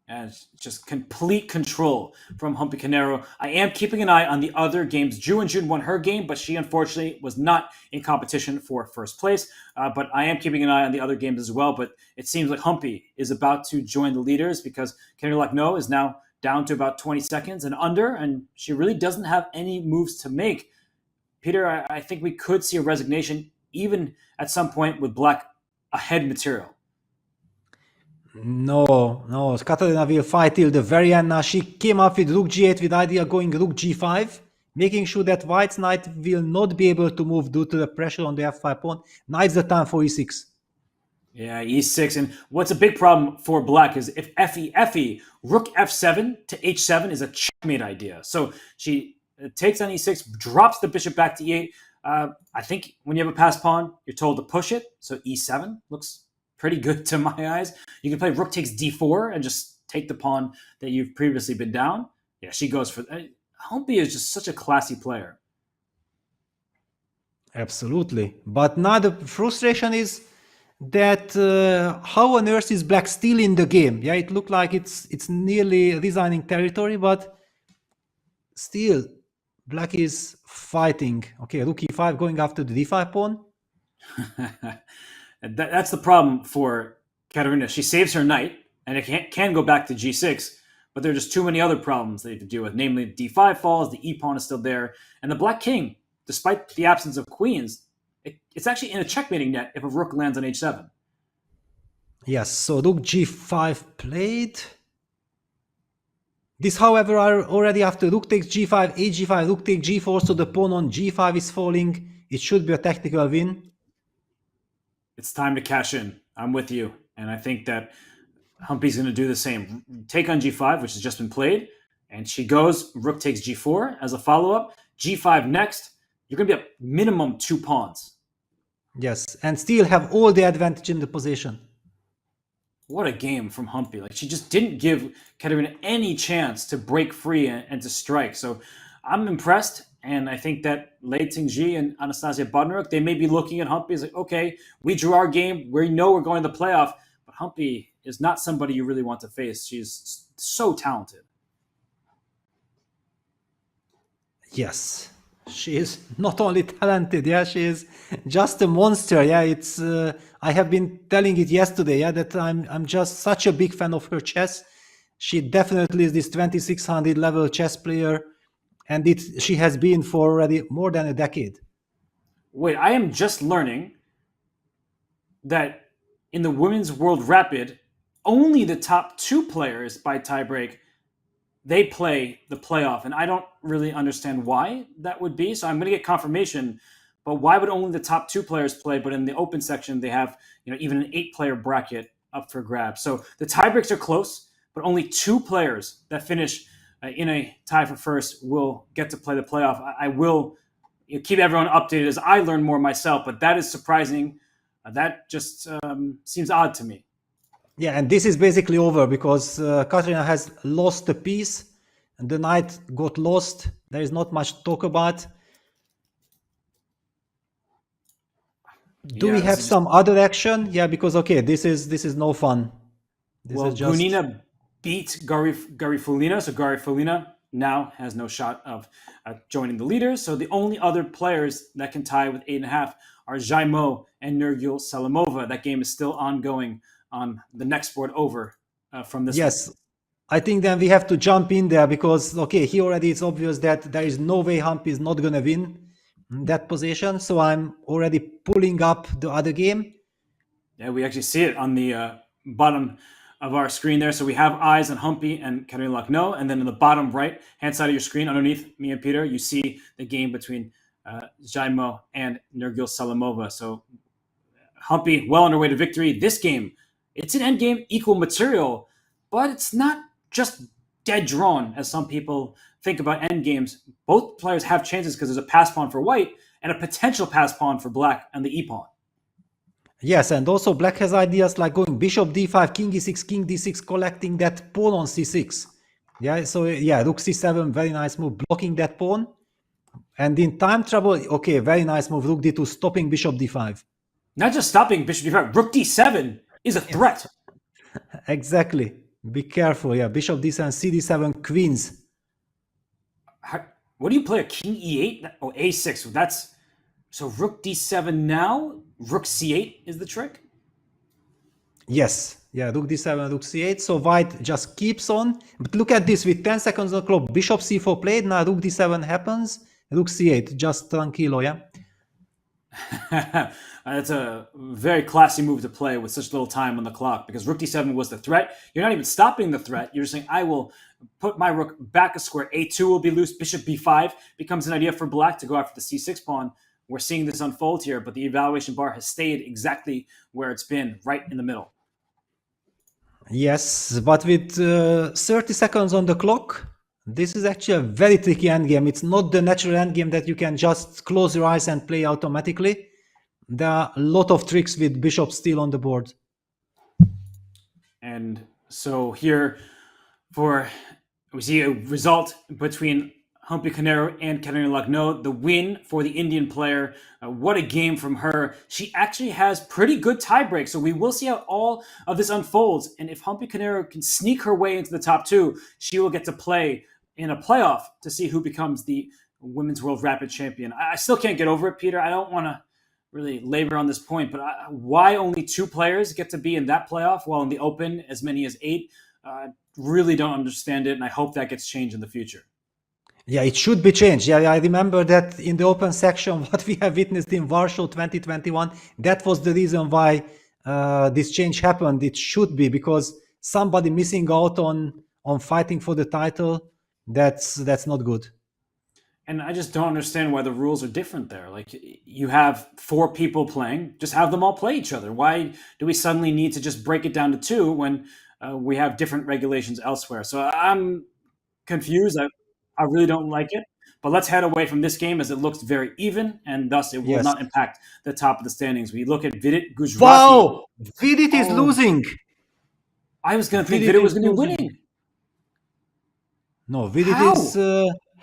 And just complete control from Humpy Canero. I am keeping an eye on the other games. June won her game, but she unfortunately was not in competition for first place. But I am keeping an eye on the other games as well. But it seems like Humpy is about to join the leaders because Canero is now down to about 20 seconds and under, and she really doesn't have any moves to make. Peter, I think we could see a resignation even at some point with Black ahead material. No, Katarina will fight till the very end. Now she came up with rook g8 with idea going rook g5, making sure that white's knight will not be able to move due to the pressure on the f5 pawn. Now it's the time for e6. Yeah, e6. And what's a big problem for Black is if fe, rook f7 to h7 is a checkmate idea. So she takes on e6, drops the bishop back to e8. I think when you have a passed pawn, you're told to push it. So e7 looks pretty good to my eyes. You can play rook takes d4 and just take the pawn that you've previously been down. Yeah, she goes for that. Humpy is just such a classy player. Absolutely. But now the frustration is that how on earth is Black still in the game? Yeah, it looked like it's nearly resigning territory, but still Black is fighting. Okay, rook e5 going after the d5 pawn. That's the problem for Katerina. She saves her knight, and it can go back to g6, but there are just too many other problems they have to deal with. Namely, d5 falls, the e-pawn is still there, and the Black king, despite the absence of queens, it's actually in a checkmating net if a rook lands on h7. Yes, so rook g5 played. This, however, are already after rook takes g5, h5, rook takes g4, so the pawn on g5 is falling. It should be a tactical win. It's time to cash in. I'm with you. And I think that Humpy's going to do the same. Take on g5, which has just been played. And she goes rook takes g4 as a follow-up. g5 next. You're going to be at minimum 2 pawns. Yes, and still have all the advantage in the position. What a game from Humpy. Like, she just didn't give Katerina any chance to break free and to strike. So I'm impressed. And I think that Lei Tingji and Anastasia Bodnaruk, they may be looking at Humpy as like, okay, we drew our game. We know we're going to the playoff. But Humpy is not somebody you really want to face. She's so talented. Yes, she is not only talented, yeah, she is just a monster. Yeah, it's I have been telling it yesterday, yeah, that I'm just such a big fan of her chess. She definitely is this 2600 level chess player. And she has been for already more than a decade. Wait, I am just learning that in the Women's World Rapid, only the top 2 players by tiebreak, they play the playoff. And I don't really understand why that would be. So I'm going to get confirmation. But why would only the top 2 players play? But in the open section, they have even an 8-player bracket up for grabs. So the tiebreaks are close, but only 2 players that finish in a tie for first will get to play the playoff. I will keep everyone updated as I learn more myself, but that is surprising. That just seems odd to me. Yeah, and this is basically over because Katerina has lost the piece and the knight got lost. There is not much to talk about. Do we have some other action? Yeah, because okay, this is no fun. This is just... Gunina beat Garifulina, so Garifulina now has no shot of joining the leaders. So the only other players that can tie with 8.5 are Jaimo and Nurgul Salamova. That game is still ongoing on the next board over from this. Yes, one. I think then we have to jump in there because, okay, here already it's obvious that there is no way Humpy is not going to win that position. So I'm already pulling up the other game. Yeah, we actually see it on the bottom of our screen there. So we have eyes on Humpy and Katerina Lachno. And then in the bottom right hand side of your screen, underneath me and Peter, you see the game between Jaimo and Nurgul Salamova. So Humpy well on her way to victory. This game, it's an endgame equal material, but it's not just dead drawn as some people think about endgames. Both players have chances because there's a pass pawn for white and a potential pass pawn for black and the e-pawn. Yes, and also black has ideas like going bishop d5, king e6, king d6, collecting that pawn on c6. Yeah, so yeah, rook c7, very nice move, blocking that pawn. And in time trouble, okay, very nice move, rook d2, stopping bishop d5. Not just stopping bishop d5, rook d7 is a threat. Exactly. Be careful, yeah, bishop d7, cd7, queens. What do you play, a king e8? Oh, a6, that's... So rook d7 now, rook c8 is the trick? Yes, yeah, rook d7, rook c8, so white just keeps on. But look at this, with 10 seconds on the clock, bishop c4 played, now rook d7 happens, rook c8, just tranquilo, yeah? That's a very classy move to play with such little time on the clock because rook d7 was the threat. You're not even stopping the threat. You're just saying, I will put my rook back a square. a2 will be loose. Bishop b5 becomes an idea for black to go after the c6 pawn. We're seeing this unfold here, but the evaluation bar has stayed exactly where it's been, right in the middle. Yes, but with 30 seconds on the clock, this is actually a very tricky endgame. It's not the natural endgame that you can just close your eyes and play automatically. There are a lot of tricks with bishop still on the board. And so here we see a result between Humpy Canero and Katerina Lachno, the win for the Indian player. What a game from her. She actually has pretty good tie break, so we will see how all of this unfolds. And if Humpy Canero can sneak her way into the top two, she will get to play in a playoff to see who becomes the Women's World Rapid Champion. I still can't get over it, Peter. I don't want to really labor on this point, but why only 2 players get to be in that playoff while in the Open as many as 8? Really don't understand it, and I hope that gets changed in the future. Yeah, it should be changed. Yeah, I remember that in the open section, what we have witnessed in Warsaw 2021, that was the reason why this change happened. It should be because somebody missing out on fighting for the title, that's not good. And I just don't understand why the rules are different there. Like, you have 4 people playing, just have them all play each other. Why do we suddenly need to just break it down to 2 when we have different regulations elsewhere? So I'm confused. I really don't like it. But let's head away from this game as it looks very even, and thus it will not impact the top of the standings. We look at Vidit Gujrati. Wow! Vidit is losing! I was going to think Vidit was going to be winning. No, Vidit is...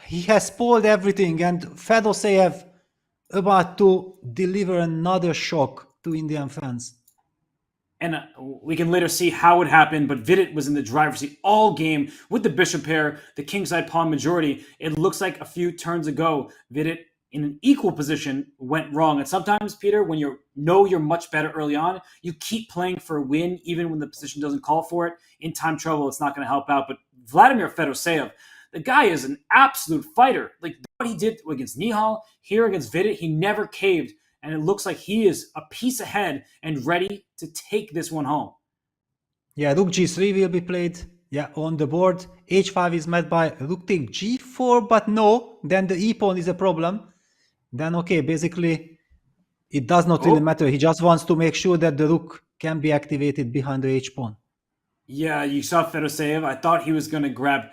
he has spoiled everything, and Fedoseev about to deliver another shock to Indian fans. And we can later see how it happened, but Vidit was in the driver's seat all game with the bishop pair, the kingside pawn majority. It looks like a few turns ago, Vidit in an equal position went wrong. And sometimes, Peter, when you know you're much better early on, you keep playing for a win, even when the position doesn't call for it. In time trouble, it's not going to help out. But Vladimir Fedoseev, the guy is an absolute fighter. Like what he did against Nihal, here against Vidit, he never caved. And it looks like he is a piece ahead and ready to take this one home. Yeah, rook g3 will be played. Yeah, on the board. h5 is met by rook take g4, but no, then the e-pawn is a problem. Then, okay, basically, it does not really matter. He just wants to make sure that the rook can be activated behind the h-pawn. Yeah, you saw Fedoseev. I thought he was going to grab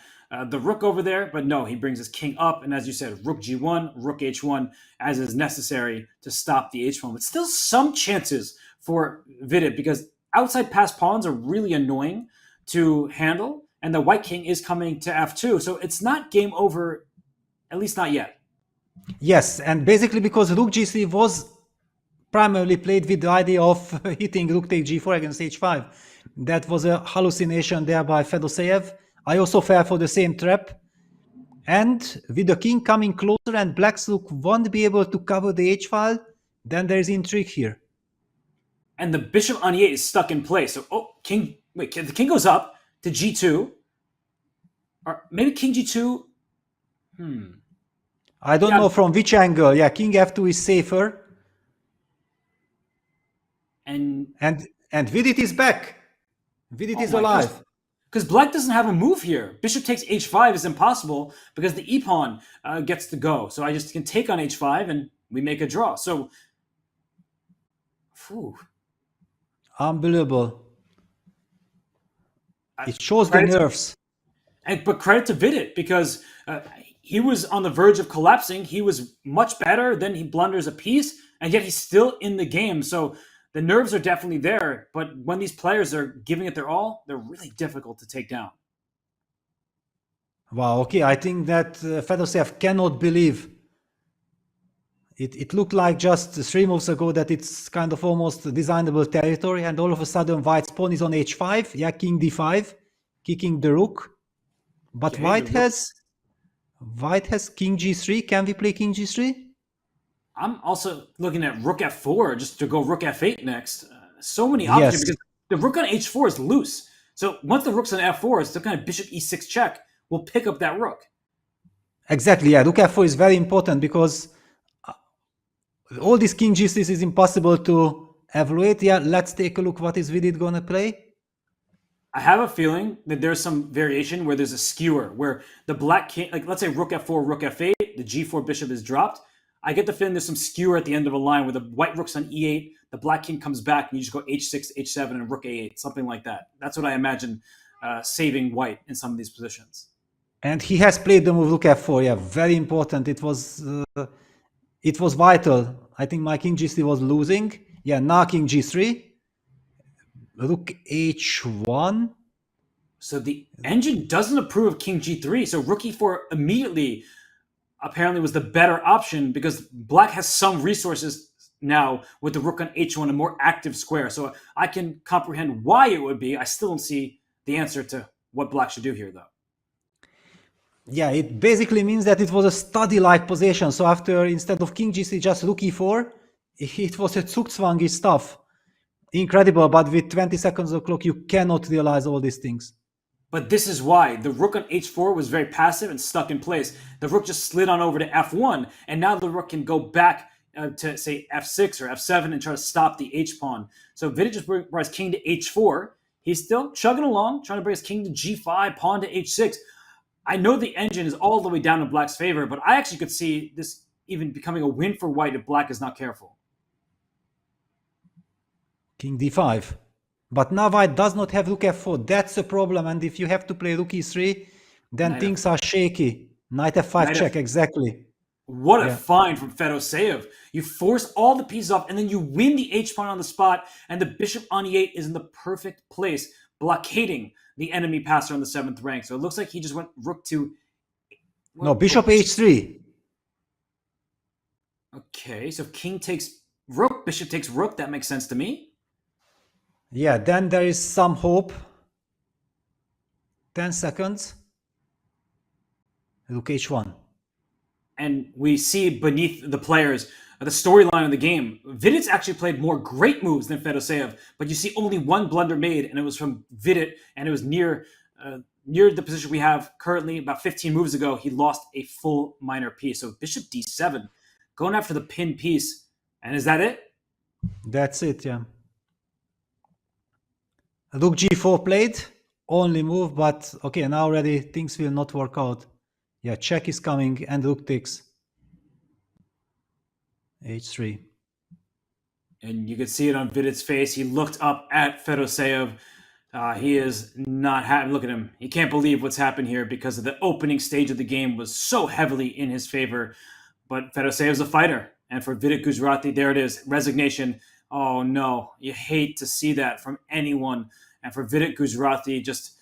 the rook over there, but no, he brings his king up. And as you said, rook g1, rook h1, as is necessary to stop the h-pawn. But still some chances for Vidit because outside pass pawns are really annoying to handle. And the white king is coming to f2. So it's not game over, at least not yet. Yes, and basically because rook g3 was primarily played with the idea of hitting rook take g4 against h5. That was a hallucination there by Fedoseev. I also fell for the same trap. And with the king coming closer and black's rook won't be able to cover the h-file, then there's intrigue here. And the bishop on e8 is stuck in place. So, the king goes up to g2. Or maybe king g2. I don't know from which angle. Yeah, king f2 is safer. And Vidit is back. Vidit is alive. Because black doesn't have a move here. Bishop takes h5 is impossible because the e-pawn gets to go. So I just can take on h5 and we make a draw. So, unbelievable. It shows the nerves. But credit to Vidit because he was on the verge of collapsing. He was much better. Then he blunders a piece, and yet he's still in the game. So the nerves are definitely there. But when these players are giving it their all, they're really difficult to take down. Wow, okay. I think that Fedoseev cannot believe. It looked like just 3 moves ago that it's kind of almost designable territory, and all of a sudden white's pawn is on h5. Yeah, king d5, kicking the rook. But white has king g3. Can we play king g3? I'm also looking at rook f4 just to go rook f8 next. So many options because the rook on h4 is loose. So once the rook's on f4, it's the kind of bishop e6 check will pick up that rook. Exactly, yeah. Rook f4 is very important because all these king g3s is impossible to evaluate. Yeah, let's take a look what is Vidit gonna play. I have a feeling that there's some variation where there's a skewer, where the black king, like let's say rook f4, rook f8, the g4 bishop is dropped. I get the feeling there's some skewer at the end of a line where the white rook's on e8, the black king comes back, and you just go h6, h7, and rook a8, something like that. That's what I imagine saving white in some of these positions. And he has played the move rook f4, yeah, very important. It was vital. I think my king g3 was losing. Yeah, now king g3. Rook h1. So the engine doesn't approve of king g3. So rook e4 immediately apparently was the better option because black has some resources now with the rook on h1, a more active square. So I can comprehend why it would be. I still don't see the answer to what black should do here, though. Yeah, it basically means that it was a study-like position. So after, instead of king g3, just rook e4, it was a Zugzwangy stuff. Incredible, but with 20 seconds of clock, you cannot realize all these things. But this is why. The rook on h4 was very passive and stuck in place. The rook just slid on over to f1, and now the rook can go back to, say, f6 or f7 and try to stop the h-pawn. So Vidit just brought his king to h4. He's still chugging along, trying to bring his king to g5, pawn to h6. I know the engine is all the way down in black's favor, but I actually could see this even becoming a win for white if black is not careful. King d5. But now white does not have rook f4. That's a problem. And if you have to play rook e3, then Knight things are shaky. Knight f5 check, exactly. What a find from Fedoseev. You force all the pieces off, and then you win the h-pawn on the spot, and the bishop on e8 is in the perfect place, blockading the enemy passer on the 7th rank. So it looks like he just went rook to... No, bishop h3. Okay, so king takes rook, bishop takes rook. That makes sense to me. Yeah, then there is some hope. 10 seconds. Rook h1. And we see beneath the players the storyline of the game. Vidit's actually played more great moves than Fedoseev, but you see only one blunder made, and it was from Vidit, and it was near the position we have currently. About 15 moves ago, he lost a full minor piece. So bishop d7, going after the pin piece. And is that it? That's it, yeah. Rook g4 played, only move, but okay, now already things will not work out. Yeah, check is coming, and rook takes h3. And you could see it on Vidit's face. He looked up at Fedoseev. He is not happy. Look at him. He can't believe what's happened here because of the opening stage of the game was so heavily in his favor. But Fedoseev's a fighter. And for Vidit Gujrati, there it is. Resignation. Oh, no. You hate to see that from anyone. And for Vidit Gujrati, just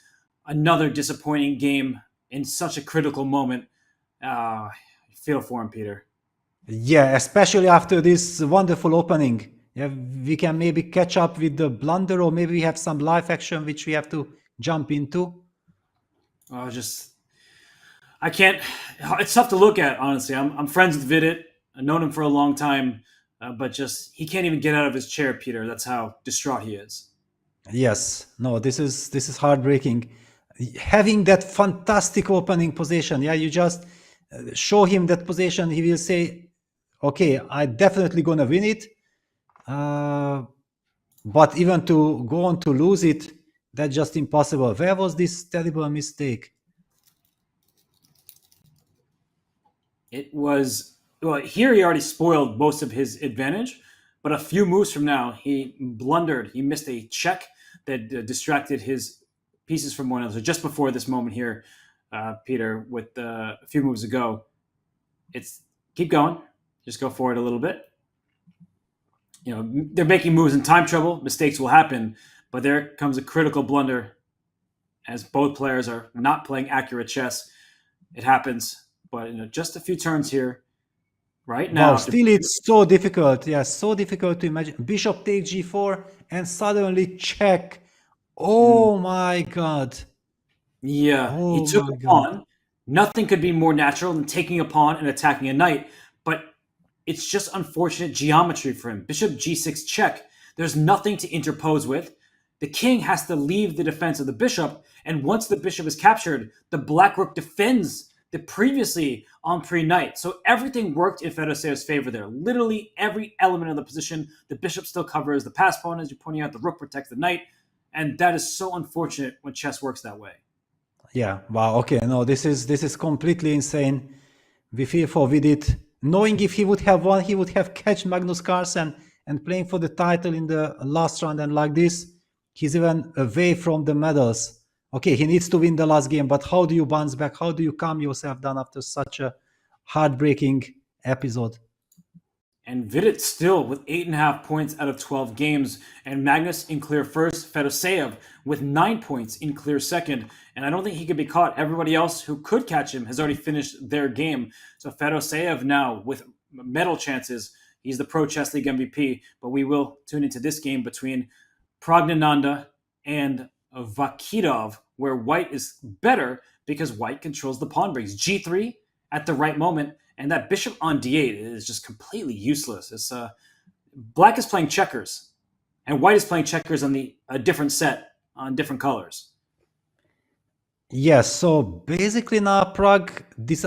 another disappointing game in such a critical moment. Feel for him, Peter. Yeah, especially after this wonderful opening. Yeah, we can maybe catch up with the blunder, or maybe we have some live action which we have to jump into. I can't. It's tough to look at, honestly. I'm friends with Vidit. I've known him for a long time, but just he can't even get out of his chair, Peter. That's how distraught he is. Yes, no, this is heartbreaking. Having that fantastic opening position, yeah, you just show him that position, he will say, okay, I definitely gonna win it. But even to go on to lose it, that's just impossible. Where was this terrible mistake? It was, well, here he already spoiled most of his advantage, but a few moves from now, he blundered. He missed a check that distracted his pieces from one another. So just before this moment here, Peter, with a few moves ago, it's keep going. Just go forward a little bit. You know, they're making moves in time trouble. Mistakes will happen, but there comes a critical blunder as both players are not playing accurate chess. It happens, but just a few turns here. Right now, wow, still it's so difficult. Yeah, so difficult to imagine. Bishop takes g4 and suddenly check. Oh my god. Yeah, oh he took a pawn. Nothing could be more natural than taking a pawn and attacking a knight, but it's just unfortunate geometry for him. Bishop g6 check. There's nothing to interpose with. The king has to leave the defense of the bishop, and once the bishop is captured, the black rook defends the previously Empire knight. So everything worked in Fedoseev's favor there. Literally every element of the position. The bishop still covers the pass pawn, as you're pointing out. The rook protects the knight. And that is so unfortunate when chess works that way. Yeah, wow, okay, no, this is completely insane. We feel for Vidit. Knowing if he would have won, he would have catched Magnus Carlsen and playing for the title in the last round, and like this, he's even away from the medals. Okay, he needs to win the last game, but how do you bounce back? How do you calm yourself down after such a heartbreaking episode? And Vidit still with 8.5 points out of 12 games, and Magnus in clear first, Fedoseev with 9 points in clear second, and I don't think he could be caught. Everybody else who could catch him has already finished their game. So Fedoseev now with medal chances. He's the Pro Chess League MVP, but we will tune into this game between Praggnanandhaa and Vachier-Lagrave, where white is better because white controls the pawn breaks. G3 at the right moment, and that bishop on d8 is just completely useless. It's black is playing checkers, and white is playing checkers on a different set on different colors. Yes, so basically now Pragg,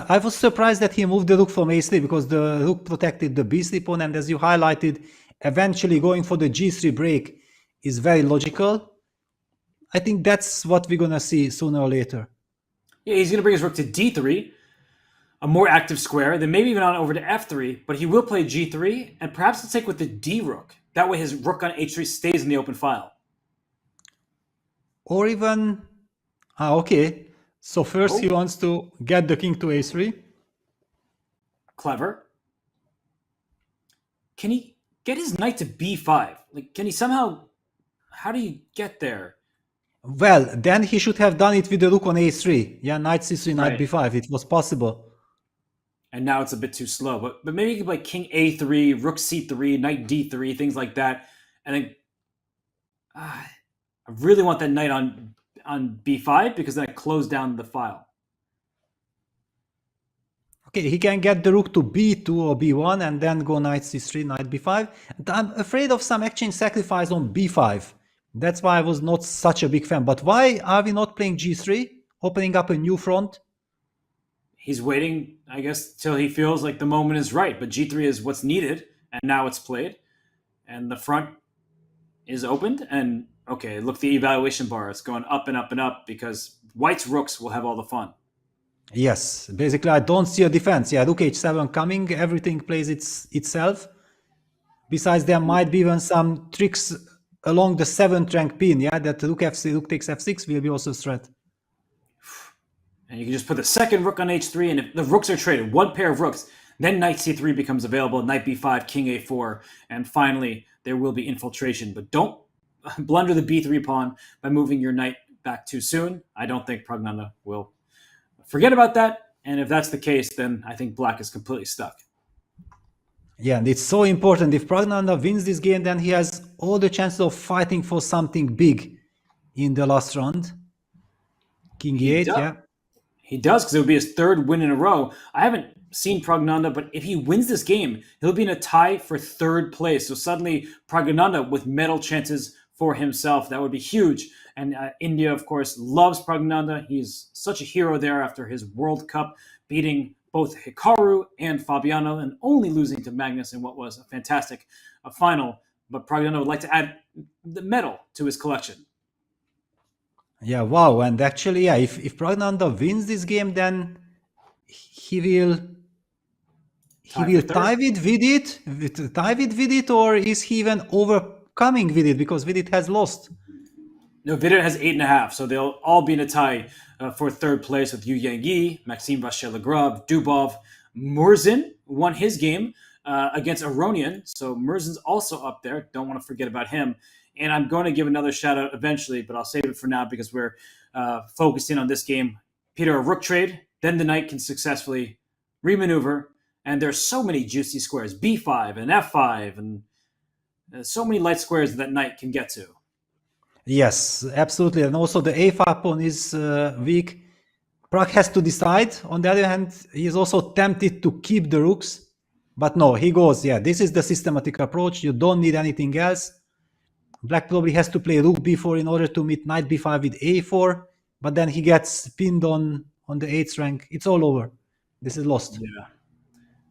I was surprised that he moved the rook from a3 because the rook protected the b3 pawn, and as you highlighted, eventually going for the g3 break is very logical. I think that's what we're going to see sooner or later. Yeah, he's going to bring his rook to d3, a more active square, then maybe even on over to f3, but he will play g3, and perhaps to take with the d rook. That way his rook on h3 stays in the open file. Or even... okay. So first he wants to get the king to a3. Clever. Can he get his knight to b5? Like, can he somehow... How do you get there? Well, then he should have done it with the rook on a3. Yeah, knight c3, knight Right. b5. It was possible. And now it's a bit too slow. But maybe you could play king a3, rook c3, knight d3, things like that. And then I really want that knight on b5 because then I close down the file. Okay, he can get the rook to b2 or b1 and then go knight c3, knight b5. And I'm afraid of some exchange sacrifice on b5. That's why I was not such a big fan. But why are we not playing g3, opening up a new front? He's waiting, I guess, till he feels like the moment is right. But g3 is what's needed, and now it's played. And the front is opened, and okay, look, the evaluation bar, it's going up and up and up because white's rooks will have all the fun. Yes, basically I don't see a defense. Yeah, rook h7 coming, everything plays itself. Besides, there might be even some tricks along the 7th rank pin, yeah, that rook f3, rook takes f6 will be also a threat. And you can just put the second rook on h3, and if the rooks are traded, one pair of rooks, then knight c3 becomes available, knight b5, king a4, and finally there will be infiltration. But don't blunder the b3 pawn by moving your knight back too soon. I don't think Praggnanandhaa will forget about that, and if that's the case, then I think black is completely stuck. Yeah, and it's so important. If Praggnanandhaa wins this game, then he has all the chances of fighting for something big in the last round. King e8, yeah. He does, because it would be his third win in a row. I haven't seen Praggnanandhaa, but if he wins this game, he'll be in a tie for third place. So suddenly, Praggnanandhaa with medal chances for himself. That would be huge. And India, of course, loves Praggnanandhaa. He's such a hero there after his World Cup, beating both Hikaru and Fabiano and only losing to Magnus in what was a fantastic final. But Praggnanandhaa would like to add the medal to his collection. Yeah, wow. And actually, yeah, if Praggnanandhaa wins this game, then he will tie with Vidit, or is he even overcoming Vidit because Vidit has lost? No, Vidit has 8.5, so they'll all be in a tie for third place with Yu Yangyi, Maxime Vachier-Lagrave, Dubov. Murzin won his game against Aronian, so Murzin's also up there. Don't want to forget about him. And I'm going to give another shout out eventually, but I'll save it for now because we're focusing on this game. Peter, a rook trade, then the knight can successfully remaneuver. And there's so many juicy squares, b5 and f5, and so many light squares that knight can get to. Yes, absolutely. And also the a5 pawn is weak. Pragg has to decide. On the other hand, he is also tempted to keep the rooks. But no, he goes, yeah, this is the systematic approach. You don't need anything else. Black probably has to play rook b4 in order to meet knight b5 with a4. But then he gets pinned on the 8th rank. It's all over. This is lost. Yeah.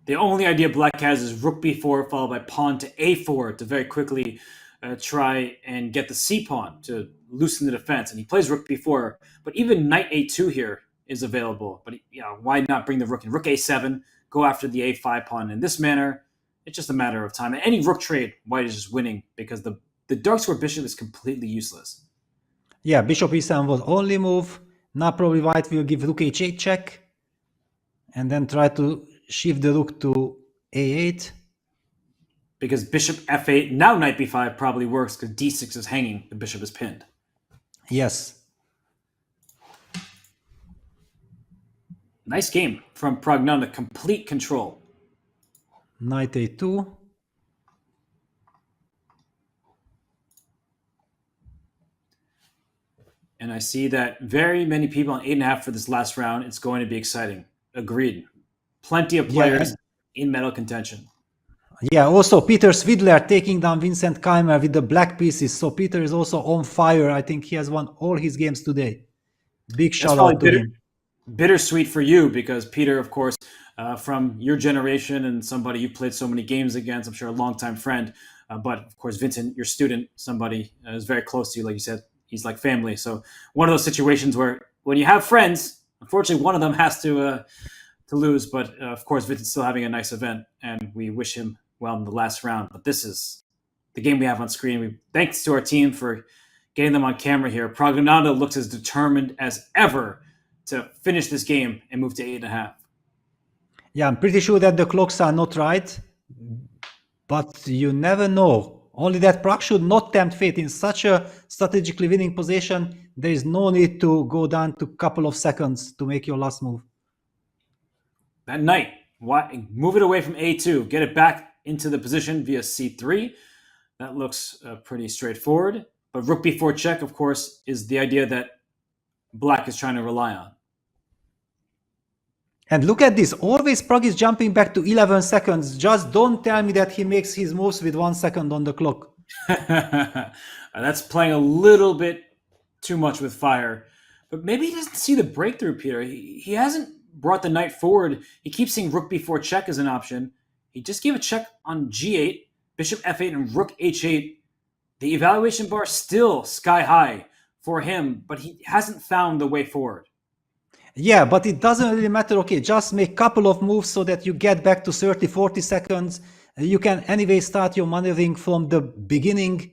The only idea Black has is rook b4 followed by pawn to a4 to very quickly try and get the c-pawn to loosen the defense. And he plays rook b4, but even knight a2 here is available. But why not bring the rook in? Rook a7, go after the a5 pawn. In this manner, it's just a matter of time. And any rook trade, white is just winning because the dark square bishop is completely useless. Yeah, bishop e7 was only move. Now probably white will give rook h8 check and then try to shift the rook to a8. Because bishop f8, now knight b5 probably works because d6 is hanging, the bishop is pinned. Yes. Nice game from Praggnanandhaa, complete control. Knight a2. And I see that very many people on 8.5 for this last round. It's going to be exciting. Agreed. Plenty of players in medal contention. Yeah, also Peter Svidler taking down Vincent Keimer with the black pieces. So Peter is also on fire. I think he has won all his games today. Big shout out to him. Bittersweet for you because Peter, of course, from your generation and somebody you played so many games against, I'm sure a longtime friend. But of course, Vincent, your student, somebody is very close to you. Like you said, he's like family. So one of those situations where when you have friends, unfortunately, one of them has to lose. But of course, Vincent's still having a nice event, and we wish him well in the last round. But this is the game we have on screen. Thanks to our team for getting them on camera here. Praggnanandhaa looks as determined as ever to finish this game and move to 8.5. Yeah, I'm pretty sure that the clocks are not right, but you never know. Only that Pragg should not tempt fate in such a strategically winning position. There is no need to go down to a couple of seconds to make your last move. That knight, move it away from a2, get it back into the position via c3. That looks pretty straightforward. But rook b4 check, of course, is the idea that Black is trying to rely on. And look at this. Always Pragg is jumping back to 11 seconds. Just don't tell me that he makes his moves with 1 second on the clock. That's playing a little bit too much with fire. But maybe he doesn't see the breakthrough, Peter. He hasn't brought the knight forward. He keeps seeing rook b4 check as an option. He just gave a check on g8, bishop f8, and rook h8. The evaluation bar still sky high for him, but he hasn't found the way forward. Yeah, but it doesn't really matter. Okay, just make a couple of moves so that you get back to 30, 40 seconds. You can anyway start your maneuvering from the beginning.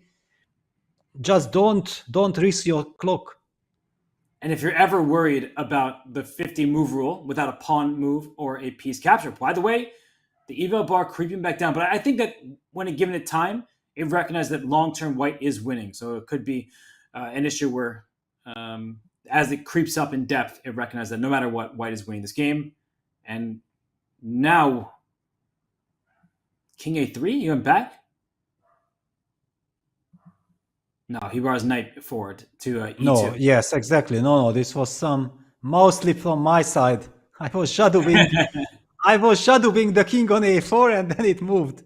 Just don't risk your clock. And if you're ever worried about the 50 move rule without a pawn move or a piece capture, by the way, the eval bar creeping back down. But I think that when given it time, it recognized that long-term white is winning. So it could be an issue where as it creeps up in depth, it recognizes that no matter what, white is winning this game. And now, king a3, you went back? No, he brought his knight forward to e2. No, yes, exactly. No, this was some mouse slip from my side. I was shadowing the king on a4 and then it moved.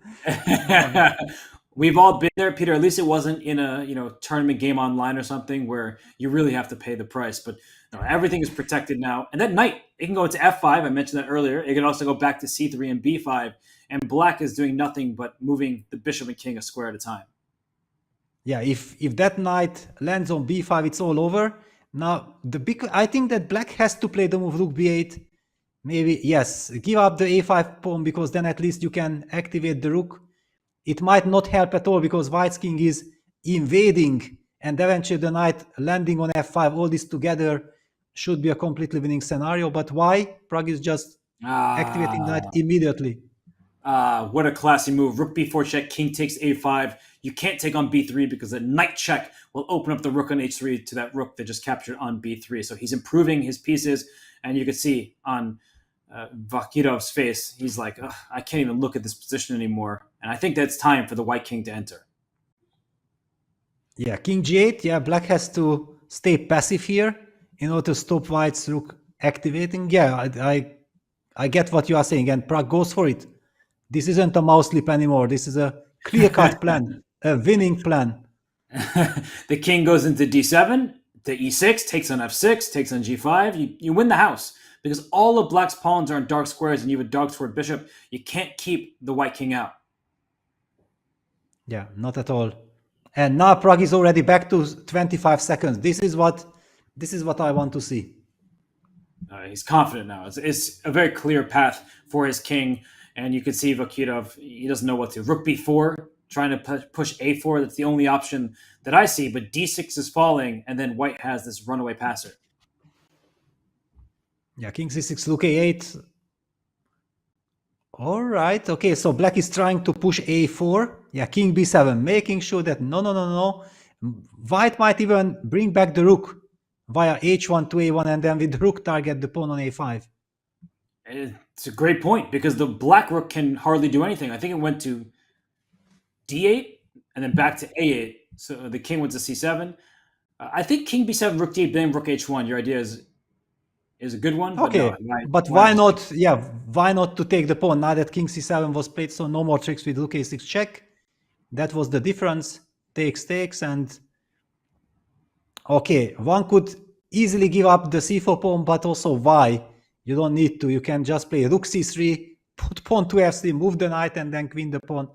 We've all been there, Peter. At least it wasn't in a tournament game online or something where you really have to pay the price. But everything is protected now. And that knight, it can go into f5. I mentioned that earlier. It can also go back to c3 and b5. And black is doing nothing but moving the bishop and king a square at a time. Yeah, if that knight lands on b5, it's all over. Now, I think that black has to play the move rook b8. Maybe, yes, give up the a5 pawn because then at least you can activate the rook. It might not help at all because white's king is invading and eventually the knight landing on f5. All this together should be a completely winning scenario. But why? Prague is just activating knight immediately. What a classy move. Rook b4 check, king takes a5. You can't take on b3 because a knight check will open up the rook on h3 to that rook that just captured on b3. So he's improving his pieces. And you can see on Vachirov's face, he's like, I can't even look at this position anymore. And I think that's time for the white king to enter. Yeah, king g8. Yeah, black has to stay passive here in order to stop white's rook activating. Yeah, I get what you are saying. And Prague goes for it. This isn't a mouse slip anymore. This is a clear-cut plan, a winning plan. The king goes into d7, to e6, takes on f6, takes on g5. You win the house. Because all of black's pawns are in dark squares and you have a dark square bishop, you can't keep the white king out. Yeah, not at all. And now Prague is already back to 25 seconds. This is what I want to see. He's confident now. It's a very clear path for his king. And you can see Vachirov, he doesn't know what to. Rook b4, trying to push a4. That's the only option that I see. But d6 is falling, and then white has this runaway passer. Yeah, king c6, rook a8. All right. Okay, so black is trying to push a4. Yeah, king b7, making sure that no. White might even bring back the rook via h1 to a1 and then with the rook target the pawn on a5. It's a great point because the black rook can hardly do anything. I think it went to d8 and then back to a8. So the king went to c7. I think king b7, rook d8, then rook h1. Your idea is a good one. Okay, but why not? Yeah, why not to take the pawn now that king c7 was played? So no more tricks with rook a6 check. That was the difference. Takes, and okay, one could easily give up the c4 pawn, but also why? You don't need to. You can just play rook c3, put pawn to f3, move the knight, and then queen the pawn.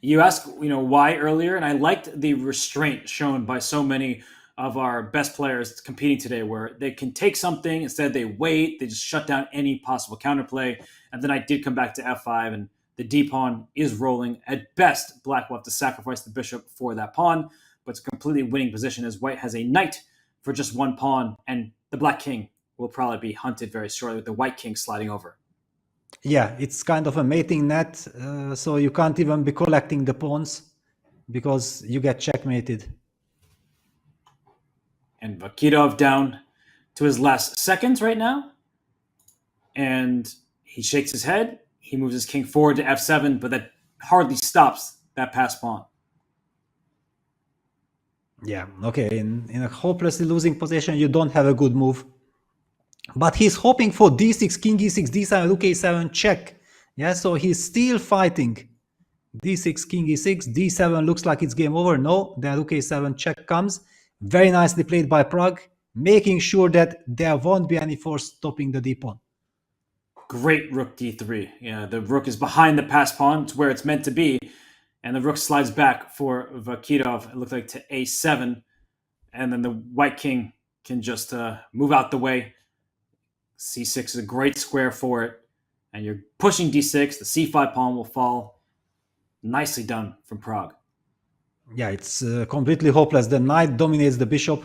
You asked, why earlier, and I liked the restraint shown by so many of our best players competing today, where they can take something, instead they wait, they just shut down any possible counterplay, and then I did come back to f5, and the d-pawn is rolling. At best, black will have to sacrifice the bishop for that pawn, but it's a completely winning position as white has a knight for just one pawn, and the black king will probably be hunted very shortly with the white king sliding over. Yeah, it's kind of a mating net, so you can't even be collecting the pawns because you get checkmated. And Vachirov down to his last seconds right now. And he shakes his head. He moves his king forward to f7, but that hardly stops that pass pawn. Yeah, okay. In a hopelessly losing position, you don't have a good move. But he's hoping for d6, king e6, d7, rook a7, check. Yeah, so he's still fighting. d6, king e6, d7 looks like it's game over. No, then rook a7 check comes. Very nicely played by Prague, making sure that there won't be any force stopping the d-pawn. Great rook d3. Yeah, the rook is behind the pass pawn. It's where it's meant to be. And the rook slides back for Vachirov, it looked like to a7. And then the white king can just move out the way. c6 is a great square for it. And you're pushing d6. The c5 pawn will fall. Nicely done from Prague. Yeah, it's completely hopeless. The knight dominates the bishop.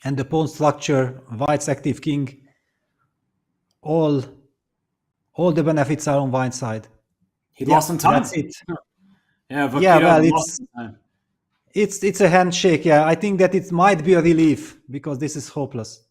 And the pawn structure, white's active king. All the benefits are on white's side. He lost some time. That's it. Yeah, well, it's a handshake. Yeah, I think that it might be a relief because this is hopeless.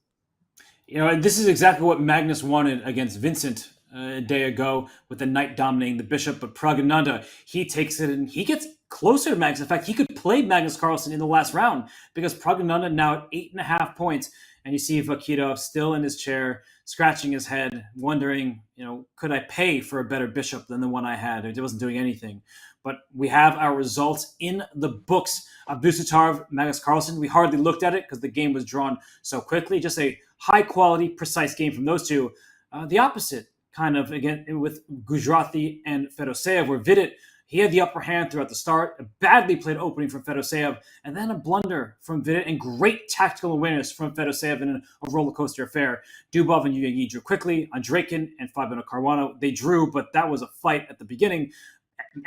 This is exactly what Magnus wanted against Vincent a day ago with the knight dominating the bishop. But Pragananda, he takes it and he gets closer to Magnus. In fact, he could play Magnus Carlsen in the last round because Pragananda now at 8.5 points. and you see Vachier-Lagrave still in his chair, scratching his head, wondering, could I pay for a better bishop than the one I had? It wasn't doing anything. But we have our results in the books. Busutarov, Magnus Carlsen, we hardly looked at it because the game was drawn so quickly. Just a high-quality, precise game from those two. The opposite, kind of, again, with Gujarati and Fedoseev, where Vidit, he had the upper hand throughout the start, a badly played opening from Fedoseev, and then a blunder from Vidit, and great tactical awareness from Fedoseev in a roller coaster affair. Dubov and Yuyi drew quickly. Andreikin and Fabiano Caruana, they drew, but that was a fight at the beginning.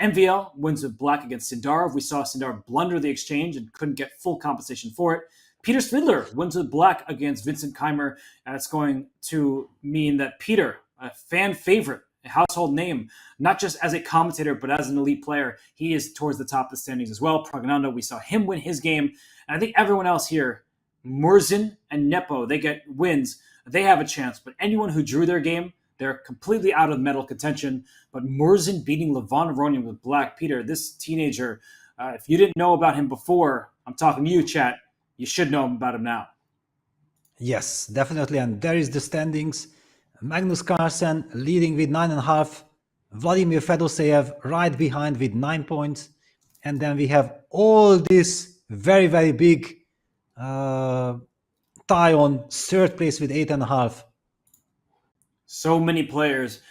MVL wins with black against Sindarov. We saw Sindarov blunder the exchange and couldn't get full compensation for it. Peter Svidler wins with black against Vincent Keimer. That's going to mean that Peter, a fan favorite, a household name, not just as a commentator, but as an elite player, he is towards the top of the standings as well. Pragnanda, we saw him win his game. And I think everyone else here, Murzin and Nepo, they get wins. They have a chance. But anyone who drew their game, they're completely out of medal contention. But Murzin beating Levon Aronian with black. Peter, this teenager, if you didn't know about him before, I'm talking to you, chat, you should know about him now. Yes, definitely. And there is the standings. Magnus Carlsen leading with 9.5. Vladimir Fedoseev right behind with 9 points. And then we have all this very, very big tie on third place with 8.5. So many players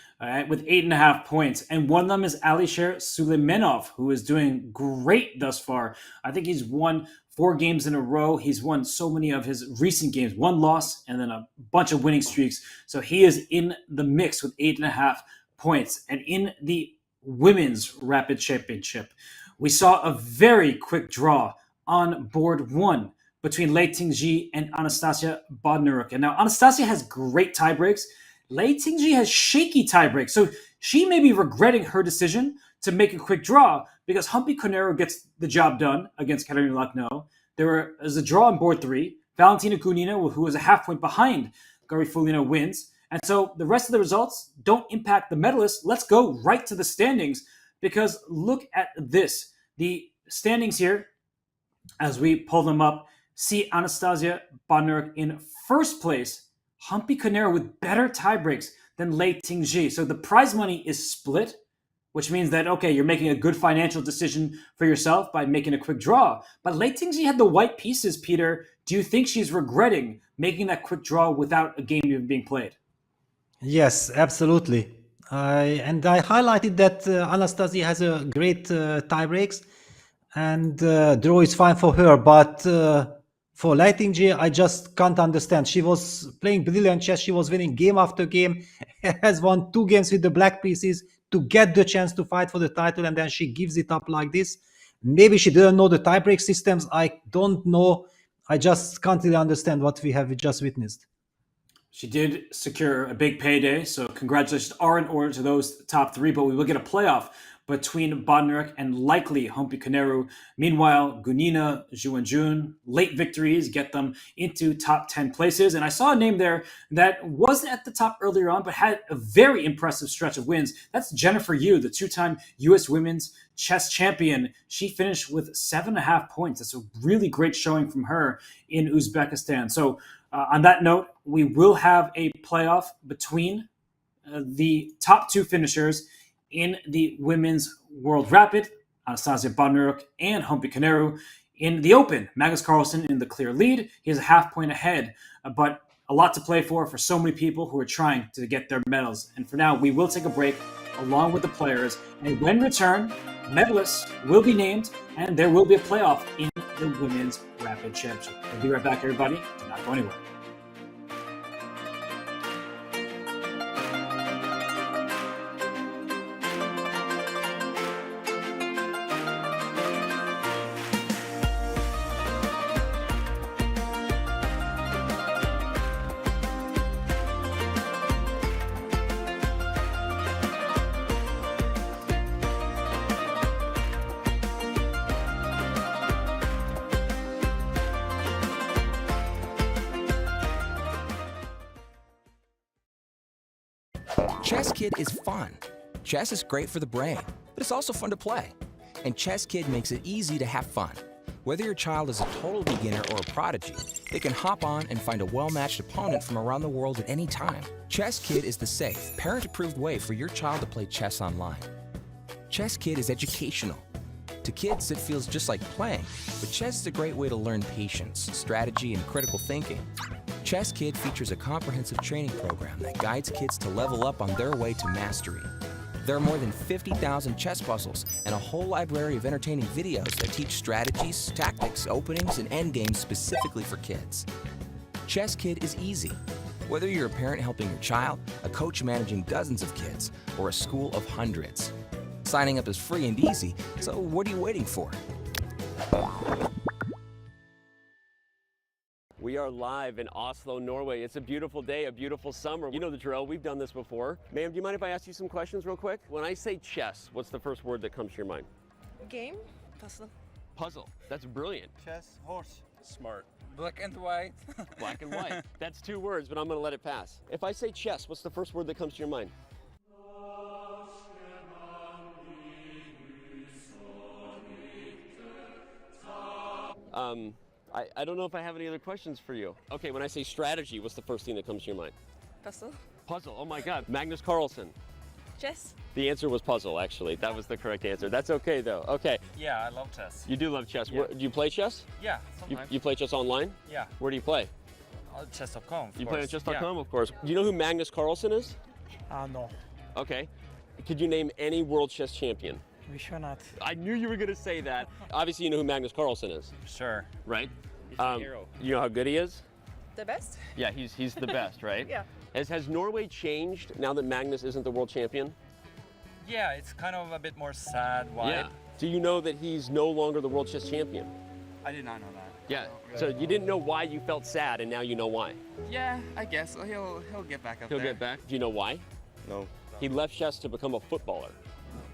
with 8.5 points. And one of them is Alisher Suleimanov, who is doing great thus far. I think he's won 4 games in a row. He's won so many of his recent games, 1 loss and then a bunch of winning streaks. So he is in the mix with 8.5 points. And in the women's rapid championship, we saw a very quick draw on board 1 between Lei Tingji and Anastasia Bodnaruk. And now Anastasia has great tie breaks. Lei Tingji has shaky tie breaks. So she may be regretting her decision to make a quick draw because Humpy Conero gets the job done against Katerina Lachnau. There was a draw on board 3. Valentina Kunina, who was a half point behind Garifulina, wins. And so the rest of the results don't impact the medalists. Let's go right to the standings because look at this. The standings here, as we pull them up, see Anastasia Bodnaruk in first place. Humpy Conero with better tie breaks than Lei Tingji. So the prize money is split, which means that, okay, you're making a good financial decision for yourself by making a quick draw. But Lei Tingji had the white pieces, Peter. Do you think she's regretting making that quick draw without a game even being played? Yes, absolutely. I highlighted that Anastasia has a great tie breaks and draw is fine for her. But for Lei Tingji, I just can't understand. She was playing brilliant chess. She was winning game after game. Has won 2 games with the black pieces to get the chance to fight for the title, and then she gives it up like this. Maybe she didn't know the tiebreak systems. I don't know. I just can't really understand what we have just witnessed. She did secure a big payday, so congratulations are in order to those top 3, but we will get a playoff between Bodnaruk and likely Humpy Conero. Meanwhile, Gunina, Juanjun, late victories get them into top 10 places. And I saw a name there that wasn't at the top earlier on, but had a very impressive stretch of wins. That's Jennifer Yu, the 2-time U.S. Women's Chess Champion. She finished with 7.5 points. That's a really great showing from her in Uzbekistan. So on that note, we will have a playoff between the top 2 finishers in the Women's World Rapid, Anastasia Bodnaruk and Humpy Conero. In the Open, Magnus Carlsen in the clear lead. He has a half point ahead, but a lot to play for so many people who are trying to get their medals. And for now, we will take a break along with the players. And when return, medalists will be named, and there will be a playoff in the Women's Rapid Championship. We'll be right back, everybody. Do not go anywhere. Chess Kid is fun. Chess is great for the brain, but it's also fun to play. And Chess Kid makes it easy to have fun. Whether your child is a total beginner or a prodigy, they can hop on and find a well-matched opponent from around the world at any time. Chess Kid is the safe, parent-approved way for your child to play chess online. Chess Kid is educational. To kids, it feels just like playing, but chess is a great way to learn patience, strategy, and critical thinking. Chess Kid features a comprehensive training program that guides kids to level up on their way to mastery. There are more than 50,000 chess puzzles and a whole library of entertaining videos that teach strategies, tactics, openings, and endgames specifically for kids. Chess Kid is easy. Whether you're a parent helping your child, a coach managing dozens of kids, or a school of hundreds. Signing up is free and easy, so what are you waiting for? We are live in Oslo, Norway. It's a beautiful day, a beautiful summer. You know the drill, we've done this before. Ma'am, do you mind if I ask you some questions real quick? When I say chess, what's the first word that comes to your mind? Game. Puzzle. Puzzle. That's brilliant. Chess. Horse. Smart. Black and white. Black and white. That's 2 words, but I'm gonna let it pass. If I say chess, what's the first word that comes to your mind? I don't know if I have any other questions for you. Okay, when I say strategy, what's the first thing that comes to your mind? Puzzle. Puzzle, oh my God. Magnus Carlsen. Chess. The answer was puzzle, actually. That was the correct answer. That's okay, though. Okay. Yeah, I love chess. You do love chess. Yeah. Do you play chess? Yeah, sometimes. You play chess online? Yeah. Where do you play? Chess.com. You play on chess.com, of course. Do you know who Magnus Carlsen is? No. Okay. Could you name any world chess champion? We should not. I knew you were going to say that. Obviously, you know who Magnus Carlsen is. Sure. Right? He's a hero. You know how good he is? The best? Yeah, he's the best, right? Yeah. Has Norway changed now that Magnus isn't the world champion? Yeah, it's kind of a bit more sad. Why? Yeah. Do you know that he's no longer the world chess champion? I did not know that. Yeah. So you didn't know why you felt sad, and now you know why. Yeah, I guess he'll get back up He'll there. get back. Do you know why? No. He left chess to become a footballer.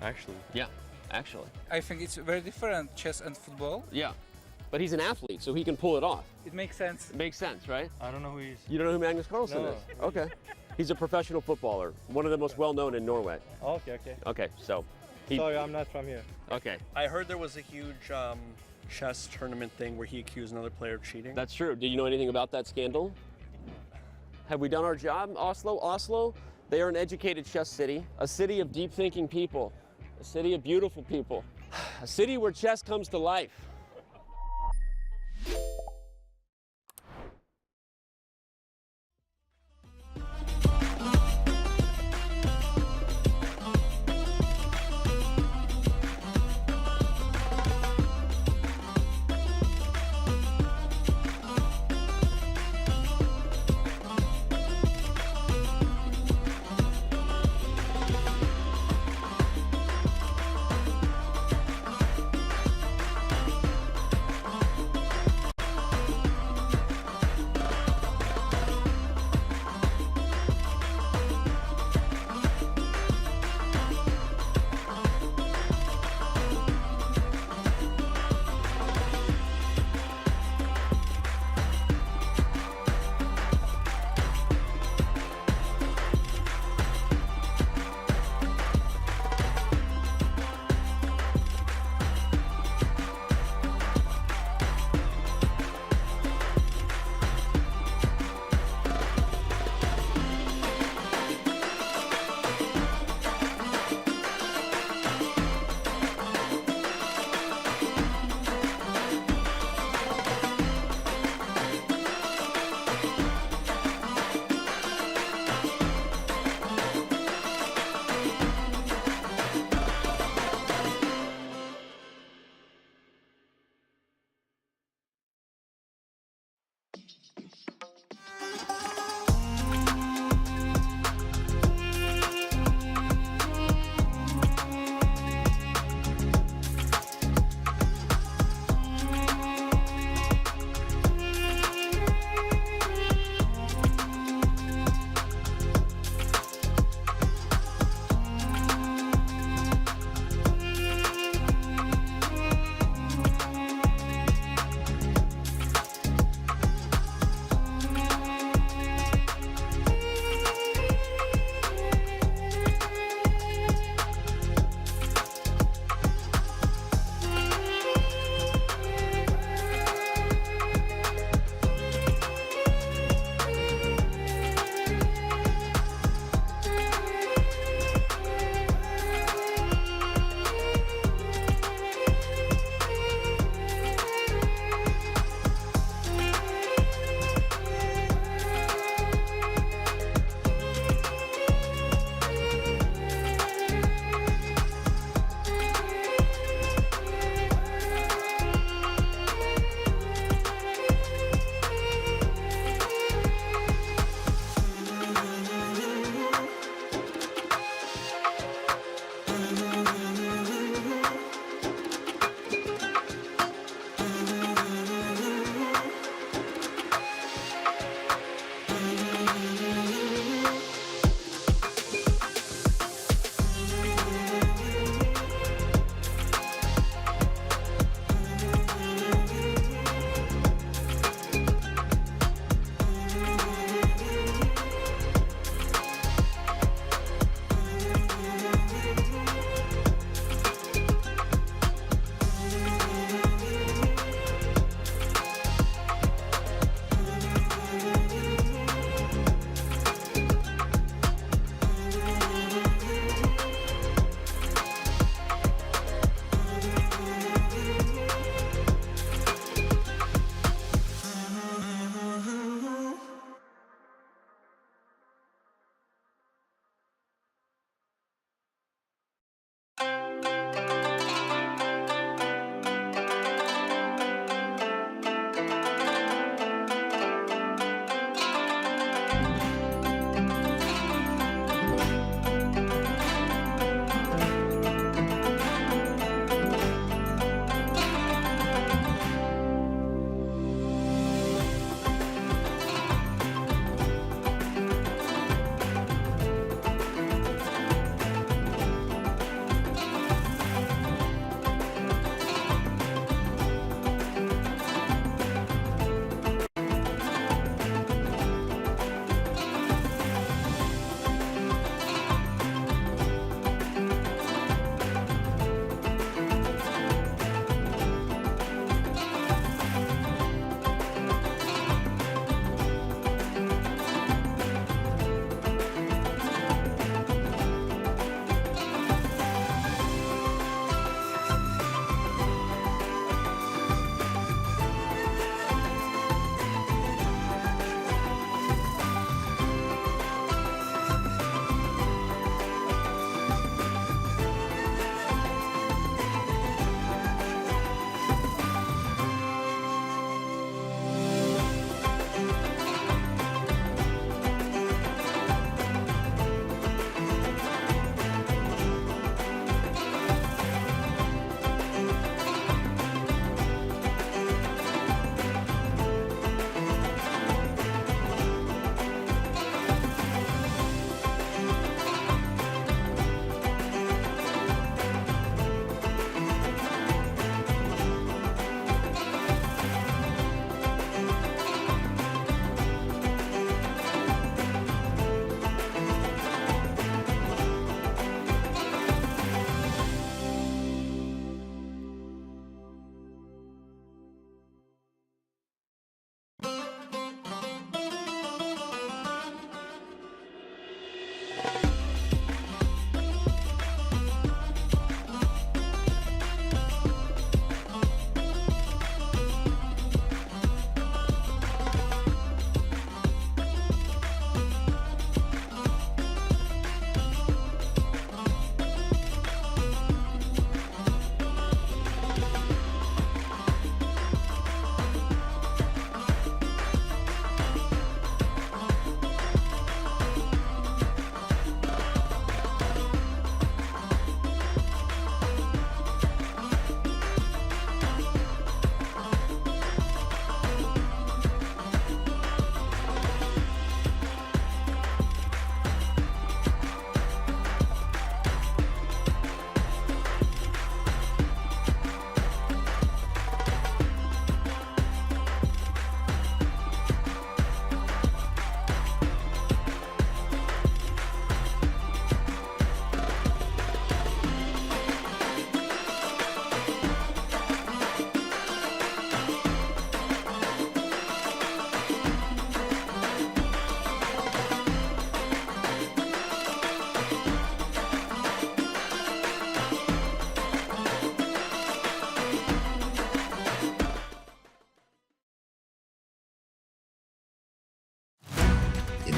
Actually. Yeah, actually. I think it's very different, chess and football. Yeah. But he's an athlete, so he can pull it off. It makes sense. It makes sense, right? I don't know who he is. You don't know who Magnus Carlsen No. is? Okay. He's a professional footballer, one of the most well-known in Norway. Okay, okay. Okay, so. Sorry, I'm not from here. Okay. I heard there was a huge chess tournament thing where he accused another player of cheating. That's true. Do you know anything about that scandal? Have we done our job, Oslo? Oslo, they are an educated chess city, a city of deep-thinking people, a city of beautiful people, a city where chess comes to life.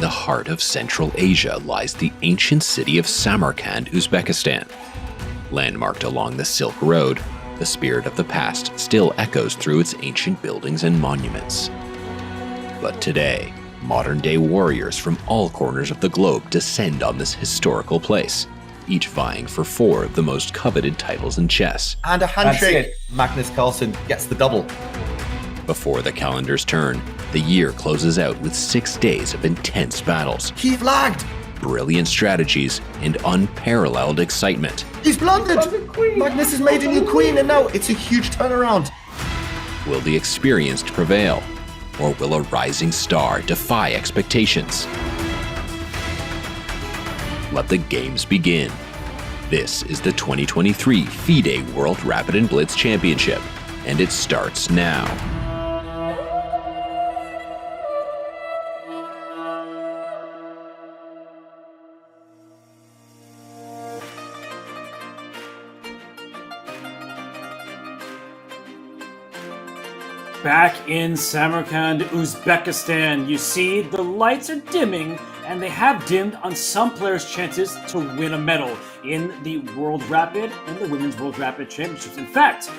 the heart of Central Asia lies the ancient city of Samarkand, Uzbekistan. Landmarked along the Silk Road, the spirit of the past still echoes through its ancient buildings and monuments. But today, modern-day warriors from all corners of the globe descend on this historical place, each vying for 4 of the most coveted titles in chess. And a handshake. Magnus Carlsen gets the double. Before the calendars turn, the year closes out with 6 days of intense battles. He flagged! Brilliant strategies and unparalleled excitement. He's blundered! Magnus has made a new queen and now it's a huge turnaround. Will the experienced prevail? Or will a rising star defy expectations? Let the games begin. This is the 2023 FIDE World Rapid and Blitz Championship, and it starts now. Back in Samarkand, Uzbekistan, you see the lights are dimming, and they have dimmed on some players' chances to win a medal in the World Rapid and the Women's World Rapid Championships. In fact,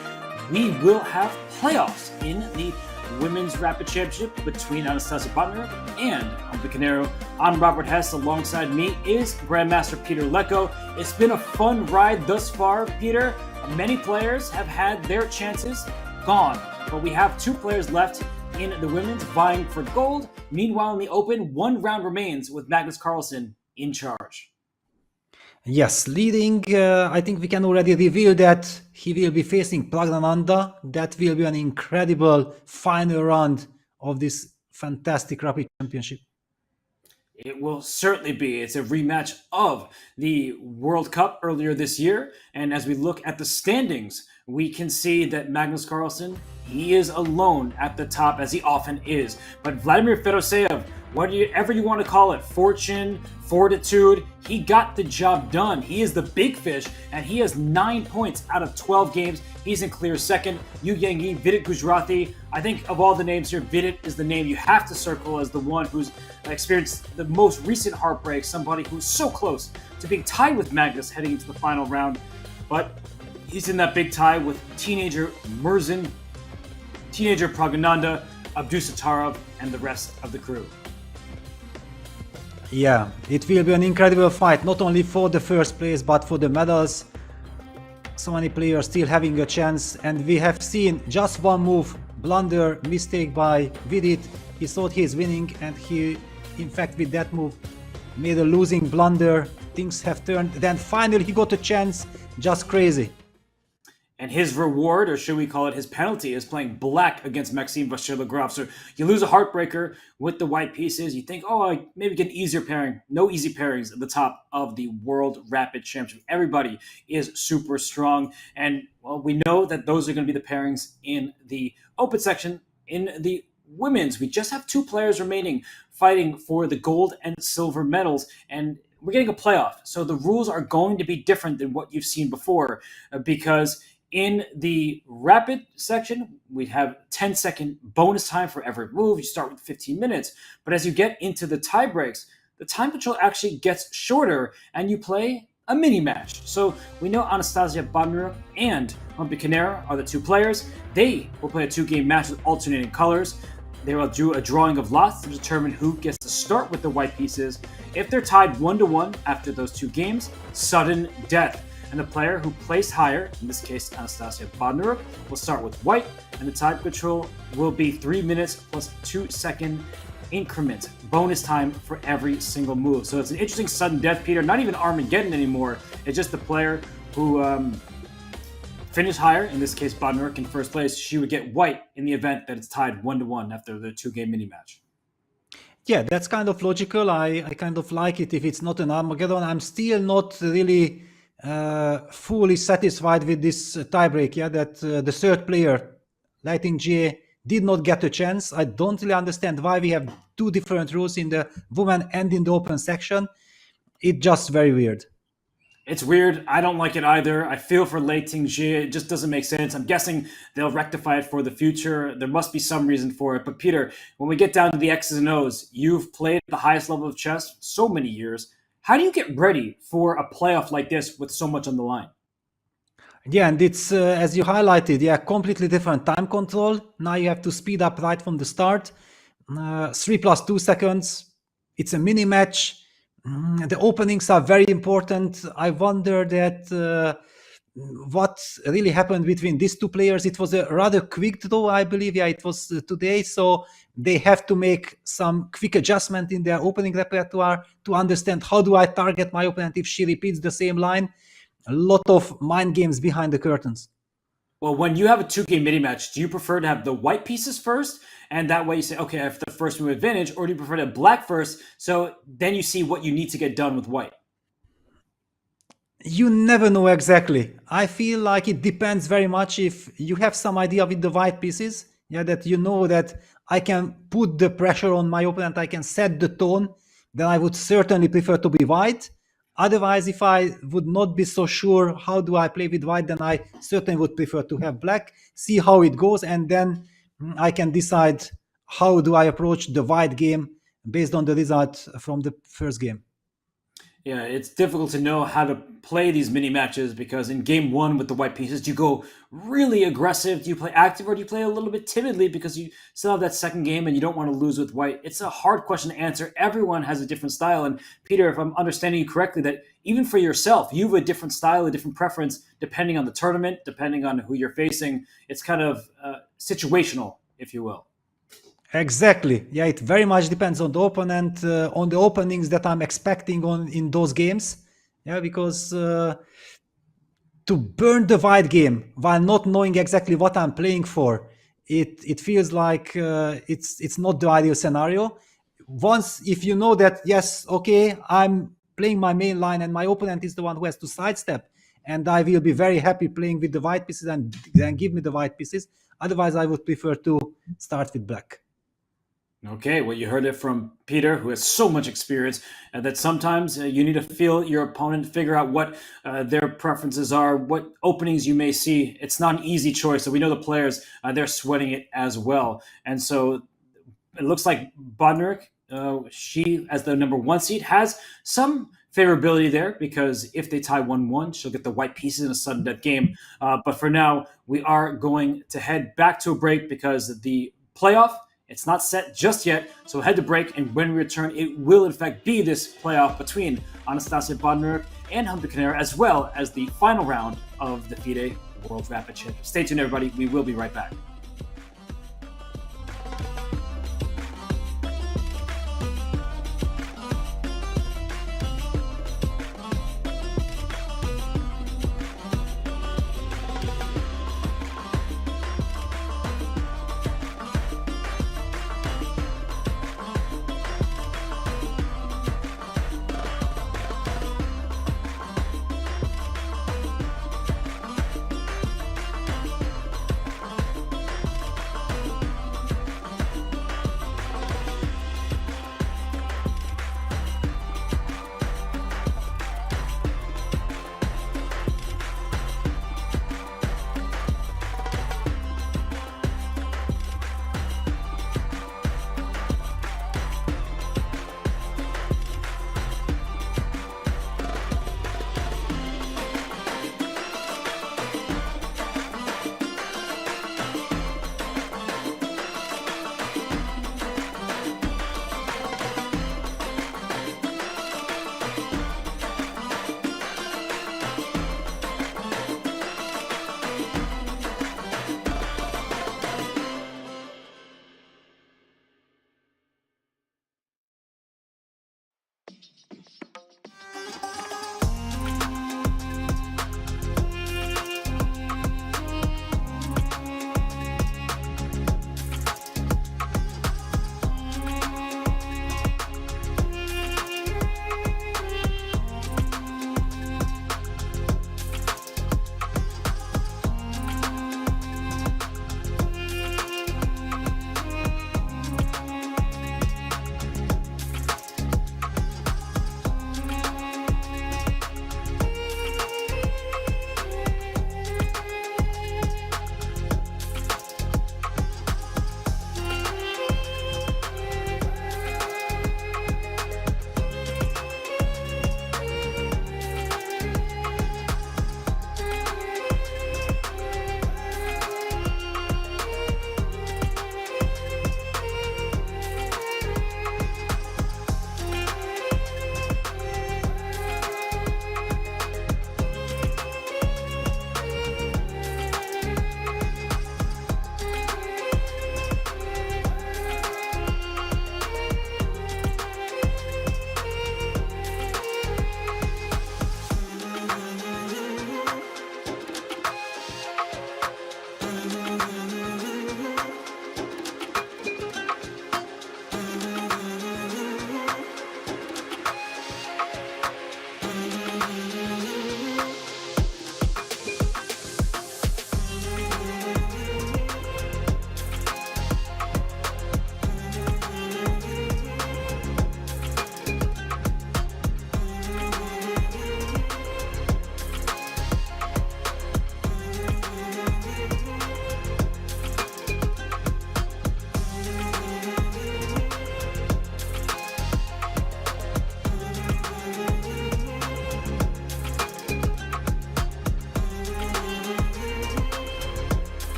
we will have playoffs in the Women's Rapid Championship between Anastasia Botner and Vachier-Lagrave. I'm Robert Hess. Alongside me is Grandmaster Peter Lecko. It's been a fun ride thus far, Peter. Many players have had their chances gone, but we have 2 players left in the women's vying for gold. Meanwhile, in the open, 1 round remains with Magnus Carlsen in charge. Yes, leading, I think we can already reveal that he will be facing Pragnananda. That will be an incredible final round of this fantastic Rapid Championship. It will certainly be. It's a rematch of the World Cup earlier this year. And as we look at the standings, we can see that Magnus Carlsen, he is alone at the top, as he often is. But Vladimir Fedoseev, whatever you want to call it, fortune, fortitude, he got the job done. He is the big fish, and he has 9 points out of 12 games. He's in clear second. Yu Yangi, Vidit Gujarati. I think of all the names here, Vidit is the name you have to circle as the one who's experienced the most recent heartbreak, somebody who's so close to being tied with Magnus heading into the final round. But he's in that big tie with teenager Murzin, teenager Pragnananda, Abdusatarov, and the rest of the crew. Yeah, it will be an incredible fight, not only for the first place, but for the medals. So many players still having a chance, and we have seen just one move, blunder, mistake by Vidit. He thought he is winning, and he, in fact, with that move, made a losing blunder. Things have turned. Then finally he got a chance, just crazy. And his reward, or should we call it his penalty, is playing black against Maxime Vachier-Lagrave. So you lose a heartbreaker with the white pieces. You think, oh, maybe get an easier pairing. No easy pairings at the top of the World Rapid Championship. Everybody is super strong. And, well, we know that those are going to be the pairings in the open section. In the women's, we just have 2 players remaining fighting for the gold and silver medals. And we're getting a playoff. So the rules are going to be different than what you've seen before, because in the rapid section, we have 10-second bonus time for every move. You start with 15 minutes. But as you get into the tie breaks, the time control actually gets shorter and you play a mini match. So we know Anastasia Botner and Vachier-Lagrave are the 2 players. They will play a 2-game match with alternating colors. They will do a drawing of lots to determine who gets to start with the white pieces. If they're tied 1-1 after those 2 games, sudden death. And the player who placed higher, in this case Anastasia Botner, will start with white, and the time control will be 3 minutes plus 2-second increment, bonus time for every single move. So it's an interesting sudden death, Peter. Not even Armageddon anymore. It's just the player who finished higher, in this case Botner in first place, she would get white in the event that it's tied 1-1 after the 2-game mini match. Yeah, that's kind of logical. I kind of like it if it's not an Armageddon. I'm still not really fully satisfied with this tiebreak, that the 3rd player, Lighting GA, did not get a chance. I don't really understand why we have 2 different rules in the women and in the open section. It's just very weird. It's weird. I don't like it either. I feel for Lei Tingjie. It just doesn't make sense. I'm guessing they'll rectify it for the future. There must be some reason for it. But Peter, when we get down to the X's and O's, you've played at the highest level of chess so many years. How do you get ready for a playoff like this with so much on the line? Yeah, and it's, as you highlighted, yeah, completely different time control. Now you have to speed up right from the start. 3 + 2 seconds. It's a mini match. The openings are very important. I wonder that what really happened between these two players. It was a rather quick draw, I believe. Yeah, it was today. So they have to make some quick adjustment in their opening repertoire to understand how do I target my opponent if she repeats the same line. A lot of mind games behind the curtains. Well, when you have a 2-game mini match, do you prefer to have the white pieces first? And that way you say, okay, I have the first move advantage, or do you prefer to have black first? So then you see what you need to get done with white. You never know exactly. I feel like it depends very much if you have some idea with the white pieces, yeah, that you know that I can put the pressure on my opponent, I can set the tone, then I would certainly prefer to be white. Otherwise, if I would not be so sure how do I play with white, then I certainly would prefer to have black, see how it goes, and then I can decide how do I approach the white game based on the result from the first game. Yeah, it's difficult to know how to play these mini matches because in game one with the white pieces, do you go really aggressive? Do you play active or do you play a little bit timidly because you still have that second game and you don't want to lose with white? It's a hard question to answer. Everyone has a different style. And Peter, if I'm understanding you correctly, that even for yourself, you have a different style, a different preference, depending on the tournament, depending on who you're facing. It's kind of situational, if you will. Exactly. Yeah, it very much depends on the opponent, on the openings that I'm expecting in those games. Yeah, because to burn the white game while not knowing exactly what I'm playing for, it feels like it's not the ideal scenario. Once, if you know that, yes, okay, I'm playing my main line and my opponent is the one who has to sidestep, and I will be very happy playing with the white pieces and then give me the white pieces. Otherwise, I would prefer to start with black. Okay, well, you heard it from Peter, who has so much experience, that sometimes you need to feel your opponent, figure out what their preferences are, what openings you may see. It's not an easy choice. So we know the players, they're sweating it as well. And so it looks like Bodnarik, she, as the number 1 seed, has some favorability there because if they tie 1-1, she'll get the white pieces in a sudden death game. But for now, we are going to head back to a break because the playoff, it's not set just yet, so head to break, and when we return, it will in fact be this playoff between Anastasia Bodnarik and Hunter Canera, as well as the final round of the FIDE World Rapid Chip. Stay tuned, everybody. We will be right back.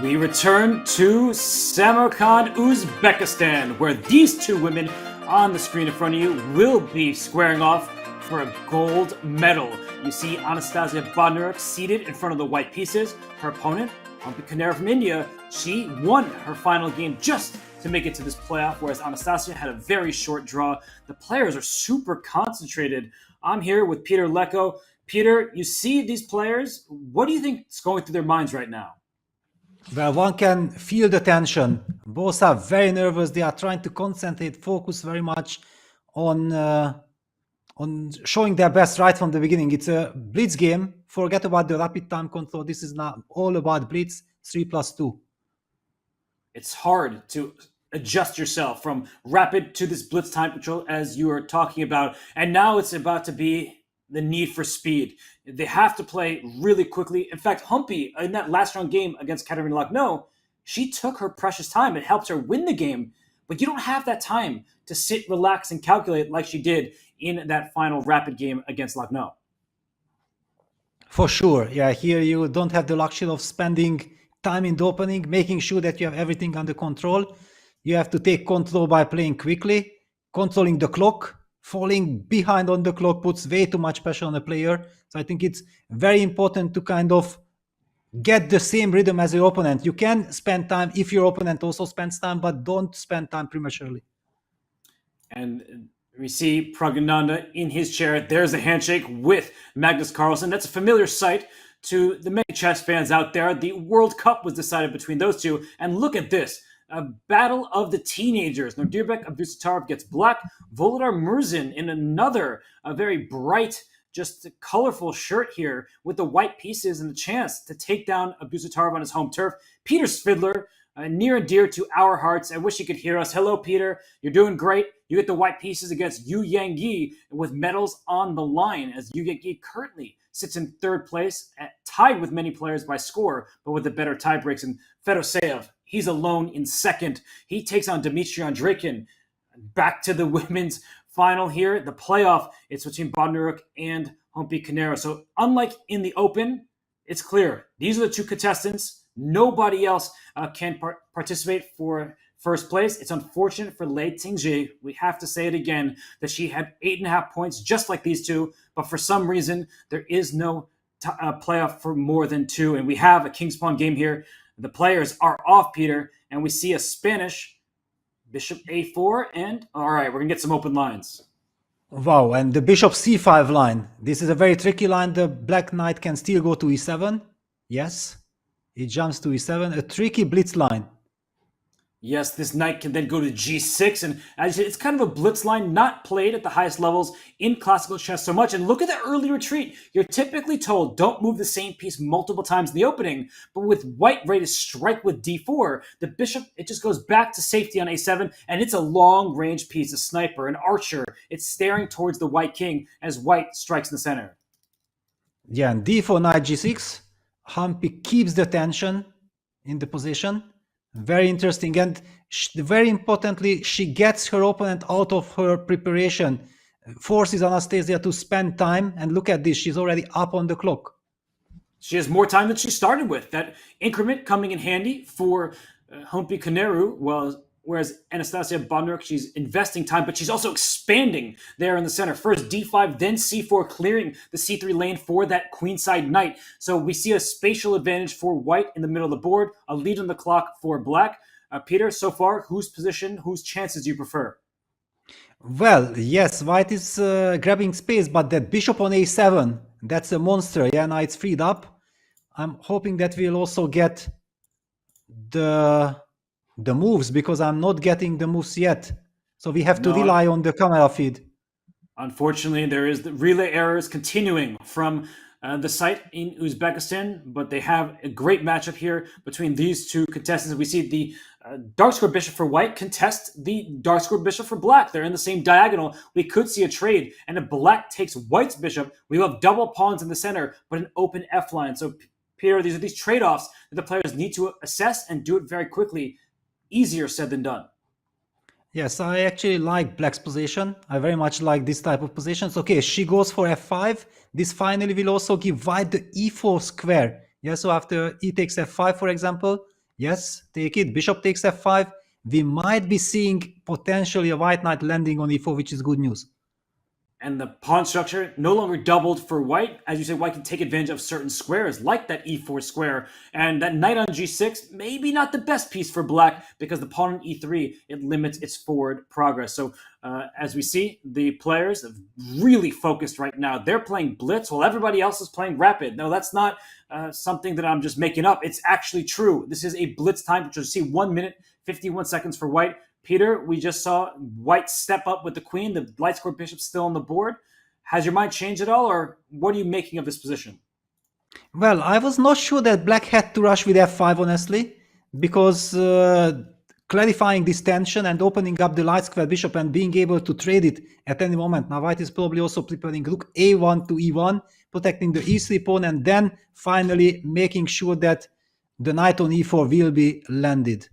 We return to Samarkand, Uzbekistan, where these two women on the screen in front of you will be squaring off for a gold medal. You see Anastasia Bodnaruk seated in front of the white pieces. Her opponent, Humpy Kanera from India, she won her final game just to make it to this playoff, whereas Anastasia had a very short draw. The players are super concentrated. I'm here with Peter Lecko. Peter, you see these players. What do you think is going through their minds right now? Well, one can feel the tension. Both are very nervous. They are trying to concentrate, focus very much on showing their best right from the beginning. It's a Blitz game. Forget about the rapid time control. This is now all about Blitz 3+2. It's hard to adjust yourself from rapid to this Blitz time control as you are talking about. And now it's about to be the need for speed. They have to play really quickly. In fact, Humpy, in that last round game against Katerina Lagno, she took her precious time. It helped her win the game. But you don't have that time to sit, relax, and calculate like she did in that final rapid game against Lagno. For sure. Yeah, here you don't have the luxury of spending time in the opening, making sure that you have everything under control. You have to take control by playing quickly, controlling the clock. Falling behind on the clock puts way too much pressure on a player. So I think it's very important to kind of get the same rhythm as your opponent. You can spend time if your opponent also spends time, but don't spend time prematurely. And we see Pragnananda in his chair. There's a handshake with Magnus Carlsen. That's a familiar sight to the many chess fans out there. The World Cup was decided between those two. And look at this. A battle of the teenagers. Nodirbek Abdusattorov gets black. Volodar Murzin in another, a very bright, just colorful shirt here with the white pieces and the chance to take down Abdusattorov on his home turf. Peter Svidler, near and dear to our hearts. I wish you could hear us. Hello, Peter. You're doing great. You get the white pieces against Yu Yang with medals on the line, as Yu Yang currently sits in third place, tied with many players by score, but with the better tie breaks. And Fedoseev, he's alone in second. He takes on Dmitry Andreikin. Back to the women's final here. The playoff, it's between Bodnaruk and Humpy Kanera. So unlike in the Open, it's clear. These are the two contestants. Nobody else can participate for first place. It's unfortunate for Lei Tingji. We have to say it again, that she had 8.5 points, just like these two. But for some reason, there is no playoff for more than 2. And we have a King's Pawn game here. The players are off, Peter, and we see a Spanish Bishop A4, and all right, we're going to get some open lines. Wow, and the Bishop C5 line. This is a very tricky line. The Black Knight can still go to E7. Yes, it jumps to E7. A tricky Blitz line. Yes, this knight can then go to G6, and as it's kind of a Blitz line not played at the highest levels in classical chess so much. And look at the early retreat. You're typically told don't move the same piece multiple times in the opening, but with white ready to strike with D4, the bishop, it just goes back to safety on A7, and it's a long-range piece, a sniper, an archer. It's staring towards the white king as white strikes in the center. Yeah, and D4, knight G6. Humpy keeps the tension in the position. Very interesting, and very importantly, she gets her opponent out of her preparation, forces Anastasia to spend time, and look at this, she's already up on the clock. She has more time than she started with. That increment coming in handy for Humpy Kanera, whereas Anastasia Bodnaruk, she's investing time, but she's also expanding there in the center. First D5, then C4, clearing the C3 lane for that queenside knight. So we see a spatial advantage for white in the middle of the board, a lead on the clock for black. Peter, so far, whose position, whose chances do you prefer? Well, yes, white is grabbing space, but that bishop on A7, that's a monster. Yeah, now it's freed up. I'm hoping that we'll also get the moves, because I'm not getting the moves yet. So we have to rely on the camera feed. Unfortunately, there is the relay errors continuing from the site in Uzbekistan, but they have a great matchup here between these two contestants. We see the dark square bishop for white contest the dark square bishop for black. They're in the same diagonal. We could see a trade, and if black takes white's bishop, we will have double pawns in the center, but an open F line. So, Peter, these are these trade-offs that the players need to assess and do it very quickly. Easier said than done. Yes, I actually like black's position. I very much like this type of positions. Okay, she goes for F5. This finally will also give white the E4 square. Yeah, so after E takes F5, for example, Yes, take it. Bishop takes f5. We might be seeing potentially a white knight landing on e4, which is good news. And the pawn structure no longer doubled for white. As you said, white can take advantage of certain squares, like that e4 square. And that knight on g6, maybe not the best piece for black, because the pawn on e3, it limits its forward progress. So as we see, the players have really focused right now. They're playing blitz while everybody else is playing rapid. No, that's not something that I'm just making up. It's actually true. This is a blitz time, which you'll see 1 minute, 51 seconds for white. Peter, we just saw white step up with the queen. The light square bishop still on the board. Has your mind changed at all, or what are you making of this position? Well, I was not sure that black had to rush with f5, honestly, because clarifying this tension and opening up the light square bishop and being able to trade it at any moment. Now, white is probably also preparing rook a1 to e1, protecting the e3 pawn, and then finally making sure that the knight on e4 will be landed.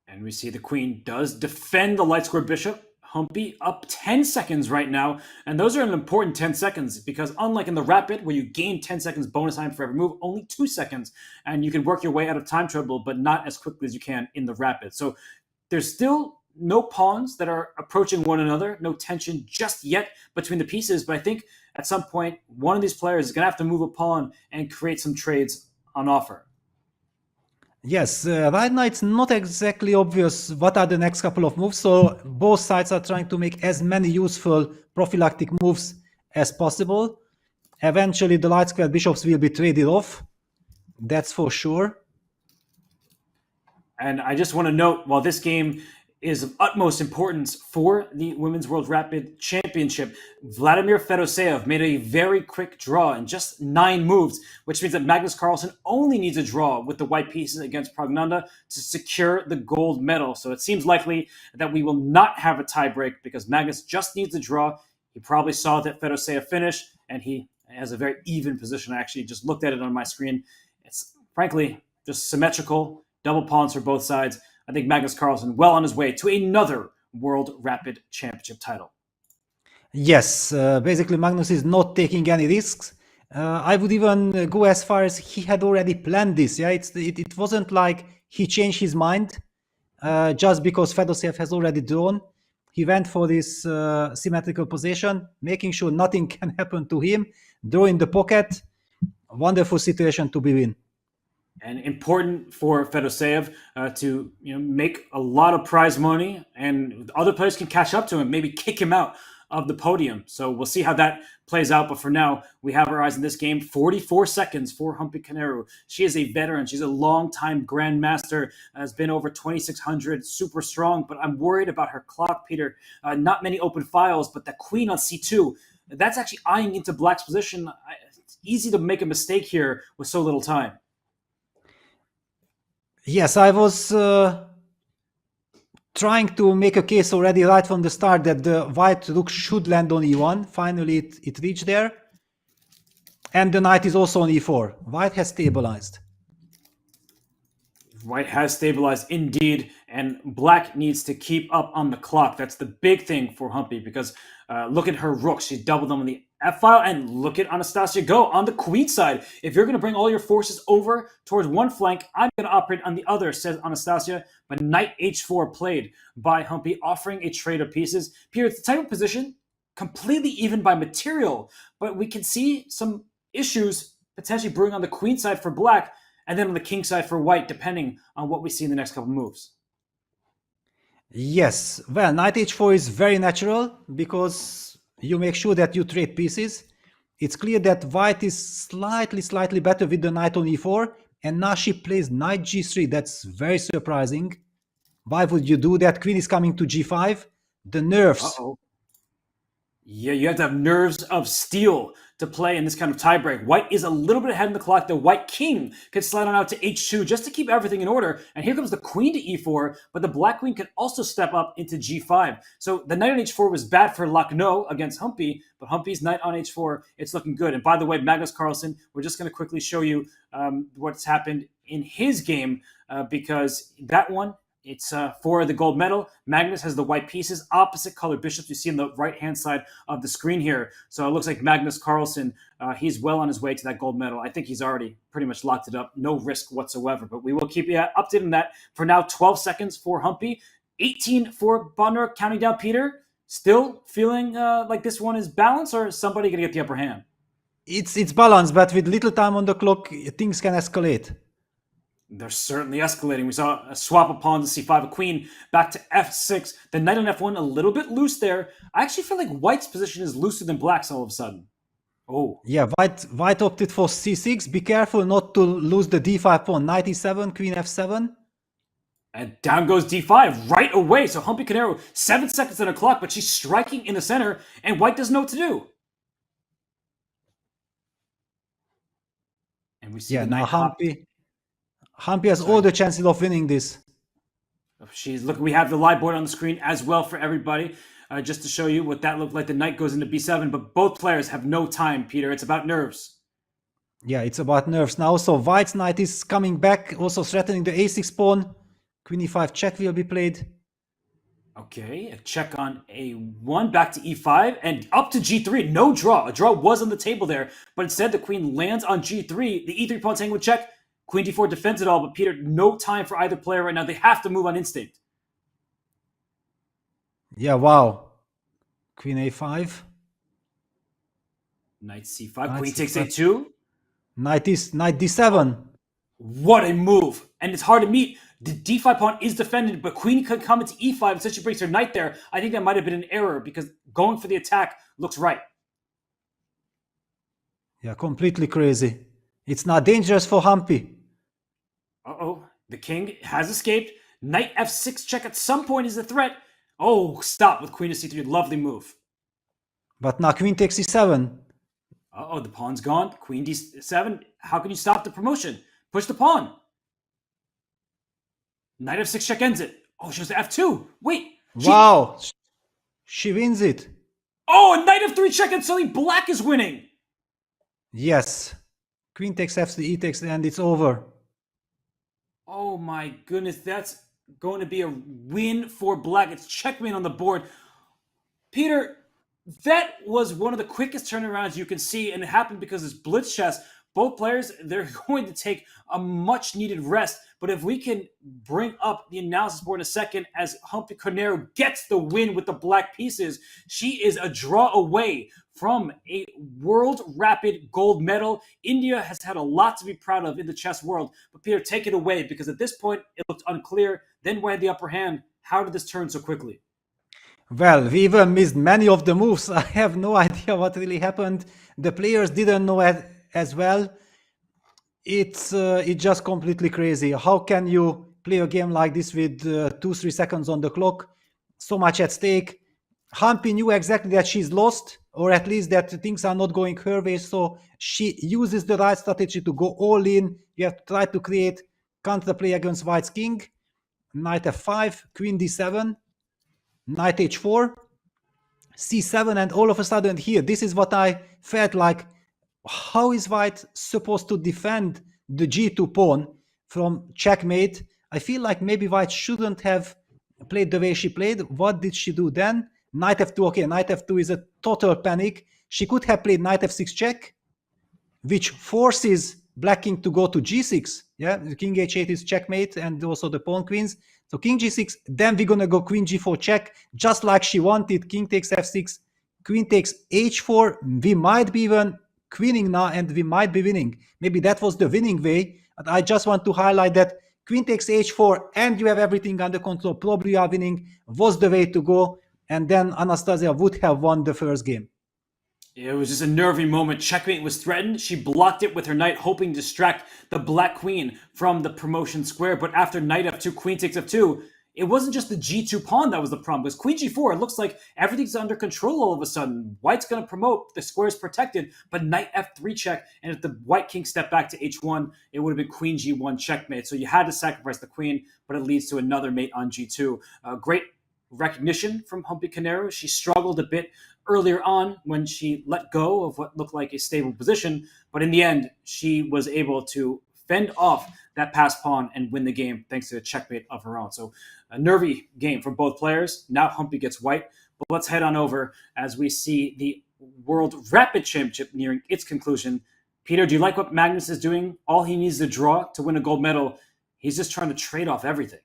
And we see the queen does defend the light square bishop. Humpy up 10 seconds right now. And those are an important 10 seconds because unlike in the rapid where you gain 10 seconds bonus time for every move, only 2 seconds. And you can work your way out of time trouble, but not as quickly as you can in the rapid. So there's still no pawns that are approaching one another. No tension just yet between the pieces. But I think at some point, one of these players is going to have to move a pawn and create some trades on offer. Yes, right now it's not exactly obvious what are the next couple of moves, so both sides are trying to make as many useful prophylactic moves as possible. Eventually the light square bishops will be traded off, that's for sure. And I just want to note, while this game is of utmost importance for the Women's World Rapid Championship, Vladimir Fedoseev made a very quick draw in just 9 moves, which means that Magnus Carlsen only needs a draw with the white pieces against Pragnanda to secure the gold medal. So it seems likely that we will not have a tiebreak because Magnus just needs a draw. He probably saw that Fedoseev finish, and he has a very even position. I actually just looked at it on my screen. It's frankly just symmetrical, double pawns for both sides. I think Magnus Carlsen well on his way to another World Rapid Championship title. Yes, basically Magnus is not taking any risks. I would even go as far as he had already planned this. Yeah, it wasn't like he changed his mind just because Fedoseev has already drawn. He went for this symmetrical position, making sure nothing can happen to him. Draw in the pocket. Wonderful situation to be in. And important for Fedoseev to make a lot of prize money, and other players can catch up to him, maybe kick him out of the podium. So we'll see how that plays out. But for now, we have our eyes in this game. 44 seconds for Humpy Koneru. She is a veteran. She's a long-time grandmaster. Has been over 2,600, super strong. But I'm worried about her clock, Peter. Not many open files, but the queen on c2, that's actually eyeing into black's position. It's easy to make a mistake here with so little time. Yes, I was trying to make a case already right from the start that the white rook should land on e1. Finally, it reached there. And the knight is also on e4. White has stabilized. White has stabilized indeed, and black needs to keep up on the clock. That's the big thing for Humpy because look at her rook. She's doubled them on the f-file, and look at Anastasia go on the queen side. If you're going to bring all your forces over towards one flank, I'm going to operate on the other, says Anastasia. But knight h4 played by Humpy, offering a trade of pieces. Peter, it's the type of position completely even by material, but we can see some issues potentially brewing on the queen side for black, and then on the king side for white, depending on what we see in the next couple moves. Yes, well, knight h4 is very natural because you make sure that you trade pieces. It's clear that white is slightly better with the knight on e4, and now she plays knight g3. That's very surprising. Why would you do that? Queen is coming to g5. The nerves. Uh-oh. Yeah, you have to have nerves of steel to play in this kind of tiebreak. White is a little bit ahead in the clock. The white king could slide on out to h2 just to keep everything in order. And here comes the queen to e4, but the black queen could also step up into g5. So the knight on h4 was bad for Lakhno against Humpy, but Humpy's knight on h4, it's looking good. And by the way, Magnus Carlsen, we're just going to quickly show you what's happened in his game because that one It's for the gold medal. Magnus has the white pieces, opposite colored bishops you see on the right-hand side of the screen here. So it looks like Magnus Carlsen, he's well on his way to that gold medal. I think he's already pretty much locked it up. No risk whatsoever. But we will keep you updated on that. For now, 12 seconds for Humpy. 18 for Bonner, counting down Peter. Still feeling like this one is balanced, or is somebody going to get the upper hand? It's balanced, but with little time on the clock, things can escalate. They're certainly escalating. We saw a swap of pawns to c5, a queen back to f6. The knight on f1 a little bit loose there. I actually feel like white's position is looser than black's all of a sudden. Oh. Yeah, white opted for c6. Be careful not to lose the d5 pawn. Knight e7, queen f7. And down goes d5 right away. So Humpy Canero, 7 seconds on the clock, but she's striking in the center, and white doesn't know what to do. And we see the knight Humpy has all the chances of winning this. We have the live board on the screen as well for everybody, just to show you what that looked like. The knight goes into b7, but both players have no time, Peter. It's about nerves. Yeah, it's about nerves now. So white's knight is coming back, also threatening the a6 pawn. Queen e5 check will be played. Okay, a check on a1, back to e5, and up to g3. No draw. A draw was on the table there, but instead the queen lands on g3. The e3 pawn's hanging with check. Queen d4 defends it all, but Peter, no time for either player right now. They have to move on instinct. Yeah, wow. Queen a5. Knight c5. Queen takes a2. Knight d7. What a move. And it's hard to meet. The d5 pawn is defended, but queen could come into e5 instead she brings her knight there. I think that might have been an error because going for the attack looks right. Yeah, completely crazy. It's not dangerous for Humpy. Uh-oh. The king has escaped. Knight f6 check at some point is a threat. Oh, stop with queen to c3. Lovely move. But now queen takes e7. Uh-oh, the pawn's gone. Queen d7. How can you stop the promotion? Push the pawn. Knight f6 check ends it. Oh, she goes to f2. Wait. Wow. She wins it. Oh, and knight f3 check, and suddenly black is winning. Yes. Queen takes f3, e takes, and it's over. Oh my goodness, that's going to be a win for black. It's checkmate on the board. Peter, that was one of the quickest turnarounds you can see, and it happened because it's blitz chess. Both players, they're going to take a much-needed rest. But if we can bring up the analysis board in a second as Humpy Carnero gets the win with the black pieces, she is a draw away from a World Rapid gold medal. India has had a lot to be proud of in the chess world. But Peter, take it away, because at this point, it looked unclear. Then we had the upper hand. How did this turn so quickly? Well, we even missed many of the moves. I have no idea what really happened. The players didn't know as well. It's just completely crazy. How can you play a game like this with 2-3 seconds on the clock? So much at stake. Humpy knew exactly that she's lost, or at least that things are not going her way, so she uses the right strategy to go all in. You have to try to create counterplay against white's king. Knight f5, queen d7, knight h4, c7, and all of a sudden here, this is what I felt like. How is white supposed to defend the g2 pawn from checkmate? I feel like maybe white shouldn't have played the way she played. What did she do then? Knight f2, okay, knight f2 is a total panic. She could have played knight f6 check, which forces black king to go to g6. Yeah, the king h8 is checkmate, and also the pawn queens. So king g6, then we're gonna go queen g4 check, just like she wanted. King takes f6, queen takes h4. We might be even queening now, and we might be winning. Maybe that was the winning way. But I just want to highlight that queen takes h4 and you have everything under control. Probably you are winning was the way to go. And then Anastasia would have won the first game. It was just a nervy moment. Checkmate was threatened. She blocked it with her knight, hoping to distract the black queen from the promotion square. But after knight f2, queen takes f2, it wasn't just the g2 pawn that was the problem. It was queen g4. It looks like everything's under control all of a sudden. White's going to promote. The square is protected. But knight f3 check. And if the white king stepped back to h1, it would have been queen g1 checkmate. So you had to sacrifice the queen, but it leads to another mate on g2. Great recognition from Humpy Carnero. She struggled a bit earlier on when she let go of what looked like a stable position. But in the end, she was able to fend off that passed pawn and win the game thanks to a checkmate of her own. So a nervy game for both players. Now Humpy gets white. But let's head on over as we see the World Rapid Championship nearing its conclusion. Peter, do you like what Magnus is doing? All he needs to draw to win a gold medal. He's just trying to trade off everything.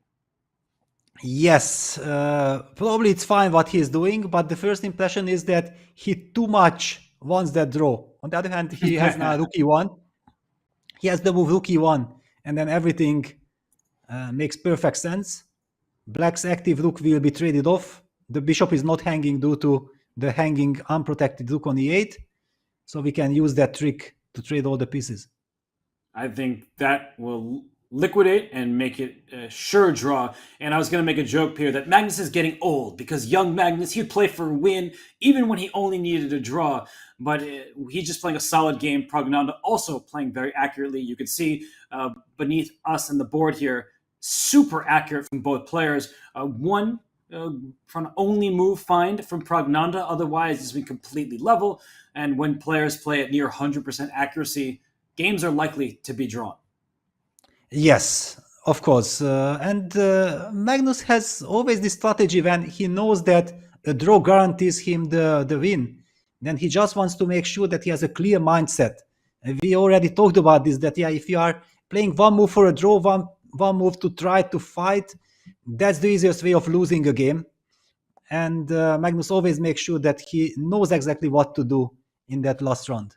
Yes, probably it's fine what he's doing, but the first impression is that he too much wants that draw. On the other hand, he has now rook e1. He has the move rook e1, and then everything makes perfect sense. Black's active rook will be traded off. The bishop is not hanging due to the hanging unprotected rook on e8, so we can use that trick to trade all the pieces. I think that will liquidate and make it a sure draw. And I was going to make a joke here that Magnus is getting old because young Magnus, he'd play for a win even when he only needed a draw. But he's just playing a solid game. Prognondo also playing very accurately. You can see beneath us on the board here, super accurate from both players. One front only move find from Prognondo. Otherwise, it's been completely level. And when players play at near 100% accuracy, games are likely to be drawn. Yes, of course. And Magnus has always this strategy when he knows that a draw guarantees him the win. Then he just wants to make sure that he has a clear mindset. And we already talked about this, that if you are playing one move for a draw, one move to try to fight, that's the easiest way of losing a game. And Magnus always makes sure that he knows exactly what to do in that last round.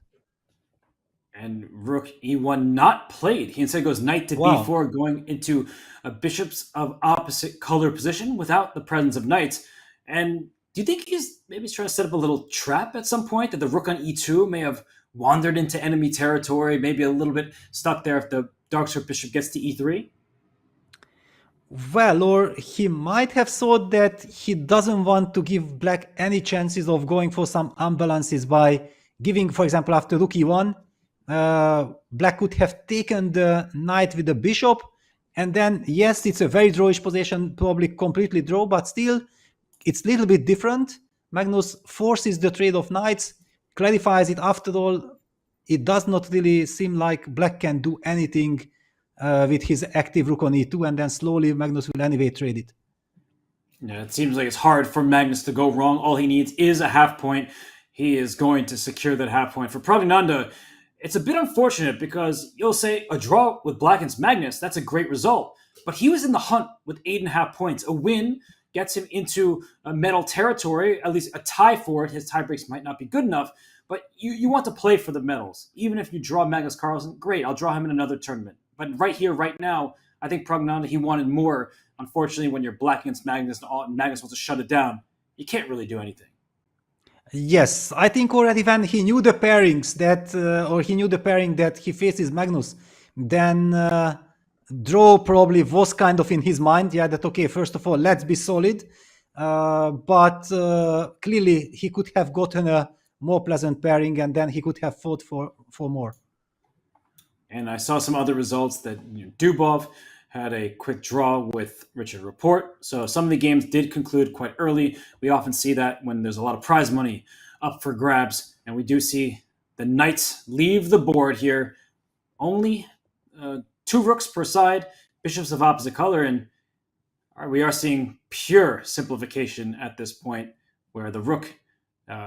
And rook e1 not played. He instead goes knight to b4, going into a bishops of opposite color position without the presence of knights. And do you think he's maybe trying to set up a little trap at some point, that the rook on e2 may have wandered into enemy territory, maybe a little bit stuck there if the dark square bishop gets to e3? Well, or he might have thought that he doesn't want to give black any chances of going for some unbalances by giving, for example, after rook e1, black could have taken the knight with the bishop, and then yes, it's a very drawish position, probably completely draw, but still it's a little bit different. Magnus forces the trade of knights, clarifies it. After all, it does not really seem like black can do anything with his active rook on e2, and then slowly Magnus will anyway trade it. Yeah, it seems like it's hard for Magnus to go wrong. All he needs is a half point. He is going to secure that half point. For Prognondo, it's a bit unfortunate because you'll say a draw with black against Magnus, that's a great result. But he was in the hunt with 8.5 points. A win gets him into a medal territory, at least a tie for it. His tie breaks might not be good enough, but you want to play for the medals. Even if you draw Magnus Carlsen, great, I'll draw him in another tournament. But right here, right now, I think Prognondo, he wanted more. Unfortunately, when you're black against Magnus and Magnus wants to shut it down, you can't really do anything. Yes, I think already when he knew the pairings that, or he knew the pairing that he faces Magnus, then draw probably was kind of in his mind. Yeah, that okay, first of all, let's be solid. But clearly he could have gotten a more pleasant pairing, and then he could have fought for more. And I saw some other results that Dubov had a quick draw with Richard Rapport. So some of the games did conclude quite early. We often see that when there's a lot of prize money up for grabs. And we do see the knights leave the board here. Only 2 rooks per side, bishops of opposite color. And we are seeing pure simplification at this point, where the rook,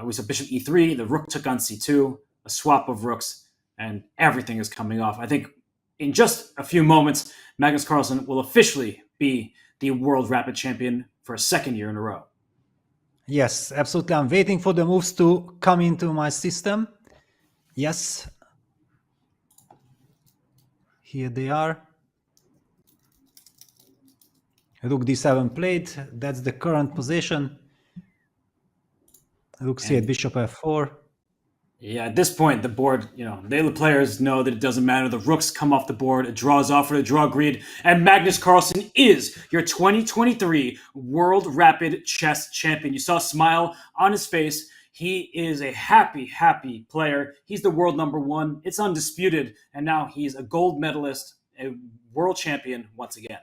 we saw bishop e3, the rook took on c2, a swap of rooks, and everything is coming off. I think in just a few moments, Magnus Carlsen will officially be the World Rapid Champion for a second year in a row. Yes, absolutely. I'm waiting for the moves to come into my system. Yes. Here they are. Rook d7 played. That's the current position. Rook c8, bishop f4. Yeah, at this point, the board, the players know that it doesn't matter. The rooks come off the board, it draws off for the draw grid, and Magnus Carlsen is your 2023 World Rapid Chess Champion. You saw a smile on his face. He is a happy, happy player. He's the world #1. It's undisputed. And now he's a gold medalist, a world champion once again.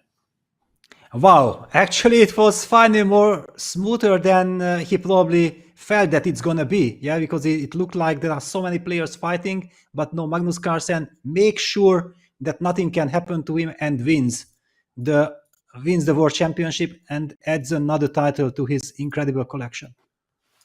Wow, actually it was finally more smoother than he probably felt that it's gonna be, yeah, because it looked like there are so many players fighting, but no, Magnus Carlsen makes sure that nothing can happen to him and wins the World Championship and adds another title to his incredible collection.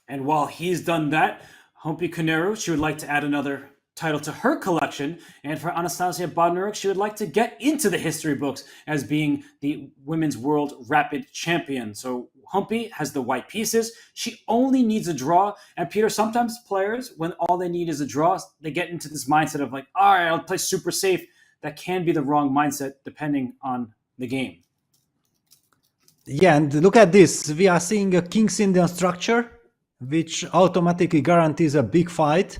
And while he's done that, Humpy Koneru, she would like to add another title to her collection. And for Anastasia Bodnaruk, she would like to get into the history books as being the Women's World Rapid Champion. So Humpy has the white pieces. She only needs a draw. And Peter, sometimes players, when all they need is a draw, they get into this mindset of like, all right, I'll play super safe. That can be the wrong mindset depending on the game. Yeah, and look at this. We are seeing a King's Indian structure, which automatically guarantees a big fight.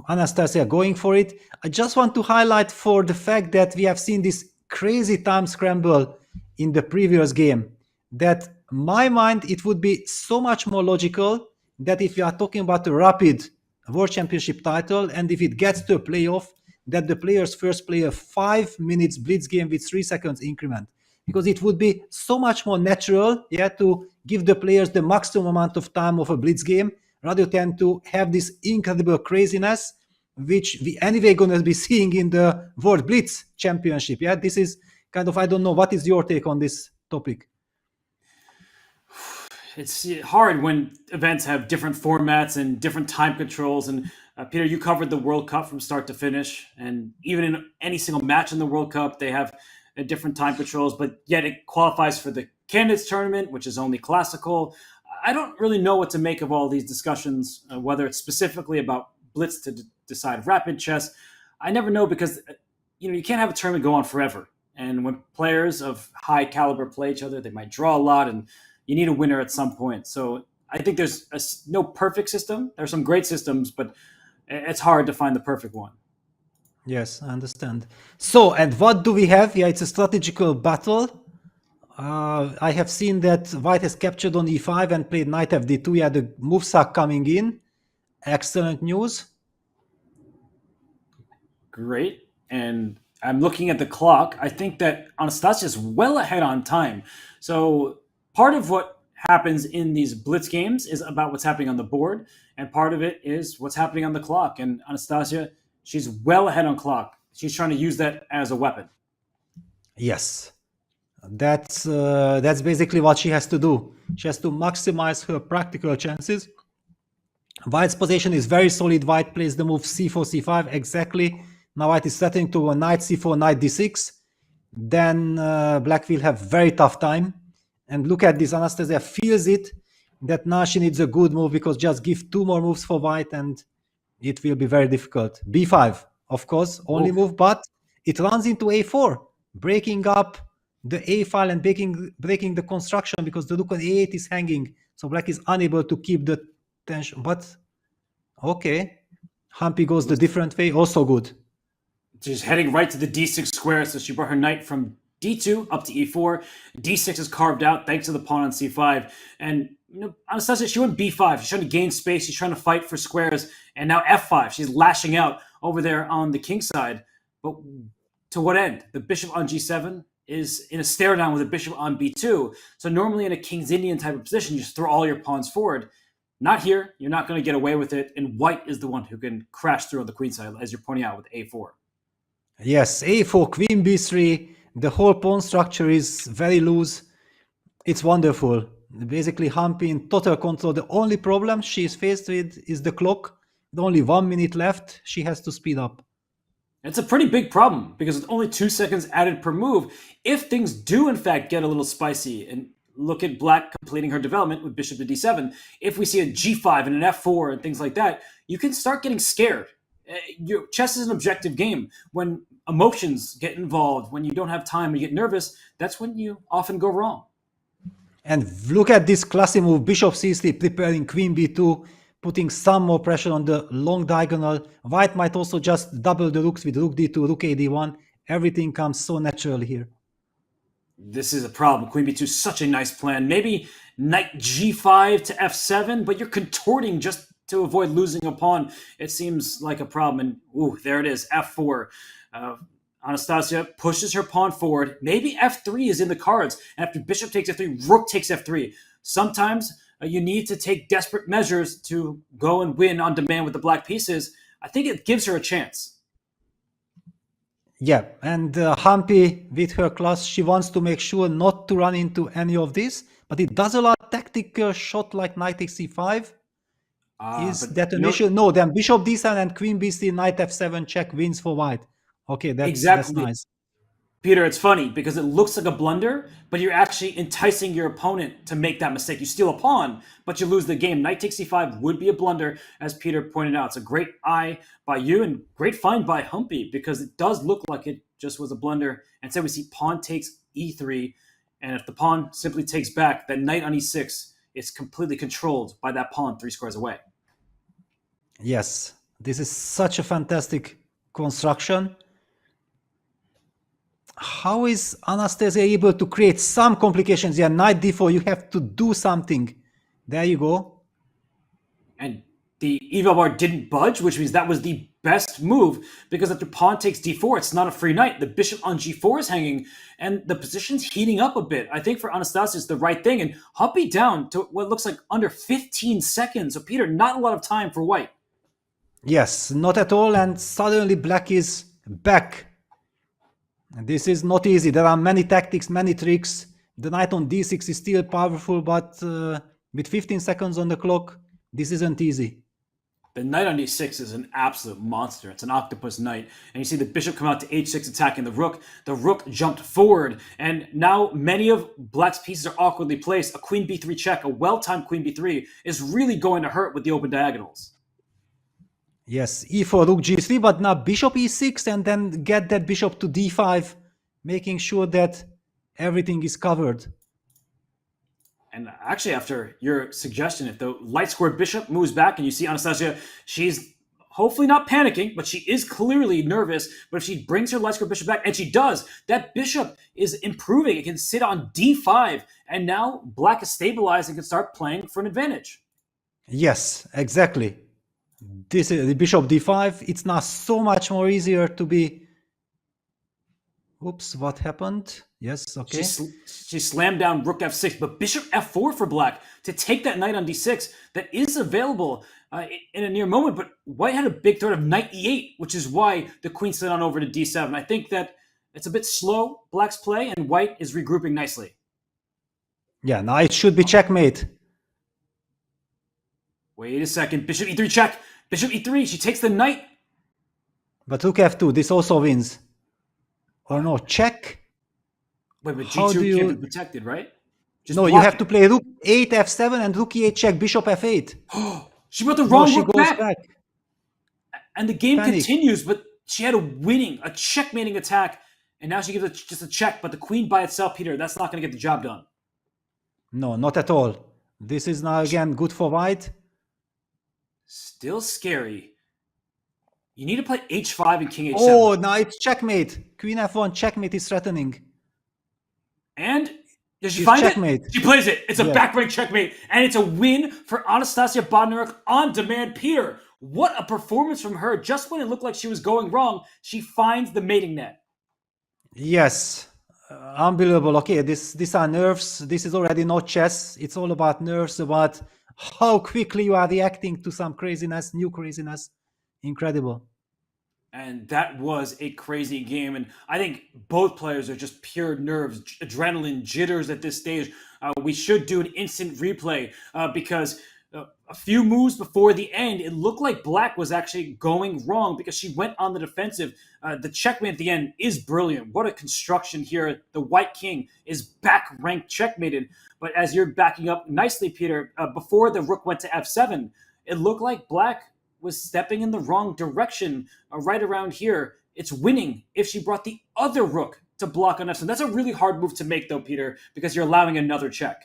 Anastasia going for it. I just want to highlight for the fact that we have seen this crazy time scramble in the previous game, that my mind, it would be so much more logical that if we are talking about a rapid World Championship title, and if it gets to a playoff, that the players first play a 5 minutes blitz game with 3 seconds increment. Because it would be so much more natural, yeah, to give the players the maximum amount of time of a blitz game, rather than to have this incredible craziness, which we anyway going to be seeing in the World Blitz Championship. Yeah, this is kind of, I don't know, what is your take on this topic? It's hard when events have different formats and different time controls. And Peter, you covered the World Cup from start to finish. And even in any single match in the World Cup, they have different time controls, but yet it qualifies for the Candidates Tournament, which is only classical. I don't really know what to make of all these discussions, whether it's specifically about Blitz to decide rapid chess. I never know because, you can't have a tournament go on forever. And when players of high caliber play each other, they might draw a lot and you need a winner at some point. So I think there's no perfect system. There's some great systems, but it's hard to find the perfect one. Yes, I understand. So, and what do we have? Yeah, it's a strategical battle. I have seen that White has captured on e5 and played knight fd2. Yeah, the moves are coming in. Excellent news. Great. And I'm looking at the clock. I think that Anastasia is well ahead on time. So part of what happens in these blitz games is about what's happening on the board, and part of it is what's happening on the clock. And Anastasia, she's well ahead on clock. She's trying to use that as a weapon. Yes. That's basically what she has to do. She has to maximize her practical chances. White's position is very solid. White plays the move c4, c5 exactly. Now White is setting to a knight c4, knight d6. Then Black will have very tough time. And look at this, Anastasia feels it, that now she needs a good move, because just give 2 more moves for White and it will be very difficult. b5, of course, only move, but it runs into a4, breaking up the a file and breaking the construction, because the rook on a8 is hanging, so Black is unable to keep the tension. But okay, Humpy goes the different way, also good. She's heading right to the d6 square, so she brought her knight from d2 up to e4. d6 is carved out thanks to the pawn on c5. And Anastasia, she went b5. She's trying to gain space. She's trying to fight for squares. And now f5. She's lashing out over there on the king side. But to what end? The bishop on g7 is in a stare down with a bishop on b2. So normally in a King's Indian type of position, you just throw all your pawns forward. Not here. You're not going to get away with it. And White is the one who can crash through on the queen side, as you're pointing out with a4. Yes, a4, queen b3. The whole pawn structure is very loose. It's wonderful. Basically, Humpy in total control. The only problem she is faced with is the clock. With only 1 minute left, she has to speed up. It's a pretty big problem, because with only 2 seconds added per move, if things do in fact get a little spicy, and look at Black completing her development with bishop to d7, if we see a g5 and an f4 and things like that, you can start getting scared. Your chess is an objective game. When emotions get involved, when you don't have time, when you get nervous, that's when you often go wrong. And look at this classy move, bishop c3, preparing queen b2, putting some more pressure on the long diagonal. White might also just double the rooks with rook d2, rook a d1. Everything comes so natural here. This is a problem. Queen b2 is such a nice plan. Maybe knight g5 to f7, but you're contorting just to avoid losing a pawn. It seems like a problem. And ooh, there it is, f4. Anastasia pushes her pawn forward. Maybe f3 is in the cards. After bishop takes f3, rook takes f3. Sometimes you need to take desperate measures to go and win on demand with the black pieces. I think it gives her a chance. Yeah, and Hampi, with her class, she wants to make sure not to run into any of this, but it does allow tactical shot like knight takes c5. Is that an issue? No, then bishop d7 and queen b3, knight f7 check wins for white. Okay, that's nice. Peter, it's funny because it looks like a blunder, but you're actually enticing your opponent to make that mistake. You steal a pawn, but you lose the game. Knight takes c5 would be a blunder, as Peter pointed out. It's a great eye by you and great find by Humpy because it does look like it just was a blunder. Instead, we see pawn takes e3, and if the pawn simply takes back, that knight on e6 is completely controlled by that pawn 3 squares away. Yes, this is such a fantastic construction. How is Anastasia able to create some complications? Yeah, knight d4, you have to do something. There you go. And the eval bar didn't budge, which means that was the best move, because after pawn takes d4, it's not a free knight. The bishop on g4 is hanging, and the position's heating up a bit. I think for Anastasia, it's the right thing. And Humpy down to what looks like under 15 seconds. So, Peter, not a lot of time for white. Yes, not at all. And suddenly black is back. And this is not easy. There are many tactics, many tricks. The knight on d6 is still powerful, but with 15 seconds on the clock, this isn't easy. The knight on d6 is an absolute monster. It's an octopus knight. And you see the bishop come out to h6 attacking the rook. The rook jumped forward. And now many of black's pieces are awkwardly placed. A queen b3 check, a well-timed queen b3, is really going to hurt with the open diagonals. Yes, e4, rook g3, but now bishop e6 and then get that bishop to d5, making sure that everything is covered. And actually, after your suggestion, if the light squared bishop moves back and you see Anastasia, she's hopefully not panicking, but she is clearly nervous. But if she brings her light squared bishop back, and she does, that bishop is improving. It can sit on d5, and now black is stabilized and can start playing for an advantage. Yes, exactly. This is the bishop d5. It's now so much more easier to be... Oops, what happened? Yes, okay. She slammed down rook f6, but bishop f4 for black to take that knight on d6 that is available in a near moment. But white had a big threat of knight e8, which is why the queen slid on over to d7. I think that it's a bit slow, black's play, and white is regrouping nicely. Yeah, now it should be checkmate. Wait a second. Bishop e3 check. Bishop e3. She takes the knight. But rook f2. This also wins. Or no, check. Wait, but g2 can't be protected, right? Just no, you have to play rook 8 f7 and rook e8 check, bishop f8. She brought the wrong rook goes back. And the game continues, but she had a checkmating attack, and now she gives just a check. But the queen by itself, Peter, that's not going to get the job done. No, not at all. This is now again good for white. Still scary. You need to play h5 and king h7. Oh, now it's checkmate. Queen f1 checkmate is threatening. And does she find checkmate. She plays it. It's a back rank checkmate. And it's a win for Anastasia Bodnaruk on demand. Peter, what a performance from her. Just when it looked like she was going wrong, she finds the mating net. Yes. Unbelievable. Okay, these are nerves. This is already not chess. It's all about nerves, about how quickly you are reacting to some craziness, new craziness. Incredible. And that was a crazy game. And I think both players are just pure nerves, adrenaline, jitters at this stage. We should do an instant replay because a few moves before the end, it looked like black was actually going wrong because she went on the defensive. The checkmate at the end is brilliant. What a construction here. The white king is back ranked checkmated. But as you're backing up nicely, Peter, before the rook went to f7, it looked like black was stepping in the wrong direction right around here. It's winning if she brought the other rook to block on f7. That's a really hard move to make, though, Peter, because you're allowing another check.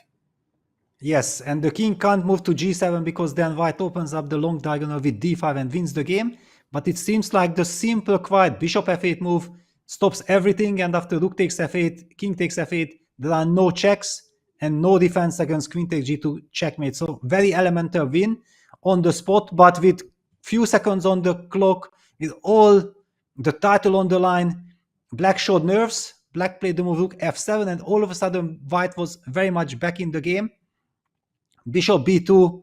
Yes, and the king can't move to g7 because then white opens up the long diagonal with d5 and wins the game. But it seems like the simple, quiet bishop f8 move stops everything, and after rook takes f8, king takes f8, there are no checks and no defense against queen takes g2 checkmate. So very elemental win on the spot, but with few seconds on the clock, with all the title on the line, black showed nerves. Black played the move rook f7, and all of a sudden white was very much back in the game. Bishop b2,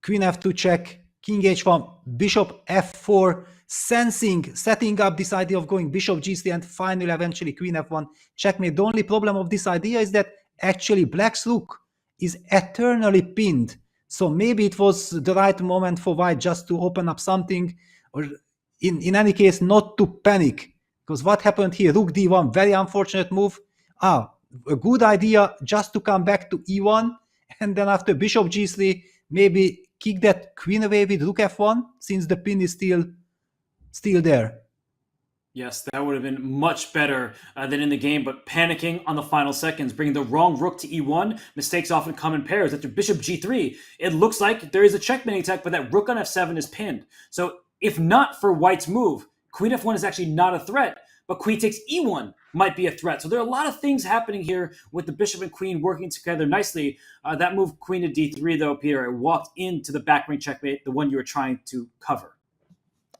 queen f2 check, king h1, bishop f4, setting up this idea of going bishop g3 and finally eventually queen f1 checkmate. The only problem of this idea is that actually black's rook is eternally pinned. So maybe it was the right moment for white just to open up something, or in any case not to panic. Because what happened here, rook d1, very unfortunate move. A good idea just to come back to e1, and then after bishop g3, maybe kick that queen away with rook f1, since the pin is still there. Yes, that would have been much better than in the game, but panicking on the final seconds, bringing the wrong rook to e1. Mistakes often come in pairs. After bishop g3, it looks like there is a checkmating attack, but that rook on f7 is pinned. So if not for white's move, queen f1 is actually not a threat, but queen takes e1 might be a threat. So there are a lot of things happening here with the bishop and queen working together nicely. That move, queen to d3, though, Peter, it walked into the back ring checkmate, the one you were trying to cover.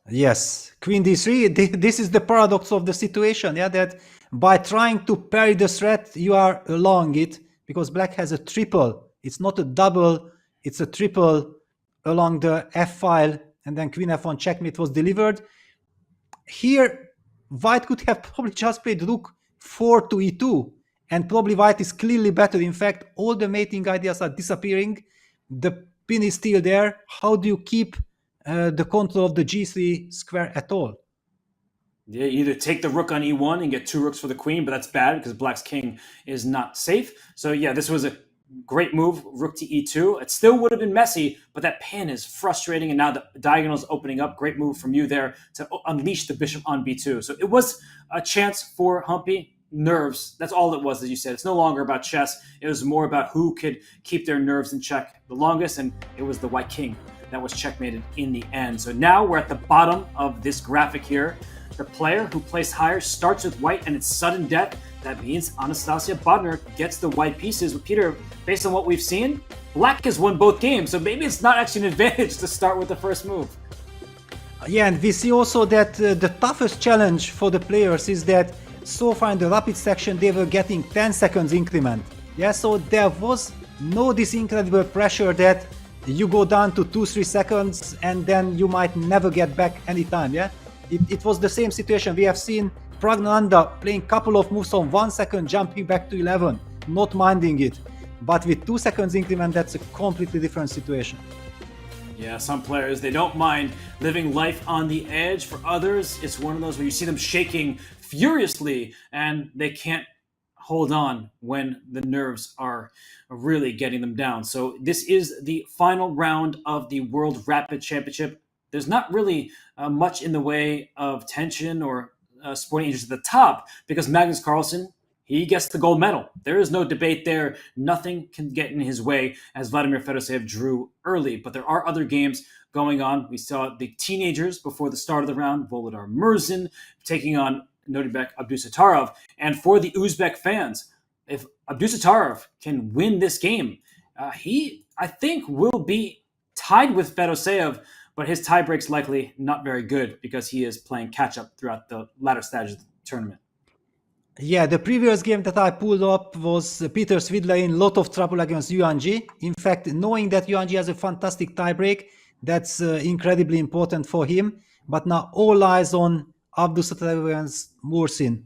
Yes, queen d3, this is the paradox of the situation, yeah, that by trying to parry the threat, you are along it, because black has a triple. It's not a double, it's a triple along the f-file, and then queen f1 checkmate was delivered. Here, white could have probably just played rook 4 to e2, and probably white is clearly better. In fact, all the mating ideas are disappearing. The pin is still there. How do you keep the control of the g3 square at all? Yeah, either take the rook on e1 and get 2 rooks for the queen, but that's bad because black's king is not safe. So yeah, this was a great move, rook to e2. It still would have been messy, but that pin is frustrating, and now the diagonal is opening up. Great move from you there to unleash the bishop on b2. So it was a chance for Humpy. Nerves, that's all it was, as you said. It's no longer about chess. It was more about who could keep their nerves in check the longest, and it was the white king that was checkmated in the end. So now we're at the bottom of this graphic here. The player who placed higher starts with white, and it's sudden death. That means Anastasia Bodnar gets the white pieces. But Peter, based on what we've seen, black has won both games, so maybe it's not actually an advantage to start with the first move. Yeah, and we see also that the toughest challenge for the players is that so far in the rapid section they were getting 10 seconds increment. Yeah, so there was no this incredible pressure that you go down to 2-3 seconds and then you might never get back anytime. Yeah, it was the same situation. We have seen Pragnananda playing a couple of moves on 1 second, jumping back to 11, not minding it. But with 2 seconds increment, that's a completely different situation. Yeah, some players, they don't mind living life on the edge. For others, it's one of those where you see them shaking furiously and they can't hold on when the nerves are really getting them down. So this is the final round of the World Rapid Championship. There's not really much in the way of tension or sporting interest at the top, because Magnus Carlsen, he gets the gold medal. There is no debate there. Nothing can get in his way, as Vladimir Fedoseev drew early. But there are other games going on. We saw the teenagers before the start of the round, Volodar Murzin taking on Nodirbek Abdusattorov. And for the Uzbek fans, if Abdusattorov can win this game, he, I think, will be tied with Fedoseev, but his tiebreak's likely not very good because he is playing catch-up throughout the latter stages of the tournament. Yeah, the previous game that I pulled up was Peter Svidler in a lot of trouble against Yuan Ji. In fact, knowing that Yuan Ji has a fantastic tiebreak, that's incredibly important for him. But now all eyes on Abdusattorov against Murzin.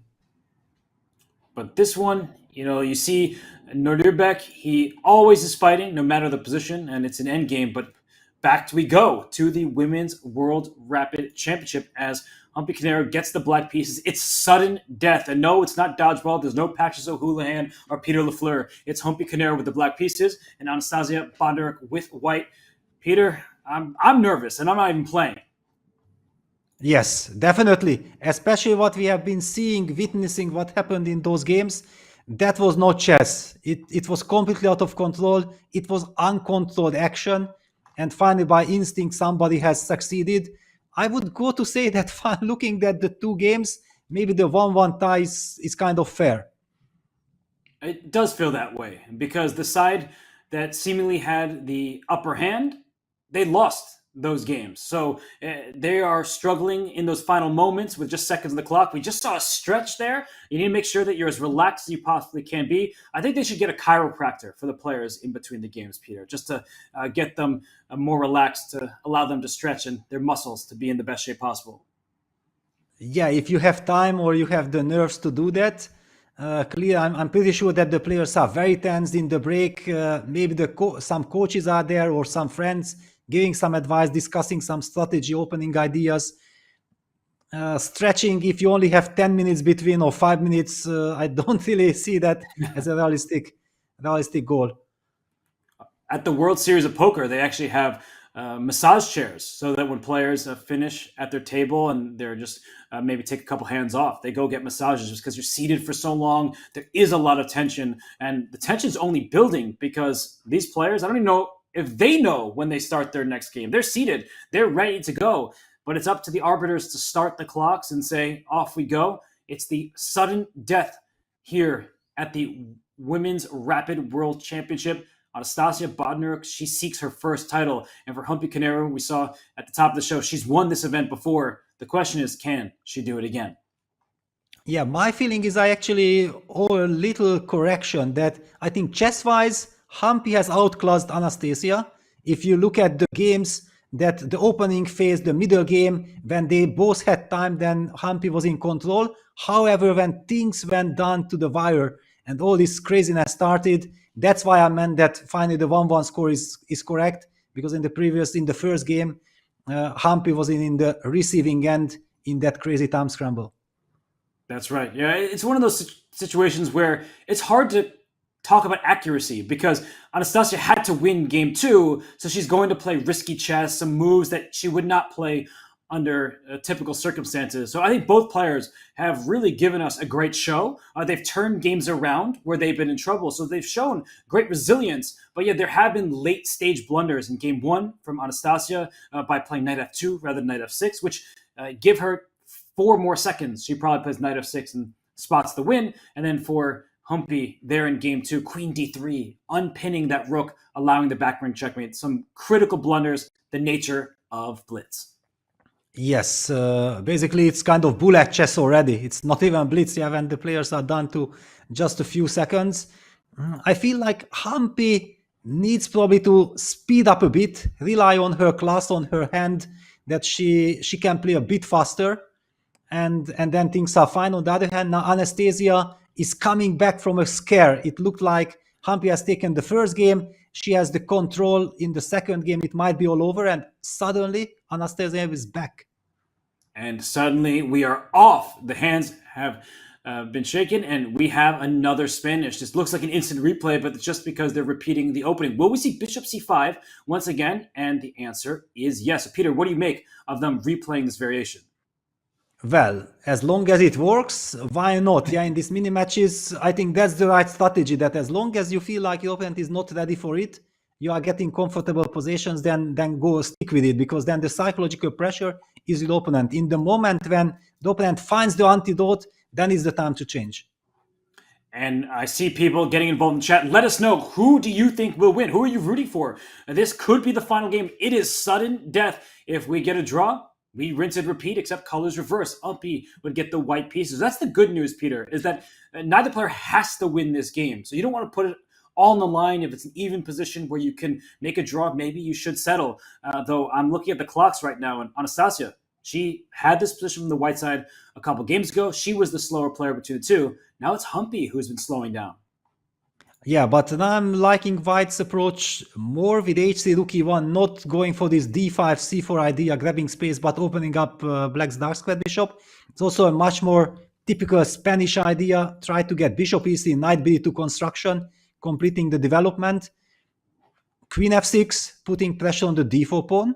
But this one, you see Nodirbek, he always is fighting, no matter the position, and it's an end game. But back we go to the Women's World Rapid Championship as Humpy Canero gets the black pieces. It's sudden death. And no, it's not dodgeball. There's no Patches O'Houlihan or Peter Lafleur. It's Humpy Canero with the black pieces and Anastasia Bodnar with white. Peter, I'm nervous, and I'm not even playing. Yes, definitely. Especially what we have been seeing, witnessing what happened in those games. That was not chess. It was completely out of control. It was uncontrolled action. And finally, by instinct, somebody has succeeded. I would go to say that looking at the two games, maybe the 1-1 tie is kind of fair. It does feel that way because the side that seemingly had the upper hand, they lost those games. So they are struggling in those final moments with just seconds on the clock. We just saw a stretch there. You need to make sure that you're as relaxed as you possibly can be. I think they should get a chiropractor for the players in between the games, Peter, just to get them more relaxed, to allow them to stretch and their muscles to be in the best shape possible. Yeah, if you have time or you have the nerves to do that, I'm pretty sure that the players are very tense in the break. Maybe some coaches are there or some friends giving some advice, discussing some strategy, opening ideas. Stretching, if you only have 10 minutes between or 5 minutes, I don't really see that as a realistic goal. At the World Series of Poker, they actually have massage chairs so that when players finish at their table and they're just maybe take a couple hands off, they go get massages just because you're seated for so long. There is a lot of tension, and the tension's only building because these players, I don't even know if they know when they start their next game. They're seated, they're ready to go, but it's up to the arbiters to start the clocks and say, off we go. It's the sudden death here at the Women's Rapid World Championship. Anastasia Bodnar, she seeks her first title. And for Humpy Canero, we saw at the top of the show, she's won this event before. The question is, can she do it again? Yeah, my feeling is I actually owe a little correction that I think chess-wise, Humpy has outclassed Anastasia. If you look at the games that the opening phase, the middle game, when they both had time, then Humpy was in control. However, when things went down to the wire and all this craziness started, that's why I meant that finally the 1-1 score is correct, because in the first game, Humpy was in the receiving end in that crazy time scramble. That's right. Yeah, it's one of those situations where it's hard to talk about accuracy because Anastasia had to win game 2, so she's going to play risky chess, some moves that she would not play under typical circumstances. So I think both players have really given us a great show. They've turned games around where they've been in trouble. So they've shown great resilience. But yet there have been late stage blunders in game 1 from Anastasia by playing knight f2 rather than knight f6, which give her 4 more seconds. She probably plays knight f6 and spots the win. And then for Humpy there in game 2, queen d3, unpinning that rook, allowing the back ring checkmate. Some critical blunders, the nature of Blitz. Yes, basically it's kind of bullet chess already. It's not even Blitz, yeah, when the players are down to just a few seconds. I feel like Humpy needs probably to speed up a bit, rely on her class, on her hand, that she can play a bit faster, and then things are fine. On the other hand, now Anastasia is coming back from a scare. It looked like Humpy has taken the first game, she has the control in the second game, it might be all over, and suddenly Anastasia is back. And suddenly we are off. The hands have been shaken, and we have another Spanish. This looks like an instant replay, but it's just because they're repeating the opening. Will we see bishop c5 once again? And the answer is yes. So Peter, what do you make of them replaying this variation? Well, as long as it works, why not? Yeah, in these mini matches, I think that's the right strategy, that as long as you feel like your opponent is not ready for it, you are getting comfortable positions, then go stick with it, because then the psychological pressure is the opponent. In the moment when the opponent finds the antidote, then is the time to change. And I see people getting involved in chat. Let us know, who do you think will win? Who are you rooting for? This could be the final game. It is sudden death. If we get a draw, we rinse and repeat, except colors reverse. Humpy would get the white pieces. That's the good news, Peter, is that neither player has to win this game. So you don't want to put it all on the line. If it's an even position where you can make a draw, maybe you should settle. Though I'm looking at the clocks right now, and Anastasia, she had this position from the white side a couple games ago. She was the slower player between the two. Now it's Humpy who's been slowing down. Yeah, but I'm liking White's approach more with HC Rook E1, not going for this D5, C4 idea, grabbing space, but opening up Black's dark square bishop. It's also a much more typical Spanish idea. Try to get bishop EC, knight B2 construction, completing the development. Queen F6, putting pressure on the D4 pawn.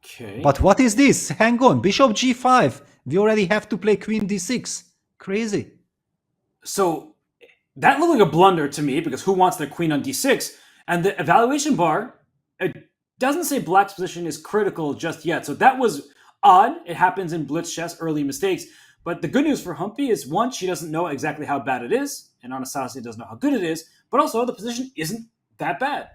Okay. But what is this? Hang on, bishop G5. We already have to play queen D6. Crazy. So that looked like a blunder to me, because who wants their queen on d6? And the evaluation bar, it doesn't say Black's position is critical just yet. So that was odd. It happens in Blitz chess, early mistakes. But the good news for Humpy is, one, she doesn't know exactly how bad it is, and Anastasia doesn't know how good it is, but also the position isn't that bad.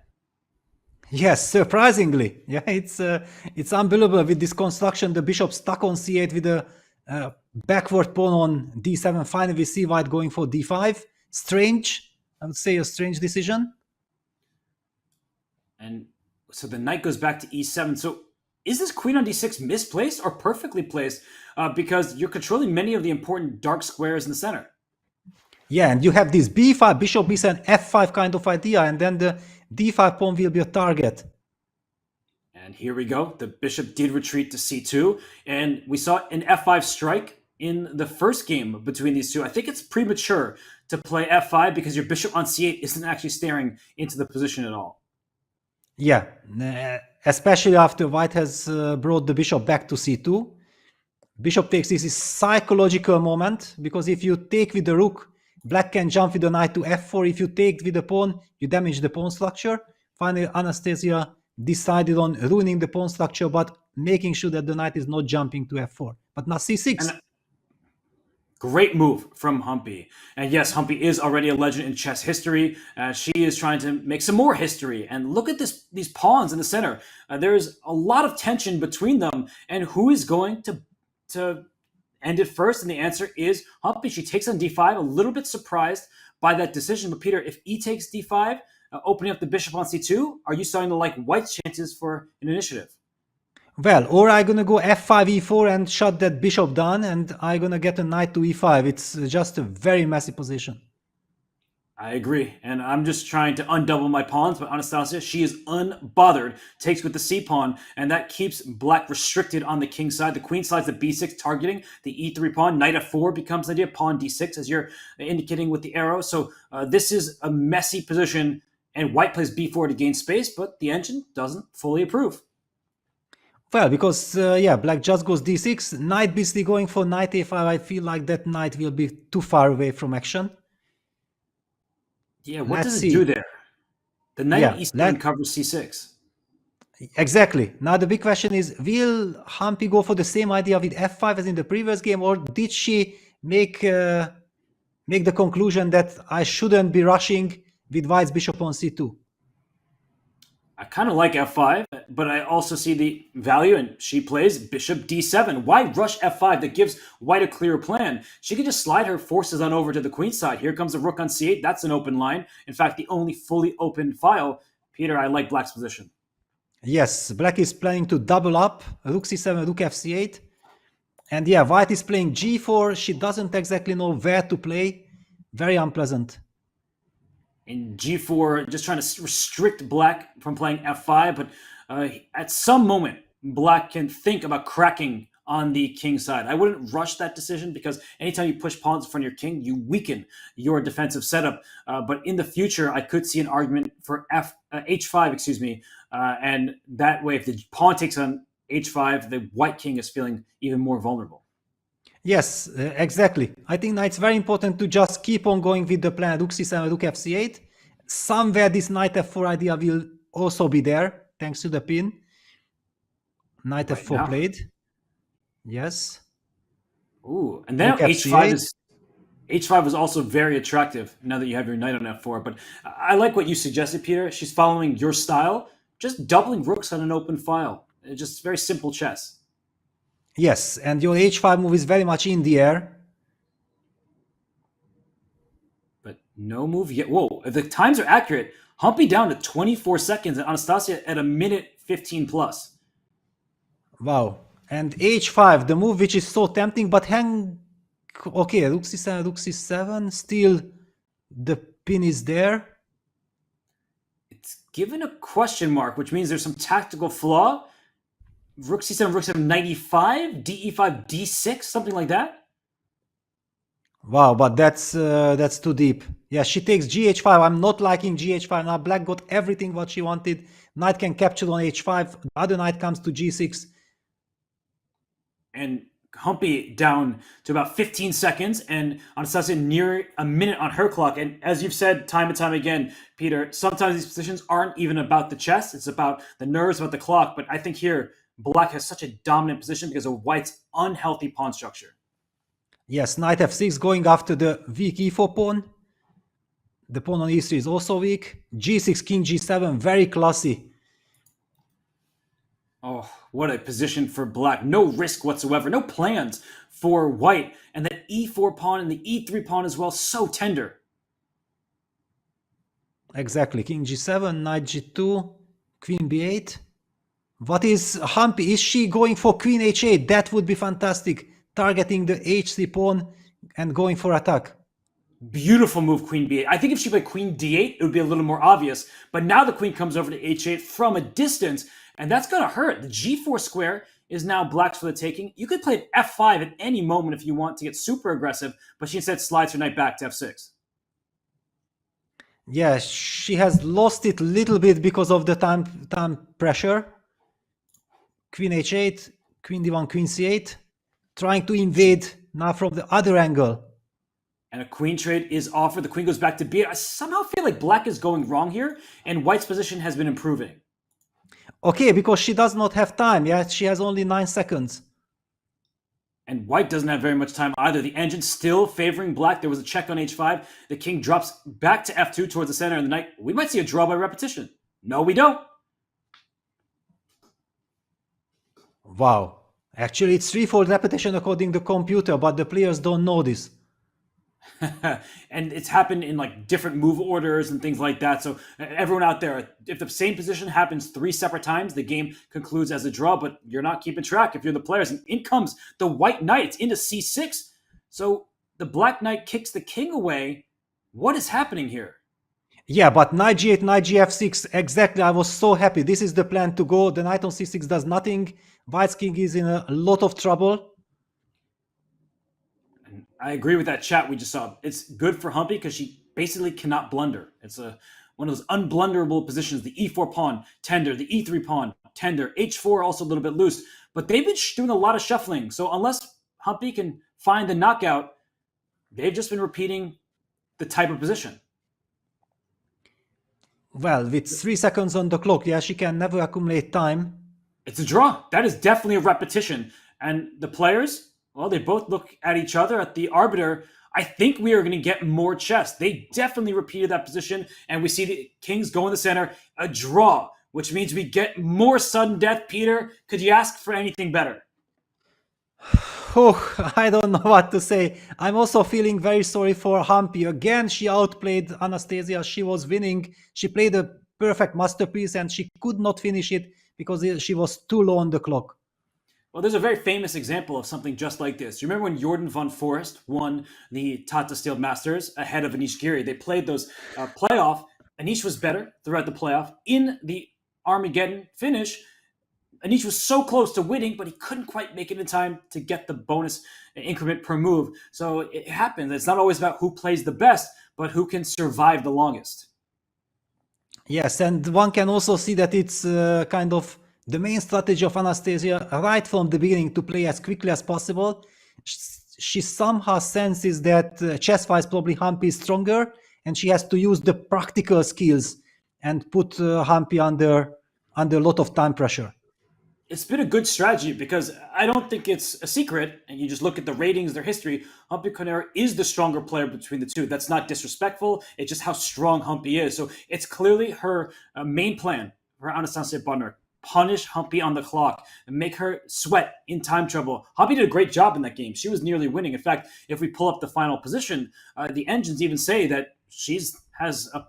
Yes, surprisingly. Yeah, it's unbelievable with this construction. The bishop stuck on c8 with a backward pawn on d7. Finally, we see White going for d5. Strange, I would say a strange decision. And so the knight goes back to e7. So is this queen on d6 misplaced or perfectly placed? Because you're controlling many of the important dark squares in the center. Yeah, and you have this b5, bishop b7, f5 kind of idea, and then the d5 pawn will be a target. And here we go. The bishop did retreat to c2, and we saw an f5 strike in the first game between these two. I think it's premature to play f5 because your bishop on c8 isn't actually staring into the position at all. Yeah, especially after white has brought the bishop back to c2. Bishop takes this is psychological moment, because if you take with the rook, black can jump with the knight to f4. If you take with the pawn, you damage the pawn structure. Finally, Anastasia decided on ruining the pawn structure, but making sure that the knight is not jumping to f4. But now c6. And great move from Humpy. And yes, Humpy is already a legend in chess history. She is trying to make some more history. And look at these pawns in the center. There's a lot of tension between them. And who is going to end it first? And the answer is Humpy. She takes on d5, a little bit surprised by that decision. But Peter, if e takes d5, opening up the bishop on c2, are you starting to like white's chances for an initiative? Well, or I'm going to go f5, e4 and shut that bishop down, and I'm going to get a knight to e5. It's just a very messy position. I agree. And I'm just trying to undouble my pawns, but Anastasia, she is unbothered, takes with the c-pawn, and that keeps black restricted on the king side. The queen slides the b6, targeting the e3 pawn. Knight f4 becomes the idea, pawn d6, as you're indicating with the arrow. So this is a messy position, and white plays b4 to gain space, but the engine doesn't fully approve. Well, because, black just goes d6, knight basically going for knight a5. I feel like that knight will be too far away from action. Yeah, what does it do there? The knight e7 covers c6. Exactly. Now the big question is, will Humpy go for the same idea with f5 as in the previous game, or did she make the conclusion that I shouldn't be rushing with white's bishop on c2? I kind of like f5, but I also see the value, and she plays bishop d7. Why rush f5? That gives white a clear plan. She could just slide her forces on over to the queen side. Here comes a rook on c8. That's an open line. In fact, the only fully open file. Peter, I like black's position. Yes, black is planning to double up, rook c7, rook fc8. And yeah, white is playing g4. She doesn't exactly know where to play. Very unpleasant. In g4, just trying to restrict black from playing f5, but at some moment, black can think about cracking on the king side. I wouldn't rush that decision, because anytime you push pawns in front of your king, you weaken your defensive setup. But in the future, I could see an argument for h5, and that way, if the pawn takes on h5, the white king is feeling even more vulnerable. Yes, exactly. I think now it's very important to just keep on going with the plan rook c7, rook fc8. Somewhere this knight f4 idea will also be there, thanks to the pin. Knight f4 played. Yes. Ooh, and then h5 is also very attractive now that you have your knight on f4. But I like what you suggested, Peter. She's following your style, just doubling rooks on an open file. It's just very simple chess. Yes, and your h5 move is very much in the air. But no move yet. Whoa, if the times are accurate, Humpy down to 24 seconds and Anastasia at a minute 15 plus. Wow. And h5, the move which is so tempting, but okay, rook c7, still the pin is there. It's given a question mark, which means there's some tactical flaw. Rook c7, rook 7, knight e5, de5, d6, something like that. Wow, but that's too deep. Yeah, she takes gh5. I'm not liking gh5. Now black got everything what she wanted. Knight can capture on h5. The other knight comes to g6. And Humpy down to about 15 seconds, and Anastasia near a minute on her clock. And as you've said time and time again, Peter, sometimes these positions aren't even about the chess. It's about the nerves, about the clock. But I think here, black has such a dominant position because of white's unhealthy pawn structure. Yes, knight f6 going after the weak e4 pawn. The pawn on e3 is also weak. g6, king g7, very classy. Oh, what a position for black. No risk whatsoever. No plans for white. And that e4 pawn and the e3 pawn as well, so tender. Exactly. King g7, knight g2, queen b8. What is Humpy? Is she going for queen h8? That would be fantastic. Targeting the h3 pawn and going for attack. Beautiful move, queen b8. I think if she played queen d8, it would be a little more obvious. But now the queen comes over to h8 from a distance, and that's going to hurt. The g4 square is now black's for the taking. You could play f5 at any moment if you want to get super aggressive, but she instead slides her knight back to f6. Yeah, she has lost it a little bit because of the time pressure. Queen h8, queen d1, queen c8, trying to invade now from the other angle. And a queen trade is offered. The queen goes back to b8. I somehow feel like black is going wrong here, and white's position has been improving. Okay, because she does not have time. Yeah, she has only 9 seconds. And white doesn't have very much time either. The engine still favoring black. There was a check on h5. The king drops back to f2 towards the center, and the knight. We might see a draw by repetition. No, we don't. Wow. Actually, it's threefold repetition according to the computer, but the players don't know this. And it's happened in like different move orders and things like that. So everyone out there, if the same position happens 3 separate times, the game concludes as a draw, but you're not keeping track if you're the players. And in comes the white knight. It's into c6. So the black knight kicks the king away. What is happening here? Yeah, but knight g8, knight gf6, exactly. I was so happy. This is the plan to go. The knight on c6 does nothing. White's king is in a lot of trouble. I agree with that chat we just saw. It's good for Humpy because she basically cannot blunder. It's one of those unblunderable positions. The e4 pawn, tender. The e3 pawn, tender. h4 also a little bit loose. But they've been doing a lot of shuffling. So unless Humpy can find the knockout, they've just been repeating the type of position. Well, with 3 seconds on the clock, yeah, she can never accumulate time. It's a draw. That is definitely a repetition. And the players, well, they both look at each other, at the arbiter. I think we are going to get more chess. They definitely repeated that position. And we see the kings go in the center. A draw, which means we get more sudden death. Peter, could you ask for anything better? Oh, I don't know what to say. I'm also feeling very sorry for Humpy. Again, she outplayed Anastasia. She was winning. She played a perfect masterpiece and she could not finish it because she was too low on the clock. Well, there's a very famous example of something just like this. You remember when Jordan von Forest won the Tata Steel Masters ahead of Anish Giri? They played those playoff. Anish was better throughout the playoff. In the Armageddon finish, Anish was so close to winning, but he couldn't quite make it in time to get the bonus increment per move. So it happens. It's not always about who plays the best, but who can survive the longest. Yes, and one can also see that it's kind of the main strategy of Anastasia right from the beginning to play as quickly as possible. She somehow senses that chess-wise probably Humpy is stronger, and she has to use the practical skills and put Humpy under a lot of time pressure. It's been a good strategy because I don't think it's a secret, and you just look at the ratings, their history, Humpy Conera is the stronger player between the two. That's not disrespectful, it's just how strong Humpy is. So it's clearly her main plan for Anastasia Bodnar. Punish Humpy on the clock and make her sweat in time trouble. Humpy did a great job in that game. She was nearly winning. In fact, if we pull up the final position, the engines even say that she has an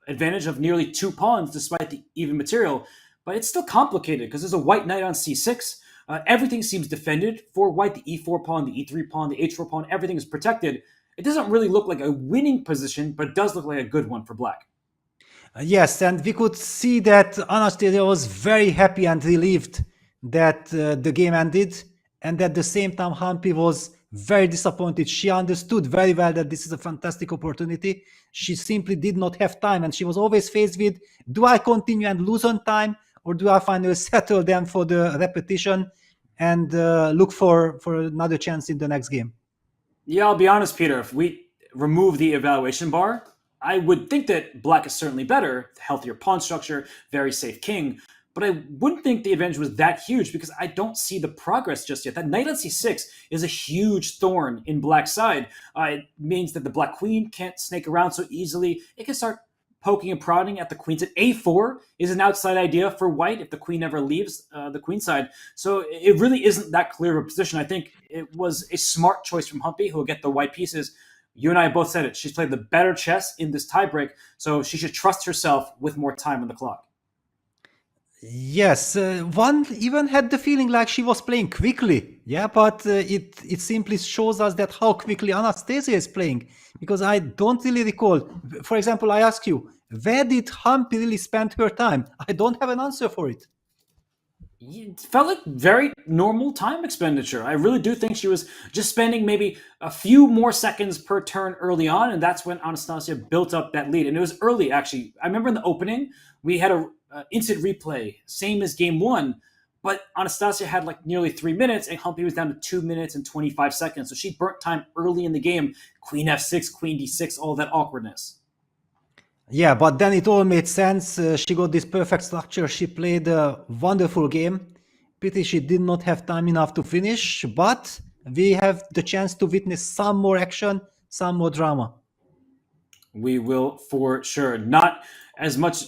advantage of nearly 2 pawns despite the even material. But it's still complicated because there's a white knight on c6. Everything seems defended for white. The e4 pawn, the e3 pawn, the h4 pawn, everything is protected. It doesn't really look like a winning position, but it does look like a good one for black. Yes, and we could see that Anastasia was very happy and relieved that the game ended, and at the same time Humpy was very disappointed. She understood very well that this is a fantastic opportunity. She simply did not have time, and she was always faced with, do I continue and lose on time, or do I finally settle them for the repetition and look for another chance in the next game? Yeah, I'll be honest, Peter. If we remove the evaluation bar, I would think that black is certainly better, healthier pawn structure, very safe king. But I wouldn't think the advantage was that huge because I don't see the progress just yet. That knight on c6 is a huge thorn in black's side. It means that the black queen can't snake around so easily. It can start poking and prodding at the queen's side. a4 is an outside idea for white if the queen never leaves the queen side. So it really isn't that clear of a position. I think it was a smart choice from Humpy, who will get the white pieces. You and I both said it. She's played the better chess in this tiebreak, so she should trust herself with more time on the clock. Yes, one even had the feeling like she was playing quickly. Yeah, but it simply shows us that how quickly Anastasia is playing. Because I don't really recall. For example, I ask you, where did Humpy really spend her time? I don't have an answer for it. It felt like very normal time expenditure. I really do think she was just spending maybe a few more seconds per turn early on, and that's when Anastasia built up that lead. And it was early, actually. I remember in the opening, we had a instant replay, same as game one, but Anastasia had like nearly 3 minutes, and Humpy was down to 2 minutes and 25 seconds. So she burnt time early in the game. Queen f6, queen d6, all that awkwardness. Yeah, but then it all made sense. She got this perfect structure. She played a wonderful game. Pity she did not have time enough to finish, but we have the chance to witness some more action, some more drama. We will for sure. Not as much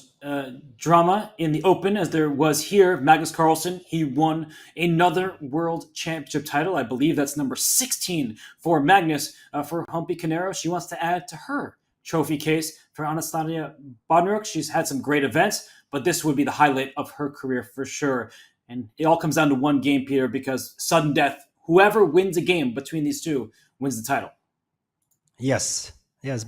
drama in the Open as there was here. Magnus Carlsen, he won another World Championship title. I believe that's number 16 for Magnus. For Humpy Canero, she wants to add to her trophy case. For Anastasia Bodnaruk, she's had some great events, but this would be the highlight of her career for sure. And it all comes down to one game, Peter, because sudden death, whoever wins a game between these two wins the title. Yes,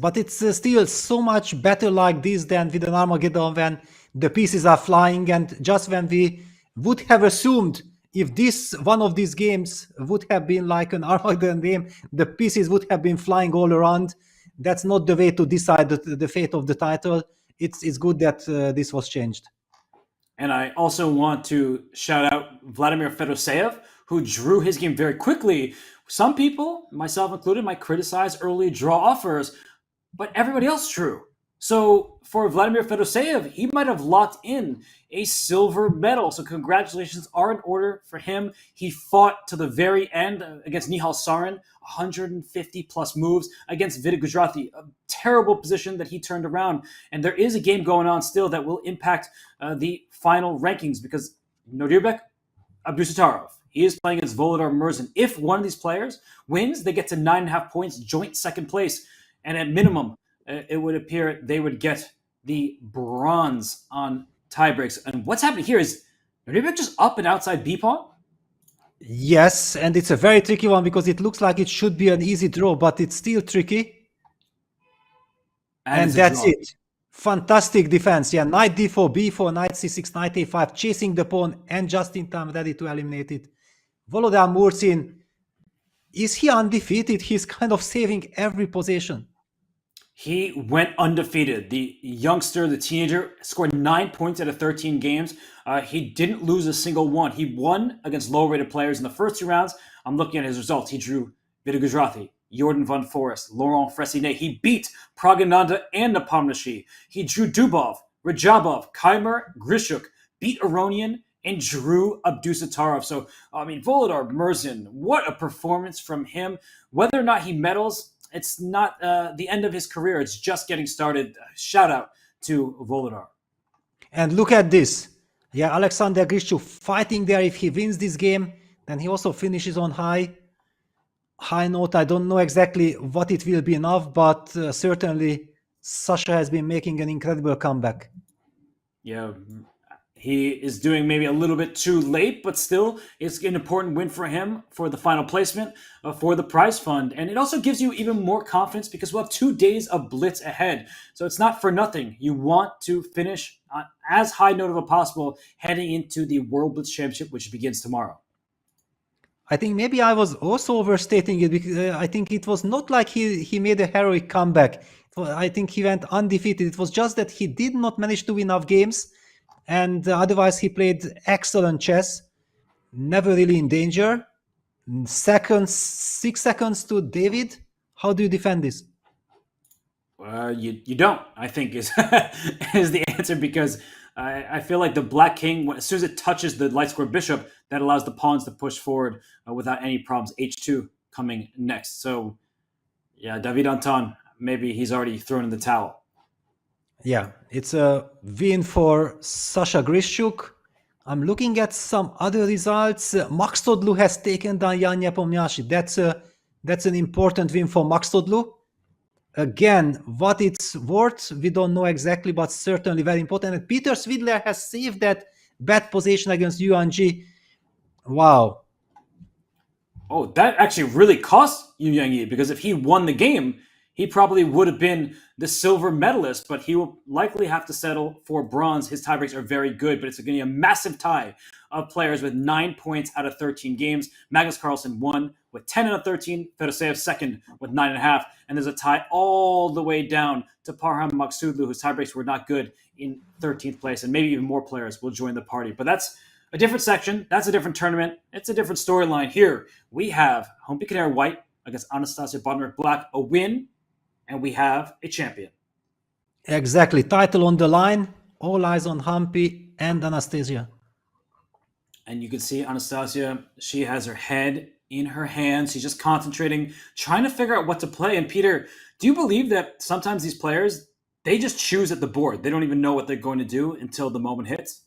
but it's still so much better like this than with an Armageddon when the pieces are flying, and just when we would have assumed if this one of these games would have been like an Armageddon game, the pieces would have been flying all around. That's not the way to decide the fate of the title. It's good that this was changed. And I also want to shout out Vladimir Fedoseev, who drew his game very quickly. Some people, myself included, might criticize early draw offers, but everybody else drew. So for Vladimir Fedoseev, he might have locked in a silver medal. So congratulations are in order for him. He fought to the very end against Nihal Sarin, 150 plus moves against Vida Gujarati, a terrible position that he turned around. And there is a game going on still that will impact the final rankings because Nodirbek Abdusattarov, he is playing against Volodar Murzin. If one of these players wins, they get to 9.5 points, joint second place. And at minimum, it would appear they would get the bronze on tiebreaks. And what's happening here is Nodirbek just up and outside B-pawn? Yes, and it's a very tricky one because it looks like it should be an easy draw, but it's still tricky. And that's it. Fantastic defense. Yeah, knight d4, b4, knight c6, knight a5, chasing the pawn and just in time ready to eliminate it. Volodar Murzin, is he undefeated? He's kind of saving every position. He went undefeated. The youngster, the teenager, scored 9 points out of 13 games. He didn't lose a single one. He won against low-rated players in the first 2 rounds. I'm looking at his results. He drew Vida Gujarati, Jordan Van Forest, Laurent Fressinet. He beat Pragananda and Nepomniachtchi. He drew Dubov, Rajabov, Kaimer, Grishuk, beat Aronian, and drew Abdusattarov. So, I mean, Volodar Murzin, what a performance from him. Whether or not he medals, it's not the end of his career. It's just getting started. Shout out to Volodar. And look at this. Yeah, Alexander Grishuk fighting there. If he wins this game, then he also finishes on high note. I don't know exactly what it will be enough, but certainly Sasha has been making an incredible comeback. Yeah, he is doing maybe a little bit too late, but still it's an important win for him for the final placement for the prize fund. And it also gives you even more confidence because we'll have 2 days of Blitz ahead. So it's not for nothing. You want to finish on as high note as possible heading into the World Blitz Championship, which begins tomorrow. I think maybe I was also overstating it because I think it was not like he made a heroic comeback. I think he went undefeated. It was just that he did not manage to win enough games. And otherwise, he played excellent chess, never really in danger. 6 seconds to David. How do you defend this? You don't, I think, is the answer, because I feel like the Black King, as soon as it touches the light square bishop, that allows the pawns to push forward without any problems. H2 coming next. So, yeah, David Anton, maybe he's already thrown in the towel. Yeah, it's a win for Sasha Grishuk. I'm looking at some other results. Max Todlu has taken down Jan Nepomniachtchi. That's an important win for Max Todlu. Again, what it's worth, we don't know exactly, but certainly very important. And Peter Svidler has saved that bad position against Yuan Ji. Wow. Oh, that actually really cost Yu Yang because if he won the game, he probably would have been the silver medalist, but he will likely have to settle for bronze. His tiebreaks are very good, but it's going to be a massive tie of players with 9 points out of 13 games. Magnus Carlsen won with 10 out of 13. Fedoseev second with 9.5. And there's a tie all the way down to Parham Maksudlu, whose tiebreaks were not good, in 13th place. And maybe even more players will join the party. But that's a different section. That's a different tournament. It's a different storyline. Here we have Humpy Canary White against Anastasia Bodnar Black, a win. And we have a champion. Exactly. Title on the line. All eyes on Humpy and Anastasia. And you can see Anastasia, she has her head in her hands. She's just concentrating, trying to figure out what to play. And Peter, do you believe that sometimes these players, they just choose at the board? They don't even know what they're going to do until the moment hits?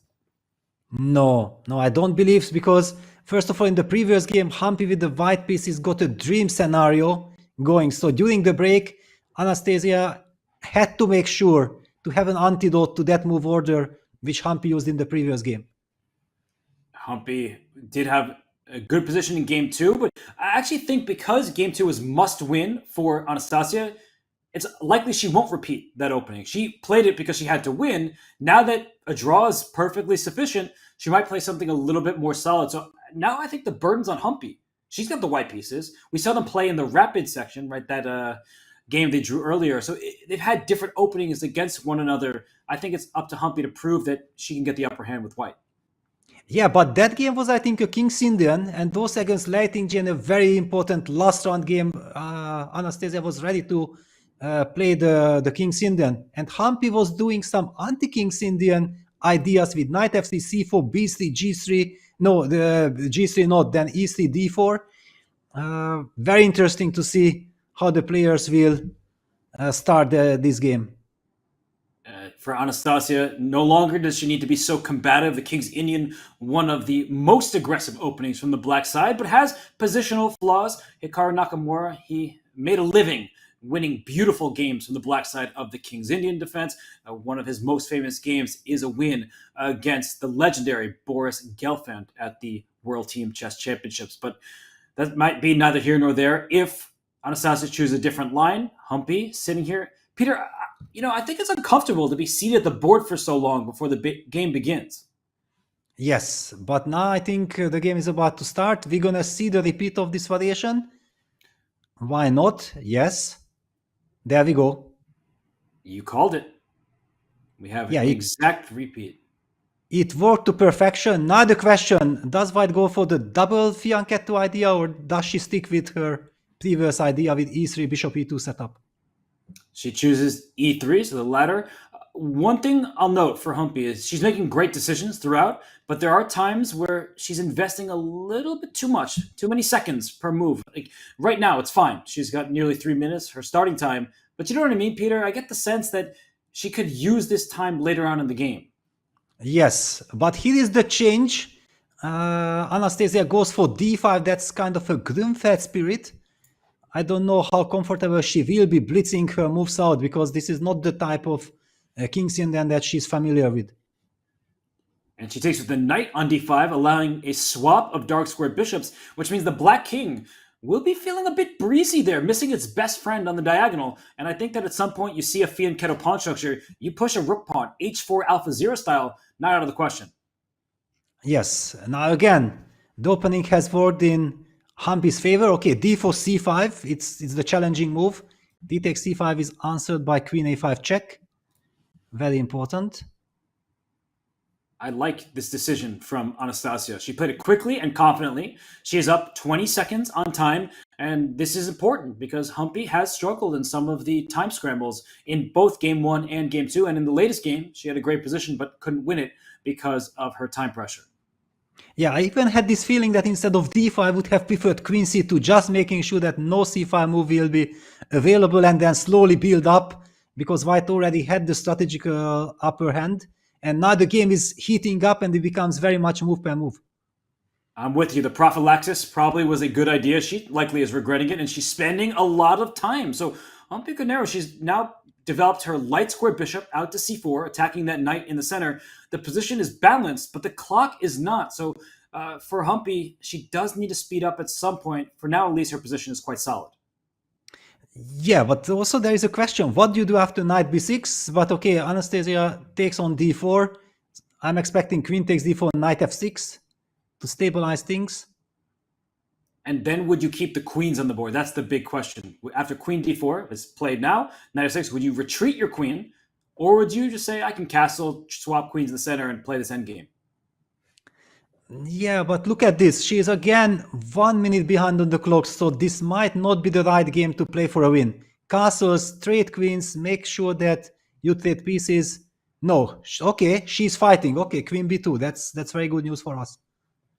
No, I don't believe, because first of all, in the previous game, Humpy with the white pieces got a dream scenario going. So during the break, Anastasia had to make sure to have an antidote to that move order which Humpy used in the previous game. Humpy did have a good position in game 2, but I actually think because game 2 is must win for Anastasia, it's likely she won't repeat that opening. She played it because she had to win. Now that a draw is perfectly sufficient, she might play something a little bit more solid. So now I think the burden's on Humpy. She's got the white pieces. We saw them play in the rapid section, right? That game they drew earlier. So they've had different openings against one another. I think it's up to Humpy to prove that she can get the upper hand with white. Yeah, but that game was, I think, a King's Indian, and those against Lighting Jane, a very important last round game. Anastasia was ready to play the King's Indian, and Humpy was doing some anti-King's Indian ideas with Knight F3, C4, B3, G3. No, the G3 not, then E3, D4. Very interesting to see how the players will start this game. For Anastasia, no longer does she need to be so combative. The King's Indian, one of the most aggressive openings from the black side, but has positional flaws. Hikaru Nakamura, he made a living winning beautiful games from the black side of the King's Indian defense. One of his most famous games is a win against the legendary Boris Gelfand at the World Team Chess Championships. But that might be neither here nor there. If Anastasia chooses a different line, Humpy sitting here. Peter, I think it's uncomfortable to be seated at the board for so long before the game begins. Yes, but now I think the game is about to start. We're going to see the repeat of this variation. Why not? Yes. There we go. You called it. We have an exact repeat. It worked to perfection. Now the question, does White go for the double fianchetto idea, or does she stick with her previous idea with E3, Bishop E2 setup? She chooses E3, so the ladder. One thing I'll note for Humpy is she's making great decisions throughout, but there are times where she's investing a little bit too much, too many seconds per move. Like right now, it's fine. She's got nearly 3 minutes, her starting time. But you know what I mean, Peter? I get the sense that she could use this time later on in the game. Yes, but here is the change. Anastasia goes for D5. That's kind of a Grunfeld spirit. I don't know how comfortable she will be blitzing her moves out, because this is not the type of King's Indian that she's familiar with. And she takes with the knight on D5, allowing a swap of dark squared bishops, which means the black king will be feeling a bit breezy there, missing its best friend on the diagonal. And I think that at some point you see a fianchetto pawn structure, you push a rook pawn, H4 alpha 0 style, not out of the question. Yes. Now again, the opening has worked in Humpy's favor. Okay, D4, C5, it's the challenging move. D takes C5 is answered by Queen A5 check. Very important. I like this decision from Anastasia. She played it quickly and confidently. She is up 20 seconds on time, and this is important because Humpy has struggled in some of the time scrambles in both Game 1 and Game 2, and in the latest game, she had a great position but couldn't win it because of her time pressure. Yeah, I even had this feeling that instead of D5, I would have preferred Queen C2, just making sure that no C5 move will be available and then slowly build up, because White already had the strategical upper hand. And now the game is heating up and it becomes very much move per move. I'm with you. The prophylaxis probably was a good idea. She likely is regretting it, and she's spending a lot of time. So on Piconero, she's now developed her light square bishop out to c4, attacking that knight in the center. The position is balanced, but the clock is not. So for Humpy, she does need to speed up at some point. For now, at least, her position is quite solid. Yeah, but also there is a question. What do you do after knight b6? But okay, Anastasia takes on d4. I'm expecting queen takes d4, knight f6 to stabilize things. And then would you keep the queens on the board? That's the big question. After queen d4 is played now, knight f6, would you retreat your queen? Or would you just say, I can castle, swap queens in the center, and play this endgame? Yeah, but look at this. She is again 1 minute behind on the clock, so this might not be the right game to play for a win. Castles, trade queens, make sure that you trade pieces. No, okay, she's fighting. Okay, queen b2. That's very good news for us.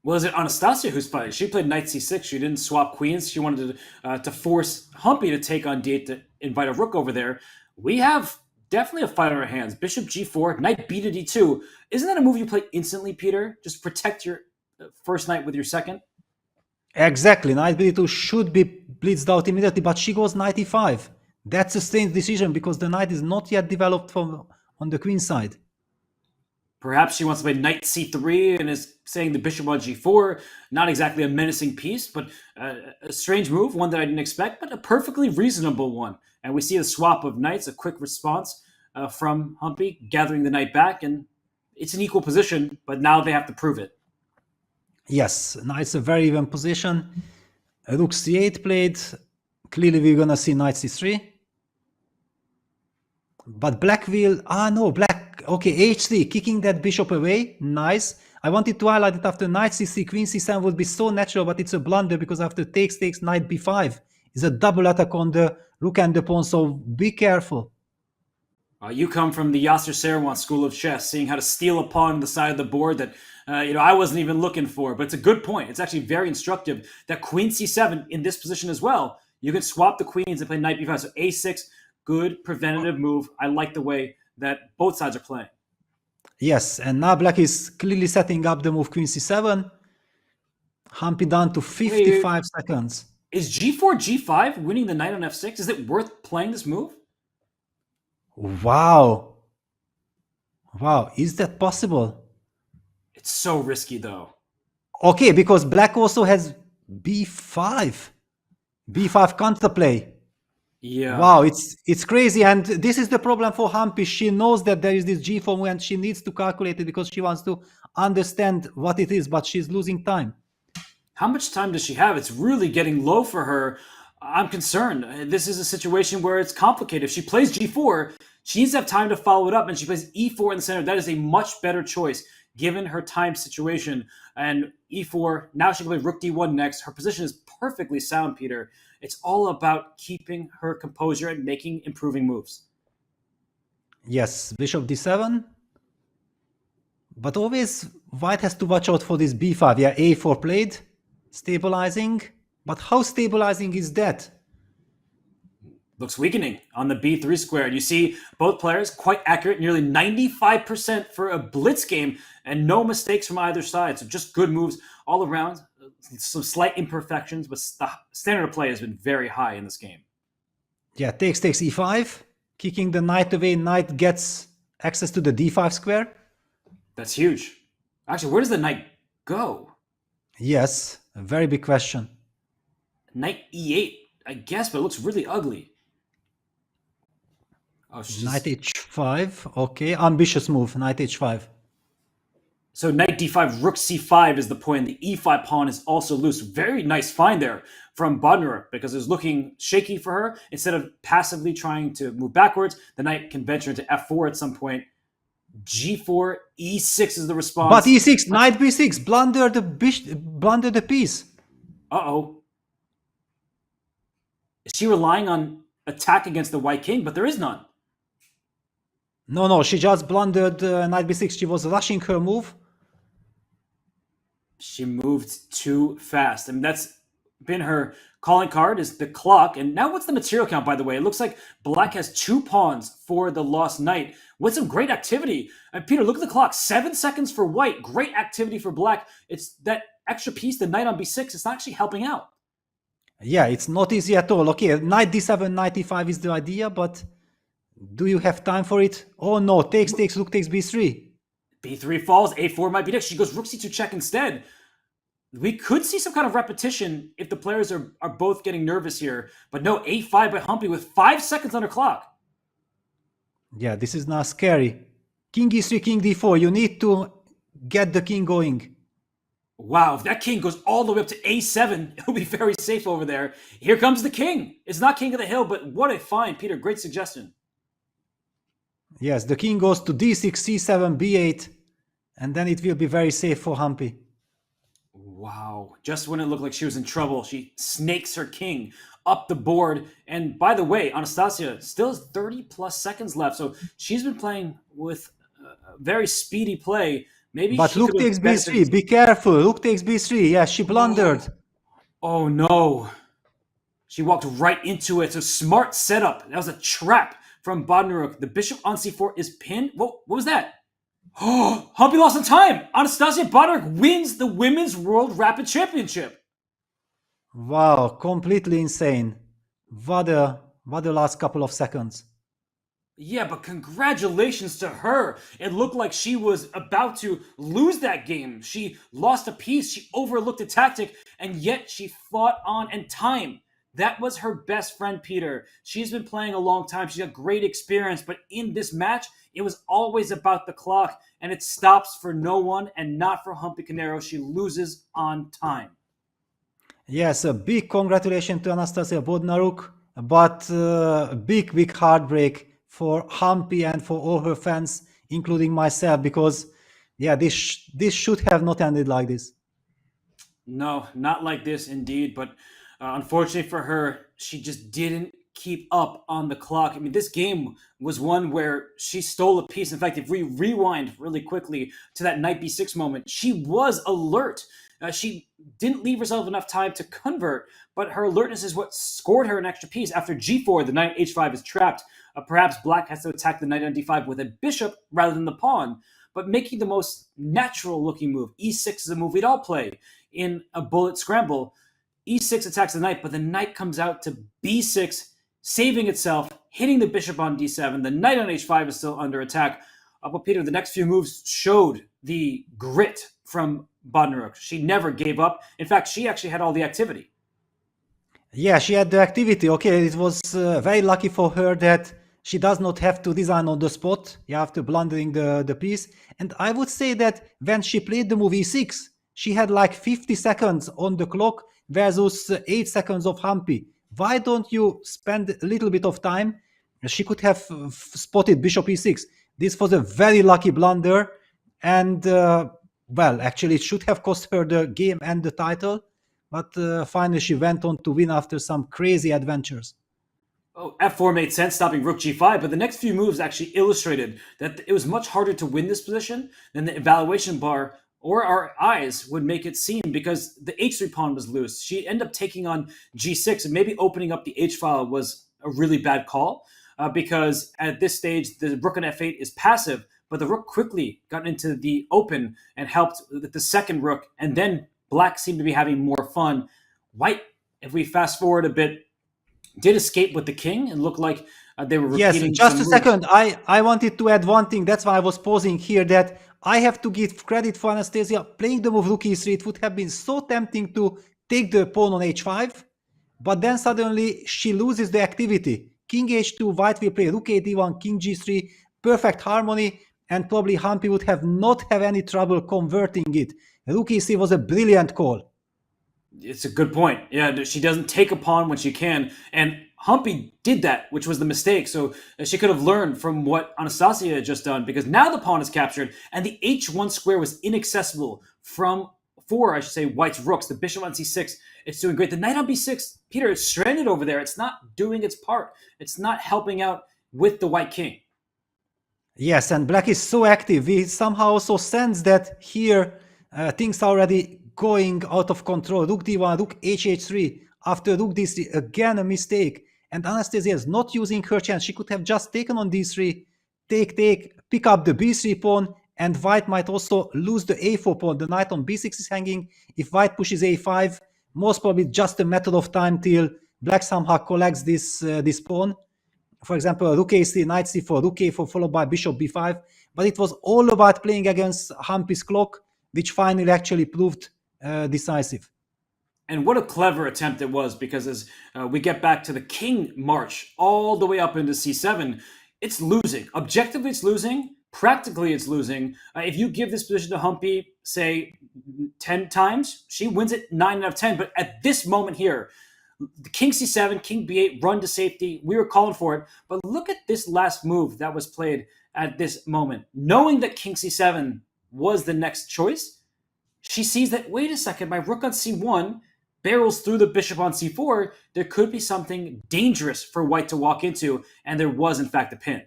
Well, is it Anastasia who's fighting? She played knight c6. She didn't swap queens. She wanted to force Humpy to take on d8 to invite a rook over there. We have definitely a fight on our hands. Bishop g4, knight b to d2. Isn't that a move you play instantly, Peter? Just protect your first knight with your second? Exactly. Knight b2 should be blitzed out immediately, but she goes knight e5. That's a strange decision because the knight is not yet developed on the queen side. Perhaps she wants to play knight c3 and is saying the bishop on g4. Not exactly a menacing piece, but a strange move, one that I didn't expect, but a perfectly reasonable one. And we see a swap of knights, a quick response from Humpy, gathering the knight back, and it's an equal position, but now they have to prove it. Yes, knight's a very even position. Rook c8 played. Clearly we're gonna see knight c3. But black will... no, black... Okay, h3, kicking that bishop away. Nice. I wanted to highlight that after knight c3, queen c7 would be so natural, but it's a blunder because after takes, knight b5 is a double attack on the rook and the pawn, so be careful. You come from the Yasser Seirawan school of chess, seeing how to steal a pawn on the side of the board that I wasn't even looking for. But it's a good point. It's actually very instructive that queen c7 in this position as well. You can swap the queens and play knight b5. So a6, good preventative move. I like the way that both sides are playing. Yes, and now black is clearly setting up the move queen c7. Humpy down to 55 seconds. Is g4, g5 winning the knight on f6? Is it worth playing this move? Wow. Wow, is that possible? It's so risky though. Okay, because black also has b5. b5 counterplay. Yeah. Wow, it's crazy, and this is the problem for Humpy. She knows that there is this g4 move and she needs to calculate it because she wants to understand what it is, but she's losing time. How much time does she have? It's really getting low for her. I'm concerned. This is a situation where it's complicated. If she plays g4, she needs to have time to follow it up, and she plays e4 in the center. That is a much better choice given her time situation. And e4, now she can play rook d1 next. Her position is perfectly sound, Peter. It's all about keeping her composure and making improving moves. Yes, bishop d7. But always white has to watch out for this b5. Yeah, a4 played, stabilizing. But how stabilizing is that? Looks weakening on the b3 square. You see both players quite accurate, nearly 95% for a blitz game, and no mistakes from either side. So just good moves all around. Some slight imperfections, but the standard of play has been very high in this game. Yeah, takes e5, kicking the knight away. Knight gets access to the d5 square. That's huge. Actually, where does the knight go? Yes, a very big question. Knight e8, I guess, but it looks really ugly. Oh, knight h5. Okay, ambitious move. Knight h5. So knight d5, rook c5 is the point. The e5 pawn is also loose. Very nice find there from Bodnar because it's looking shaky for her. Instead of passively trying to move backwards, the knight can venture into f4 at some point. g4, e6 is the response. But e6, knight b6, blunder the piece. Uh-oh. Is she relying on attack against the white king? But there is none. No, she just blundered knight b6. She was rushing her move. She moved too fast. I mean, that's been her calling card, is the clock. And now what's the material count, by the way? It looks like black has 2 pawns for the lost knight with some great activity. Peter, look at the clock. 7 seconds for white. Great activity for black. It's that extra piece, the knight on b6, it's not actually helping out. Yeah, it's not easy at all. Okay, knight d7, knight e5 is the idea, but do you have time for it? Oh no, takes, rook takes b3. B3 falls, a4 might be next. She goes rook c2 check instead. We could see some kind of repetition if the players are both getting nervous here. But no, a5 by Humpy with 5 seconds on her clock. Yeah, this is now scary. King e3, king d4. You need to get the king going. Wow, if that king goes all the way up to a7, it'll be very safe over there. Here comes the king. It's not king of the hill, but what a find, Peter. Great suggestion. Yes, the king goes to d6, c7, b8, and then it will be very safe for Humpy. Wow, just when it looked like she was in trouble, she snakes her king up the board. And by the way, Anastasia still has 30 plus seconds left, so she's been playing with very speedy play. Maybe but rook takes b3, be careful, rook takes b3, yeah, she blundered. Oh no, she walked right into it, so smart setup. That was a trap from Bodnaruk. The bishop on c4 is pinned. What was that? Oh, Humpy lost some time. Anastasia Bodnaruk wins the Women's World Rapid Championship. Wow, completely insane. What a last couple of seconds. Yeah, but congratulations to her. It looked like she was about to lose that game. She lost a piece, she overlooked a tactic, and yet she fought on and time. That was her best friend, Peter. She's been playing a long time. She's got great experience, but in this match, it was always about the clock, and it stops for no one and not for Humpy Canero. She loses on time. Yes, a big congratulations to Anastasia Bodnaruk, but big heartbreak for Humpy and for all her fans, including myself, because yeah, this should have not ended like this. No, not like this indeed, but unfortunately for her, she just didn't keep up on the clock. I mean, this game was one where she stole a piece. In fact, if we rewind really quickly to that knight b6 moment, she was alert. She didn't leave herself enough time to convert, but her alertness is what scored her an extra piece. After g4, the knight h5 is trapped. Perhaps black has to attack the knight on d5 with a bishop rather than the pawn, but making the most natural looking move. e6 is a move we'd all play in a bullet scramble. e6 attacks the knight, but the knight comes out to b6, saving itself, hitting the bishop on d7. The knight on h5 is still under attack. But Peter, the next few moves showed the grit from Bodnaruk. She never gave up. In fact, she actually had all the activity. Yeah, she had the activity. Okay, it was very lucky for her that she does not have to design on the spot after blundering the piece. And I would say that when she played the move e6, she had like 50 seconds on the clock versus 8 seconds of Humpy. Why don't you spend a little bit of time? She could have spotted bishop e6. This was a very lucky blunder. And, well, actually, it should have cost her the game and the title. But finally, she went on to win after some crazy adventures. Oh, f4 made sense, stopping rook g5, but the next few moves actually illustrated that it was much harder to win this position than the evaluation bar or our eyes would make it seem, because the h3 pawn was loose. She ended up taking on g6, and maybe opening up the h file was a really bad call, because at this stage, the rook on f8 is passive, but the rook quickly got into the open and helped the second rook, and then black seemed to be having more fun. White, if we fast forward a bit, did escape with the king and looked like they were repeating. Yes, just a second. I wanted to add one thing. That's why I was pausing here, that I have to give credit for Anastasia playing the move rook e3. It would have been so tempting to take the pawn on h5, but then suddenly she loses the activity. King h2, white will play rook a1, king g3, perfect harmony, and probably Humpy would have not have any trouble converting it. Rook e3 was a brilliant call. It's a good point. Yeah, she doesn't take a pawn when she can. And Humpy did that, which was the mistake. So she could have learned from what Anastasia had just done, because now the pawn is captured and the h1 square was inaccessible for White's rooks. The bishop on c6, it's doing great. The knight on b6, Peter, it's stranded over there. It's not doing its part. It's not helping out with the white king. Yes, and black is so active. We somehow also sense that here things are already going out of control. Rook d1, rook h3, after rook d3, again a mistake. And Anastasia is not using her chance. She could have just taken on d3, pick up the b3 pawn, and white might also lose the a4 pawn. The knight on b6 is hanging. If white pushes a5, most probably just a matter of time till black somehow collects this pawn. For example, rook a3, knight c4, rook a4 followed by bishop b5. But it was all about playing against Hampi's clock, which finally actually proved decisive. And what a clever attempt it was, because as we get back to the king march all the way up into c7, it's losing. Objectively, it's losing. Practically, it's losing. If you give this position to Hampi, say, 10 times, she wins it 9 out of 10. But at this moment here, the king c7, king b8, run to safety. We were calling for it. But look at this last move that was played at this moment. Knowing that king c7 was the next choice, she sees that, wait a second, my rook on c1 barrels through the bishop on c4. There could be something dangerous for white to walk into, and there was, in fact, a pin.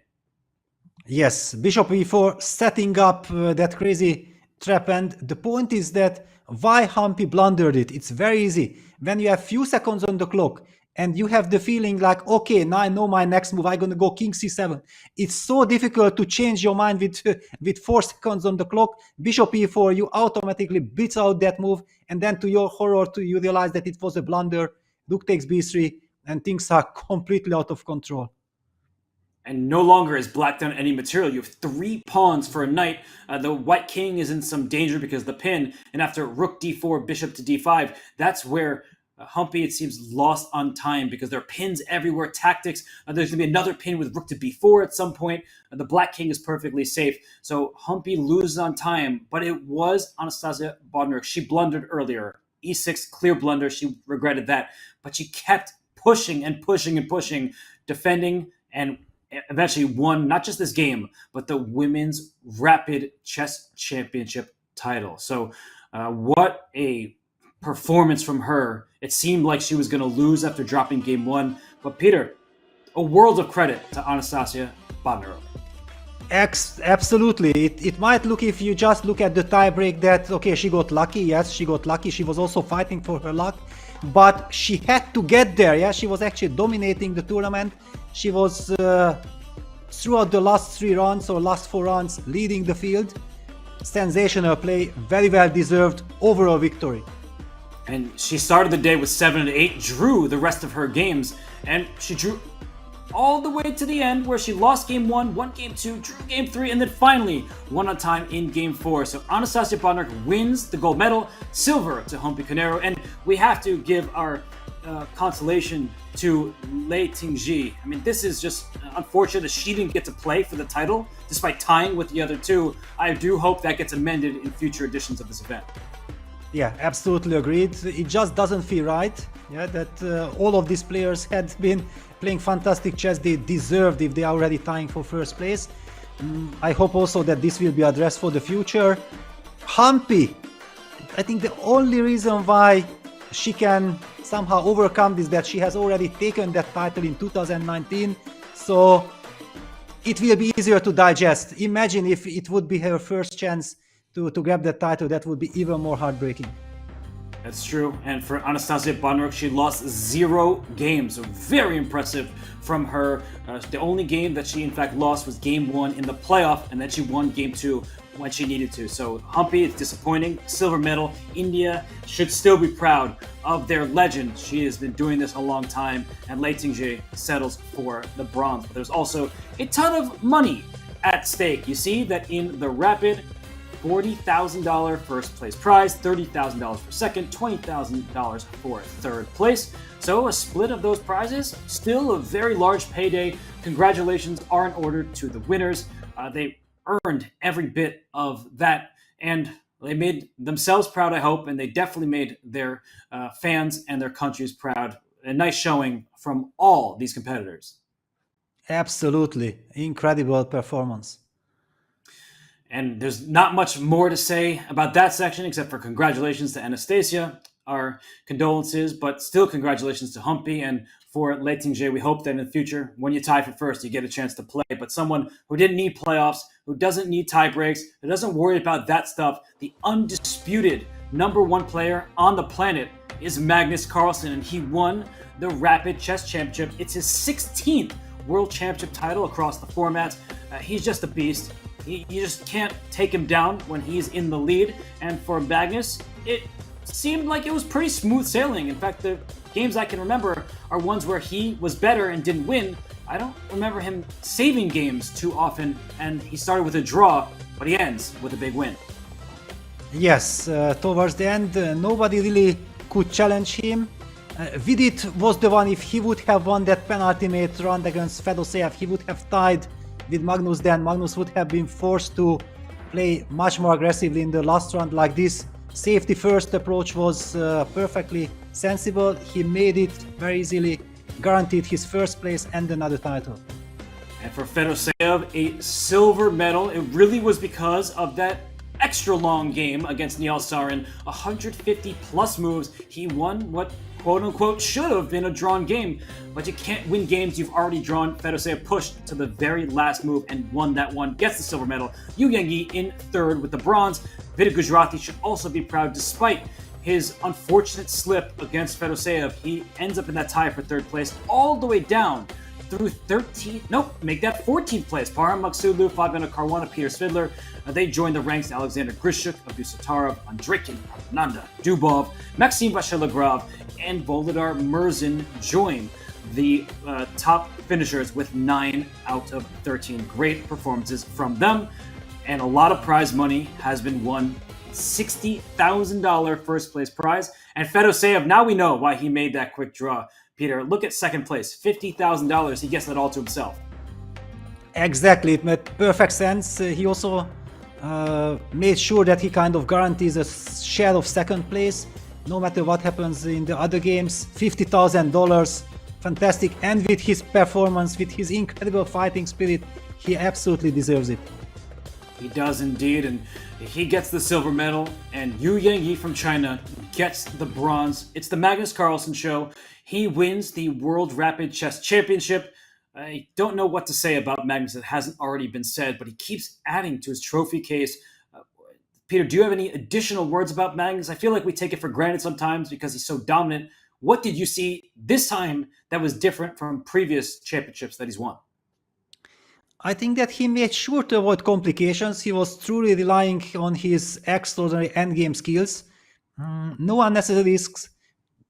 Yes, bishop e4 setting up that crazy trap, and the point is that why Hampi blundered it. It's very easy. When you have few seconds on the clock and you have the feeling like, okay, now I know my next move, I'm going to go king c7. It's so difficult to change your mind with 4 seconds on the clock. Bishop e4, you automatically blitz out that move, and then to your horror, you realize that it was a blunder. Rook takes b3, and things are completely out of control. And no longer is black down any material. You have 3 pawns for a knight. The white king is in some danger because of the pin. And after rook d4, bishop to d5, that's where Hampi, it seems, lost on time because there are pins everywhere, tactics. There's going to be another pin with rook to b4 at some point. The black king is perfectly safe. So Hampi loses on time, but it was Anastasia Bodnar. She blundered earlier. e6, clear blunder. She regretted that. But she kept pushing and pushing and pushing, defending, and eventually won not just this game, but the Women's Rapid Chess Championship title. So what a performance from her. It seemed like she was going to lose after dropping game 1. But Peter, a world of credit to Anastasia Bodnar. Absolutely. It might look, if you just look at the tiebreak, that, okay, she got lucky. Yes, she got lucky. She was also fighting for her luck. But she had to get there. Yeah, she was actually dominating the tournament. She was, throughout the last 3 rounds or last 4 rounds, leading the field. Sensational play, very well deserved overall victory. And she started the day with 7-8, drew the rest of her games, and she drew all the way to the end where she lost game 1, won game 2, drew game 3, and then finally won on time in game 4. So Anastasia Bodnar wins the gold medal, silver to Hampi Canero, and we have to give our consolation to Lei Tingji. I mean, this is just unfortunate that she didn't get to play for the title despite tying with the other 2. I do hope that gets amended in future editions of this event. Yeah, absolutely agreed. It just doesn't feel right. Yeah, that all of these players had been playing fantastic chess. They deserved if they are already tying for first place. I hope also that this will be addressed for the future. Hampi, I think the only reason why she can somehow overcome this, that she has already taken that title in 2019, so it will be easier to digest. Imagine if it would be her first chance to grab that title, that would be even more heartbreaking. That's true. And for Anastasia Bodnar, she lost 0 games. So very impressive from her. The only game that she in fact lost was game 1 in the playoff, and then she won game 2 when she needed to. So Hampi, it's disappointing. Silver medal. India should still be proud of their legend. She has been doing this a long time, and Lei Tingji settles for the bronze. But there's also a ton of money at stake. You see that in the Rapid, $40,000 first place prize, $30,000 for second, $20,000 for third place. So a split of those prizes, still a very large payday. Congratulations are in order to the winners. They earned every bit of that, and they made themselves proud, I hope, and they definitely made their fans and their countries proud. A nice showing from all these competitors. Absolutely. Incredible performance. And there's not much more to say about that section except for congratulations to Anastasia, our condolences, but still congratulations to Hampi. And for Lei Tingji, we hope that in the future, when you tie for first, you get a chance to play. But someone who didn't need playoffs, who doesn't need tie breaks, who doesn't worry about that stuff, the undisputed #1 player on the planet is Magnus Carlsen, and he won the Rapid Chess Championship. It's his 16th World Championship title across the formats. He's just a beast. You just can't take him down when he's in the lead. And for Magnus, it seemed like it was pretty smooth sailing. In fact, the games I can remember are ones where he was better and didn't win. I don't remember him saving games too often, and he started with a draw, but he ends with a big win. Yes, towards the end, nobody really could challenge him. Vidit was the one, if he would have won that penultimate round against Fedoseev, he would have tied with Magnus then. Magnus would have been forced to play much more aggressively in the last round like this. Safety first approach was perfectly sensible. He made it very easily, guaranteed his first place and another title. And for Fedoseev, a silver medal. It really was because of that extra long game against Neil Sarin. 150 plus moves. He won what quote-unquote should have been a drawn game, but you can't win games you've already drawn. Fedoseev pushed to the very last move and won that one, gets the silver medal. Yu Yangyi in third with the bronze. Vidit Gujarati should also be proud despite his unfortunate slip against Fedoseev. He ends up in that tie for third place all the way down through 14th place. Parham Maksudlu, Fabiano Caruana, Peter Svidler. They joined the ranks. Alexander Grishuk, Abdusatarov, Andreikin, Nanda, Dubov, Maxime Vachier-Lagrave, and Volodar Murzin join the top finishers with 9 out of 13. Great performances from them, and a lot of prize money has been won. $60,000 first place prize. And Fedoseev, now we know why he made that quick draw. Peter, look at second place, $50,000. He gets that all to himself. Exactly, it made perfect sense. He also made sure that he kind of guarantees a share of second place, no matter what happens in the other games. $50,000, fantastic. And with his performance, with his incredible fighting spirit, he absolutely deserves it. He does indeed, and he gets the silver medal, and Yu Yangyi from China gets the bronze. It's the Magnus Carlsen show. He wins the World Rapid Chess Championship. I don't know what to say about Magnus that hasn't already been said, but he keeps adding to his trophy case. Peter, do you have any additional words about Magnus? I feel like we take it for granted sometimes because he's so dominant. What did you see this time that was different from previous championships that he's won? I think that he made sure to avoid complications. He was truly relying on his extraordinary endgame skills. No unnecessary risks,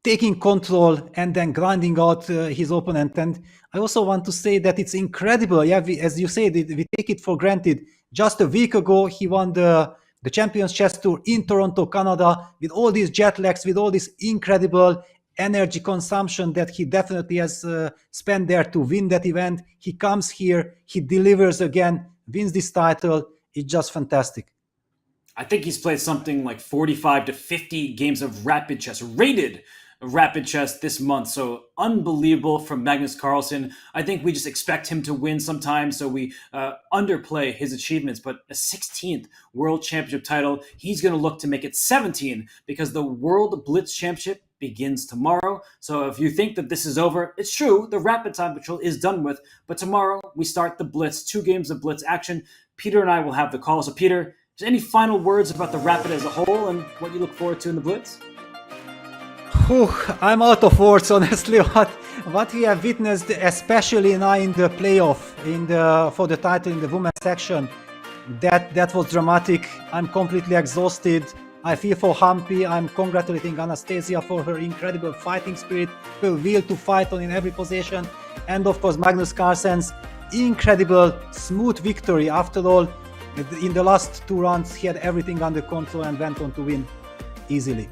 taking control and then grinding out his opponent. And I also want to say that it's incredible. Yeah, as you said, we take it for granted. Just a week ago, he won the Champions Chess Tour in Toronto, Canada, with all these jet lags, with all this incredible energy consumption that he definitely has spent there to win that event. He comes here, he delivers again, wins this title. It's just fantastic. I think he's played something like 45 to 50 games of rapid chess, rated rapid chess this month. So unbelievable from Magnus Carlsen. I think we just expect him to win sometimes, so we underplay his achievements. But a 16th World Championship title, he's going to look to make it 17 because the World Blitz Championship begins tomorrow. So if you think that this is over, it's true. The Rapid Time Patrol is done with. But tomorrow we start the Blitz, 2 games of Blitz action. Peter and I will have the call. So Peter, just any final words about the Rapid as a whole and what you look forward to in the Blitz? I'm out of words, honestly. What we have witnessed, especially now in the playoff, for the title in the women's section, that was dramatic. I'm completely exhausted. I feel for Hampi. I'm congratulating Anastasia for her incredible fighting spirit, her will to fight on in every position, and of course Magnus Carlsen's incredible smooth victory. After all, in the last 2 rounds, he had everything under control and went on to win easily.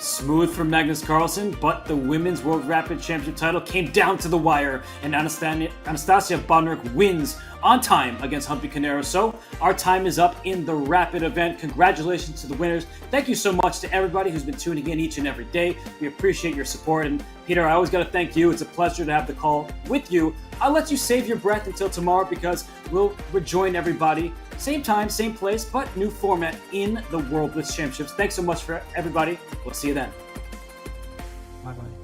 Smooth from Magnus Carlsen, but the Women's World Rapid Championship title came down to the wire, and Anastasia Bodnar wins on time against Humpy Canero. So our time is up in the Rapid event. Congratulations to the winners. Thank you so much to everybody who's been tuning in each and every day. We appreciate your support. And Peter, I always got to thank you. It's a pleasure to have the call with you. I'll let you save your breath until tomorrow because we'll rejoin everybody. Same time, same place, but new format in the World Blitz Championships. Thanks so much for everybody. We'll see you then. Bye-bye.